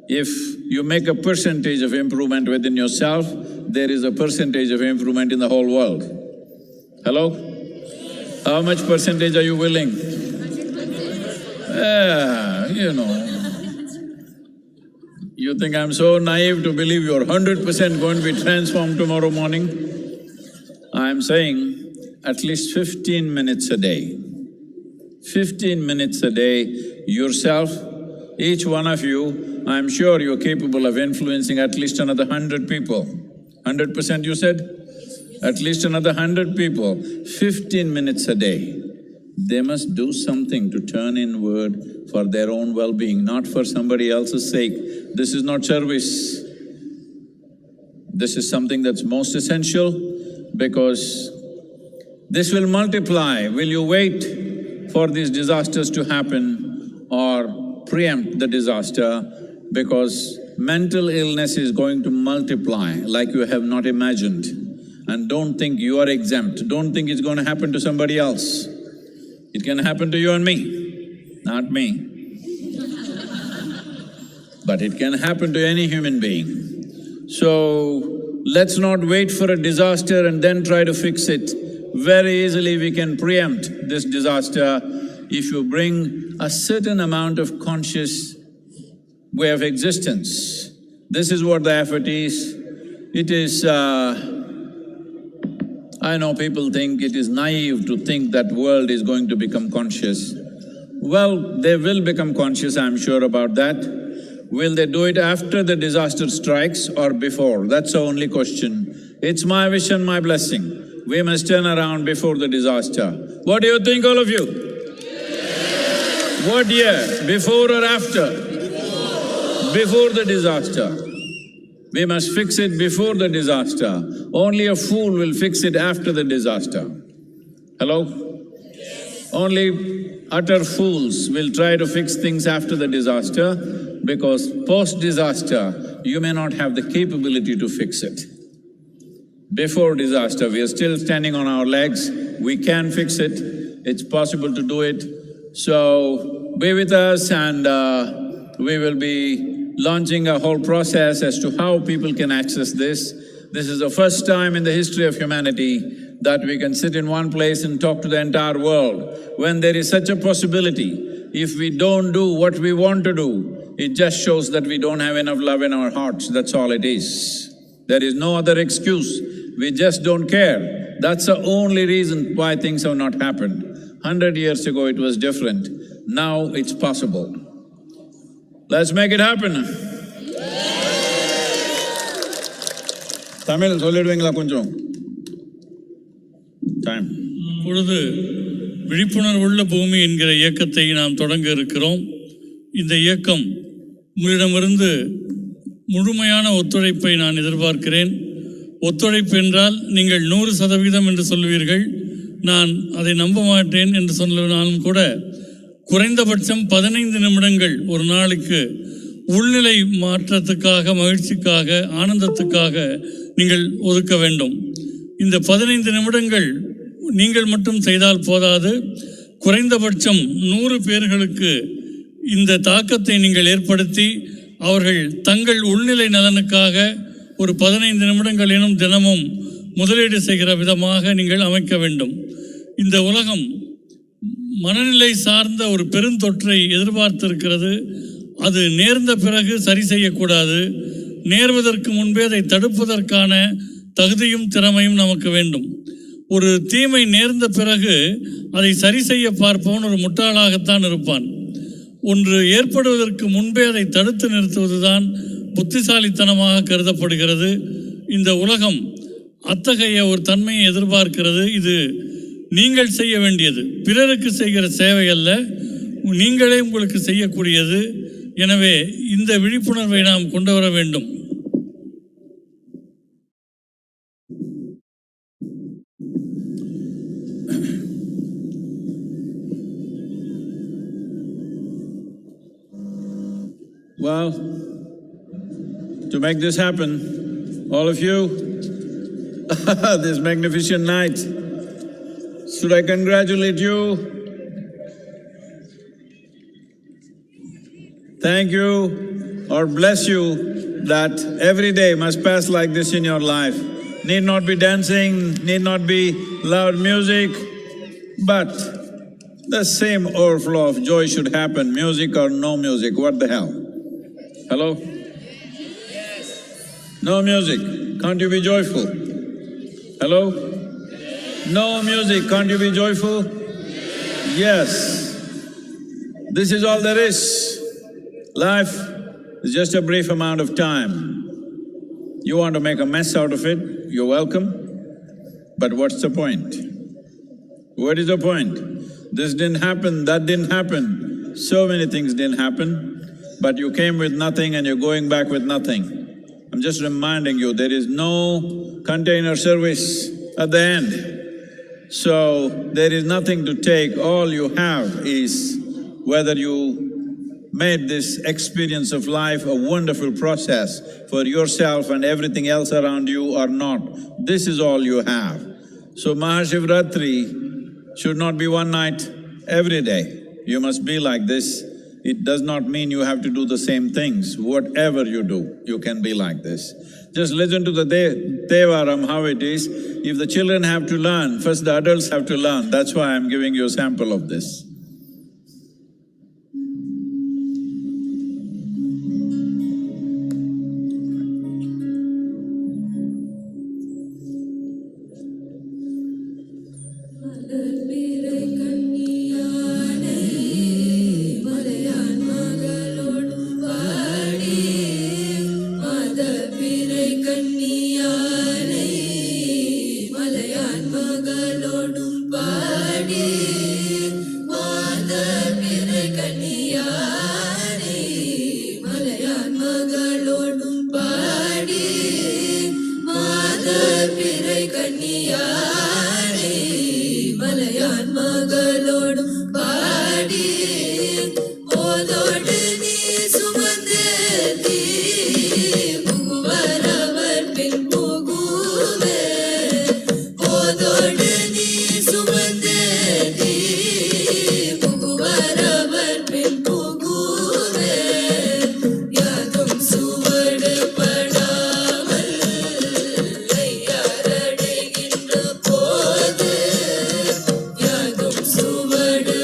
If you make a percentage of improvement within yourself, there is a percentage of improvement in the whole world. Hello? How much percentage are you willing? You know. You think I'm so naive to believe you're 100% going to be transformed tomorrow morning? I'm saying at least 15 minutes a day. 15 minutes a day, yourself, each one of you, I'm sure you're capable of influencing at least another 100 people. 100% you said? At least another 100 people, 15 minutes a day. They must do something to turn inward for their own well-being, not for somebody else's sake. This is not service. This is something that's most essential because this will multiply. Will you wait for these disasters to happen or preempt the disaster? Because mental illness is going to multiply like you have not imagined. And don't think you are exempt, don't think it's going to happen to somebody else. It can happen to you and me, not me. But it can happen to any human being. So, let's not wait for a disaster and then try to fix it. Very easily we can preempt this disaster if you bring a certain amount of conscious way of existence. This is what the effort is. It is… I know people think it is naive to think that world is going to become conscious. Well, they will become conscious, I'm sure about that. Will they do it after the disaster strikes or before? That's the only question. It's my wish and my blessing. We must turn around before the disaster. What do you think, all of you? What year? Before or after? Before the disaster. We must fix it before the disaster. Only a fool will fix it after the disaster. Hello? Only utter fools will try to fix things after the disaster because post-disaster, you may not have the capability to fix it. Before disaster, we are still standing on our legs, we can fix it, it's possible to do it. So, be with us and we will be launching a whole process as to how people can access this. This is the first time in the history of humanity that we can sit in one place and talk to the entire world. When there is such a possibility, if we don't do what we want to do, it just shows that we don't have enough love in our hearts, that's all it is. There is no other excuse, we just don't care. That's the only reason why things have not happened. 100 years ago it was different, now it's possible. Let's make it happen. Tamil, சொல்லிடுவீங்களா கொஞ்சம்? Time. இப்பொழுது விழிப்புணர்வுள்ள பூமி என்கிற இயக்கத்தை நாம் தொடங்க இருக்கிறோம். இந்த இயக்கம் உங்களிடமிருந்து முழுமையான ஒத்துழைப்பை நான் எதிர்பார்க்கிறேன். ஒத்துழைப்பு என்றால் நீங்கள் 100% என்று சொல்வீர்கள். நான் அதை நம்ப மாட்டேன் என்று சொன்னாலும் கூட குறைந்தபட்சம் 15 நிமிடங்கள் ஒரு நாளுக்கு உள்நிலை மாற்றத்துக்காக, மகிழ்ச்சிக்காக, ஆனந்தத்துக்காக நீங்கள் ஒதுக்க வேண்டும். இந்த 15 நிமிடங்கள் நீங்கள் மட்டும் செய்தால் போதாது, குறைந்தபட்சம் 100 பேர்களுக்கு இந்த தாக்கத்தை நீங்கள் ஏற்படுத்தி அவர்கள் தங்கள் உள்நிலை நலனுக்காக ஒரு 15 நிமிடங்கள் எனும் தினமும் முதலீடு செய்கிற விதமாக நீங்கள் அமைக்க வேண்டும். இந்த உலகம் மனநிலை சார்ந்த ஒரு பெருந்தொற்றை எதிர்பார்த்திருக்கிறது. அது நேர்ந்த பிறகு சரி செய்யக்கூடாது. நேர்வதற்கு முன்பே அதை தடுப்பதற்கான தகுதியும் திறமையும் நமக்கு வேண்டும். ஒரு தீமை நேர்ந்த பிறகு அதை சரி செய்ய பார்ப்பவன் ஒரு முட்டாளாகத்தான் இருப்பான். ஒன்று ஏற்படுவதற்கு முன்பே அதை தடுத்து நிறுத்துவதுதான் புத்திசாலித்தனமாக கருதப்படுகிறது. இந்த உலகம் அத்தகைய ஒரு தன்மையை எதிர்பார்க்கிறது. இது நீங்கள் செய்ய வேண்டியது, பிறருக்கு செய்கிற சேவை அல்ல, நீங்களே உங்களுக்கு செய்யக்கூடியது. எனவே இந்த விழிப்புணர்வை நாம் கொண்டு வர வேண்டும். Well, to make this happen, all of you, this magnificent night, should I congratulate you? Thank you or bless you that every day must pass like this in your life. Need not be dancing, need not be loud music, but the same overflow of joy should happen, music or no music, what the hell? Hello? No music, can't you be joyful? Hello? No music, can't you be joyful? Yes. This is all there is. Life is just a brief amount of time. You want to make a mess out of it, you're welcome. But what's the point? What is the point? This didn't happen, that didn't happen. So many things didn't happen, but you came with nothing and you're going back with nothing. I'm just reminding you, there is no container service at the end. So, there is nothing to take, all you have is whether you made this experience of life a wonderful process for yourself and everything else around you or not. This is all you have. So MahaShivRatri should not be one night every day. You must be like this. It does not mean you have to do the same things. Whatever you do, you can be like this. Just listen to the Devaram, how it is. If the children have to learn, first the adults have to learn. That's why I'm giving you a sample of this. சுவடு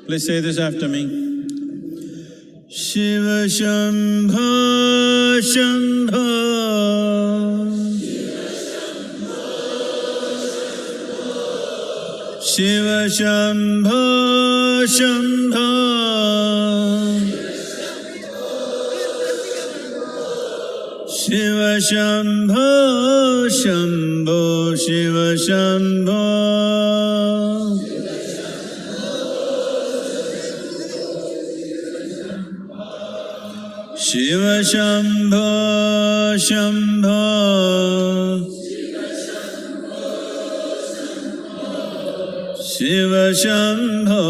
Please say this after me. Shiva Shambho Shambho Shiva Shambho Shambho Shiva Shambho Shambho Shiva Shambho Shiva Shambho Shambho Shiva Shambho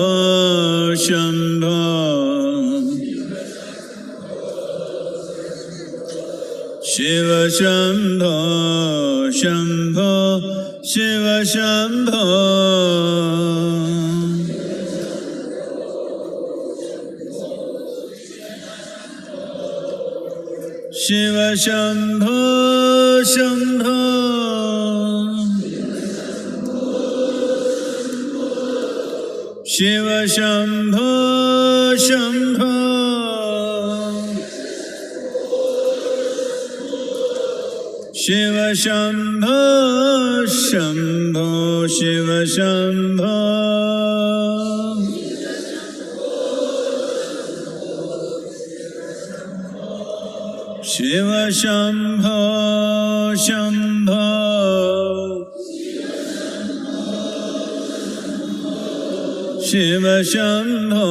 Shambho Shiva Shambho Shambho Shiva Shambho Shiva Shambho Shambho Shiva Shambho Shambho Shiva Shambho Shambho Shiva Shambho Shiva Shambho Shambho Shiva Shambho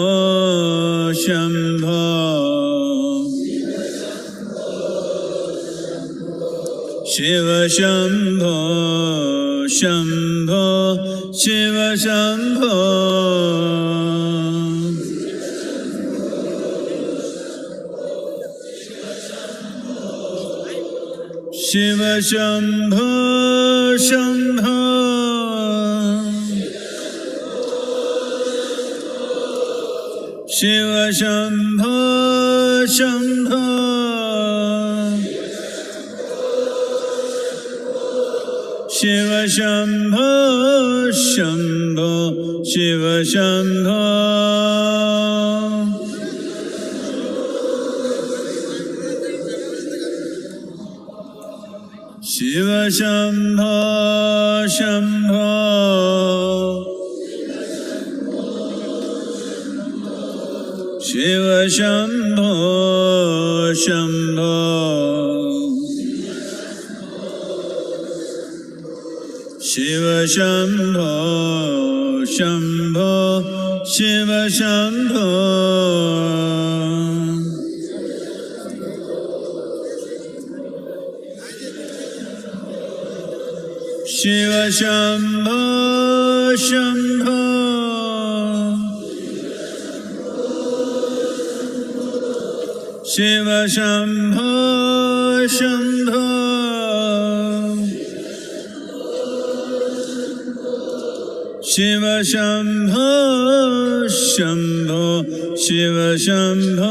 Shambho Shiva Shambho Shambho Shiva Shambho Shiva Shambho Shambho Shiva Shambho Shambho Shiva Shambho Shambho Shiva Shambho Shiva Shambho Shambho Shiva Shambho Shambho Shiva Shambho Shambho Shiva Shambho Shiva Shambho Shambho Shiva Shambho Shambho Shiva Shambho Shambho Shiva Shambho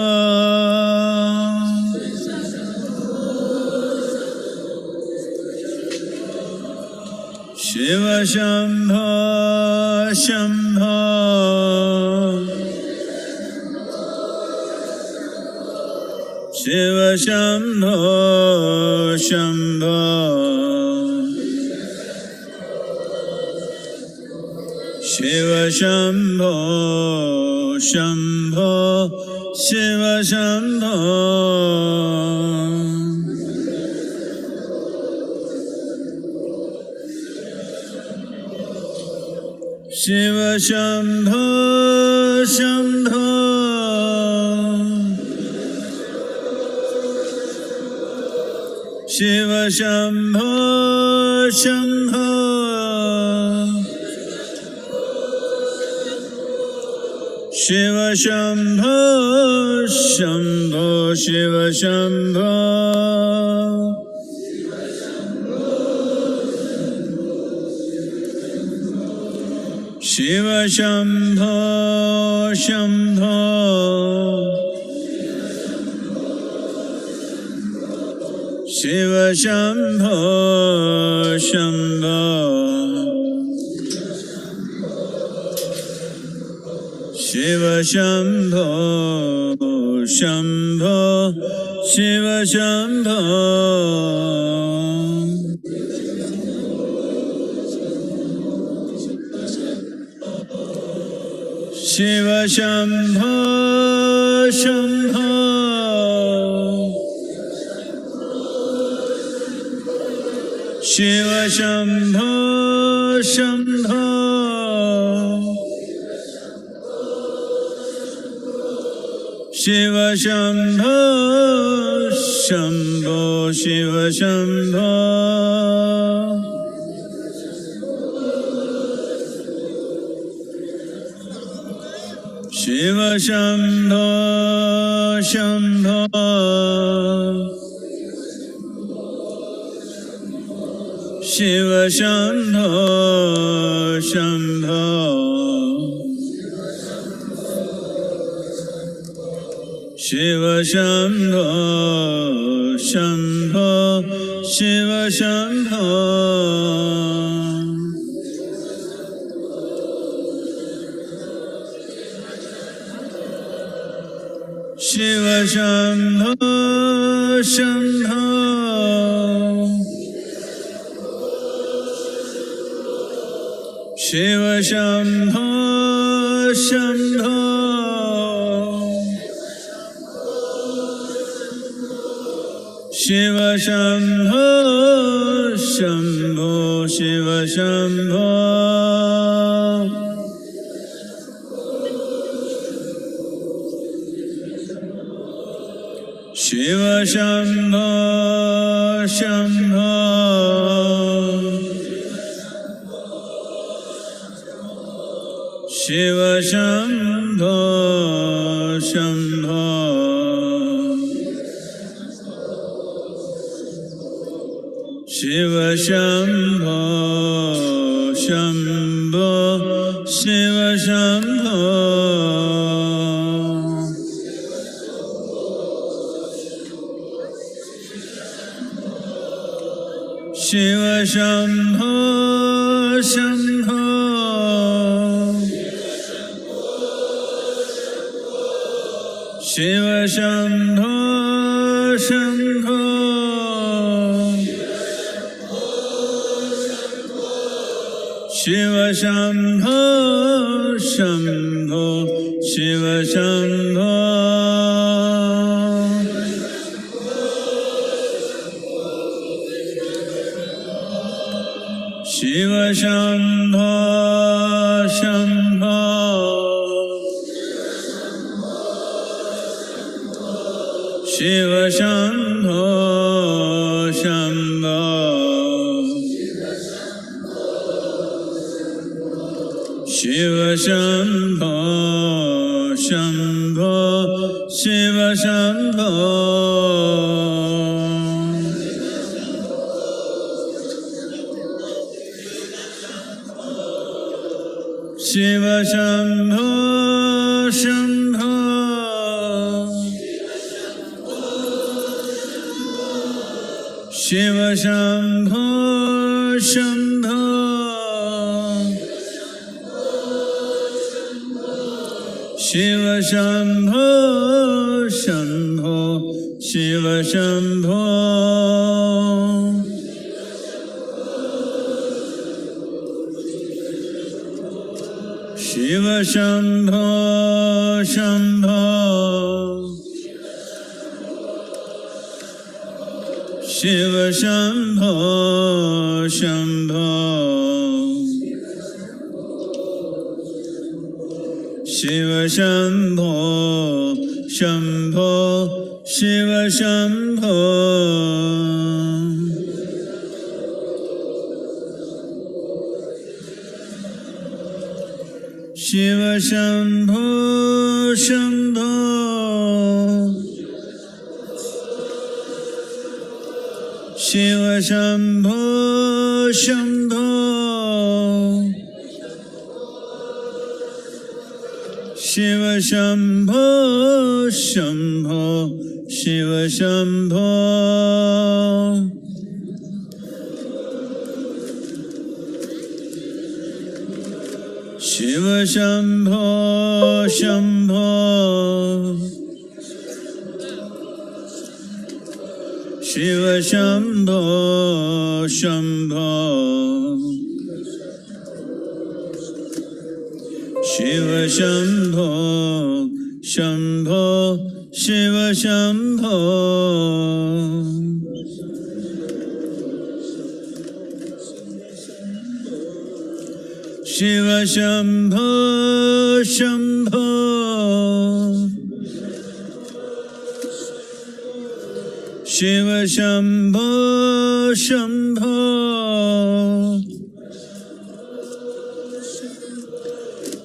Shiva Shambho Shambho Shiva Shambho Shambho Shiva Shambho Shambho Shiva Shambho Shiva Shambho Shambho Shiva Shambho Shambho Shiva Shambho Shambho Shiva Shambho Shiva Shambho Shambho Shiva Shambho Shambho Shiva Shambho, Shambho, Shiva Shambho. Shiva Shambho, Shambho. Shiva Shambho, Shambho. Shiva Shambho, Shambho, Shiva Shambho. Shiva Shambho, Shambho. Shiva Shambho, Shambho. Shiva Shambho, Shambho, Shiva Shambho. Shiva Shambho, Shambho. Shiva Shambho, Shambho. Shiva Shambho, Shambho, Shiva Shambho. Shiva Shambho, Shambho. Shiva Shambho, Shambho. Shiva Shambho, Shambho, Shiva Shambho. Shiva Shambho, Shambho. Shiva Shambho, Shambho. Shiva Shambho, Shambho, Shiva Shambho. Shiva Shambho, Shambho. Shiva Shambho, Shambho. Shiva Shambho, Shambho, Shiva Shambho. Shiva Shambho, Shambho. Shiva Shambho, Shambho. Shiva Shambho, Shambho, Shiva Shambho. Shiva Shambho, Shambho. Shiva Shambho, Shambho. Shiva Shambho, Shambho, Shiva Shambho. Shiva Shambho, Shambho. Shiva Shambho, Shambho. Shiva Shambho, Shambho, Shiva Shambho. Shiva Shambho Shambho Shiva Shambho Shambho Shiva Shambho Shambho Shiva Shambho Shiva Shambho Shambho Shiva Shambho Shambho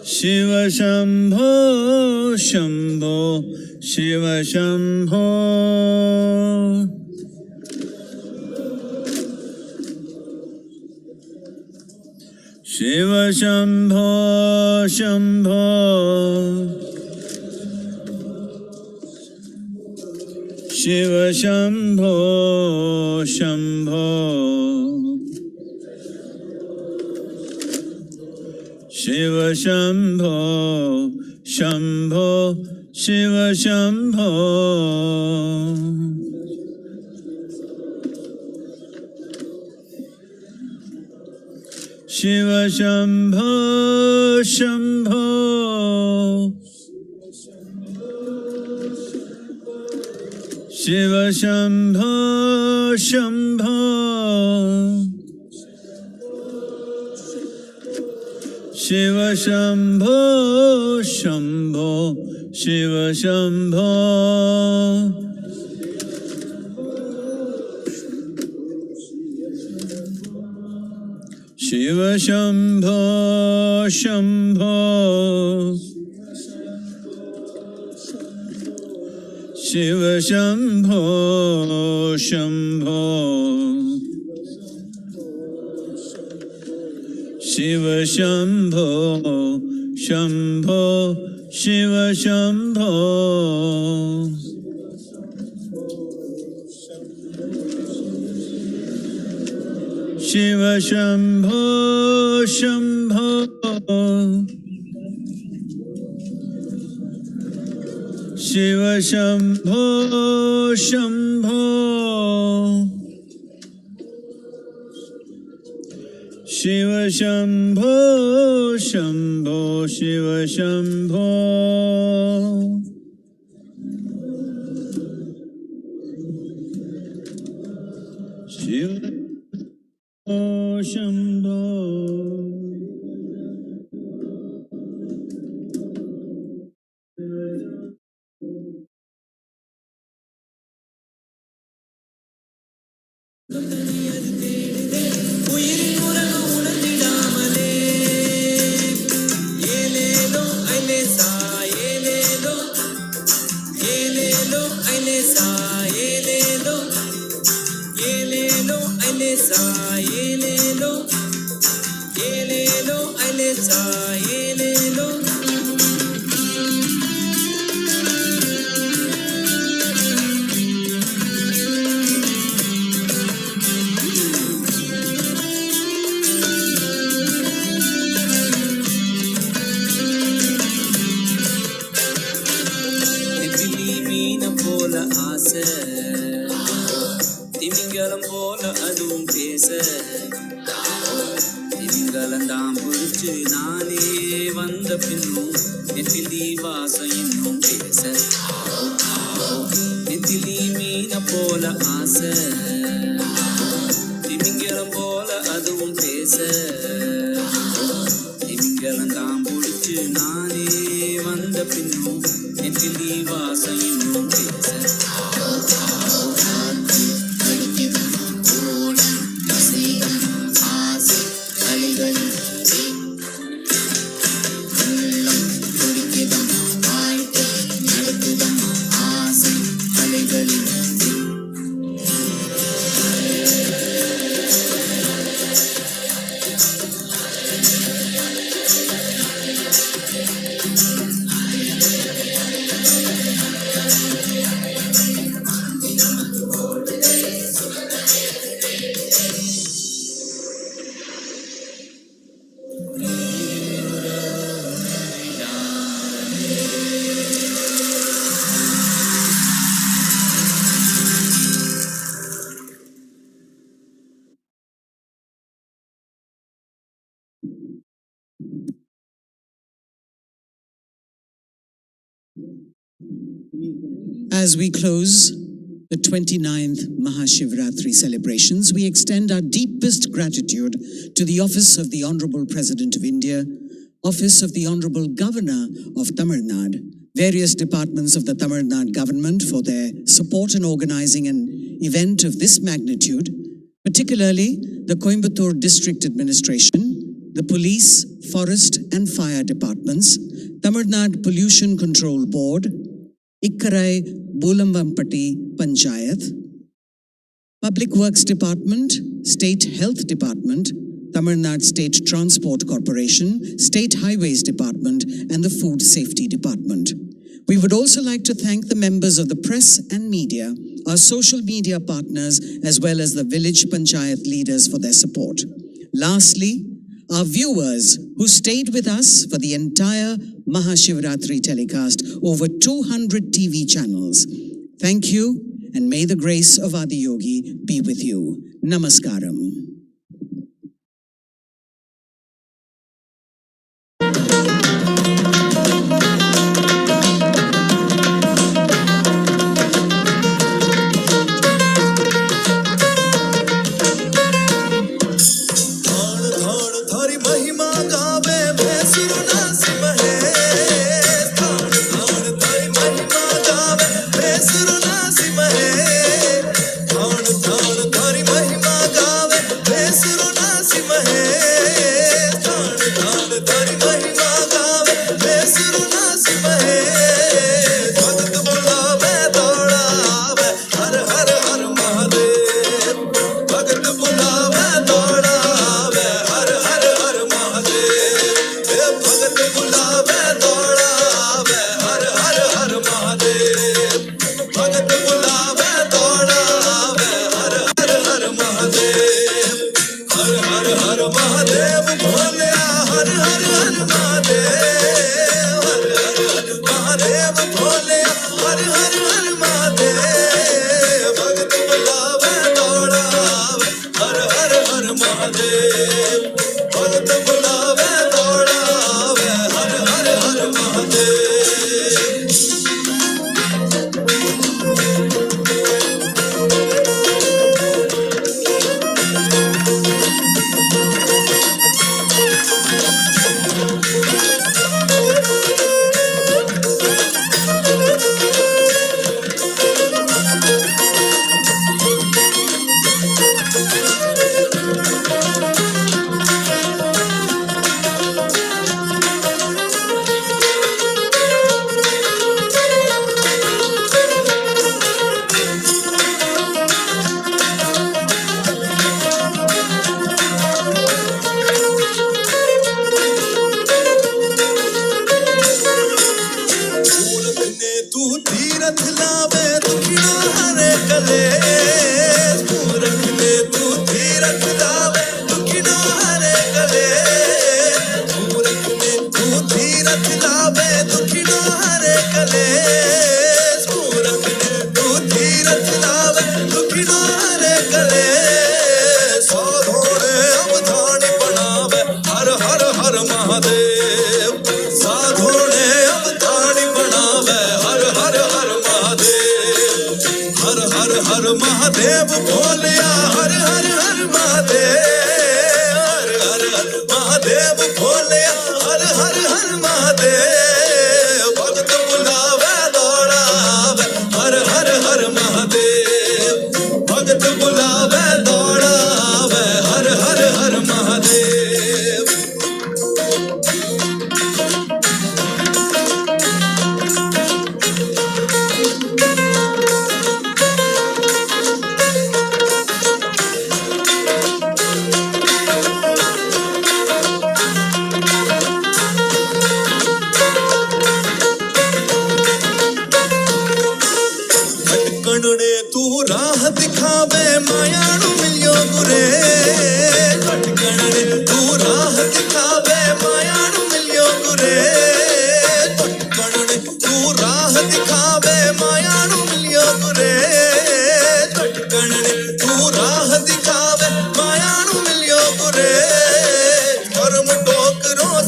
Shiva Shambho Shambho Shiva Shambho Shiva Shambho Shambho Shiva Shambho Shambho Shiva Shambho Shambho Shiva Shambho Shiva Shambho Shambho Shiva Shambho Shambho Shiva Shambho Shambho Shiva Shambho Shiva Shambho Shambho Shiva Shambho Shambho Shiva Shambho Shambho Shiva Shambho Shiva Shambho Shambho Shiva Shambho Shambho Shiva Shambho Shambho Shiva Shambho Shiva Shambho உயிரின் உறவு உணர்ந்திடாமலே ஏலேலோ ஐலேசா ஏலேலோ ஏலேலோ ஐலேசா ஏலேலோ ஏலேலோ ஐலேசா ஏலேலோ ஏலேலோ ஐலேசா ஏலேலோ போல ஆசை திமிங்கலம் போல அதுவும் பேச திமிங்கலம் தான் புடிச்சு நானே வந்த பின்னும் நெத்திலி வாசம் இன்னும் பேச நெத்திலி மீன போல ஆசை திமிங்கலம் போல அதுவும் பேச திமிங்கலம் தான் புடிச்சு நானே வந்த பின்னும் நெத்திலி வாசம் இன்னும் பேச As we close the 29th MahaShivRatri celebrations, we extend our deepest gratitude to the Office of the Honorable President of India, Office of the Honorable Governor of Tamil Nadu, various departments of the Tamil Nadu government for their support in organizing an event of this magnitude, particularly the Coimbatore District Administration, the Police, Forest and Fire Departments, Tamil Nadu Pollution Control Board, Ikkarai Bulambhampatti Panchayat, Public Works Department, State Health Department, Tamil Nadu State Transport Corporation, State Highways Department, and the Food Safety Department. We would also like to thank the members of the press and media, our social media partners, as well as the village panchayat leaders for their support. Lastly, our viewers who stayed with us for the entire MahaShivRatri telecast over 200 TV channels. Thank you, and may the grace of Adiyogi be with you. Namaskaram.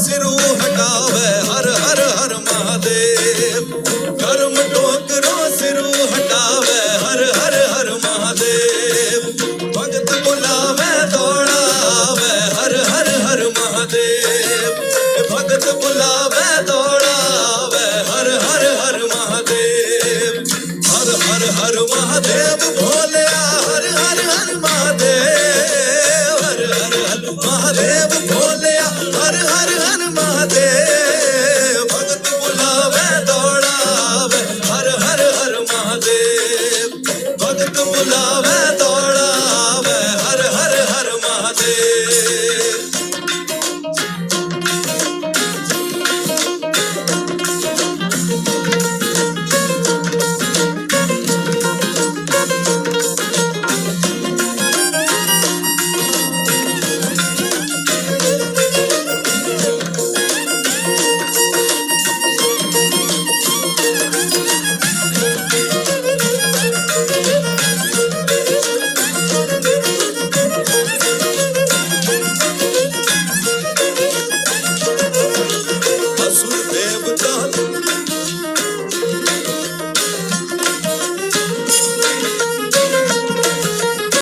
से रूह